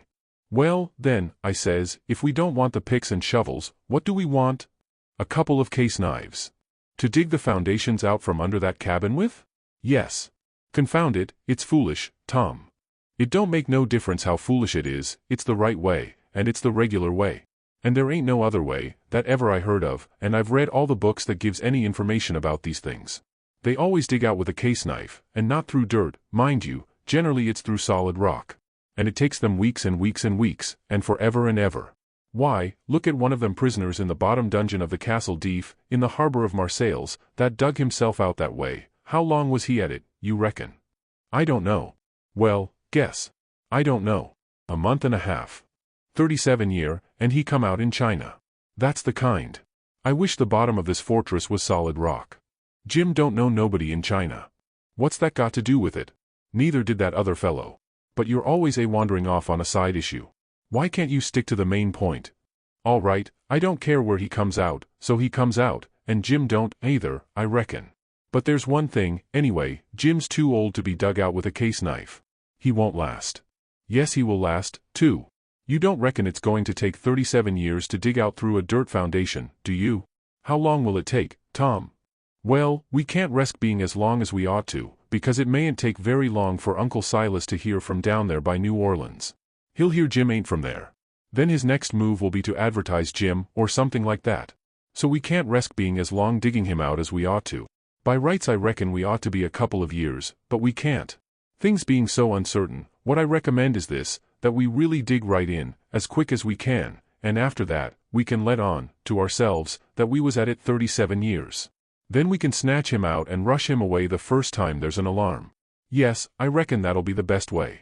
Well, then, I says, if we don't want the picks and shovels, what do we want? A couple of case knives. To dig the foundations out from under that cabin with? Yes. Confound it, it's foolish, Tom. It don't make no difference how foolish it is, it's the right way, and it's the regular way. And there ain't no other way, that ever I heard of, and I've read all the books that gives any information about these things. They always dig out with a case knife, and not through dirt, mind you, generally it's through solid rock. And it takes them weeks and weeks and weeks, and forever and ever. Why, look at one of them prisoners in the bottom dungeon of the Castle d'If, in the harbor of Marseilles, that dug himself out that way. How long was he at it, you reckon? I don't know. Well, guess. I don't know. A month and a half. 37 year, and he come out in China. That's the kind. I wish the bottom of this fortress was solid rock. Jim don't know nobody in China. What's that got to do with it? Neither did that other fellow. But you're always wandering off on a side issue. Why can't you stick to the main point? All right, I don't care where he comes out, so he comes out, and Jim don't, either, I reckon. But there's one thing, anyway, Jim's too old to be dug out with a case knife. He won't last. Yes, he will last, too. You don't reckon it's going to take 37 years to dig out through a dirt foundation, do you? How long will it take, Tom? Well, we can't risk being as long as we ought to, because it mayn't take very long for Uncle Silas to hear from down there by New Orleans. He'll hear Jim ain't from there. Then his next move will be to advertise Jim, or something like that. So we can't risk being as long digging him out as we ought to. By rights I reckon we ought to be a couple of years, but we can't. Things being so uncertain, what I recommend is this, that we really dig right in, as quick as we can, and after that, we can let on, to ourselves, that we was at it 37 years. Then we can snatch him out and rush him away the first time there's an alarm. Yes, I reckon that'll be the best way.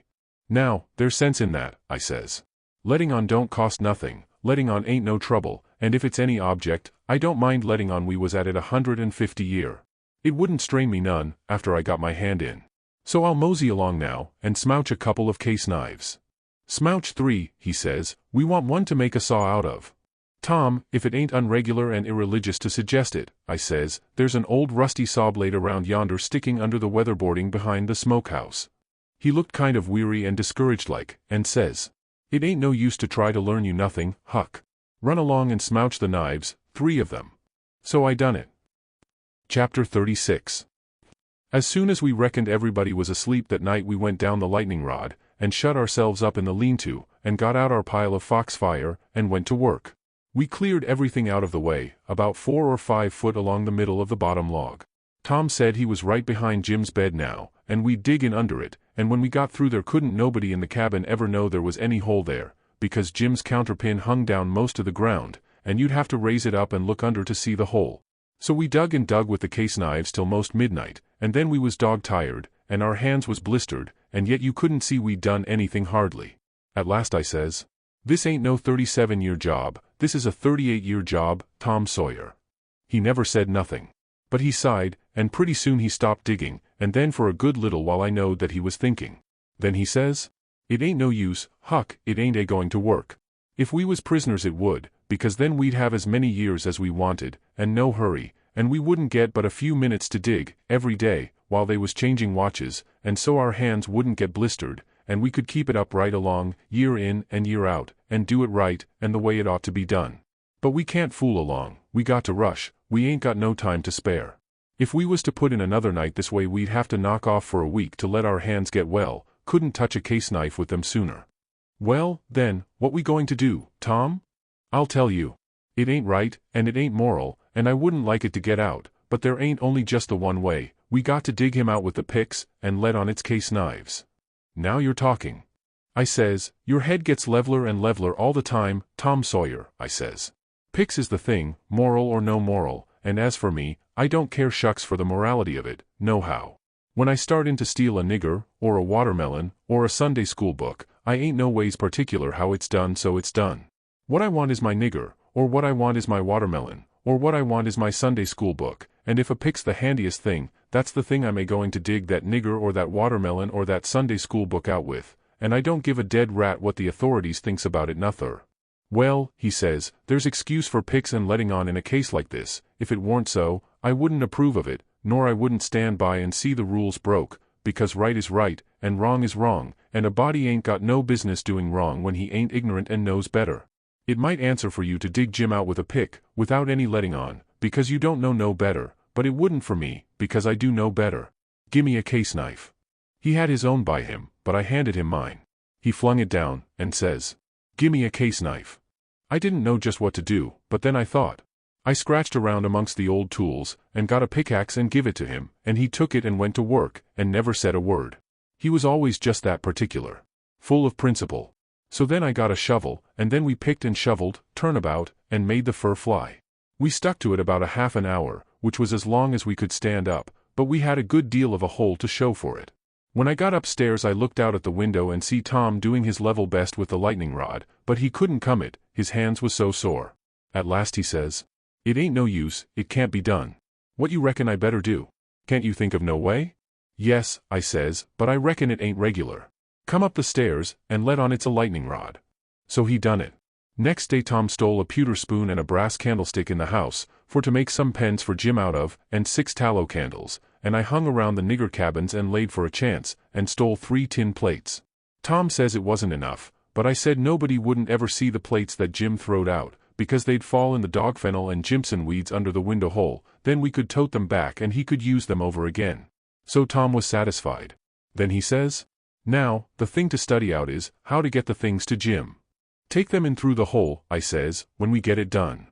Now, there's sense in that, I says. Letting on don't cost nothing, letting on ain't no trouble, and if it's any object, I don't mind letting on we was at it 150 year. It wouldn't strain me none, after I got my hand in. So I'll mosey along now, and smouch a couple of case knives. Smouch 3, he says, we want one to make a saw out of. Tom, if it ain't unregular and irreligious to suggest it, I says, there's an old rusty saw blade around yonder sticking under the weatherboarding behind the smokehouse. He looked kind of weary and discouraged like, and says, it ain't no use to try to learn you nothing, Huck. Run along and smouch the knives, 3 of them. So I done it. Chapter 36. As soon as we reckoned everybody was asleep that night we went down the lightning rod, and shut ourselves up in the lean-to, and got out our pile of foxfire, and went to work. We cleared everything out of the way, about 4 or 5 foot along the middle of the bottom log. Tom said he was right behind Jim's bed now, and we'd dig in under it, and when we got through there couldn't nobody in the cabin ever know there was any hole there, because Jim's counterpin hung down most to the ground, and you'd have to raise it up and look under to see the hole. So we dug and dug with the case knives till most midnight, and then we was dog-tired, and our hands was blistered, and yet you couldn't see we'd done anything hardly. At last I says, this ain't no 37-year job, this is a 38-year job, Tom Sawyer. He never said nothing. But he sighed, and pretty soon he stopped digging, and then for a good little while I knowed that he was thinking. Then he says, it ain't no use, Huck, it ain't going to work. If we was prisoners it would, because then we'd have as many years as we wanted, and no hurry, and we wouldn't get but a few minutes to dig, every day, while they was changing watches, and so our hands wouldn't get blistered, and we could keep it up right along, year in and year out, and do it right, and the way it ought to be done. But we can't fool along, we got to rush, we ain't got no time to spare. If we was to put in another night this way we'd have to knock off for a week to let our hands get well, couldn't touch a case knife with them sooner. Well, then, what we going to do, Tom? I'll tell you. It ain't right, and it ain't moral, and I wouldn't like it to get out, but there ain't only just the one way, we got to dig him out with the picks, and let on its case knives. Now you're talking. I says, your head gets leveler and leveler all the time, Tom Sawyer, I says. Picks is the thing, moral or no moral, and as for me, I don't care shucks for the morality of it, nohow. When I start in to steal a nigger, or a watermelon, or a Sunday school book, I ain't no ways particular how it's done so it's done. What I want is my nigger, or what I want is my watermelon, or what I want is my Sunday school book, and if a pick's the handiest thing, that's the thing I'm a-going to dig that nigger or that watermelon or that Sunday school book out with, and I don't give a dead rat what the authorities thinks about it nuther. Well, he says, there's excuse for picks and letting on in a case like this. If it weren't so, I wouldn't approve of it, nor I wouldn't stand by and see the rules broke, because right is right, and wrong is wrong, and a body ain't got no business doing wrong when he ain't ignorant and knows better. It might answer for you to dig Jim out with a pick, without any letting on, because you don't know no better, but it wouldn't for me, because I do know better. Gimme a case knife. He had his own by him, but I handed him mine. He flung it down, and says, "Gimme a case knife." I didn't know just what to do, but then I thought. I scratched around amongst the old tools, and got a pickaxe and give it to him, and he took it and went to work, and never said a word. He was always just that particular. Full of principle. So then I got a shovel, and then we picked and shoveled, turnabout, and made the fur fly. We stuck to it about a half an hour, which was as long as we could stand up, but we had a good deal of a hole to show for it. When I got upstairs I looked out at the window and see Tom doing his level best with the lightning rod, but he couldn't come it, his hands was so sore. At last he says, "It ain't no use, it can't be done. What you reckon I better do? Can't you think of no way?" "Yes," I says, "but I reckon it ain't regular. Come up the stairs, and let on it's a lightning rod." So he done it. Next day Tom stole a pewter spoon and a brass candlestick in the house, for to make some pens for Jim out of, and 6 tallow candles, and I hung around the nigger cabins and laid for a chance, and stole 3 tin plates. Tom says it wasn't enough, but I said nobody wouldn't ever see the plates that Jim throwed out, because they'd fall in the dog fennel and Jimson weeds under the window hole, then we could tote them back and he could use them over again. So Tom was satisfied. Then he says, "Now, the thing to study out is, how to get the things to Jim. Take them in through the hole," I says, "when we get it done."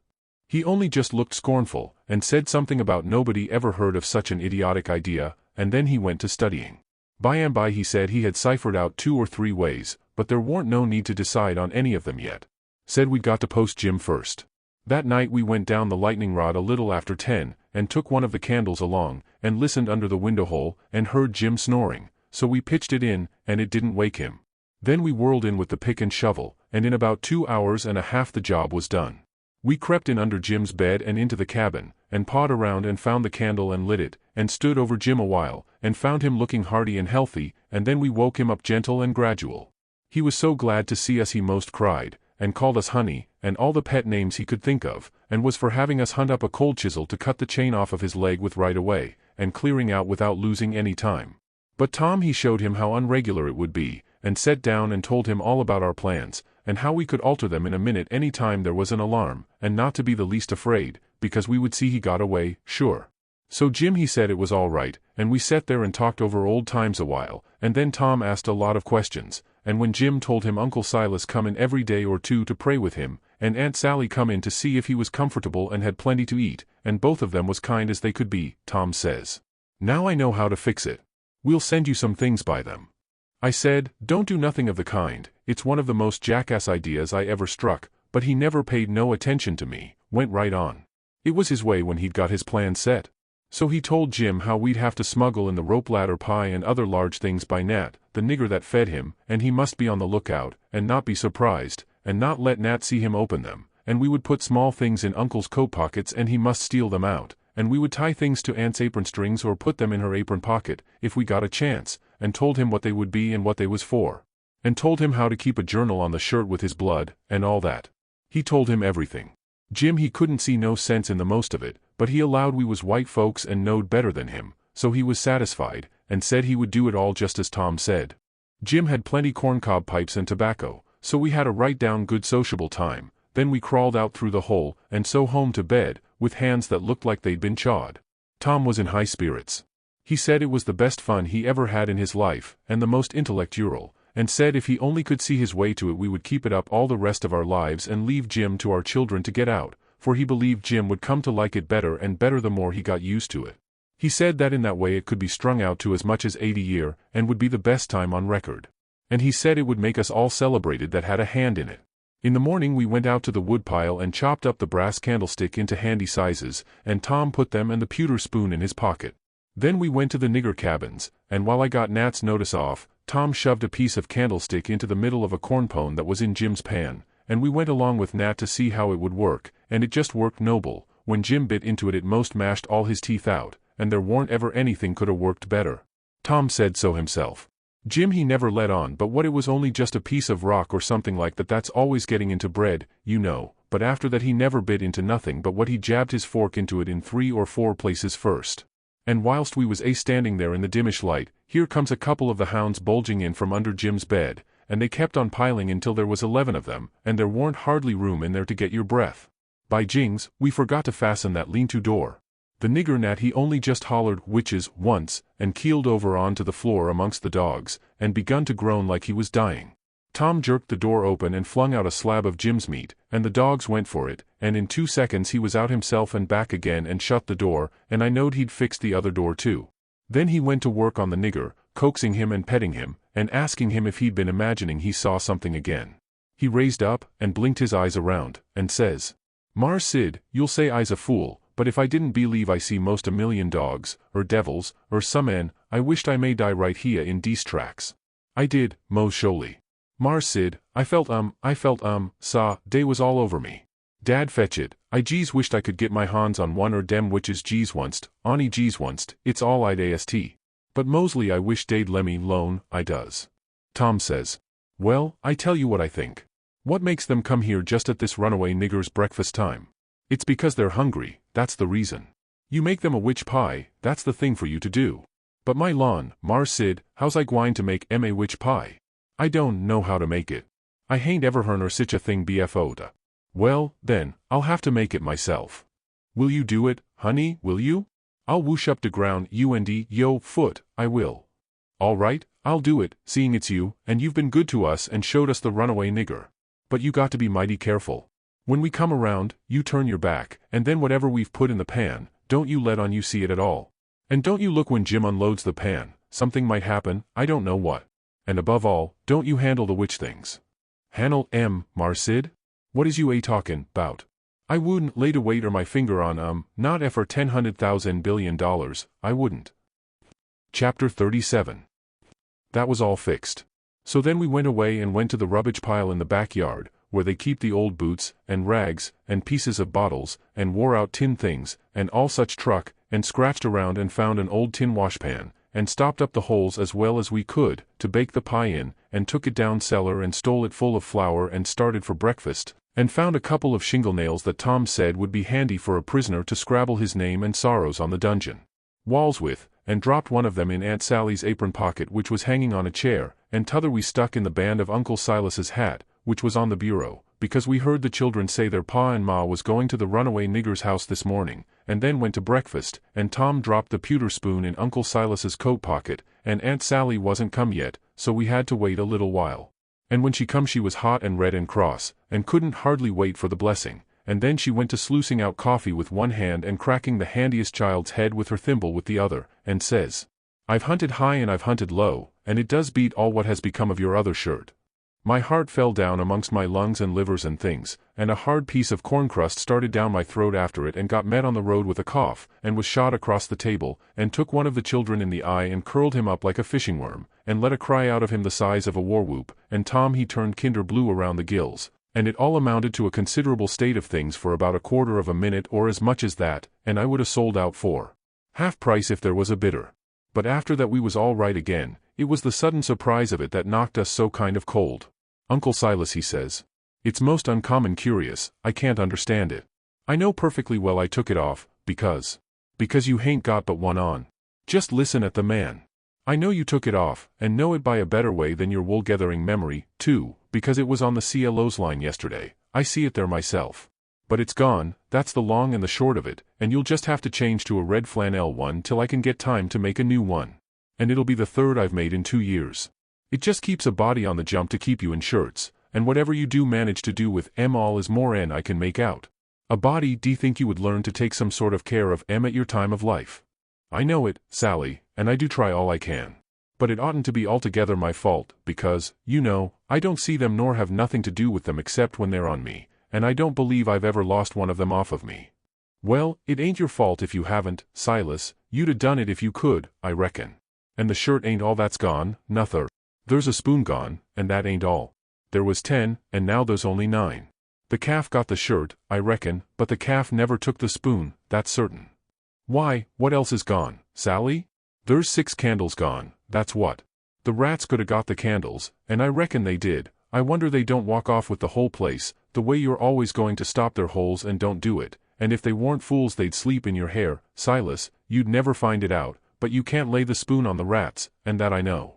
He only just looked scornful, and said something about nobody ever heard of such an idiotic idea, and then he went to studying. By and by he said he had ciphered out 2 or 3 ways, but there warn't no need to decide on any of them yet. Said we'd got to post Jim first. That night we went down the lightning rod a little after 10, and took one of the candles along, and listened under the window hole, and heard Jim snoring, so we pitched it in, and it didn't wake him. Then we whirled in with the pick and shovel, and in about 2 hours and a half the job was done. We crept in under Jim's bed and into the cabin, and pawed around and found the candle and lit it, and stood over Jim a while, and found him looking hearty and healthy, and then we woke him up gentle and gradual. He was so glad to see us he most cried, and called us honey, and all the pet names he could think of, and was for having us hunt up a cold chisel to cut the chain off of his leg with right away, and clearing out without losing any time. But Tom he showed him how unregular it would be, and sat down and told him all about our plans, and how we could alter them in a minute any time there was an alarm, and not to be the least afraid, because we would see he got away, sure. So Jim he said it was all right, and we sat there and talked over old times a while, and then Tom asked a lot of questions, and when Jim told him Uncle Silas come in every day or 2 to pray with him, and Aunt Sally come in to see if he was comfortable and had plenty to eat, and both of them was kind as they could be, Tom says, "Now I know how to fix it. We'll send you some things by them." I said, "Don't do nothing of the kind, it's one of the most jackass ideas I ever struck," but he never paid no attention to me, went right on. It was his way when he'd got his plan set. So he told Jim how we'd have to smuggle in the rope ladder pie and other large things by Nat, the nigger that fed him, and he must be on the lookout, and not be surprised, and not let Nat see him open them, and we would put small things in Uncle's coat pockets and he must steal them out, and we would tie things to Aunt's apron strings or put them in her apron pocket, if we got a chance, and told him what they would be and what they was for. And told him how to keep a journal on the shirt with his blood, and all that. He told him everything. Jim he couldn't see no sense in the most of it, but he allowed we was white folks and knowed better than him, so he was satisfied, and said he would do it all just as Tom said. Jim had plenty corncob pipes and tobacco, so we had a right down good sociable time, then we crawled out through the hole, and so home to bed, with hands that looked like they'd been chawed. Tom was in high spirits. He said it was the best fun he ever had in his life, and the most intellectual, and said if he only could see his way to it we would keep it up all the rest of our lives and leave Jim to our children to get out, for he believed Jim would come to like it better and better the more he got used to it. He said that in that way it could be strung out to as much as 80 year, and would be the best time on record. And he said it would make us all celebrated that had a hand in it. In the morning we went out to the woodpile and chopped up the brass candlestick into handy sizes, and Tom put them and the pewter spoon in his pocket. Then we went to the nigger cabins, and while I got Nat's notice off, Tom shoved a piece of candlestick into the middle of a cornpone that was in Jim's pan, and we went along with Nat to see how it would work, and it just worked noble. When Jim bit into it it most mashed all his teeth out, and there warn't ever anything could have worked better. Tom said so himself. Jim he never let on but what it was only just a piece of rock or something like that that's always getting into bread, you know, but after that he never bit into nothing but what he jabbed his fork into it in 3 or 4 places first. And whilst we was standing there in the dimmish light, here comes a couple of the hounds bulging in from under Jim's bed, and they kept on piling until there was 11 of them, and there warn't hardly room in there to get your breath. By jings, we forgot to fasten that lean-to door. The nigger Nat he only just hollered "witches" once, and keeled over onto the floor amongst the dogs, and begun to groan like he was dying. Tom jerked the door open and flung out a slab of Jim's meat, and the dogs went for it, and in 2 seconds he was out himself and back again and shut the door, and I knowed he'd fixed the other door too. Then he went to work on the nigger, coaxing him and petting him, and asking him if he'd been imagining he saw something again. He raised up, and blinked his eyes around, and says, "Mar Sid, you'll say I's a fool, but if I didn't believe I see most a million dogs, or devils, or some en, I wished I may die right here in dese tracks. I did, mos sholy. Mar Sid, I felt saw, dey was all over me. Dad fetch it, I gees wished I could get my hands on one or dem witches gees onct, onny gees onct, it's all I'd ast. But mosely I wish dey'd lemme lone, I does." Tom says, "Well, I tell you what I think. What makes them come here just at this runaway nigger's breakfast time? It's because they're hungry, that's the reason. You make them a witch pie, that's the thing for you to do. But my lawn, Mar Sid, how's I gwine to make a witch pie? I don't know how to make it. I hain't ever hearn or sich a thing bfo. Well, then, I'll have to make it myself. Will you do it, honey, will you? I'll whoosh up de ground yo foot, I will. All right, I'll do it, seeing it's you, and you've been good to us and showed us the runaway nigger. But you got to be mighty careful. When we come around, you turn your back, and then whatever we've put in the pan, don't you let on you see it at all. And don't you look when Jim unloads the pan, something might happen, I don't know what. And above all, don't you handle the witch things. Handle Mar Sid? What is you talkin' 'bout? I wouldn't lay to weight or my finger on not for $10,100 billion, I wouldn't." Chapter 37. That was all fixed. So then we went away and went to the rubbish pile in the backyard, where they keep the old boots, and rags, and pieces of bottles, and wore-out tin things, and all such truck, and scratched around and found an old tin washpan, and stopped up the holes as well as we could, to bake the pie in, and took it down cellar and stole it full of flour and started for breakfast, and found a couple of shingle nails that Tom said would be handy for a prisoner to scrabble his name and sorrows on the dungeon walls with, and dropped one of them in Aunt Sally's apron pocket which was hanging on a chair, and t'other we stuck in the band of Uncle Silas's hat, which was on the bureau, because we heard the children say their pa and ma was going to the runaway nigger's house this morning, and then went to breakfast, and Tom dropped the pewter spoon in Uncle Silas's coat pocket, and Aunt Sally wasn't come yet, so we had to wait a little while. And when she come she was hot and red and cross, and couldn't hardly wait for the blessing, and then she went to sluicing out coffee with one hand and cracking the handiest child's head with her thimble with the other, and says, "I've hunted high and I've hunted low, and it does beat all what has become of your other shirt." My heart fell down amongst my lungs and livers and things, and a hard piece of corn crust started down my throat after it and got met on the road with a cough, and was shot across the table, and took one of the children in the eye and curled him up like a fishing worm, and let a cry out of him the size of a war whoop, and Tom he turned kinder blue around the gills, and it all amounted to a considerable state of things for about a quarter of a minute or as much as that, and I would have sold out for half price if there was a bidder. But after that we was all right again. It was the sudden surprise of it that knocked us so kind of cold. Uncle Silas he says, "It's most uncommon curious, I can't understand it. I know perfectly well I took it off, because you hain't got but one on. Just listen at the man. I know you took it off, and know it by a better way than your wool-gathering memory, too, because it was on the CLO's line yesterday, I see it there myself. But it's gone, that's the long and the short of it, and you'll just have to change to a red flannel one till I can get time to make a new one. And it'll be the third I've made in 2 years. It just keeps a body on the jump to keep you in shirts, and whatever you do manage to do with all is more I can make out. A body, d'ye think you would learn to take some sort of care of at your time of life? I know it, Sally, and I do try all I can. But it oughtn't to be altogether my fault, because, you know, I don't see them nor have nothing to do with them except when they're on me, and I don't believe I've ever lost one of them off of me. Well, it ain't your fault if you haven't, Silas, you'd 'a done it if you could, I reckon. And the shirt ain't all that's gone, nuther. There's a spoon gone, and that ain't all. There was 10, and now there's only 9. The calf got the shirt, I reckon, but the calf never took the spoon, that's certain. Why, what else is gone, Sally? There's 6 candles gone, that's what. The rats coulda got the candles, and I reckon they did. I wonder they don't walk off with the whole place, the way you're always going to stop their holes and don't do it, and if they weren't fools they'd sleep in your hair, Silas, you'd never find it out, but you can't lay the spoon on the rats, and that I know.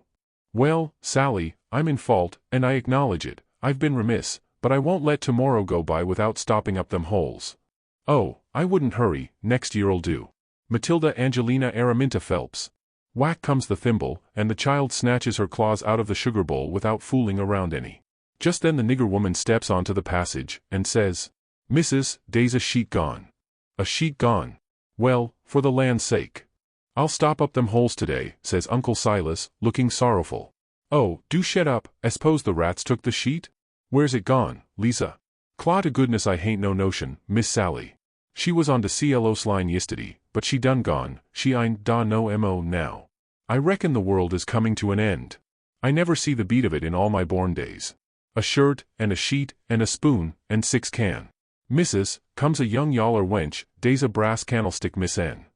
Well, Sally, I'm in fault, and I acknowledge it, I've been remiss, but I won't let tomorrow go by without stopping up them holes. Oh, I wouldn't hurry, next year'll do. Matilda Angelina Araminta Phelps. Whack comes the thimble, and the child snatches her claws out of the sugar bowl without fooling around any. Just then the nigger woman steps onto the passage, and says, "Missus, dey's a sheet gone." "A sheet gone? Well, for the land's sake. I'll stop up them holes today," says Uncle Silas, looking sorrowful. "Oh, do shet up, I s'pose the rats took the sheet? Where's it gone, Lisa?" "Claw to goodness I hain't no notion, Miss Sally. She was on de CLO's line yistiddy, but she done gone, she ain't da no mo now. I reckon the world is coming to an end. I never see the beat of it in all my born days. A shirt, and a sheet, and a spoon, and 6 can. Missus, comes a young yaller wench, dey's a brass candlestick Miss N.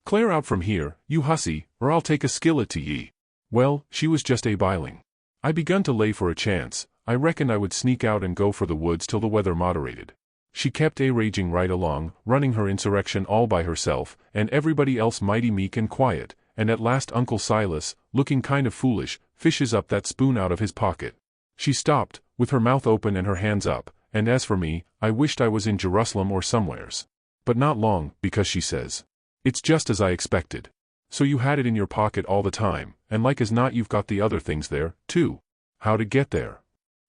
Clear out from here, you hussy, or I'll take a skillet to ye." Well, she was just a biling. I begun to lay for a chance. I reckoned I would sneak out and go for the woods till the weather moderated. She kept raging right along, running her insurrection all by herself, and everybody else mighty meek and quiet, and at last Uncle Silas, looking kind of foolish, fishes up that spoon out of his pocket. She stopped, with her mouth open and her hands up, and as for me, I wished I was in Jerusalem or somewheres. But not long, because she says, "It's just as I expected. So you had it in your pocket all the time, and like as not you've got the other things there, too. How'd it get there?"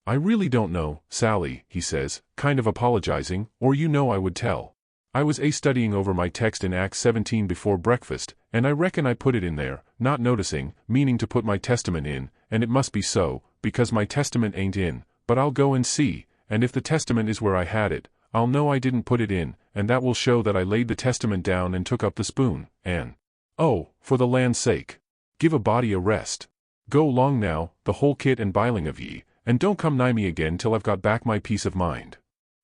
"I really don't know, Sally," he says, kind of apologizing, "or you know I would tell. I was studying over my text in Acts 17 before breakfast, and I reckon I put it in there, not noticing, meaning to put my testament in, and it must be so, because my testament ain't in, but I'll go and see, and if the testament is where I had it, I'll know I didn't put it in, and that will show that I laid the testament down and took up the spoon, and, oh, for the land's sake, give a body a rest. Go long now, the whole kit and biling of ye, and don't come nigh me again till I've got back my peace of mind."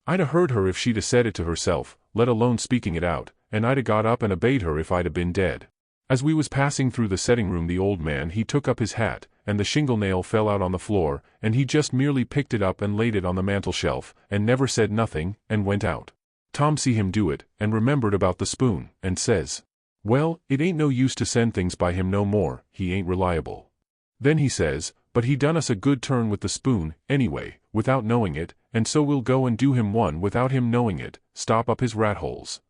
I'd a heard her if she'd a said it to herself, let alone speaking it out, and I'd a got up and obeyed her if I'd a been dead. As we was passing through the setting room the old man he took up his hat, and the shingle nail fell out on the floor, and he just merely picked it up and laid it on the mantel shelf, and never said nothing, and went out. Tom see him do it, and remembered about the spoon, and says, "Well, it ain't no use to send things by him no more, he ain't reliable." Then he says, "But he done us a good turn with the spoon, anyway, without knowing it, and so we'll go and do him one without him knowing it, stop up his rat holes."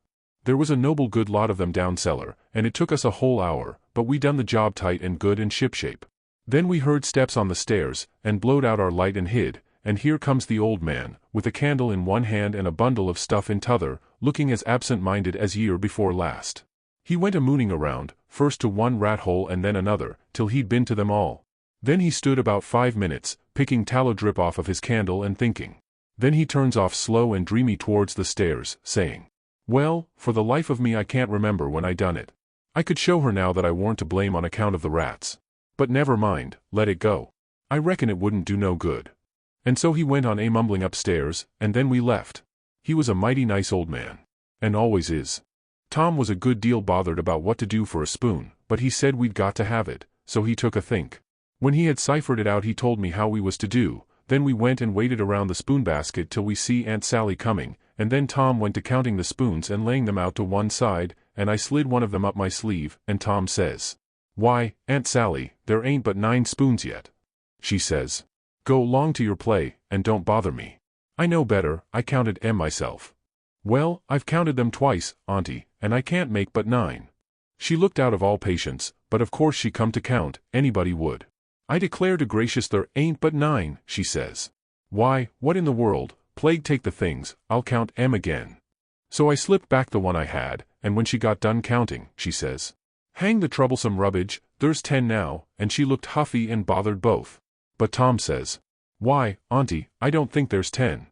There was a noble good lot of them down cellar, and it took us a whole hour, but we done the job tight and good and shipshape. Then we heard steps on the stairs, and blowed out our light and hid, and here comes the old man, with a candle in one hand and a bundle of stuff in t'other, looking as absent-minded as year before last. He went a-mooning around, first to one rat hole and then another, till he'd been to them all. Then he stood about 5 minutes, picking tallow drip off of his candle and thinking. Then he turns off slow and dreamy towards the stairs, saying, "Well, for the life of me I can't remember when I done it. I could show her now that I warn't to blame on account of the rats. But never mind, let it go. I reckon it wouldn't do no good." And so he went on mumbling upstairs, and then we left. He was a mighty nice old man. And always is. Tom was a good deal bothered about what to do for a spoon, but he said we'd got to have it, so he took a think. When he had ciphered it out he told me how we was to do, then we went and waited around the spoon basket till we see Aunt Sally coming, and then Tom went to counting the spoons and laying them out to one side, and I slid one of them up my sleeve, and Tom says, "Why, Aunt Sally, there ain't but 9 spoons yet." She says, "Go long to your play, and don't bother me. I know better, I counted 'em myself." "Well, I've counted them twice, Auntie, and I can't make but 9. She looked out of all patience, but of course she come to count, anybody would. "I declare to gracious there ain't but 9, she says. "Why, what in the world, plague take the things, I'll count 'em again." So I slipped back the one I had, and when she got done counting, she says, "Hang the troublesome rubbage, there's 10 now," and she looked huffy and bothered both. But Tom says, "Why, Auntie, I don't think there's 10.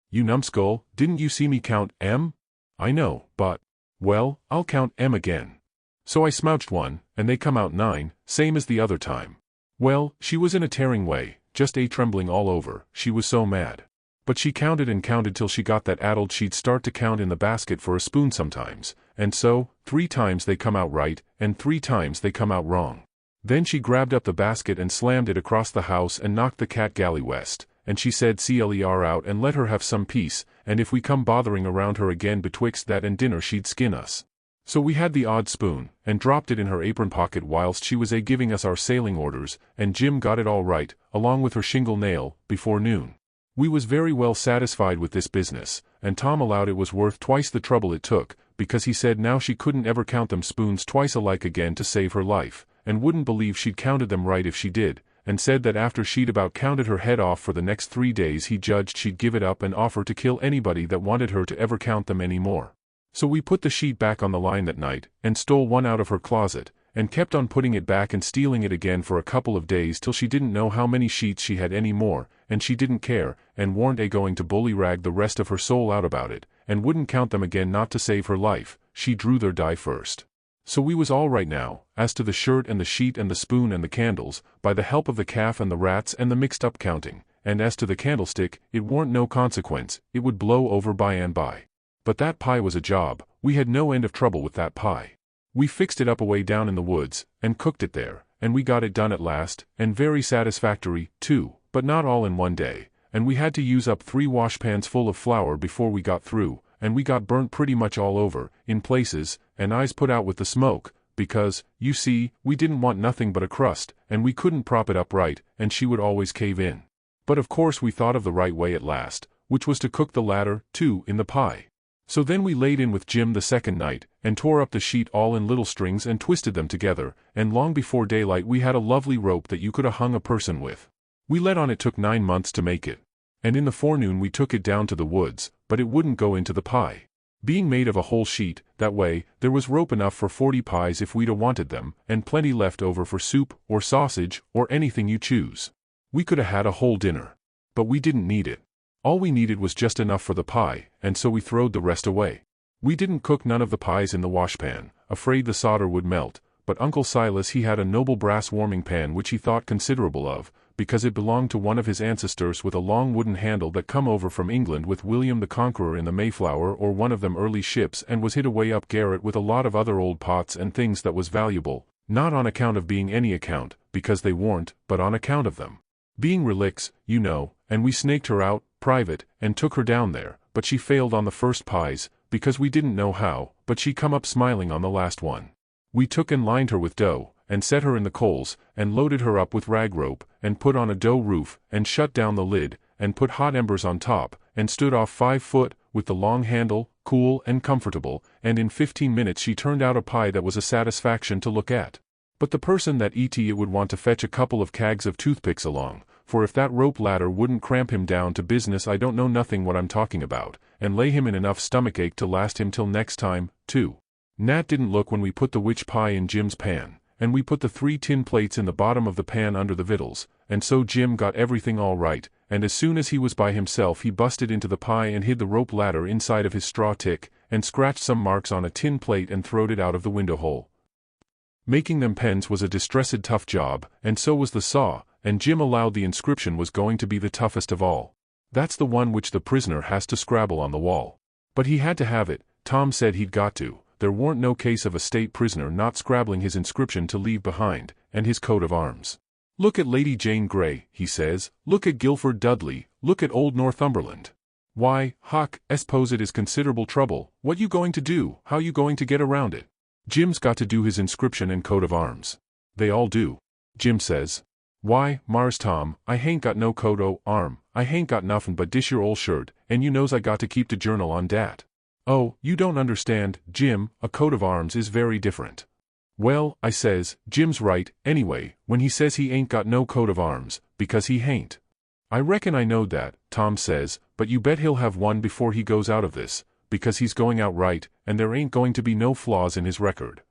You numbskull, didn't you see me count 'em? "I know, but—" "Well, I'll count 'em again." So I smouched one, and they come out 9, same as the other time. Well, she was in a tearing way, just trembling all over, she was so mad. But she counted and counted till she got that addled she'd start to count in the basket for a spoon sometimes, and so, 3 times they come out right, and 3 times they come out wrong. Then she grabbed up the basket and slammed it across the house and knocked the cat galley west, and she said clear out and let her have some peace, and if we come bothering around her again betwixt that and dinner she'd skin us. So we had the odd spoon, and dropped it in her apron pocket whilst she was giving us our sailing orders, and Jim got it all right, along with her shingle nail, before noon. We was very well satisfied with this business, and Tom allowed it was worth twice the trouble it took, because he said now she couldn't ever count them spoons twice alike again to save her life, and wouldn't believe she'd counted them right if she did, and said that after she'd about counted her head off for the next 3 days he judged she'd give it up and offer to kill anybody that wanted her to ever count them any more. So we put the sheet back on the line that night, and stole one out of her closet, and kept on putting it back and stealing it again for a couple of days till she didn't know how many sheets she had any more, and she didn't care, and warn't going to bullyrag the rest of her soul out about it, and wouldn't count them again not to save her life. She drew their die first. So we was all right now, as to the shirt and the sheet and the spoon and the candles, by the help of the calf and the rats and the mixed-up counting, and as to the candlestick, it warn't no consequence, it would blow over by and by. But that pie was a job. We had no end of trouble with that pie. We fixed it up away down in the woods, and cooked it there, and we got it done at last, and very satisfactory, too, but not all in one day, and we had to use up 3 washpans full of flour before we got through, and we got burnt pretty much all over, in places, and eyes put out with the smoke, because, you see, we didn't want nothing but a crust, and we couldn't prop it up right, and she would always cave in. But of course we thought of the right way at last, which was to cook the latter, too, in the pie. So then we laid in with Jim the second night, and tore up the sheet all in little strings and twisted them together, and long before daylight we had a lovely rope that you could 'a' hung a person with. We let on it took 9 months to make it. And in the forenoon we took it down to the woods, but it wouldn't go into the pie. Being made of a whole sheet, that way, there was rope enough for 40 pies if we'd 'a' wanted them, and plenty left over for soup, or sausage, or anything you choose. We could 'a' had a whole dinner. But we didn't need it. All we needed was just enough for the pie, and so we throwed the rest away. We didn't cook none of the pies in the washpan, afraid the solder would melt, but Uncle Silas he had a noble brass warming pan which he thought considerable of, because it belonged to one of his ancestors with a long wooden handle that come over from England with William the Conqueror in the Mayflower or one of them early ships, and was hid away up garret with a lot of other old pots and things that was valuable, not on account of being any account, because they warn't, but on account of them being relics, you know, and we snaked her out, private, and took her down there, but she failed on the first pies, because we didn't know how, but she come up smiling on the last one. We took and lined her with dough, and set her in the coals, and loaded her up with rag rope, and put on a dough roof, and shut down the lid, and put hot embers on top, and stood off 5 foot, with the long handle, cool and comfortable, and in 15 minutes she turned out a pie that was a satisfaction to look at. But the person that eat it would want to fetch a couple of cags of toothpicks along, for if that rope ladder wouldn't cramp him down to business I don't know nothing what I'm talking about, and lay him in enough stomachache to last him till next time, too. Nat didn't look when we put the witch pie in Jim's pan, and we put the 3 tin plates in the bottom of the pan under the victuals, and so Jim got everything all right, and as soon as he was by himself he busted into the pie and hid the rope ladder inside of his straw tick, and scratched some marks on a tin plate and throwed it out of the window hole. Making them pens was a distressed tough job, and so was the saw, and Jim allowed the inscription was going to be the toughest of all. That's the one which the prisoner has to scrabble on the wall. But he had to have it, Tom said he'd got to, there warn't no case of a state prisoner not scrabbling his inscription to leave behind, and his coat of arms. Look at Lady Jane Grey, he says, look at Guilford Dudley, look at old Northumberland. Why, Huck, suppose it is considerable trouble, what you going to do, how you going to get around it? Jim's got to do his inscription and coat of arms. They all do. Jim says. Why, Mars Tom, I hain't got no coat o' arm, I hain't got nothing but dish your old shirt, and you knows I got to keep the journal on dat. Oh, you don't understand, Jim, a coat of arms is very different. Well, I says, Jim's right, anyway, when he says he ain't got no coat of arms, because he hain't. I reckon I knowed that, Tom says, but you bet he'll have one before he goes out of this, because he's going out right, and there ain't going to be no flaws in his record.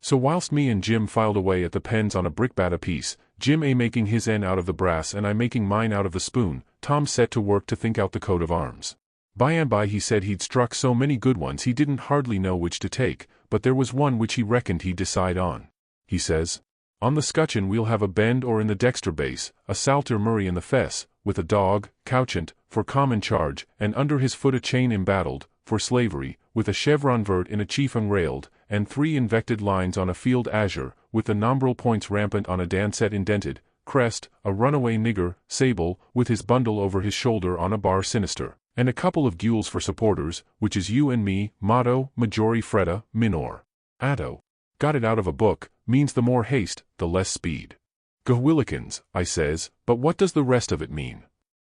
So whilst me and Jim filed away at the pens on a brickbat apiece, Jim making his end out of the brass and I making mine out of the spoon, Tom set to work to think out the coat of arms. By and by he said he'd struck so many good ones he didn't hardly know which to take, but there was one which he reckoned he'd decide on. He says, on the scutcheon we'll have a bend or in the dexter base, a salter Murray in the fess, with a dog, couchant, for common charge, and under his foot a chain embattled, for slavery, with a chevron vert in a chief unrailed, and 3 invected lines on a field azure, with the nombral points rampant on a dancet indented, crest, a runaway nigger, sable, with his bundle over his shoulder on a bar sinister, and a couple of gules for supporters, which is you and me, motto, majori fretta, minor. Atto. Got it out of a book, means the more haste, the less speed. Gahwillikins, I says, but what does the rest of it mean?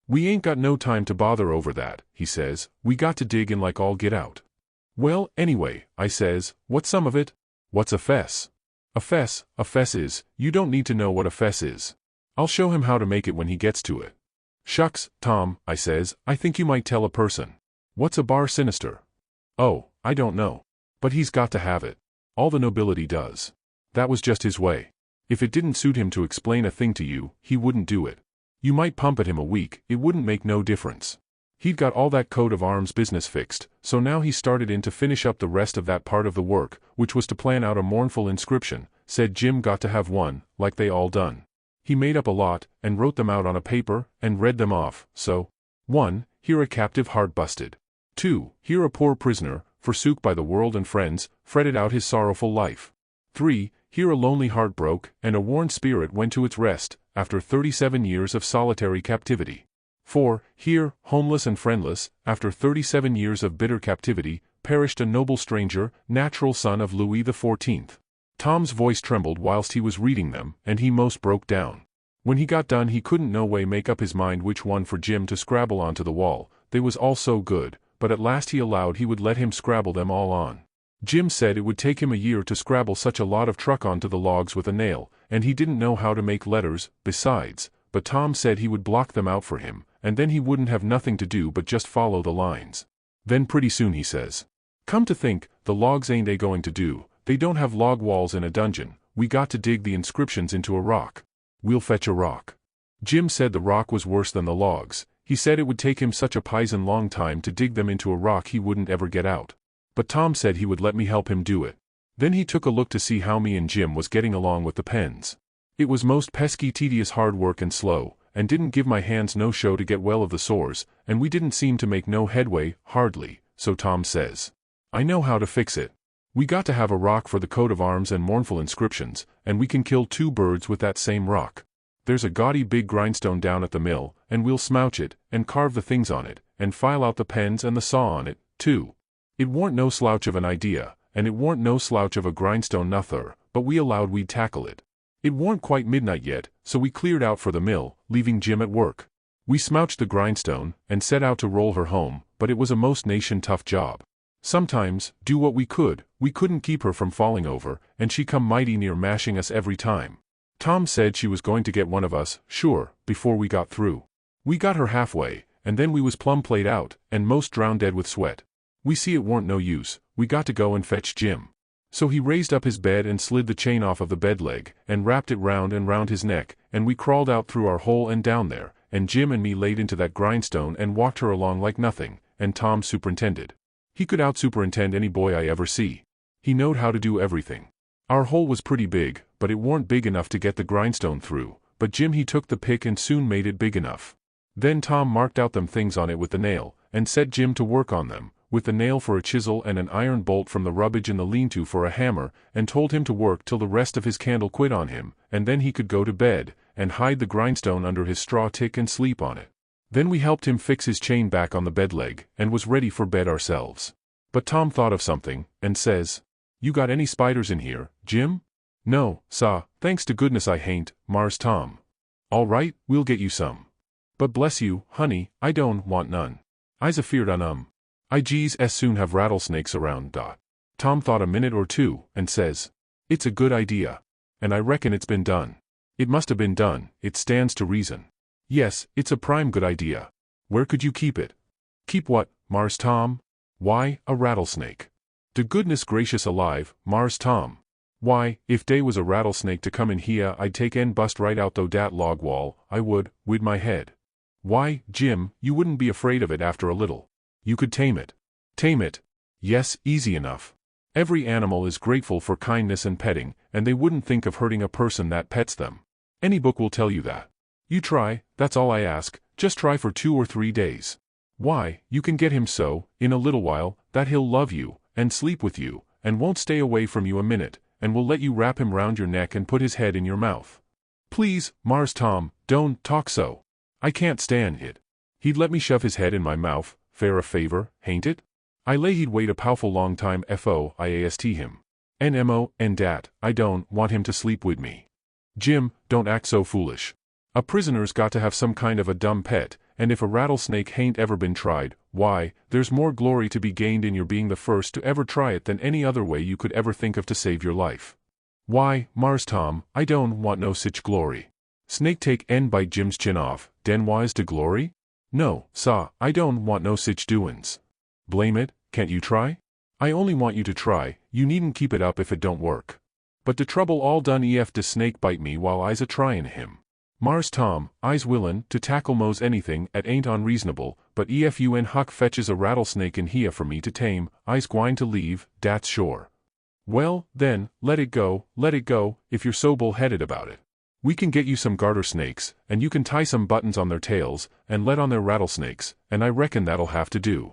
We ain't got no time to bother over that, he says, we got to dig in like all get out. Well, anyway, I says, what's some of it? What's a fess? A fess is, you don't need to know what a fess is. I'll show him how to make it when he gets to it. Shucks, Tom, I says, I think you might tell a person. What's a bar sinister? Oh, I don't know. But he's got to have it. All the nobility does. That was just his way. If it didn't suit him to explain a thing to you, he wouldn't do it. You might pump at him a week, it wouldn't make no difference. He'd got all that coat of arms business fixed, so now he started in to finish up the rest of that part of the work, which was to plan out a mournful inscription. Said Jim got to have one, like they all done. He made up a lot, and wrote them out on a paper, and read them off, so. 1. Here a captive heart busted. 2. Here a poor prisoner, forsook by the world and friends, fretted out his sorrowful life. 3. Here a lonely heart broke, and a worn spirit went to its rest, after 37 years of solitary captivity. 4. Here, homeless and friendless, after 37 years of bitter captivity, perished a noble stranger, natural son of Louis XIV. Tom's voice trembled whilst he was reading them, and he most broke down. When he got done he couldn't no way make up his mind which one for Jim to scrabble onto the wall, they was all so good, but at last he allowed he would let him scrabble them all on. Jim said it would take him a year to scrabble such a lot of truck onto the logs with a nail, and he didn't know how to make letters, besides, but Tom said he would block them out for him, and then he wouldn't have nothing to do but just follow the lines. Then pretty soon he says, "Come to think, the logs ain't they going to do, they don't have log walls in a dungeon, we got to dig the inscriptions into a rock. We'll fetch a rock." Jim said the rock was worse than the logs, he said it would take him such a pison long time to dig them into a rock he wouldn't ever get out. But Tom said he would let me help him do it. Then he took a look to see how me and Jim was getting along with the pens. It was most pesky tedious hard work and slow, and didn't give my hands no show to get well of the sores, and we didn't seem to make no headway, hardly, so Tom says, "I know how to fix it. We got to have a rock for the coat of arms and mournful inscriptions, and we can kill 2 birds with that same rock. There's a gaudy big grindstone down at the mill, and we'll smouch it, and carve the things on it, and file out the pens and the saw on it, too. It warn't no slouch of an idea, and it warn't no slouch of a grindstone nother, but we allowed we'd tackle it. It warn't quite midnight yet, so we cleared out for the mill, leaving Jim at work. We smouched the grindstone, and set out to roll her home, but it was a most nation tough job. Sometimes, do what we couldn't keep her from falling over, and she come mighty near mashing us every time. Tom said she was going to get one of us, sure, before we got through. We got her halfway, and then we was plumb played out, and most drowned dead with sweat. We see it warn't no use, we got to go and fetch Jim. So he raised up his bed and slid the chain off of the bed leg, and wrapped it round and round his neck, and we crawled out through our hole and down there, and Jim and me laid into that grindstone and walked her along like nothing, and Tom superintended. He could out-superintend any boy I ever see. He knowed how to do everything. Our hole was pretty big, but it warn't big enough to get the grindstone through, but Jim he took the pick and soon made it big enough. Then Tom marked out them things on it with the nail, and set Jim to work on them, with the nail for a chisel and an iron bolt from the rubbish in the lean-to for a hammer, and told him to work till the rest of his candle quit on him, and then he could go to bed, and hide the grindstone under his straw tick and sleep on it. Then we helped him fix his chain back on the bed leg, and was ready for bed ourselves. But Tom thought of something, and says, "You got any spiders in here, Jim?" "No, sah, thanks to goodness I hain't, Mars Tom." "All right, we'll get you some. But bless you, honey, I don't want none. I's afeard on I gees as soon have rattlesnakes around. Tom thought a minute or two, and says, "It's a good idea. And I reckon it's been done. It must have been done, it stands to reason. Yes, it's a prime good idea. Where could you keep it?" "Keep what, Mars Tom?" "Why, a rattlesnake." "De goodness gracious alive, Mars Tom. Why, if dey was a rattlesnake to come in here I'd take and bust right out though dat log wall, I would, wid my head." "Why, Jim, you wouldn't be afraid of it after a little. You could tame it." "Tame it? Yes, easy enough. Every animal is grateful for kindness and petting, and they wouldn't think of hurting a person that pets them. Any book will tell you that. You try, that's all I ask, Just try for 2 or 3 days. Why, you can get him so, in a little while, that he'll love you, and sleep with you, and won't stay away from you a minute, and will let you wrap him round your neck and put his head in your mouth. Please, Mars Tom, don't talk so. I can't stand it. He'd let me shove his head in my mouth, fair a favor, hain't it? I lay he'd wait a powerful long time foiast him. Nmo, and dat, I don't want him to sleep with me. Jim, don't act so foolish. A prisoner's got to have some kind of a dumb pet, and if a rattlesnake hain't ever been tried, why, there's more glory to be gained in your being the first to ever try it than any other way you could ever think of to save your life. Why, Mars Tom, I don't want no sich glory. Snake take and bite Jim's chin off, den wise to glory? No, sah, I don't want no sich doin's. Blame it, can't you try? I only want you to try, you needn't keep it up if it don't work. But the trouble all done ef de snake bite me while I's a-tryin' him. Mars Tom, I's willin' to tackle mos anything 'at ain't unreasonable, but ef you and Huck fetches a rattlesnake in here for me to tame, I's gwine to leave, dat's sure. Well, then, let it go, if you're so bull-headed about it. We can get you some garter snakes, and you can tie some buttons on their tails, and let on their rattlesnakes, and I reckon that'll have to do.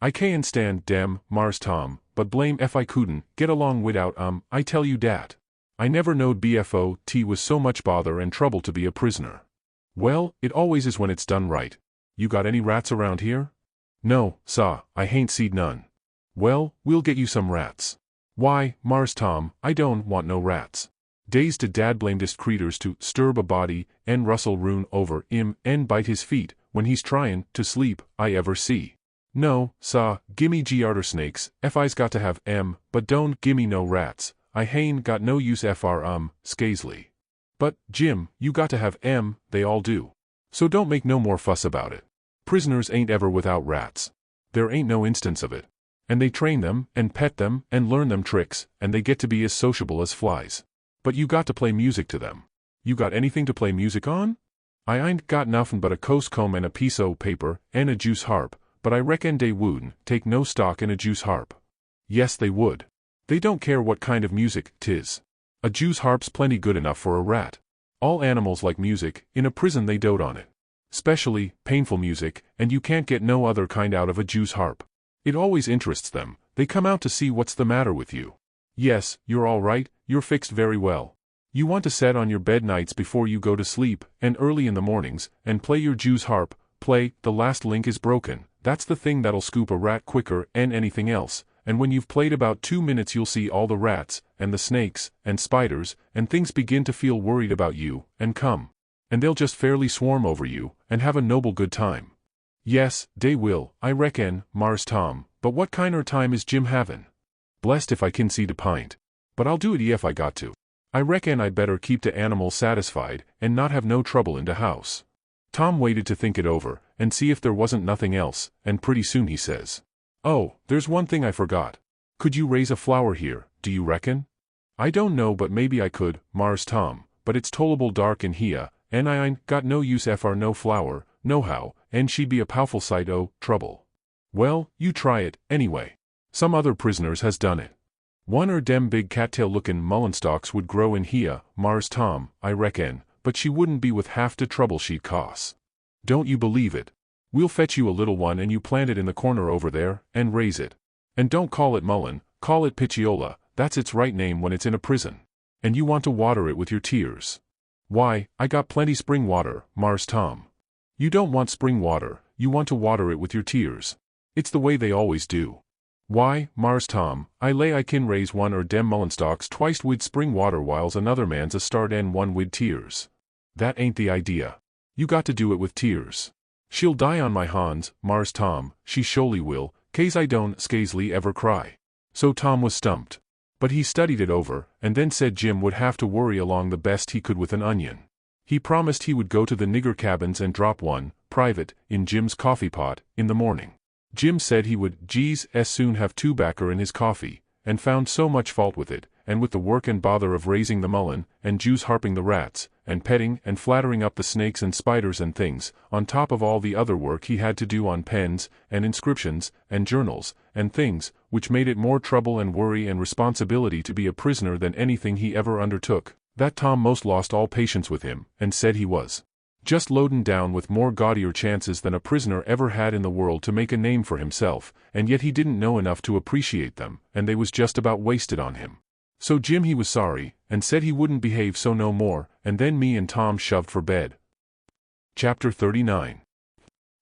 I can't stand dem, Mars Tom, but blame ef I couldn't get along without I tell you dat. I never knowed BFOT was so much bother and trouble to be a prisoner. Well, it always is when it's done right. You got any rats around here? No, sah, I hain't seed none. Well, we'll get you some rats. Why, Mars Tom, I don't want no rats. Days to dad blamedest creeters to sturb a body, and rustle roon over 'im, and bite his feet, when he's tryin' to sleep, I ever see. No, sah, gimme garter snakes, ef I's got to have 'em, but don't gimme no rats. I hain't got no use for scazely. But, Jim, you got to have 'em, they all do. So don't make no more fuss about it. Prisoners ain't ever without rats. There ain't no instance of it. And they train them, and pet them, and learn them tricks, and they get to be as sociable as flies. But you got to play music to them. You got anything to play music on? I ain't got nothin' but a coast comb and a piece o' paper, and a juice harp, but I reckon dey wouldn't take no stock in a juice harp. Yes, they would. They don't care what kind of music 'tis. A juice harp's plenty good enough for a rat. All animals like music, in a prison they dote on it. Specially, painful music, and you can't get no other kind out of a juice harp. It always interests them, they come out to see what's the matter with you. Yes, you're all right, you're fixed very well. You want to set on your bed nights before you go to sleep, and early in the mornings, and play your juice harp, play, The Last Link is Broken. That's the thing that'll scoop a rat quicker than anything else. And when you've played about 2 minutes you'll see all the rats, and the snakes, and spiders, and things begin to feel worried about you, and come. And they'll just fairly swarm over you, and have a noble good time. Yes, dey will, I reckon, Mars Tom, but what kinder time is Jim havin'? Blessed if I can see de pint. But I'll do it ef I got to. I reckon I'd better keep de animals satisfied, and not have no trouble in de house. Tom waited to think it over, and see if there wasn't nothing else, and pretty soon he says, "Oh, there's one thing I forgot. Could you raise a flower here, do you reckon?" "I don't know, but maybe I could, Mars Tom, but it's tolerable dark in here, and I ain't got no use for no flower, nohow, and she'd be a pow'ful sight o' trouble." "Well, you try it, anyway. Some other prisoners has done it. One er dem big cattail-lookin' mullen stalks would grow in here, Mars Tom, I reckon, but she wouldn't be with half de trouble she'd cost. Don't you believe it? We'll fetch you a little one and you plant it in the corner over there, and raise it. And don't call it mullen, call it pitchiola, that's its right name when it's in a prison. And you want to water it with your tears. Why, I got plenty spring water, Mars Tom. You don't want spring water, you want to water it with your tears. It's the way they always do. Why, Mars Tom, I lay I kin raise one er dem mullen stalks twice wid spring water whiles another man's a start and one wid tears. That ain't the idea. You got to do it with tears. She'll die on my hands, Mars Tom, she surely will, 'case I don't scazely ever cry. So Tom was stumped. But he studied it over, and then said Jim would have to worry along the best he could with an onion. He promised he would go to the nigger cabins and drop one, private, in Jim's coffee pot, in the morning. Jim said he would as soon have tobacco in his coffee, and found so much fault with it, and with the work and bother of raising the mullen, and juice harping the rats, and petting and flattering up the snakes and spiders and things, on top of all the other work he had to do on pens, and inscriptions, and journals, and things, which made it more trouble and worry and responsibility to be a prisoner than anything he ever undertook, that Tom most lost all patience with him, and said he was just loaded down with more gaudier chances than a prisoner ever had in the world to make a name for himself, and yet he didn't know enough to appreciate them, and they was just about wasted on him. So Jim he was sorry, and said he wouldn't behave so no more, and then me and Tom shoved for bed. Chapter 39.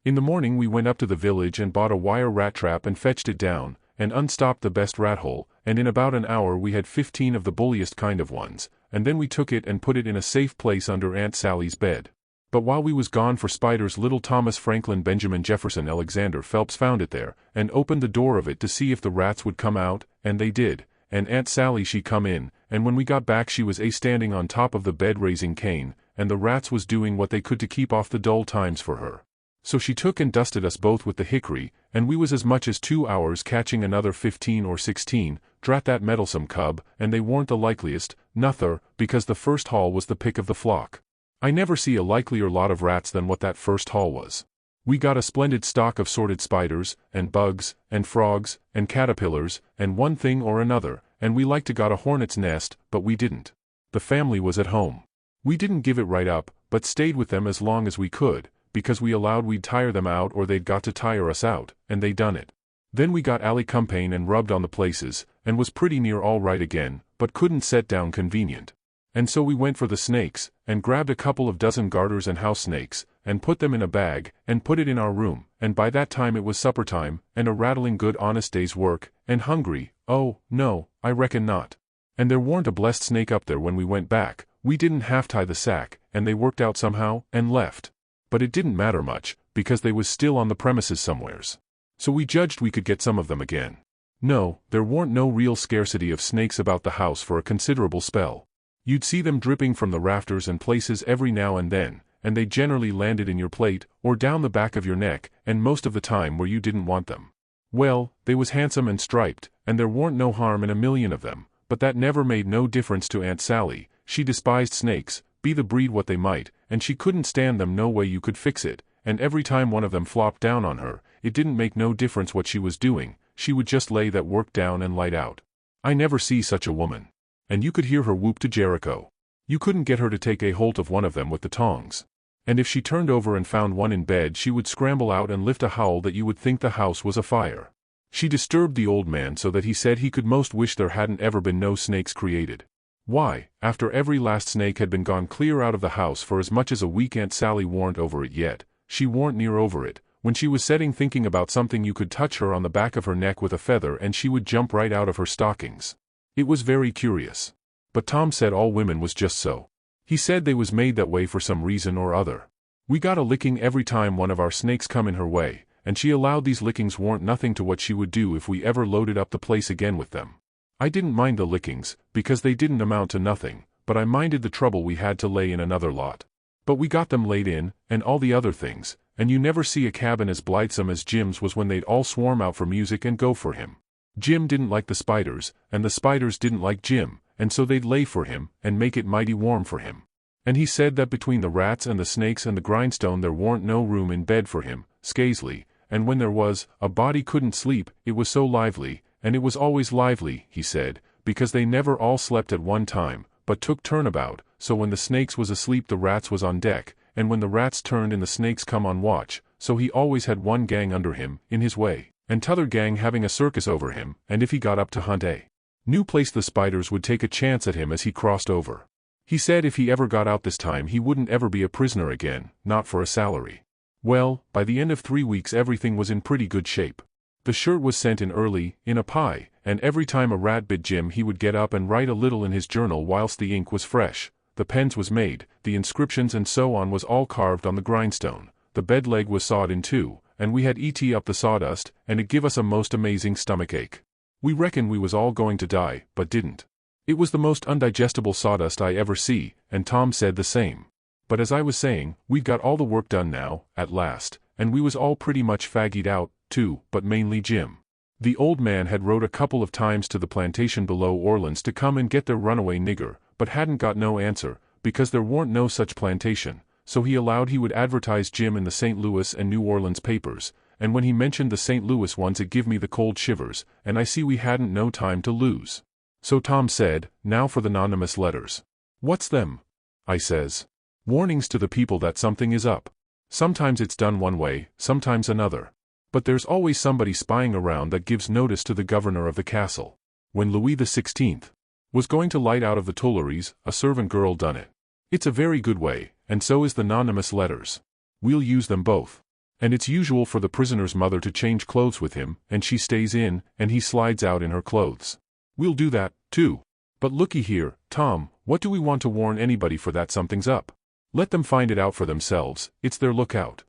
In the morning we went up to the village and bought a wire rat trap and fetched it down, and unstopped the best rat hole, and in about an hour we had 15 of the bulliest kind of ones, and then we took it and put it in a safe place under Aunt Sally's bed. But while we was gone for spiders, little Thomas Franklin Benjamin Jefferson Alexander Phelps found it there, and opened the door of it to see if the rats would come out, and they did, and Aunt Sally she come in, and when we got back she was standing on top of the bed raising Cain, and the rats was doing what they could to keep off the dull times for her. So she took and dusted us both with the hickory, and we was as much as 2 hours catching another 15 or 16, drat that meddlesome cub, and they warn't the likeliest, nuther, because the first haul was the pick of the flock. I never see a likelier lot of rats than what that first haul was. We got a splendid stock of sorted spiders, and bugs, and frogs, and caterpillars, and one thing or another, and we like to got a hornet's nest, but we didn't. The family was at home. We didn't give it right up, but stayed with them as long as we could, because we allowed we'd tire them out or they'd got to tire us out, and they done it. Then we got alicumpain and rubbed on the places, and was pretty near all right again, but couldn't set down convenient. And so we went for the snakes, and grabbed a couple of dozen garters and house snakes, and put them in a bag, and put it in our room, and by that time it was supper time, and a rattling good honest day's work, and hungry. Oh, no, I reckon not. And there warn't a blessed snake up there when we went back. We didn't half tie the sack, and they worked out somehow, and left. But it didn't matter much, because they was still on the premises somewheres. So we judged we could get some of them again. No, there warn't no real scarcity of snakes about the house for a considerable spell. You'd see them dripping from the rafters and places every now and then, and they generally landed in your plate, or down the back of your neck, and most of the time where you didn't want them. Well, they was handsome and striped, and there warn't no harm in a million of them, but that never made no difference to Aunt Sally. She despised snakes, be the breed what they might, and she couldn't stand them no way you could fix it, and every time one of them flopped down on her, it didn't make no difference what she was doing, she would just lay that work down and light out. I never see such a woman. And you could hear her whoop to Jericho. You couldn't get her to take a holt of one of them with the tongs. And if she turned over and found one in bed she would scramble out and lift a howl that you would think the house was afire. She disturbed the old man so that he said he could most wish there hadn't ever been no snakes created. Why, after every last snake had been gone clear out of the house for as much as a week, Aunt Sally warn't over it yet. She warn't near over it. When she was setting thinking about something you could touch her on the back of her neck with a feather and she would jump right out of her stockings. It was very curious. But Tom said all women was just so. He said they was made that way for some reason or other. We got a licking every time one of our snakes come in her way, and she allowed these lickings warn't nothing to what she would do if we ever loaded up the place again with them. I didn't mind the lickings, because they didn't amount to nothing, but I minded the trouble we had to lay in another lot. But we got them laid in, and all the other things, and you never see a cabin as blithesome as Jim's was when they'd all swarm out for music and go for him. Jim didn't like the spiders, and the spiders didn't like Jim, and so they'd lay for him, and make it mighty warm for him. And he said that between the rats and the snakes and the grindstone there warn't no room in bed for him, scazely, and when there was, a body couldn't sleep, it was so lively, and it was always lively, he said, because they never all slept at one time, but took turnabout, so when the snakes was asleep the rats was on deck, and when the rats turned in the snakes come on watch, so he always had one gang under him, in his way, and t'other gang having a circus over him, and if he got up to hunt a new place the spiders would take a chance at him as he crossed over. He said if he ever got out this time he wouldn't ever be a prisoner again, not for a salary. Well, by the end of 3 weeks everything was in pretty good shape. The shirt was sent in early, in a pie, and every time a rat bit Jim he would get up and write a little in his journal whilst the ink was fresh, the pens was made, the inscriptions and so on was all carved on the grindstone, the bed leg was sawed in two, and we had et up the sawdust, and it give us a most amazing stomachache. We reckon we was all going to die, but didn't. It was the most undigestible sawdust I ever see, and Tom said the same. But as I was saying, we'd got all the work done now, at last, and we was all pretty much faggied out, too, but mainly Jim. The old man had wrote a couple of times to the plantation below Orleans to come and get their runaway nigger, but hadn't got no answer, because there warn't no such plantation, so he allowed he would advertise Jim in the St. Louis and New Orleans papers, and when he mentioned the St. Louis ones it give me the cold shivers, and I see we hadn't no time to lose. So Tom said, now for the anonymous letters. What's them? I says. Warnings to the people that something is up. Sometimes it's done one way, sometimes another. But there's always somebody spying around that gives notice to the governor of the castle. When Louis XVI was going to light out of the Tuileries, a servant girl done it. It's a very good way, and so is the anonymous letters. We'll use them both. And it's usual for the prisoner's mother to change clothes with him, and she stays in, and he slides out in her clothes. We'll do that, too. But looky here, Tom, what do we want to warn anybody for that something's up? Let them find it out for themselves, it's their lookout.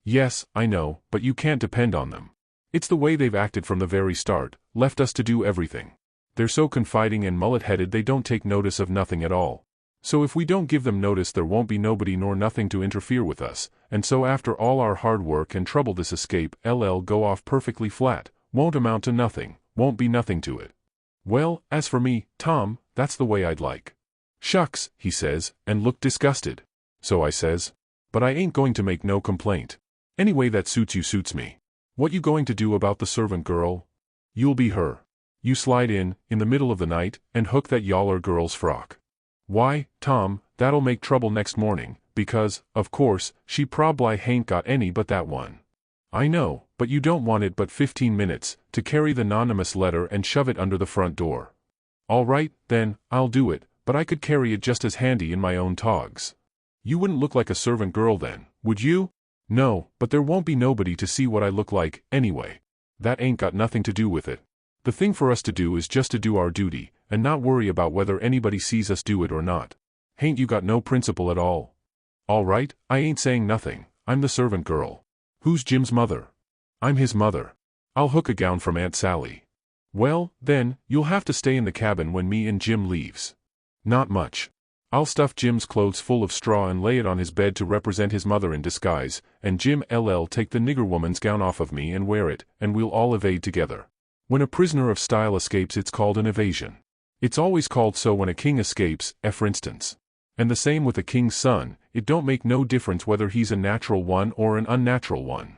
Yes, I know, but you can't depend on them. It's the way they've acted from the very start, left us to do everything. They're so confiding and mullet-headed they don't take notice of nothing at all. So if we don't give them notice there won't be nobody nor nothing to interfere with us, and so after all our hard work and trouble this escape go off perfectly flat, won't amount to nothing, won't be nothing to it. Well, as for me, Tom, that's the way I'd like. Shucks, he says, and looked disgusted. So I says, but I ain't going to make no complaint. Any way that suits you suits me. What you going to do about the servant girl? You'll be her. You slide in the middle of the night, and hook that yaller girl's frock. Why, Tom, that'll make trouble next morning, because, of course, she prob'ly hain't got any but that one. I know, but you don't want it but 15 minutes, to carry the anonymous letter and shove it under the front door. All right, then, I'll do it, but I could carry it just as handy in my own togs. You wouldn't look like a servant girl then, would you? No, but there won't be nobody to see what I look like, anyway. That ain't got nothing to do with it. The thing for us to do is just to do our duty, and not worry about whether anybody sees us do it or not. Hain't you got no principle at all? All right, I ain't saying nothing, I'm the servant girl. Who's Jim's mother? I'm his mother. I'll hook a gown from Aunt Sally. Well, then, you'll have to stay in the cabin when me and Jim leaves. Not much. I'll stuff Jim's clothes full of straw and lay it on his bed to represent his mother in disguise, and Jim take the nigger woman's gown off of me and wear it, and we'll all evade together. When a prisoner of style escapes it's called an evasion. It's always called so when a king escapes, for instance. And the same with a king's son, it don't make no difference whether he's a natural one or an unnatural one.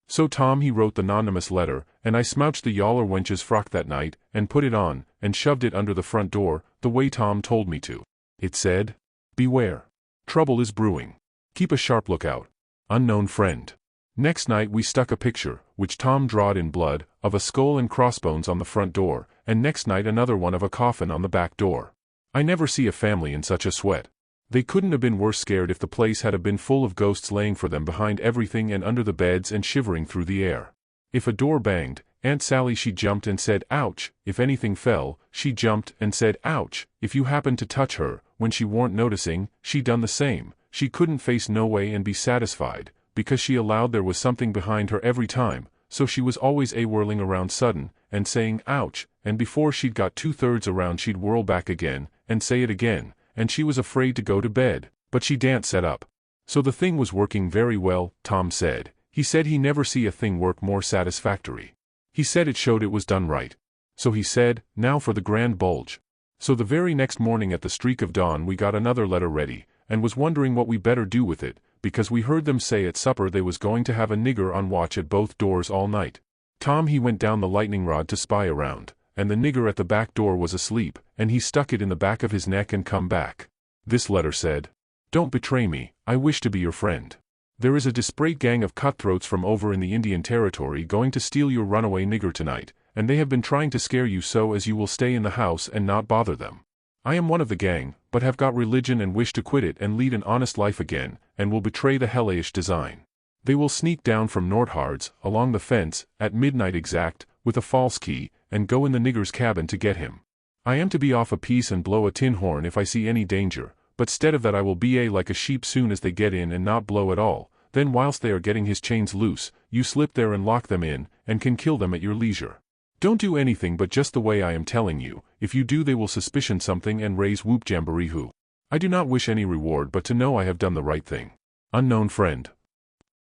So Tom he wrote the anonymous letter, and I smouched the yaller wench's frock that night, and put it on, and shoved it under the front door, the way Tom told me to. It said, "Beware. Trouble is brewing. Keep a sharp lookout. Unknown friend." Next night we stuck a picture, which Tom drawed in blood, of a skull and crossbones on the front door, and next night another one of a coffin on the back door. I never see a family in such a sweat. They couldn't have been worse scared if the place had been full of ghosts laying for them behind everything and under the beds and shivering through the air. If a door banged, Aunt Sally she jumped and said ouch, if anything fell, she jumped and said ouch, if you happened to touch her, when she warn't noticing, she done the same, she couldn't face no way and be satisfied, because she allowed there was something behind her every time, so she was always whirling around sudden, and saying ouch, and before she'd got 2/3 around she'd whirl back again, and say it again, and she was afraid to go to bed, but she daren't set up. So the thing was working very well, Tom said. He said he never see a thing work more satisfactory. He said it showed it was done right. So he said, now for the grand bulge. So the very next morning at the streak of dawn we got another letter ready, and was wondering what we better do with it, because we heard them say at supper they was going to have a nigger on watch at both doors all night. Tom he went down the lightning rod to spy around, and the nigger at the back door was asleep, and he stuck it in the back of his neck and come back. This letter said, "Don't betray me, I wish to be your friend. There is a desperate gang of cutthroats from over in the Indian Territory going to steal your runaway nigger tonight, and they have been trying to scare you so as you will stay in the house and not bother them. I am one of the gang, but have got religion and wish to quit it and lead an honest life again, and will betray the hellish design. They will sneak down from Nordhards, along the fence, at midnight exact, with a false key, and go in the nigger's cabin to get him. I am to be off a piece and blow a tin horn if I see any danger, but stead of that I will be like a sheep soon as they get in and not blow at all, then whilst they are getting his chains loose, you slip there and lock them in, and can kill them at your leisure. Don't do anything but just the way I am telling you, if you do they will suspicion something and raise whoop jamboree hoo. I do not wish any reward but to know I have done the right thing. Unknown friend."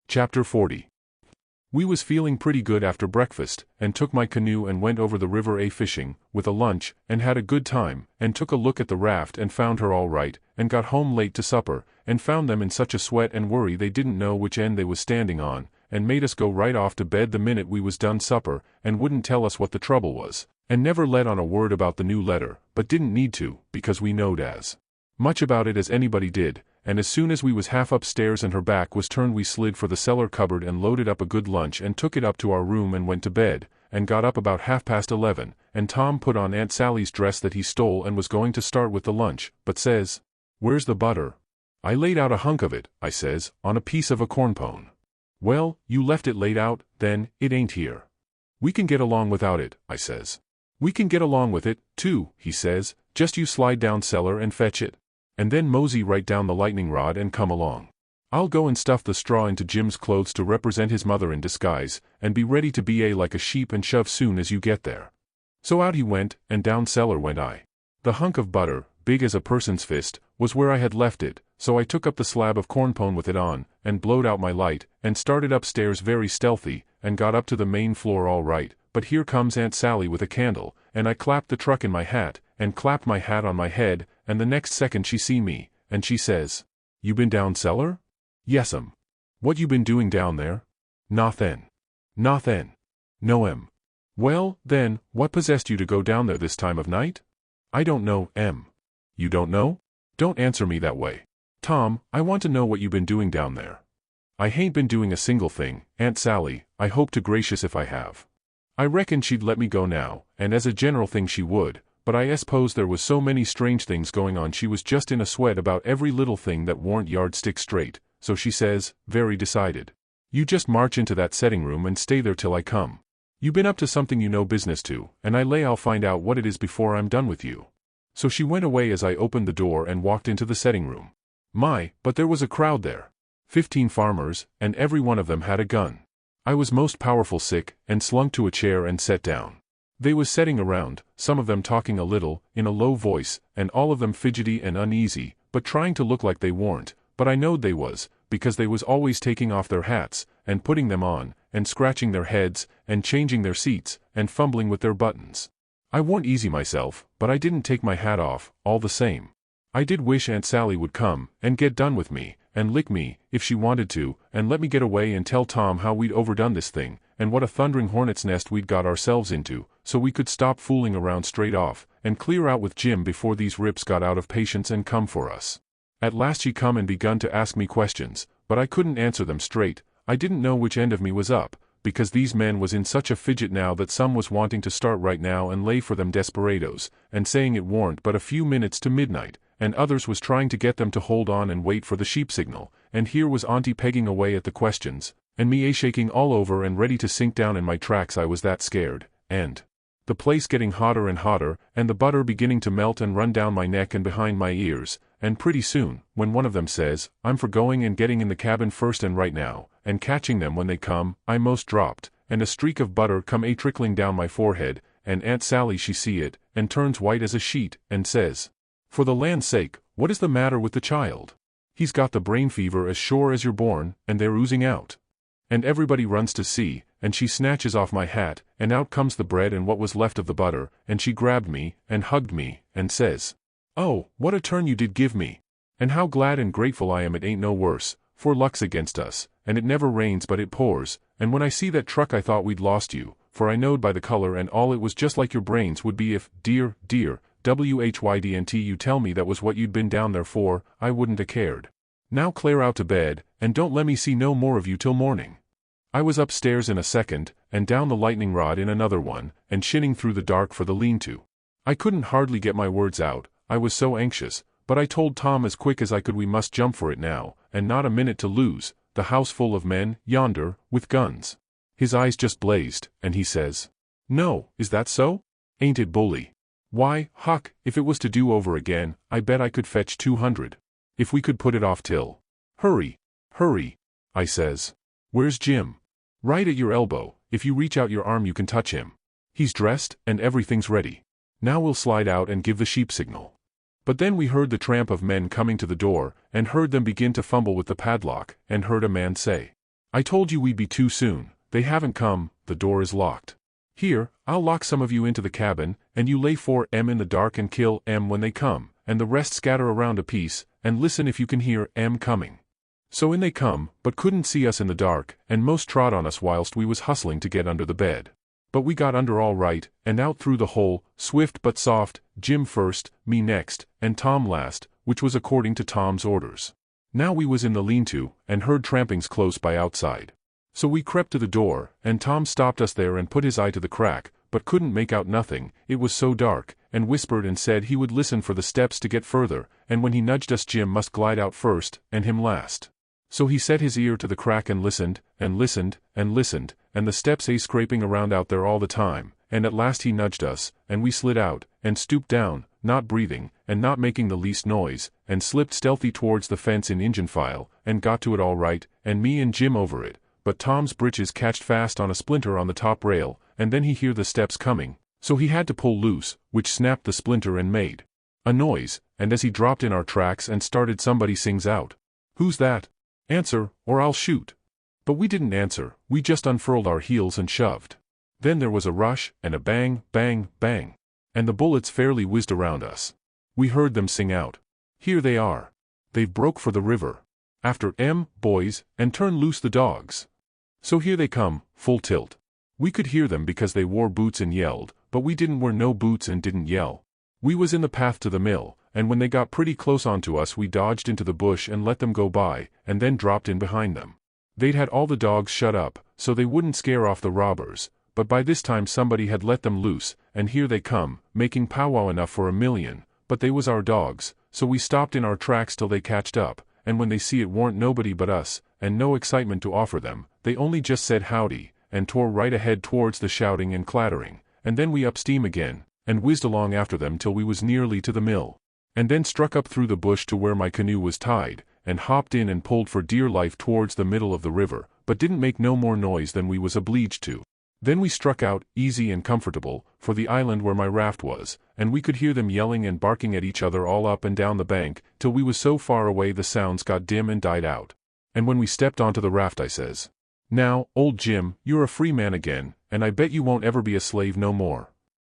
Chapter 40. We was feeling pretty good after breakfast, and took my canoe and went over the river fishing, with a lunch, and had a good time, and took a look at the raft and found her all right, and got home late to supper, and found them in such a sweat and worry they didn't know which end they was standing on, and made us go right off to bed the minute we was done supper, and wouldn't tell us what the trouble was, and never let on a word about the new letter, but didn't need to, because we knowed as much about it as anybody did, and as soon as we was half upstairs and her back was turned we slid for the cellar cupboard and loaded up a good lunch and took it up to our room and went to bed, and got up about 11:30, and Tom put on Aunt Sally's dress that he stole and was going to start with the lunch, but says, "Where's the butter?" "I laid out a hunk of it," I says, "on a piece of a cornpone." "Well, you left it laid out, then, it ain't here." "We can get along without it," I says. "We can get along with it, too," he says, "just you slide down cellar and fetch it. And then mosey right down the lightning rod and come along. I'll go and stuff the straw into Jim's clothes to represent his mother in disguise, and be ready to ba like a sheep and shove soon as you get there." So out he went, and down cellar went I. The hunk of butter, big as a person's fist, was where I had left it, so I took up the slab of cornpone with it on, and blowed out my light, and started upstairs very stealthy, and got up to the main floor all right, but here comes Aunt Sally with a candle, and I clapped the truck in my hat, and clapped my hat on my head, and the next second she see me, and she says, "You been down cellar?" "Yes'm." "What you been doing down there?" "Nothin'." "Nothin'." "No, "Well, then, what possessed you to go down there this time of night?" "I don't know, "You don't know? Don't answer me that way. Tom, I want to know what you been doing down there." "I hain't been doing a single thing, Aunt Sally, I hope to gracious if I have." I reckon she'd let me go now, and as a general thing she would, but I s'pose there was so many strange things going on she was just in a sweat about every little thing that warn't yardstick straight, so she says, very decided, "You just march into that setting room and stay there till I come. You been up to something you know business to, and I lay I'll find out what it is before I'm done with you." So she went away as I opened the door and walked into the setting room. My, but there was a crowd there. 15 farmers, and every one of them had a gun. I was most powerful sick, and slunk to a chair and sat down. They was setting around, some of them talking a little, in a low voice, and all of them fidgety and uneasy, but trying to look like they warn't, but I knowed they was, because they was always taking off their hats, and putting them on, and scratching their heads, and changing their seats, and fumbling with their buttons. I warn't easy myself, but I didn't take my hat off, all the same. I did wish Aunt Sally would come, and get done with me, and lick me, if she wanted to, and let me get away and tell Tom how we'd overdone this thing, and what a thundering hornet's nest we'd got ourselves into, so we could stop fooling around straight off, and clear out with Jim before these rips got out of patience and come for us. At last she come and begun to ask me questions, but I couldn't answer them straight. I didn't know which end of me was up, because these men was in such a fidget now that some was wanting to start right now and lay for them desperados, and saying it warn't but a few minutes to midnight, and others was trying to get them to hold on and wait for the sheep signal, and here was Auntie pegging away at the questions, and me shaking all over and ready to sink down in my tracks. I was that scared, and the place getting hotter and hotter, and the butter beginning to melt and run down my neck and behind my ears, and pretty soon, when one of them says, "I'm for going and getting in the cabin first and right now, and catching them when they come," I most dropped, and a streak of butter come trickling down my forehead, and Aunt Sally she see it, and turns white as a sheet, and says, "For the land's sake, what is the matter with the child? He's got the brain fever as sure as you're born, and they're oozing out." And everybody runs to see, and she snatches off my hat, and out comes the bread and what was left of the butter, and she grabbed me, and hugged me, and says, "Oh, what a turn you did give me! And how glad and grateful I am it ain't no worse, for luck's against us, and it never rains but it pours, and when I see that truck I thought we'd lost you, for I knowed by the color and all it was just like your brains would be if, dear, WHYDNT you tell me that was what you'd been down there for, I wouldn't a cared. Now clear out to bed, and don't let me see no more of you till morning." I was upstairs in a second, and down the lightning rod in another one, and shinning through the dark for the lean-to. I couldn't hardly get my words out, I was so anxious, but I told Tom as quick as I could we must jump for it now, and not a minute to lose, the house full of men, yonder, with guns. His eyes just blazed, and he says, "No, is that so? Ain't it bully? Why, Huck, if it was to do over again, I bet I could fetch 200. If we could put it off till—" "Hurry, hurry," I says. "Where's Jim?" "Right at your elbow, if you reach out your arm you can touch him. He's dressed, and everything's ready. Now we'll slide out and give the sheep signal." But then we heard the tramp of men coming to the door, and heard them begin to fumble with the padlock, and heard a man say, "I told you we'd be too soon, they haven't come, the door is locked. Here, I'll lock some of you into the cabin, and you lay 4 in the dark and kill when they come, and the rest scatter around a piece, and listen if you can hear coming." So in they come, but couldn't see us in the dark, and most trod on us whilst we was hustling to get under the bed. But we got under all right, and out through the hole, swift but soft, Jim first, me next, and Tom last, which was according to Tom's orders. Now we was in the lean-to, and heard trampings close by outside. So we crept to the door, and Tom stopped us there and put his eye to the crack, but couldn't make out nothing, it was so dark, and whispered and said he would listen for the steps to get further, and when he nudged us Jim must glide out first, and him last. So he set his ear to the crack and listened, and listened, and listened, and the steps scraping around out there all the time, and at last he nudged us, and we slid out, and stooped down, not breathing, and not making the least noise, and slipped stealthy towards the fence in Injun file, and got to it all right, and me and Jim over it, but Tom's britches catched fast on a splinter on the top rail, and then he hear the steps coming, so he had to pull loose, which snapped the splinter and made a noise, and as he dropped in our tracks and started somebody sings out, "Who's that? Answer, or I'll shoot." But we didn't answer, we just unfurled our heels and shoved. Then there was a rush, and a bang, bang, bang, and the bullets fairly whizzed around us. We heard them sing out, "Here they are. They've broke for the river. After 'em, boys, and turn loose the dogs. So here they come, full tilt." We could hear them because they wore boots and yelled, but we didn't wear no boots and didn't yell. We was in the path to the mill, and when they got pretty close onto us we dodged into the bush and let them go by, and then dropped in behind them. They'd had all the dogs shut up, so they wouldn't scare off the robbers, but by this time somebody had let them loose, and here they come, making powwow enough for 1,000,000, but they was our dogs, so we stopped in our tracks till they catched up, and when they see it warn't nobody but us, and no excitement to offer them, they only just said howdy, and tore right ahead towards the shouting and clattering, and then we up steam again, and whizzed along after them till we was nearly to the mill, and then struck up through the bush to where my canoe was tied, and hopped in and pulled for dear life towards the middle of the river, but didn't make no more noise than we was obliged to. Then we struck out, easy and comfortable, for the island where my raft was, and we could hear them yelling and barking at each other all up and down the bank, till we was so far away the sounds got dim and died out. And when we stepped onto the raft I says, "Now, old Jim, you're a free man again, and I bet you won't ever be a slave no more."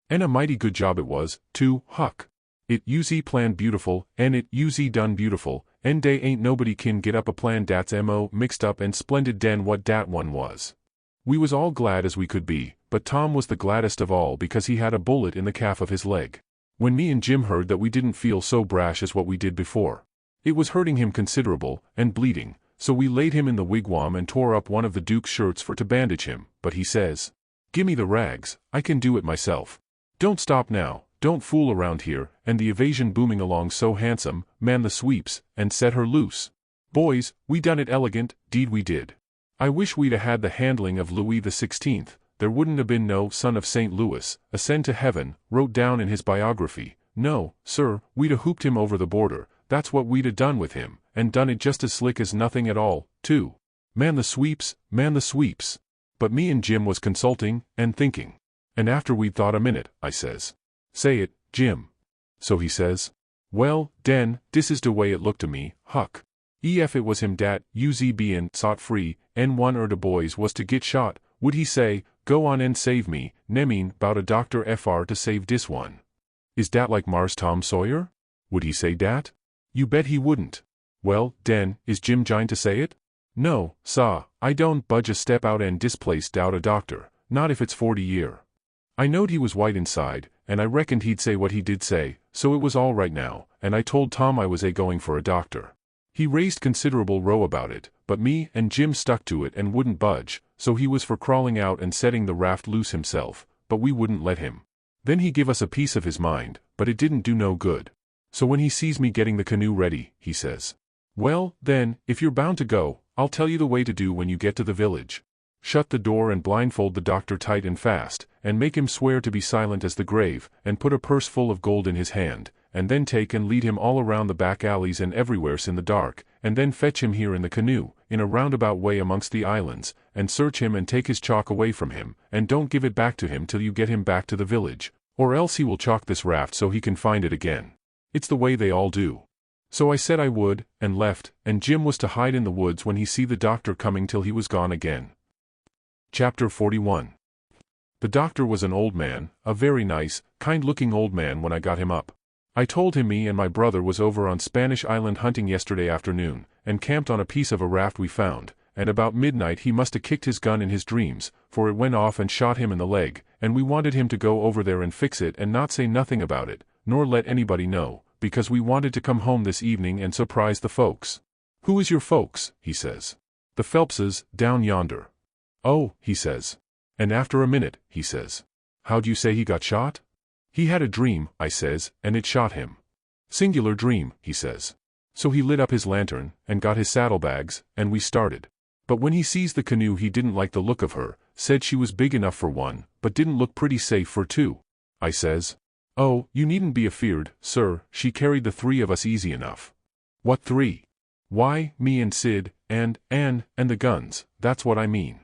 And a mighty good job it was, too, Huck. It uz planned beautiful, and it uz done beautiful, and dey ain't nobody kin get up a plan dat's mo mixed up and splendid den what dat one was. We was all glad as we could be, but Tom was the gladdest of all because he had a bullet in the calf of his leg. When me and Jim heard that we didn't feel so brash as what we did before. It was hurting him considerable, and bleeding, so we laid him in the wigwam and tore up one of the Duke's shirts for to bandage him, but he says, "Gimme the rags, I can do it myself. Don't stop now, don't fool around here," and the evasion booming along so handsome, man the sweeps, and set her loose. Boys, we done it elegant, deed we did. I wish we'd a had the handling of Louis XVI, there wouldn't have been no son of St. Louis, ascend to heaven, wrote down in his biography. No, sir, we'd a hooped him over the border, that's what we'd a done with him, and done it just as slick as nothing at all, too. Man the sweeps, man the sweeps. But me and Jim was consulting, and thinking. And after we'd thought a minute, I says, "Say it, Jim." So he says, "Well, den, dis is de way it looked to me, Huck. Ef it was him dat, uz bein' sot free, and one er de boys was to git shot, would he say, 'Go on and save me, nemean, 'bout a doctor fr to save dis one?' Is dat like Mars Tom Sawyer? Would he say dat? You bet he wouldn't. Well, den, is Jim jine to say it? No, sah, I don't budge a step out and displace doubt a doctor, not if it's 40 year. I knowed he was white inside, and I reckoned he'd say what he did say, so it was all right now, and I told Tom I was going for a doctor. He raised considerable row about it, but me and Jim stuck to it and wouldn't budge, so he was for crawling out and setting the raft loose himself, but we wouldn't let him. Then he give us a piece of his mind, but it didn't do no good. So when he sees me getting the canoe ready, he says, "Well, then, if you're bound to go, I'll tell you the way to do when you get to the village. Shut the door and blindfold the doctor tight and fast, and make him swear to be silent as the grave, and put a purse full of gold in his hand, and then take and lead him all around the back alleys and everywheres in the dark, and then fetch him here in the canoe, in a roundabout way amongst the islands, and search him and take his chalk away from him, and don't give it back to him till you get him back to the village, or else he will chalk this raft so he can find it again. It's the way they all do." So I said I would, and left, and Jim was to hide in the woods when he see the doctor coming till he was gone again. Chapter 41. The doctor was an old man, a very nice, kind-looking old man when I got him up. I told him me and my brother was over on Spanish Island hunting yesterday afternoon, and camped on a piece of a raft we found, and about midnight he must have kicked his gun in his dreams, for it went off and shot him in the leg, and we wanted him to go over there and fix it and not say nothing about it, nor let anybody know, because we wanted to come home this evening and surprise the folks. Who is your folks, he says. The Phelpses, down yonder. Oh, he says. And after a minute, he says. How'd you say he got shot? He had a dream, I says, and it shot him. Singular dream, he says. So he lit up his lantern, and got his saddlebags, and we started. But when he sees the canoe he didn't like the look of her, said she was big enough for one, but didn't look pretty safe for two. I says. Oh, you needn't be afeard, sir, she carried the three of us easy enough. What three? Why, me and Sid, and the guns, that's what I mean.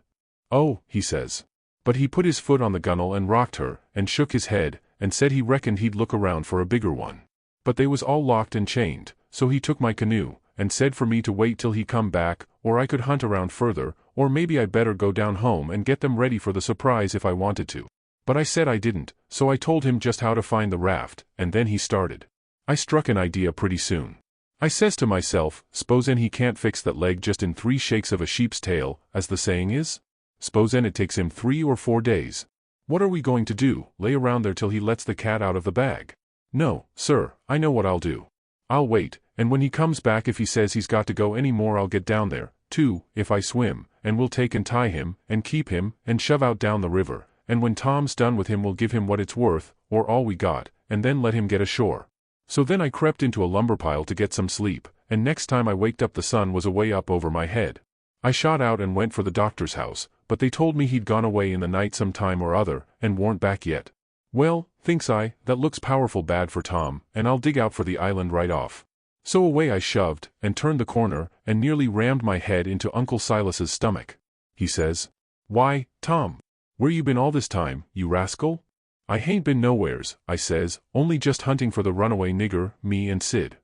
Oh, he says. But he put his foot on the gunwale and rocked her, and shook his head, and said he reckoned he'd look around for a bigger one. But they was all locked and chained, so he took my canoe, and said for me to wait till he come back, or I could hunt around further, or maybe I'd better go down home and get them ready for the surprise if I wanted to. But I said I didn't, so I told him just how to find the raft, and then he started. I struck an idea pretty soon. I says to myself, s'posen he can't fix that leg just in 3 shakes of a sheep's tail, as the saying is? S'posen it takes him 3 or 4 days. What are we going to do, lay around there till he lets the cat out of the bag? No, sir, I know what I'll do. I'll wait, and when he comes back if he says he's got to go any more I'll get down there, too, if I swim, and we'll take and tie him, and keep him, and shove out down the river, and when Tom's done with him we'll give him what it's worth, or all we got, and then let him get ashore. So then I crept into a lumber pile to get some sleep, and next time I waked up the sun was away up over my head. I shot out and went for the doctor's house, but they told me he'd gone away in the night some time or other, and warn't back yet. Well, thinks I, that looks powerful bad for Tom, and I'll dig out for the island right off. So away I shoved, and turned the corner, and nearly rammed my head into Uncle Silas's stomach. He says, "Why, Tom, where you been all this time, you rascal?" "I hain't been nowheres," I says, "only just hunting for the runaway nigger, me and Sid."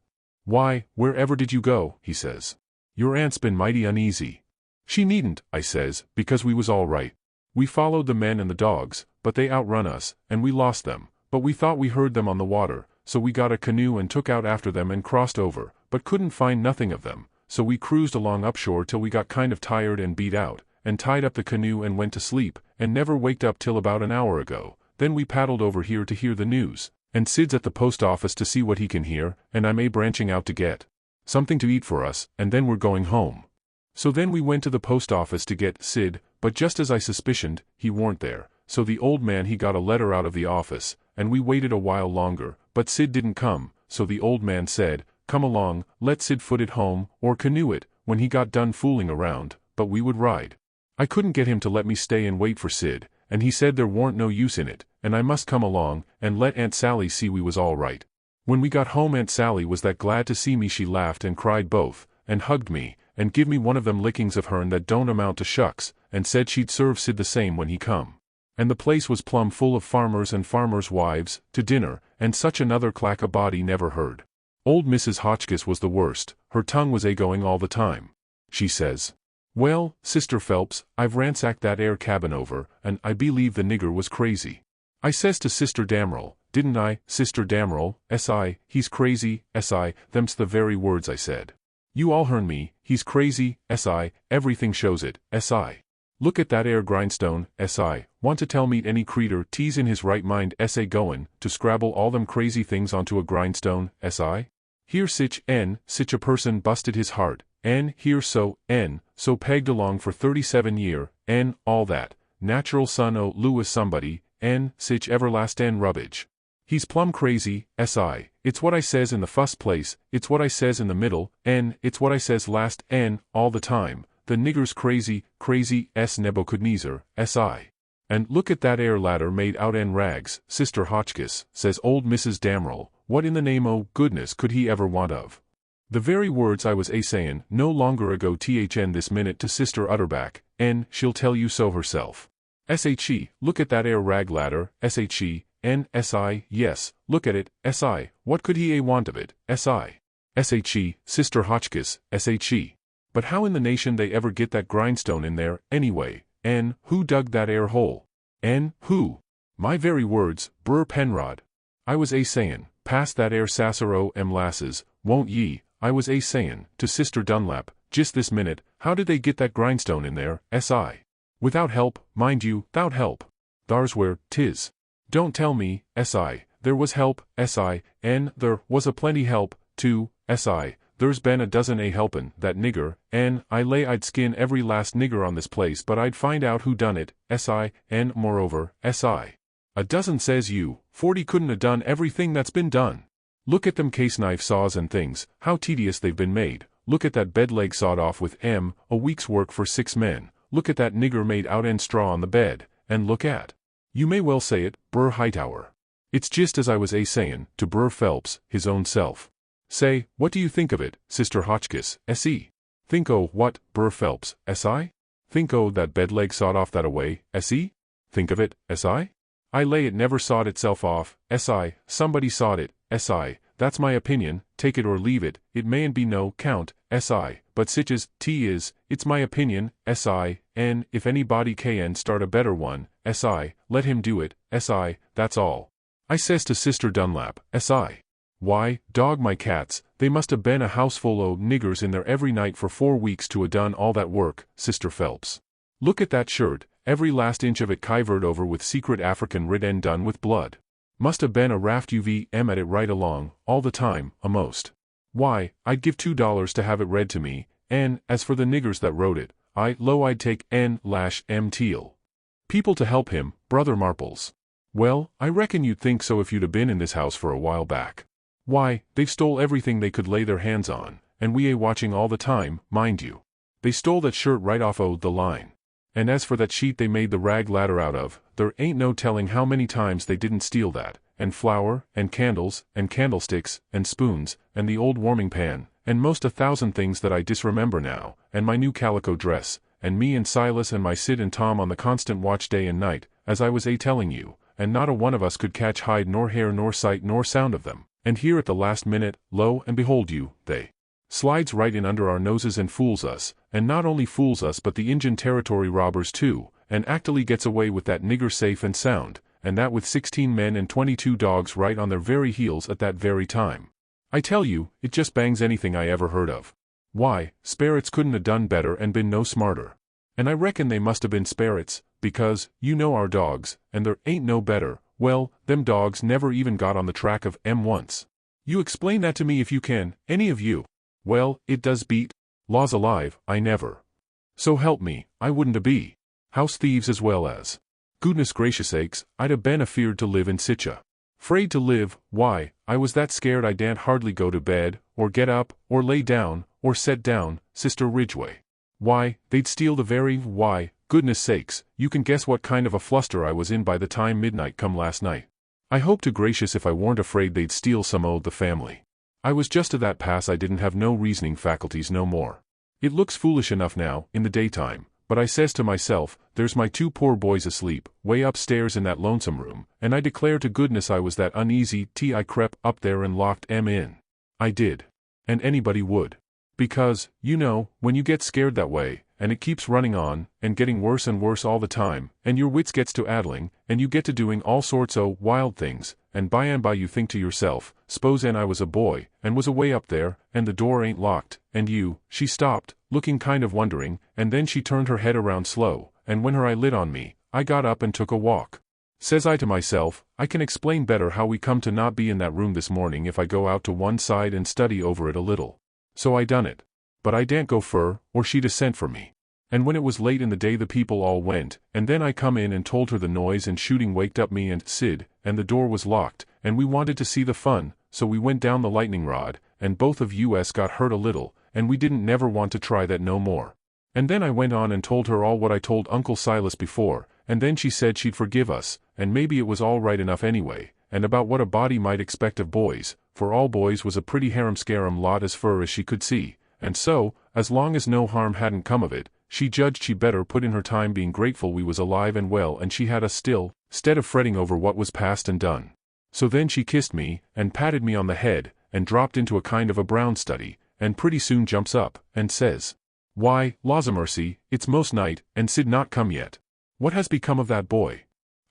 "Why, wherever did you go?" he says. "Your aunt's been mighty uneasy." "She needn't," I says, "because we was all right. We followed the men and the dogs, but they outrun us, and we lost them, but we thought we heard them on the water, so we got a canoe and took out after them and crossed over, but couldn't find nothing of them, so we cruised along upshore till we got kind of tired and beat out, and tied up the canoe and went to sleep, and never waked up till about an hour ago. Then we paddled over here to hear the news, and Sid's at the post office to see what he can hear, and I'm branching out to get something to eat for us, and then we're going home." So then we went to the post office to get Sid, but just as I suspicioned, he warn't there, so the old man he got a letter out of the office, and we waited a while longer, but Sid didn't come, so the old man said, "Come along, let Sid foot it home, or canoe it, when he got done fooling around, but we would ride." I couldn't get him to let me stay and wait for Sid, and he said there warn't no use in it, and I must come along, and let Aunt Sally see we was all right. When we got home Aunt Sally was that glad to see me she laughed and cried both, and hugged me, and give me one of them lickings of hern that don't amount to shucks, and said she'd serve Sid the same when he come. And the place was plumb full of farmers and farmers' wives, to dinner, and such another clack a body never heard. Old Mrs. Hotchkiss was the worst, her tongue was a-going all the time. She says, "Well, Sister Phelps, I've ransacked that 'ere cabin over, and I believe the nigger was crazy." I says to Sister Damerel, "Didn't I, Sister Damerel, S.I., he's crazy, S.I., them's the very words I said. You all hearn me, he's crazy, S.I., everything shows it, S.I. Look at that 'ere grindstone, S.I., want to tell me any creetur tease in his right mind S.A. goin' to scrabble all them crazy things onto a grindstone, S.I.? Here sich a person busted his heart, here so pegged along for 37 year, all that, natural son o' Lewis somebody, sich everlastin' rubbage. He's plumb crazy, S.I., it's what I says in the fust place, it's what I says in the middle, it's what I says last, all the time, the nigger's crazy, S. Nebuchadnezzar, S.I. And look at that 'ere ladder made out rags, Sister Hotchkiss, says old Mrs. Damerel, what in the name o' goodness could he ever want of? The very words I was a-sayin' no longer ago thn this minute to Sister Utterback, she'll tell you so herself. S.H.E., look at that 'ere rag ladder, S.H.E., S.I., yes, look at it, S.I., what could he want of it, S.I. S.H.E., Sister Hotchkiss, S.H.E. But how in the nation they ever get that grindstone in there, anyway, who dug that 'ere hole? Who? My very words, Br'er Penrod. I was a-sayin', pass that 'ere sasser o' lasses, won't ye, I was a-sayin', to Sister Dunlap, just this minute, how did they get that grindstone in there, S.I.? Without help, mind you, 'thout help. Thar's where 'tis. Don't tell me, S.I., there was help, S.I., there was a plenty help, too, S.I., there's been a dozen a helpin', that nigger, and I lay I'd skin every last nigger on this place but I'd find out who done it, si, and moreover, si. A dozen says you, 40 couldn't a done everything that's been done. Look at them case knife saws and things, how tedious they've been made. Look at that bed leg sawed off with a week's work for 6 men. Look at that nigger made out and straw on the bed, and look at. You may well say it, Brr Hightower. It's just as I was sayin', to Brr Phelps, his own self. Say, what do you think of it, Sister Hotchkiss, S.E.? Think o' what, Brr Phelps, S.I.? Think o' that bed leg sawed off that away, S.E.? Think of it, S.I.? I lay it never sawed itself off, S.I., somebody sawed it, S.I., that's my opinion, take it or leave it, it mayn't be no count, S.I., but sich as 'tis, it's my opinion, S.I., and if anybody can start a better one, S.I., let him do it, S.I., that's all. I says to Sister Dunlap, S.I. Why, dog my cats, they must have been a houseful o' niggers in there every night for 4 weeks to a done all that work, Sister Phelps. Look at that shirt, every last inch of it kivered over with secret African writ and done with blood. Must have been a raft UVM at it right along, all the time, a'most. Why, I'd give $2 to have it read to me, and, as for the niggers that wrote it, I'd take N/M Teal. People to help him, Brother Marples. Well, I reckon you'd think so if you'd a been in this house for a while back. Why, they've stole everything they could lay their hands on, and we watching all the time, mind you. They stole that shirt right off o' the line. And as for that sheet they made the rag ladder out of, there ain't no telling how many times they didn't steal that, and flour, and candles, and candlesticks, and spoons, and the old warming pan, and most 1,000 things that I disremember now, and my new calico dress, and me and Silas and my Sid and Tom on the constant watch day and night, as I was telling you, and not a one of us could catch hide nor hair nor sight nor sound of them, and here at the last minute, lo and behold you, they slides right in under our noses and fools us, and not only fools us but the Injun Territory robbers too, and actually gets away with that nigger safe and sound, and that with 16 men and 22 dogs right on their very heels at that very time. I tell you, it just bangs anything I ever heard of. Why, sperrits couldn't a done better and been no smarter. And I reckon they must have been sperrits, because, you know our dogs, and there ain't no better, well, them dogs never even got on the track of once. You explain that to me if you can, any of you. Well, it does beat. Laws alive, I never. So help me, I wouldn't a be. House thieves as well as. Goodness gracious sakes, I'd a been afeard to live in Sitcha. 'Fraid to live, why, I was that scared I daren't hardly go to bed, or get up, or lay down, or set down, Sister Ridgway. Why, they'd steal the very, why, goodness sakes, you can guess what kind of a fluster I was in by the time midnight come last night. I hope to gracious if I weren't afraid they'd steal some o' the family. I was just to that pass I didn't have no reasoning faculties no more. It looks foolish enough now, in the daytime, but I says to myself, there's my 2 poor boys asleep, way upstairs in that lonesome room, and I declare to goodness I was that uneasy I crept up there and locked 'em in. I did. And anybody would. Because, you know, when you get scared that way, and it keeps running on, and getting worse and worse all the time, and your wits gets to addling, and you get to doing all sorts o' wild things, and by you think to yourself, s'pose I was a boy, and was away up there, and the door ain't locked, and you, she stopped, looking kind of wondering, and then she turned her head around slow, and when her eye lit on me, I got up and took a walk. Says I to myself, I can explain better how we come to not be in that room this morning if I go out to one side and study over it a little. So I done it. But I daren't go fur, or she'd a sent for me. And when it was late in the day the people all went, and then I come in and told her the noise and shooting waked up me and Sid, and the door was locked, and we wanted to see the fun, so we went down the lightning rod, and both of us got hurt a little, and we didn't never want to try that no more. And then I went on and told her all what I told Uncle Silas before, and then she said she'd forgive us, and maybe it was all right enough anyway, and about what a body might expect of boys, for all boys was a pretty harum-scarum lot as fur as she could see, and so, as long as no harm hadn't come of it, she judged she better put in her time being grateful we was alive and well and she had us still, 'stead of fretting over what was past and done. So then she kissed me, and patted me on the head, and dropped into a kind of a brown study, and pretty soon jumps up, and says, "Why, laws a mercy, it's most night, and Sid not come yet. What has become of that boy?"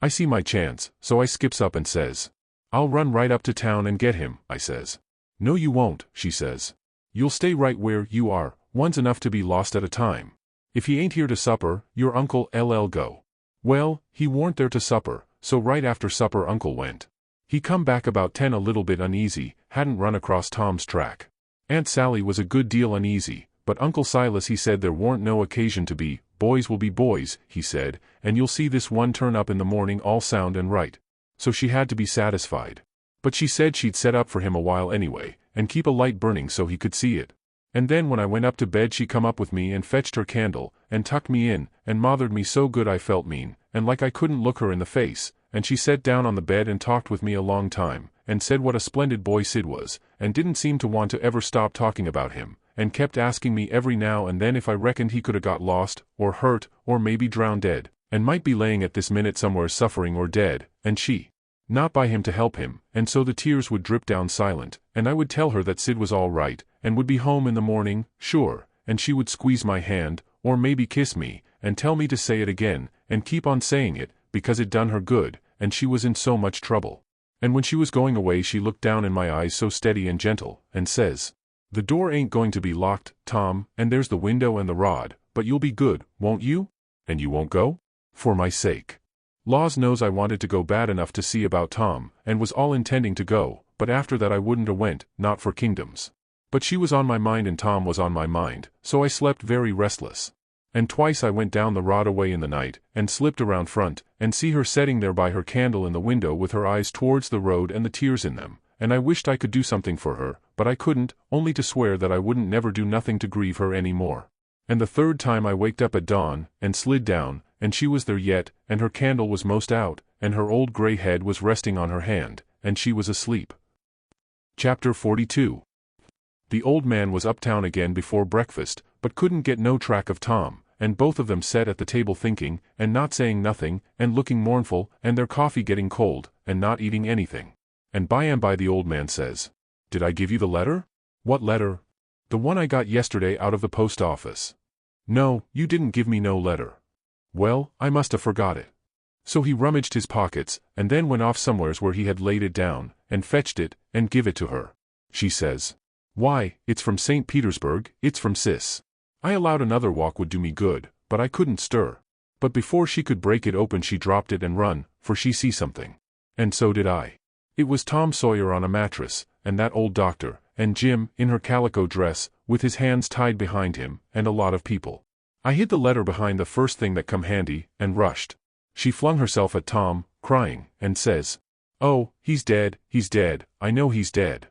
I see my chance, so I skips up and says, "I'll run right up to town and get him," I says. "No you won't," she says. "You'll stay right where you are, one's enough to be lost at a time. If he ain't here to supper, your uncle LL go." Well, he warn't there to supper, so right after supper uncle went. He come back about 10 a little bit uneasy, hadn't run across Tom's track. Aunt Sally was a good deal uneasy, but Uncle Silas he said there warn't no occasion to be, boys will be boys, he said, and you'll see this one turn up in the morning all sound and right. So she had to be satisfied. But she said she'd set up for him a while anyway, and keep a light burning so he could see it. And then when I went up to bed she come up with me and fetched her candle, and tucked me in, and mothered me so good I felt mean, and like I couldn't look her in the face, and she sat down on the bed and talked with me a long time, and said what a splendid boy Sid was, and didn't seem to want to ever stop talking about him, and kept asking me every now and then if I reckoned he could have got lost, or hurt, or maybe drowned dead, and might be laying at this minute somewhere suffering or dead, and she not by him to help him, and so the tears would drip down silent, and I would tell her that Sid was all right, and would be home in the morning, sure, and she would squeeze my hand, or maybe kiss me, and tell me to say it again, and keep on saying it, because it done her good, and she was in so much trouble. And when she was going away she looked down in my eyes so steady and gentle, and says, "The door ain't going to be locked, Tom, and there's the window and the rod, but you'll be good, won't you? And you won't go? For my sake." Laws knows I wanted to go bad enough to see about Tom, and was all intending to go, but after that I wouldn't a went, not for kingdoms. But she was on my mind and Tom was on my mind, so I slept very restless. And twice I went down the rod away in the night, and slipped around front, and see her setting there by her candle in the window with her eyes towards the road and the tears in them, and I wished I could do something for her, but I couldn't, only to swear that I wouldn't never do nothing to grieve her any more. And the third time I waked up at dawn, and slid down, and she was there yet, and her candle was most out, and her old grey head was resting on her hand, and she was asleep. Chapter 42. The old man was uptown again before breakfast, but couldn't get no track of Tom, and both of them sat at the table thinking, and not saying nothing, and looking mournful, and their coffee getting cold, and not eating anything. And by and by the old man says, "Did I give you the letter?" "What letter?" "The one I got yesterday out of the post office." "No, you didn't give me no letter." "Well, I must have forgot it." So he rummaged his pockets, and then went off somewheres where he had laid it down, and fetched it, and give it to her. She says, "Why, it's from St. Petersburg, it's from Sis." I allowed another walk would do me good, but I couldn't stir. But before she could break it open she dropped it and run, for she see something. And so did I. It was Tom Sawyer on a mattress, and that old doctor, and Jim, in her calico dress, with his hands tied behind him, and a lot of people. I hid the letter behind the first thing that come handy, and rushed. She flung herself at Tom, crying, and says, "Oh, he's dead, I know he's dead."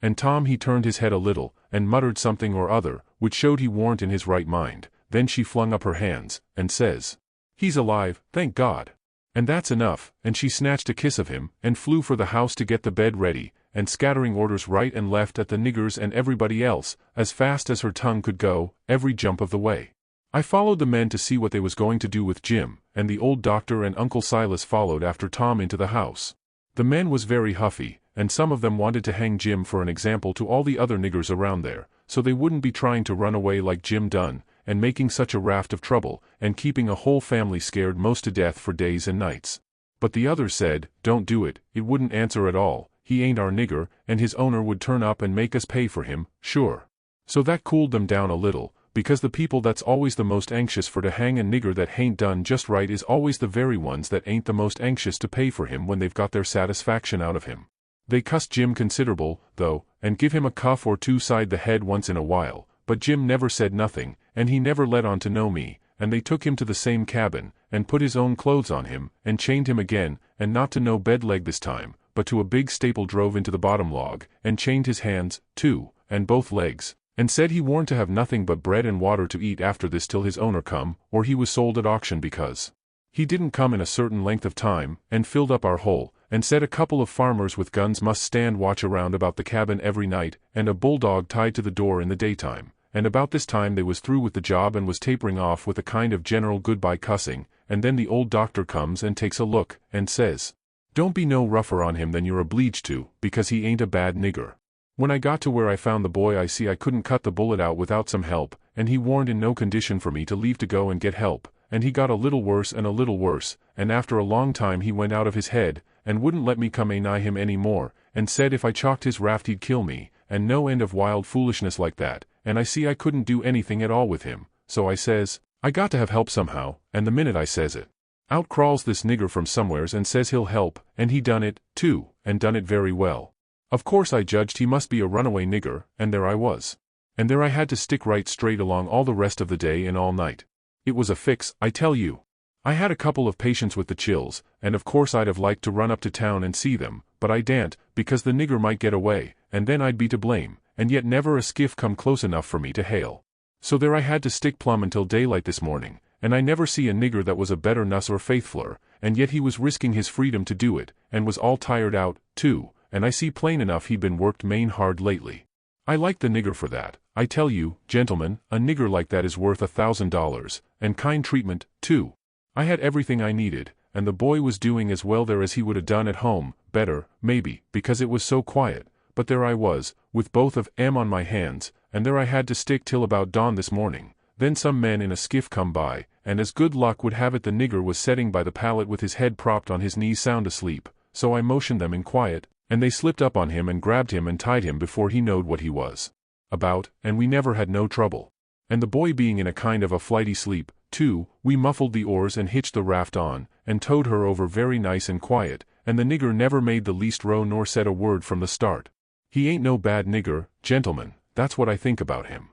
And Tom he turned his head a little, and muttered something or other, which showed he warn't in his right mind. Then she flung up her hands, and says, "He's alive, thank God. And that's enough," and she snatched a kiss of him, and flew for the house to get the bed ready, and scattering orders right and left at the niggers and everybody else, as fast as her tongue could go, every jump of the way. I followed the men to see what they was going to do with Jim, and the old doctor and Uncle Silas followed after Tom into the house. The men was very huffy, and some of them wanted to hang Jim for an example to all the other niggers around there, so they wouldn't be trying to run away like Jim done, and making such a raft of trouble, and keeping a whole family scared most to death for days and nights. But the others said, "Don't do it, it wouldn't answer at all, he ain't our nigger, and his owner would turn up and make us pay for him, sure." So that cooled them down a little, because the people that's always the most anxious for to hang a nigger that hain't done just right is always the very ones that ain't the most anxious to pay for him when they've got their satisfaction out of him. They cussed Jim considerable, though, and give him a cuff or two side the head once in a while, but Jim never said nothing, and he never let on to know me, and they took him to the same cabin, and put his own clothes on him, and chained him again, and not to no bed leg this time, but to a big staple drove into the bottom log, and chained his hands, too, and both legs, and said he warn't to have nothing but bread and water to eat after this till his owner come, or he was sold at auction because he didn't come in a certain length of time, and filled up our hole, and said a couple of farmers with guns must stand watch around about the cabin every night, and a bulldog tied to the door in the daytime, and about this time they was through with the job and was tapering off with a kind of general goodbye cussing, and then the old doctor comes and takes a look, and says, "Don't be no rougher on him than you're obleeged to, because he ain't a bad nigger." When I got to where I found the boy I see I couldn't cut the bullet out without some help, and he warn't in no condition for me to leave to go and get help, and he got a little worse, and after a long time he went out of his head, and wouldn't let me come nigh him any more, and said if I chalked his raft he'd kill me, and no end of wild foolishness like that, and I see I couldn't do anything at all with him, so I says, I got to have help somehow, and the minute I says it, out crawls this nigger from somewheres and says he'll help, and he done it, too, and done it very well. Of course I judged he must be a runaway nigger, and there I was. And there I had to stick right straight along all the rest of the day and all night. It was a fix, I tell you. I had a couple of patients with the chills, and of course I'd have liked to run up to town and see them, but I daren't, because the nigger might get away, and then I'd be to blame, and yet never a skiff come close enough for me to hail. So there I had to stick plumb until daylight this morning, and I never see a nigger that was a better nuss or faithfuler, and yet he was risking his freedom to do it, and was all tired out, too, and I see plain enough he'd been worked main hard lately. I like the nigger for that. I tell you, gentlemen, a nigger like that is worth $1,000, and kind treatment, too. I had everything I needed, and the boy was doing as well there as he would have done at home, better, maybe, because it was so quiet, but there I was, with both of 'em on my hands, and there I had to stick till about dawn this morning. Then some men in a skiff come by, and as good luck would have it the nigger was setting by the pallet with his head propped on his knees sound asleep, so I motioned them in quiet, and they slipped up on him and grabbed him and tied him before he knowed what he was about, and we never had no trouble. And the boy being in a kind of a flighty sleep, too, we muffled the oars and hitched the raft on, and towed her over very nice and quiet, and the nigger never made the least row nor said a word from the start. He ain't no bad nigger, gentlemen, that's what I think about him.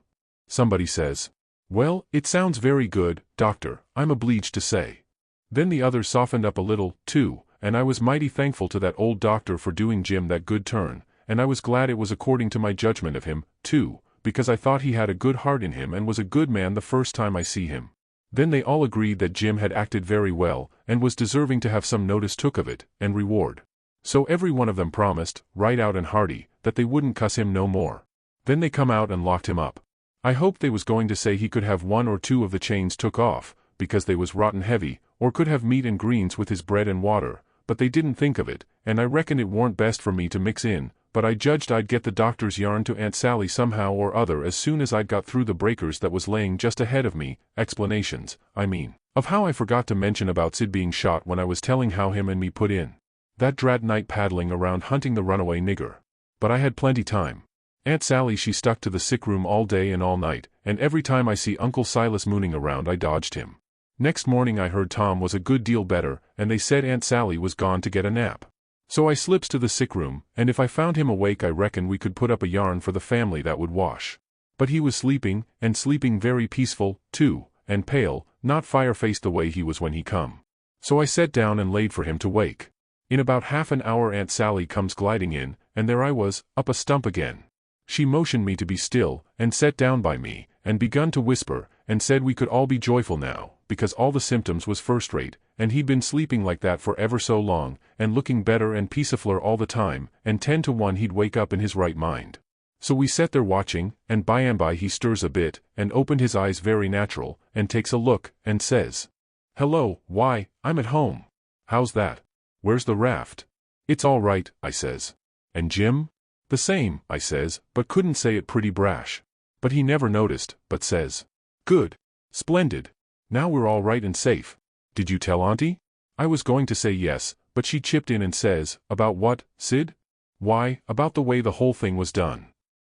Somebody says, "Well, it sounds very good, doctor, I'm obleeged to say." Then the others softened up a little, too, and I was mighty thankful to that old doctor for doing Jim that good turn, and I was glad it was according to my judgment of him, too, because I thought he had a good heart in him and was a good man the first time I see him. Then they all agreed that Jim had acted very well, and was deserving to have some notice took of it, and reward. So every one of them promised, right out and hearty, that they wouldn't cuss him no more. Then they come out and locked him up. I hoped they was going to say he could have one or two of the chains took off, because they was rotten heavy, or could have meat and greens with his bread and water, but they didn't think of it, and I reckon it warn't best for me to mix in, but I judged I'd get the doctor's yarn to Aunt Sally somehow or other as soon as I'd got through the breakers that was laying just ahead of me, explanations, I mean, of how I forgot to mention about Sid being shot when I was telling how him and me put in that drat night paddling around hunting the runaway nigger. But I had plenty time. Aunt Sally she stuck to the sick room all day and all night, and every time I see Uncle Silas mooning around I dodged him. Next morning I heard Tom was a good deal better, and they said Aunt Sally was gone to get a nap. So I slips to the sick room, and if I found him awake I reckon we could put up a yarn for the family that would wash. But he was sleeping, and sleeping very peaceful, too, and pale, not fire-faced the way he was when he come. So I sat down and laid for him to wake. In about half an hour Aunt Sally comes gliding in, and there I was, up a stump again. She motioned me to be still, and sat down by me, and begun to whisper, and said we could all be joyful now, because all the symptoms was first-rate, and he'd been sleeping like that for ever so long, and looking better and peacefuler all the time, and 10 to 1 he'd wake up in his right mind. So we sat there watching, and by and by he stirs a bit, and opened his eyes very natural, and takes a look, and says, "Hello, why, I'm at home. How's that? Where's the raft?" "It's all right," I says. "And Jim?" "The same," I says, but couldn't say it pretty brash. But he never noticed, but says, "Good. Splendid. Now we're all right and safe. Did you tell Auntie?" I was going to say yes, but she chipped in and says, "About what, Sid?" "Why, about the way the whole thing was done."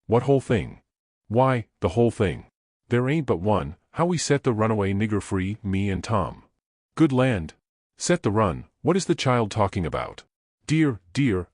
"What whole thing?" "Why, the whole thing. There ain't but one, how we set the runaway nigger free, me and Tom." "Good land. Set the run, what is the child talking about?" Dear,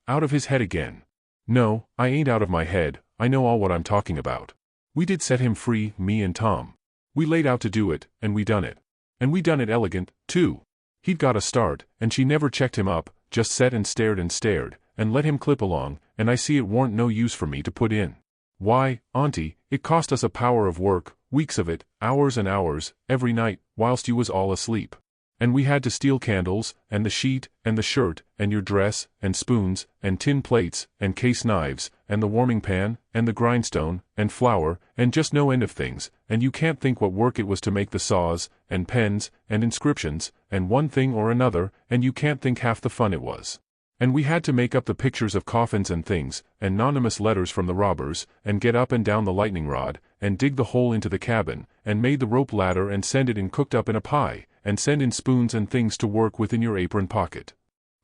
out of his head again." "No, I ain't out of my head, I know all what I'm talking about. We did set him free, me and Tom. We laid out to do it, and we done it. And we done it elegant, too. He'd got a start, and she never checked him up, just set and stared, and let him clip along, and I see it warn't no use for me to put in. Why, Auntie, it cost us a power of work, weeks of it, hours and hours, every night, whilst you was all asleep. And we had to steal candles, and the sheet, and the shirt, and your dress, and spoons, and tin plates, and case knives, and the warming pan, and the grindstone, and flour, and just no end of things, and you can't think what work it was to make the saws, and pens, and inscriptions, and one thing or another, and you can't think half the fun it was. And we had to make up the pictures of coffins and things, and anonymous letters from the robbers, and get up and down the lightning rod, and dig the hole into the cabin, and made the rope ladder and send it in cooked up in a pie, and send in spoons and things to work within your apron pocket.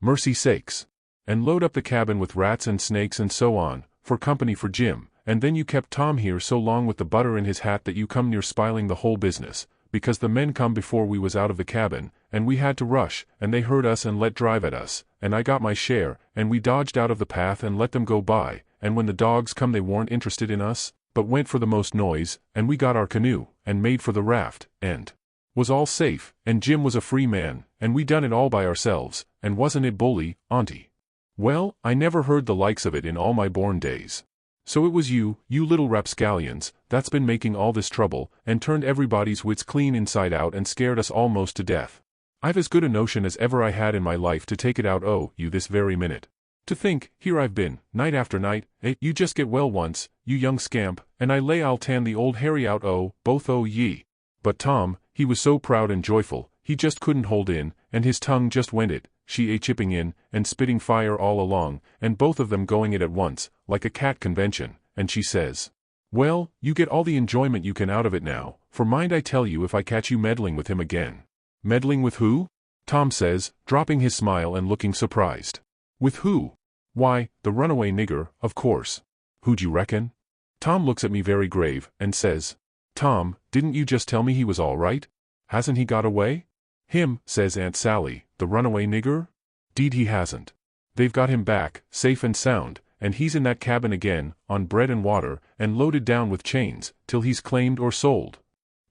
Mercy sakes. And load up the cabin with rats and snakes and so on, for company for Jim, and then you kept Tom here so long with the butter in his hat that you come near spiling the whole business, because the men come before we was out of the cabin, and we had to rush, and they heard us and let drive at us, and I got my share, and we dodged out of the path and let them go by, and when the dogs come they weren't interested in us, but went for the most noise, and we got our canoe, and made for the raft, and was all safe, and Jim was a free man, and we done it all by ourselves, and wasn't it bully, auntie? Well, I never heard the likes of it in all my born days. So it was you little rapscallions, that's been making all this trouble, and turned everybody's wits clean inside out and scared us almost to death. I've as good a notion as ever I had in my life to take it out you this very minute. To think, here I've been, night after night, you just get well once, you young scamp, and I lay I'll tan the old Harry out both ye. But Tom, he was so proud and joyful, he just couldn't hold in, and his tongue just went it, she chipping in, and spitting fire all along, and both of them going it at once, like a cat convention, and she says, "Well, you get all the enjoyment you can out of it now, for mind I tell you if I catch you meddling with him again." "Meddling with who?" Tom says, dropping his smile and looking surprised. "With who?" "Why, the runaway nigger, of course." "Who'd you reckon?" Tom looks at me very grave, and says, "Tom, didn't you just tell me he was all right? Hasn't he got away?" "Him," says Aunt Sally, "the runaway nigger? 'Deed he hasn't. They've got him back, safe and sound, and he's in that cabin again, on bread and water, and loaded down with chains, till he's claimed or sold."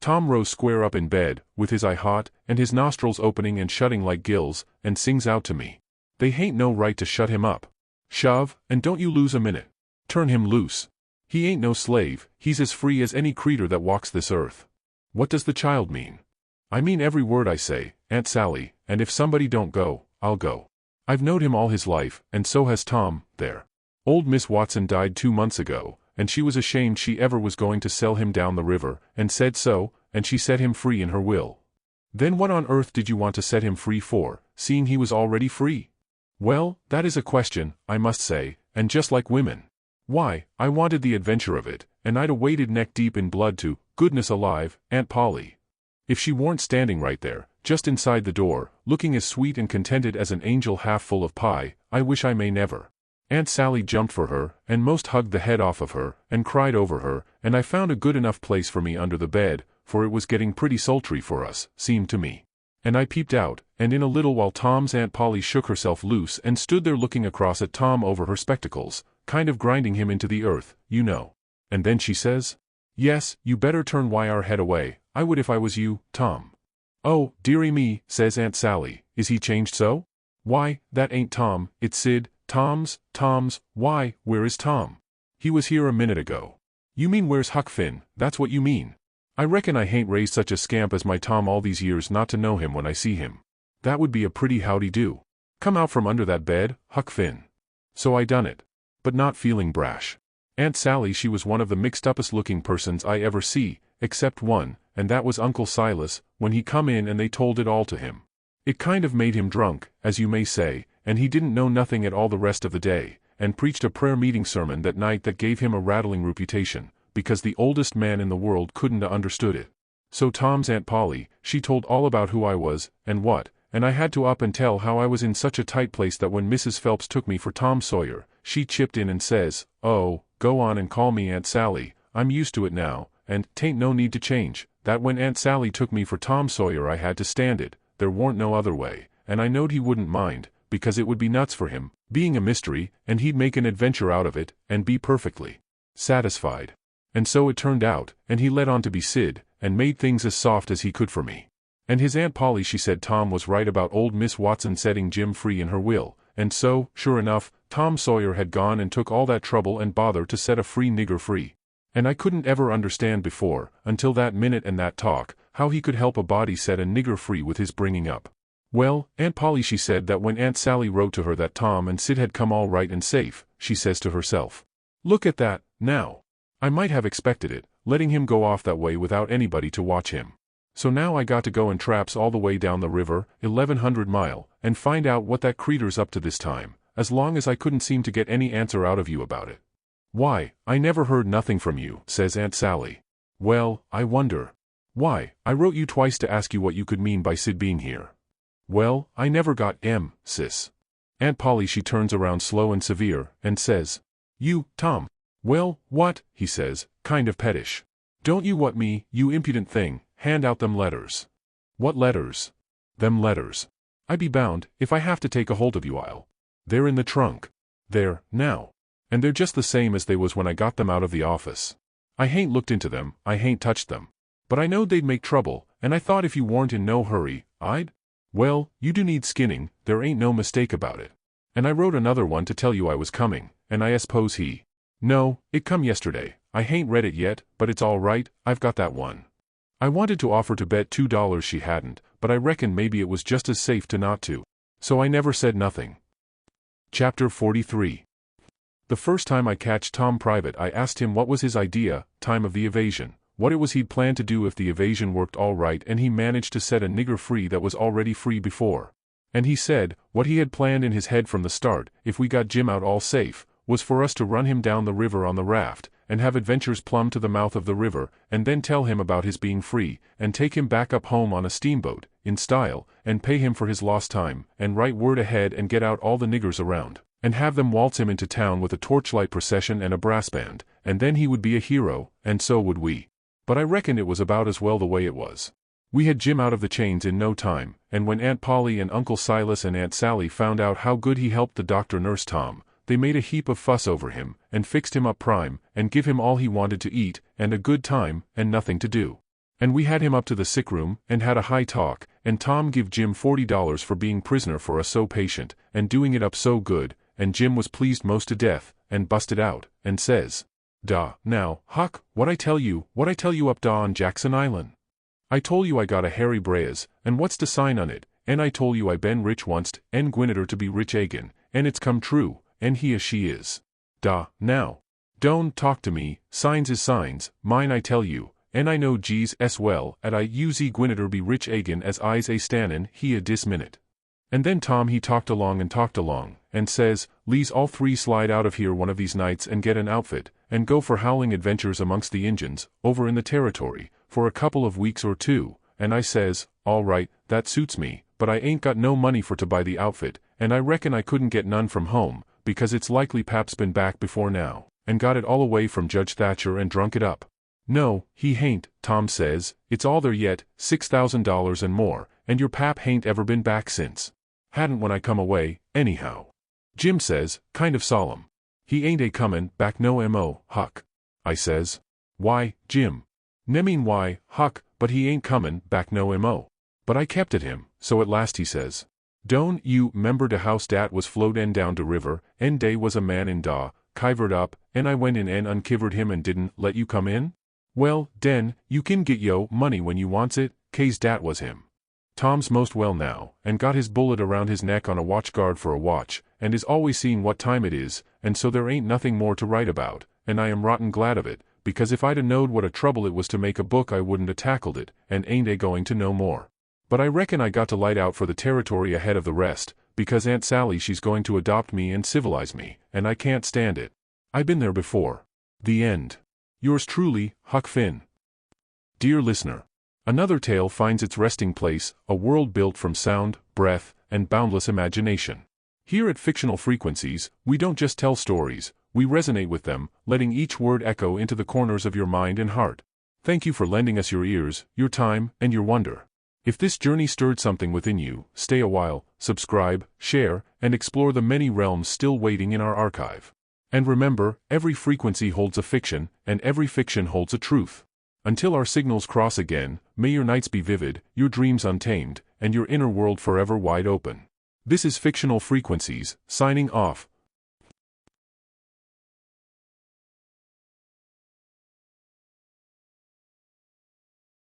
Tom rose square up in bed, with his eye hot, and his nostrils opening and shutting like gills, and sings out to me, "They hain't no right to shut him up. Shove, and don't you lose a minute. Turn him loose. He ain't no slave, he's as free as any creetur that walks this earth." "What does the child mean?" "I mean every word I say, Aunt Sally, and if somebody don't go, I'll go. I've knowed him all his life, and so has Tom, there. Old Miss Watson died 2 months ago, and she was ashamed she ever was going to sell him down the river, and said so, and she set him free in her will." "Then what on earth did you want to set him free for, seeing he was already free?" "Well, that is a question, I must say, and just like women. Why, I wanted the adventure of it, and I'd a waded neck-deep in blood to, goodness alive, Aunt Polly. If she weren't standing right there, just inside the door, looking as sweet and contented as an angel half full of pie, I wish I may never." Aunt Sally jumped for her, and most hugged the head off of her, and cried over her, and I found a good enough place for me under the bed, for it was getting pretty sultry for us, seemed to me. And I peeped out, and in a little while Tom's Aunt Polly shook herself loose and stood there looking across at Tom over her spectacles, kind of grinding him into the earth, you know. And then she says, "Yes, you better turn our head away, I would if I was you, Tom." "Oh, dearie me," says Aunt Sally, "is he changed so?" "Why, that ain't Tom, it's Sid, Tom's, why, where is Tom? He was here a minute ago." "You mean where's Huck Finn, that's what you mean. I reckon I hain't raised such a scamp as my Tom all these years not to know him when I see him. That would be a pretty howdy-do. Come out from under that bed, Huck Finn." So I done it. But not feeling brash. Aunt Sally she was one of the mixed-upest looking persons I ever see, except one, and that was Uncle Silas, when he come in and they told it all to him. It kind of made him drunk, as you may say, and he didn't know nothing at all the rest of the day, and preached a prayer-meeting sermon that night that gave him a rattling reputation, because the oldest man in the world couldn't a understood it. So Tom's Aunt Polly, she told all about who I was, and what, and I had to up and tell how I was in such a tight place that when Mrs. Phelps took me for Tom Sawyer, she chipped in and says, "Oh, go on and call me Aunt Sally, I'm used to it now, and 'tain't no need to change, that when Aunt Sally took me for Tom Sawyer I had to stand it, there warn't no other way, and I knowed he wouldn't mind, because it would be nuts for him, being a mystery, and he'd make an adventure out of it, and be perfectly satisfied. And so it turned out, and he let on to be Sid, and made things as soft as he could for me. And his Aunt Polly she said Tom was right about old Miss Watson setting Jim free in her will, and so, sure enough, Tom Sawyer had gone and took all that trouble and bother to set a free nigger free. And I couldn't ever understand before, until that minute and that talk, how he could help a body set a nigger free with his bringing up. Well, Aunt Polly she said that when Aunt Sally wrote to her that Tom and Sid had come all right and safe, she says to herself, "Look at that, now. I might have expected it, letting him go off that way without anybody to watch him. So now I got to go and traps all the way down the river, 1100 mile, and find out what that creeter's up to this time, as long as I couldn't seem to get any answer out of you about it." "Why, I never heard nothing from you," says Aunt Sally. "Well, I wonder. Why, I wrote you twice to ask you what you could mean by Sid being here." "Well, I never got sis." Aunt Polly she turns around slow and severe, and says, "You, Tom." "Well, what," he says, kind of pettish. "Don't you what me, you impudent thing, hand out them letters." "What letters?" Them letters. I be bound, if I have to take a hold of you they're in the trunk. There, now. And they're just the same as they was when I got them out of the office. I hain't looked into them, I hain't touched them. But I knowed they'd make trouble, and I thought if you warn't in no hurry, well, you do need skinning, there ain't no mistake about it. And I wrote another one to tell you I was coming, and I suppose No, it come yesterday, I hain't read it yet, but it's all right, I've got that one. I wanted to offer to bet $2 she hadn't, but I reckon maybe it was just as safe to not to. So I never said nothing. Chapter 43. The first time I catched Tom private, I asked him what was his idea, time of the evasion, what it was he'd planned to do if the evasion worked all right and he managed to set a nigger free that was already free before. And he said, what he had planned in his head from the start, if we got Jim out all safe, was for us to run him down the river on the raft, and have adventures plumb to the mouth of the river, and then tell him about his being free, and take him back up home on a steamboat, in style, and pay him for his lost time, and write word ahead and get out all the niggers around, and have them waltz him into town with a torchlight procession and a brass band, and then he would be a hero, and so would we. But I reckon it was about as well the way it was. We had Jim out of the chains in no time, and when Aunt Polly and Uncle Silas and Aunt Sally found out how good he helped the doctor nurse Tom, they made a heap of fuss over him, and fixed him up prime, and give him all he wanted to eat, and a good time, and nothing to do. And we had him up to the sick room, and had a high talk, and Tom give Jim $40 for being prisoner for a so patient, and doing it up so good, and Jim was pleased most to death, and busted out, and says, now, Huck, what I tell you up da on Jackson Island? I told you I got a Harry Breas, and what's the sign on it, and I told you I been rich onct, and gwinneter to be rich agin, and it's come true, and he as she is. Now. Don't talk to me, signs is signs, mine I tell you, and I know G's as well, at I use gwinneter be rich agin as I's a stannin' he a dis minute. And then Tom he talked along, and says, le's all three slide out of here one of these nights and get an outfit, and go for howling adventures amongst the Injuns, over in the territory, for a couple of weeks or two, and I says, all right, that suits me, but I ain't got no money for to buy the outfit, and I reckon I couldn't get none from home, because it's likely Pap's been back before now, and got it all away from Judge Thatcher and drunk it up. No, he hain't, Tom says, it's all there yet, $6,000 and more, and your Pap hain't ever been back since. Hadn't when I come away, anyhow. Jim says, kind of solemn. He ain't comin' back no mo, Huck. I says. Why, Jim. Nemean why, Huck, but he ain't comin' back no mo. But I kept at him, so at last he says. Don't you 'member de house dat was flowed en down de river, en dey was a man in da, kivered up, and I went in and unkivered him and didn't let you come in? Well, den, you kin get yo money when you wants it, 'case dat was him. Tom's most well now, and got his bullet around his neck on a watch guard for a watch, and is always seeing what time it is, and so there ain't nothing more to write about, and I am rotten glad of it, because if I'd a knowed what a trouble it was to make a book I wouldn't a tackled it, and ain't going to know more. But I reckon I got to light out for the territory ahead of the rest, because Aunt Sally she's going to adopt me and civilize me, and I can't stand it. I been there before. The end. Yours truly, Huck Finn. Dear listener. Another tale finds its resting place, a world built from sound, breath, and boundless imagination. Here at Fictional Frequencies, we don't just tell stories, we resonate with them, letting each word echo into the corners of your mind and heart. Thank you for lending us your ears, your time, and your wonder. If this journey stirred something within you, stay a while, subscribe, share, and explore the many realms still waiting in our archive. And remember, every frequency holds a fiction, and every fiction holds a truth. Until our signals cross again, may your nights be vivid, your dreams untamed, and your inner world forever wide open. This is Fictional Frequencies, signing off,